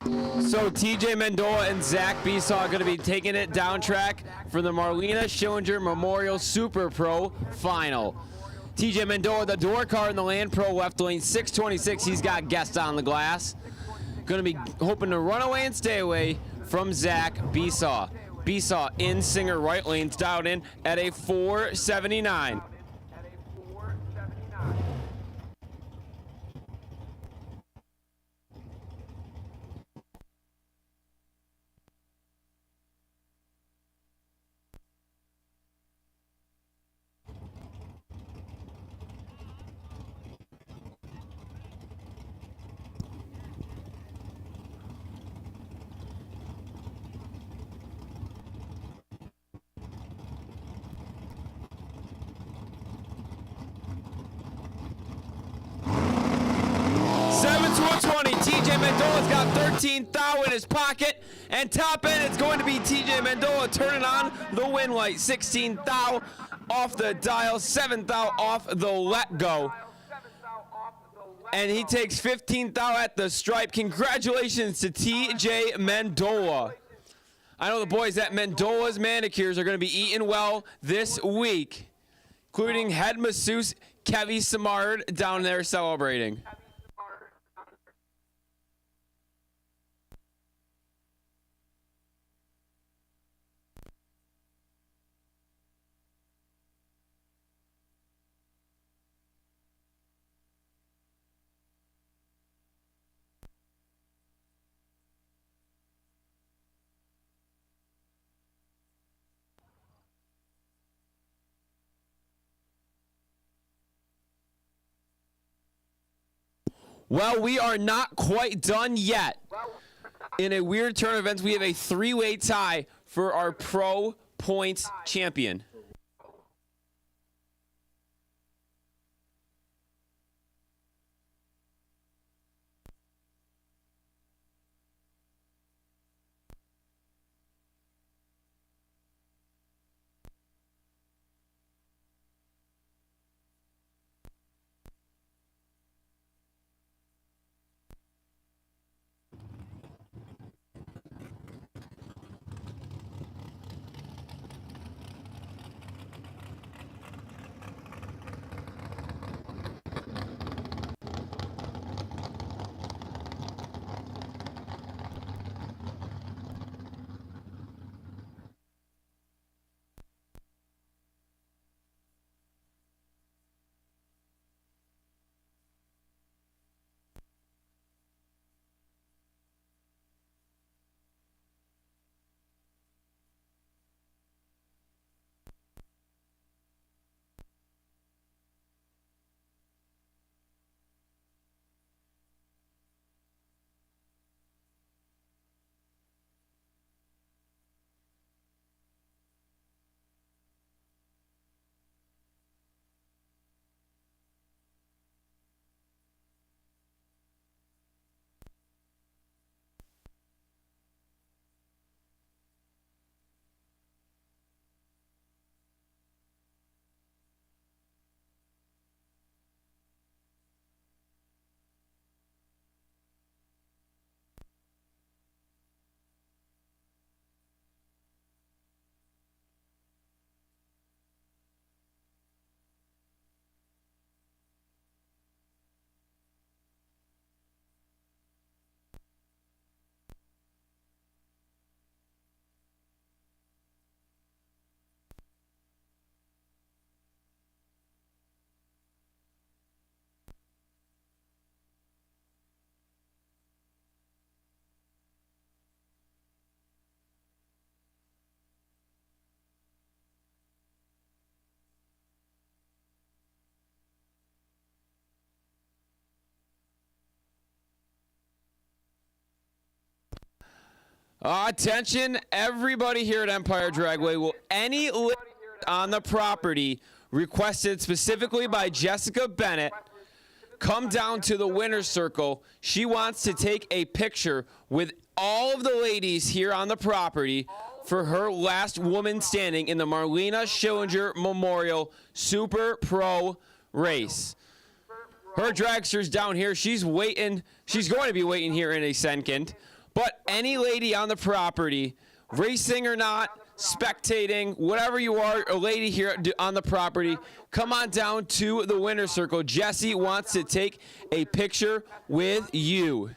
So TJ Mendola and Zach Besaw are going to be taking it down track for the Marlena Schillinger Memorial Super Pro Final. TJ Mendola, the door car in the Land Pro left lane, 626. He's got guest on the glass. Going to be hoping to run away and stay away from Zach Besaw. Besaw in Singer right lanes, dialed in at a 479. TJ Mendola's got 13 thou in his pocket, and top end it's going to be TJ Mendola turning on the win light. 16 thou off the dial, 7 thou off the let go, and he takes 15 thou at the stripe. Congratulations to TJ Mendola. I know the boys at Mendola's Manicures are going to be eating well this week, including head masseuse Kevy Samard down there celebrating. Well, we are not quite done yet. In a weird turn of events, we have a three-way tie for our Pro Points champion. Attention, everybody here at Empire Dragway. Will any lift on the property requested specifically by Jessica Bennett come down to the winner's circle? She wants to take a picture with all of the ladies here on the property for her last woman standing in the Marlena Schillinger Memorial Super Pro race. Her dragster's down here. She's waiting. She's going to be waiting here in a second. But any lady on the property, racing or not, spectating, whatever you are, a lady here on the property, come on down to the winner's circle. Jesse wants to take a picture with you.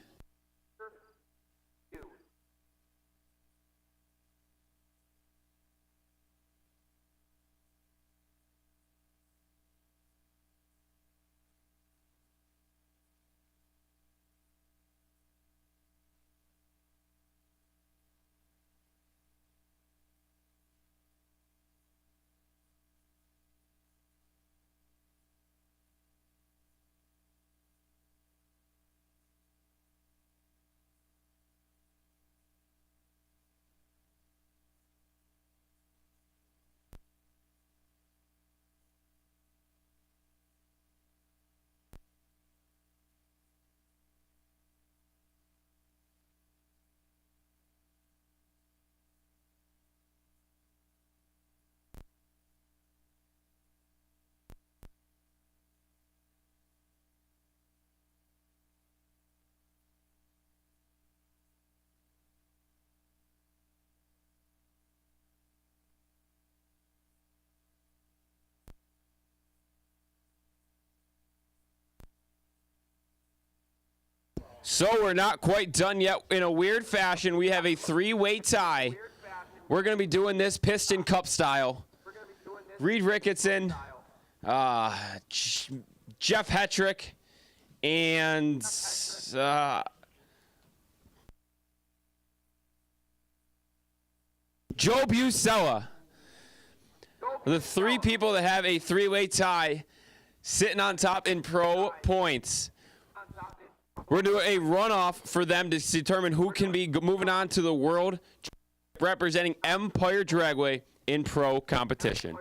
So we're not quite done yet. In a weird fashion, we have a three-way tie. We're going to be doing this Piston Cup style. Reed Ricketson, Jeff Hetrick, and Joe Buscella. The three people that have a three-way tie sitting on top in pro points. We're doing a runoff for them to determine who can be moving on to the world representing Empire Dragway in pro competition.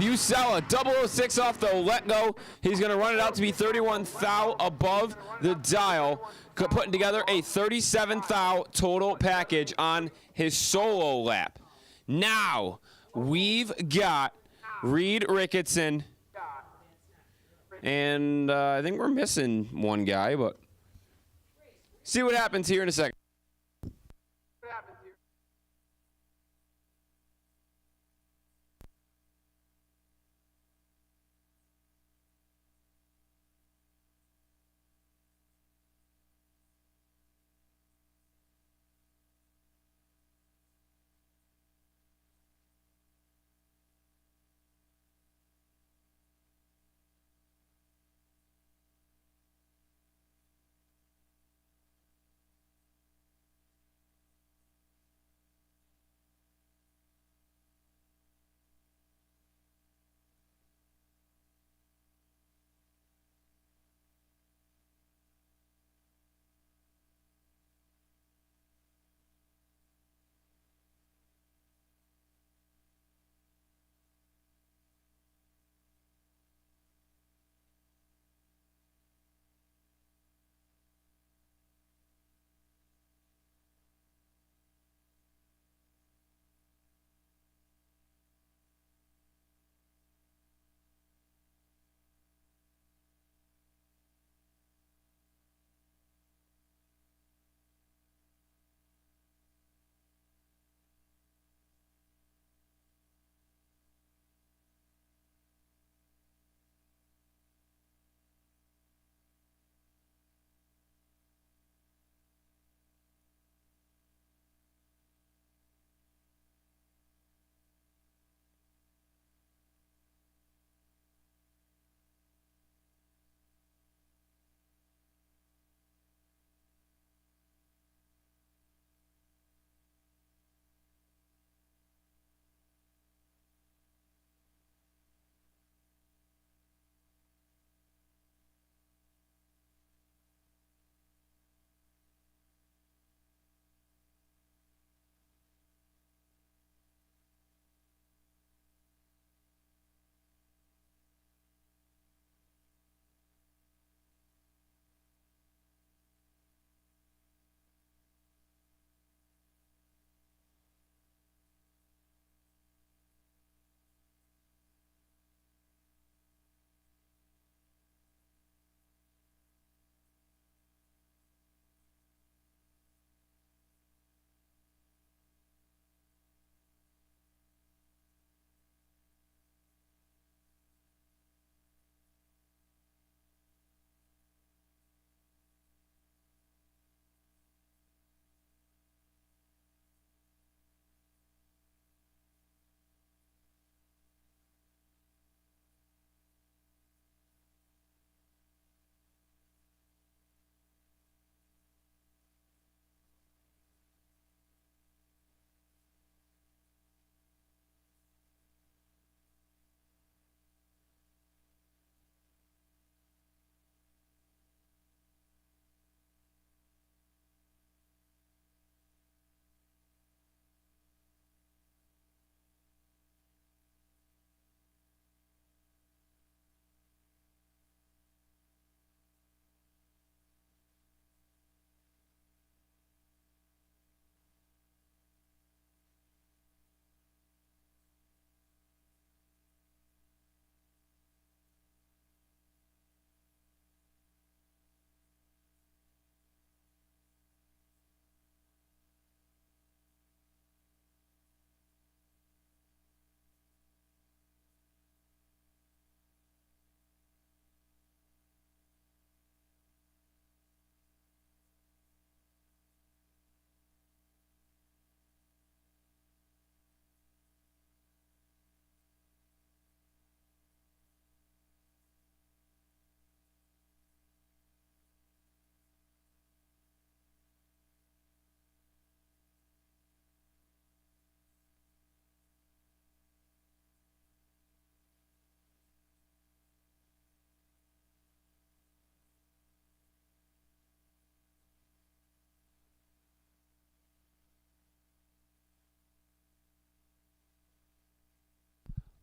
Busella, 006 off the let go. He's going to run it out to be 31 thou above the dial, putting together a 37 thou total package on his solo lap. Now, we've got Reed Ricketson, and I think we're missing one guy, but see what happens here in a second.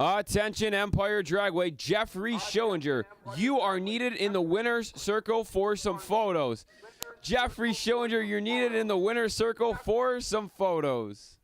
Attention Empire Dragway, Jeffrey Schillinger, you are needed in the winner's circle for some photos. Jeffrey Schillinger, you're needed in the winner's circle for some photos.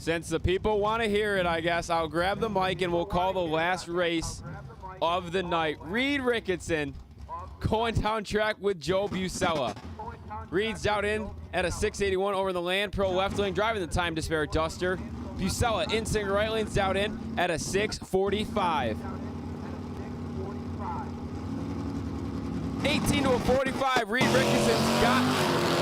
Since the people want to hear it, I guess I'll grab the mic and we'll call the last race of the night. Reed Ricketson going down track with Joe Buscella. Reed's out in at a 681 over the Land Pro left lane, driving the Time to Spare Duster. Buscella in single right lanes down in at a 645. 18 to a 45. Reed Ricketson's got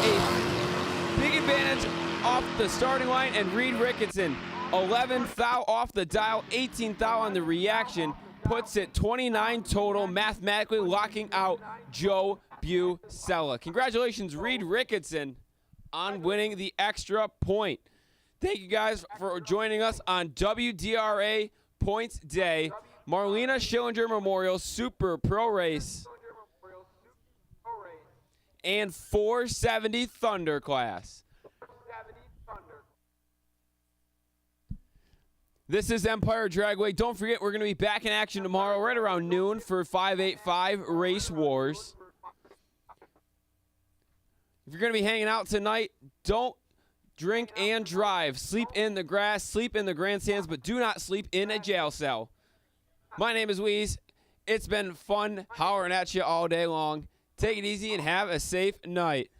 a big advantage off the starting line, and Reed Ricketson 11th thou off the dial, 18th thou on the reaction, puts it 29 total, mathematically locking out Joe Buscella. Congratulations, Reed Ricketson, on winning the extra point. Thank you guys for joining us on WDRA Points Day, Marlena Schillinger Memorial Super Pro Race, and 470 Thunder class. This is Empire Dragway. Don't forget, we're going to be back in action tomorrow right around noon for 585 Race Wars. If you're going to be hanging out tonight, don't drink and drive. Sleep in the grass, sleep in the grandstands, but do not sleep in a jail cell. My name is Weeze. It's been fun hollering at you all day long. Take it easy and have a safe night.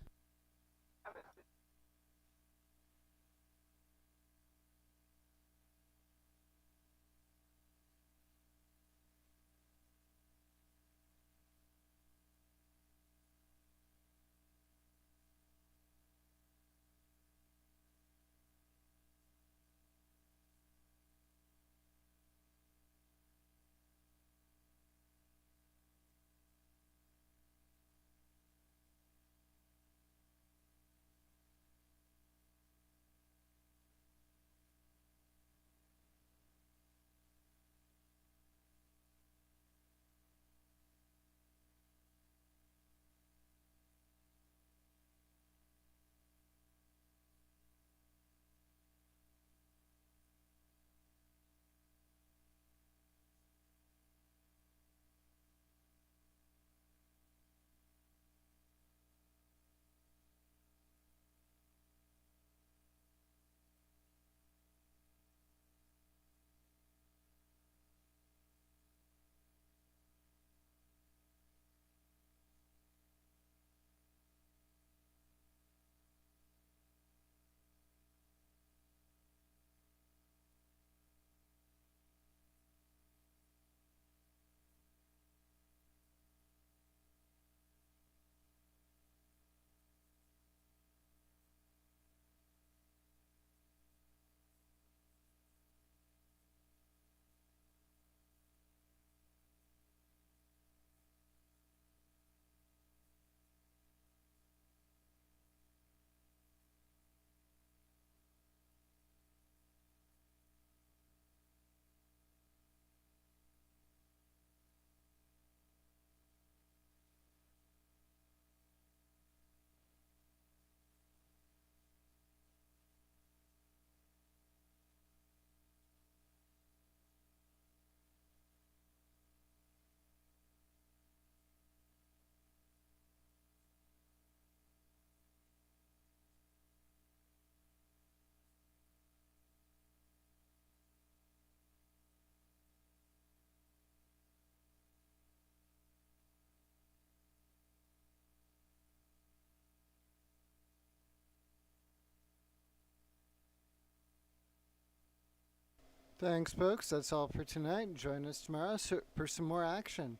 Thanks, folks. That's all for tonight. Join us tomorrow for some more action.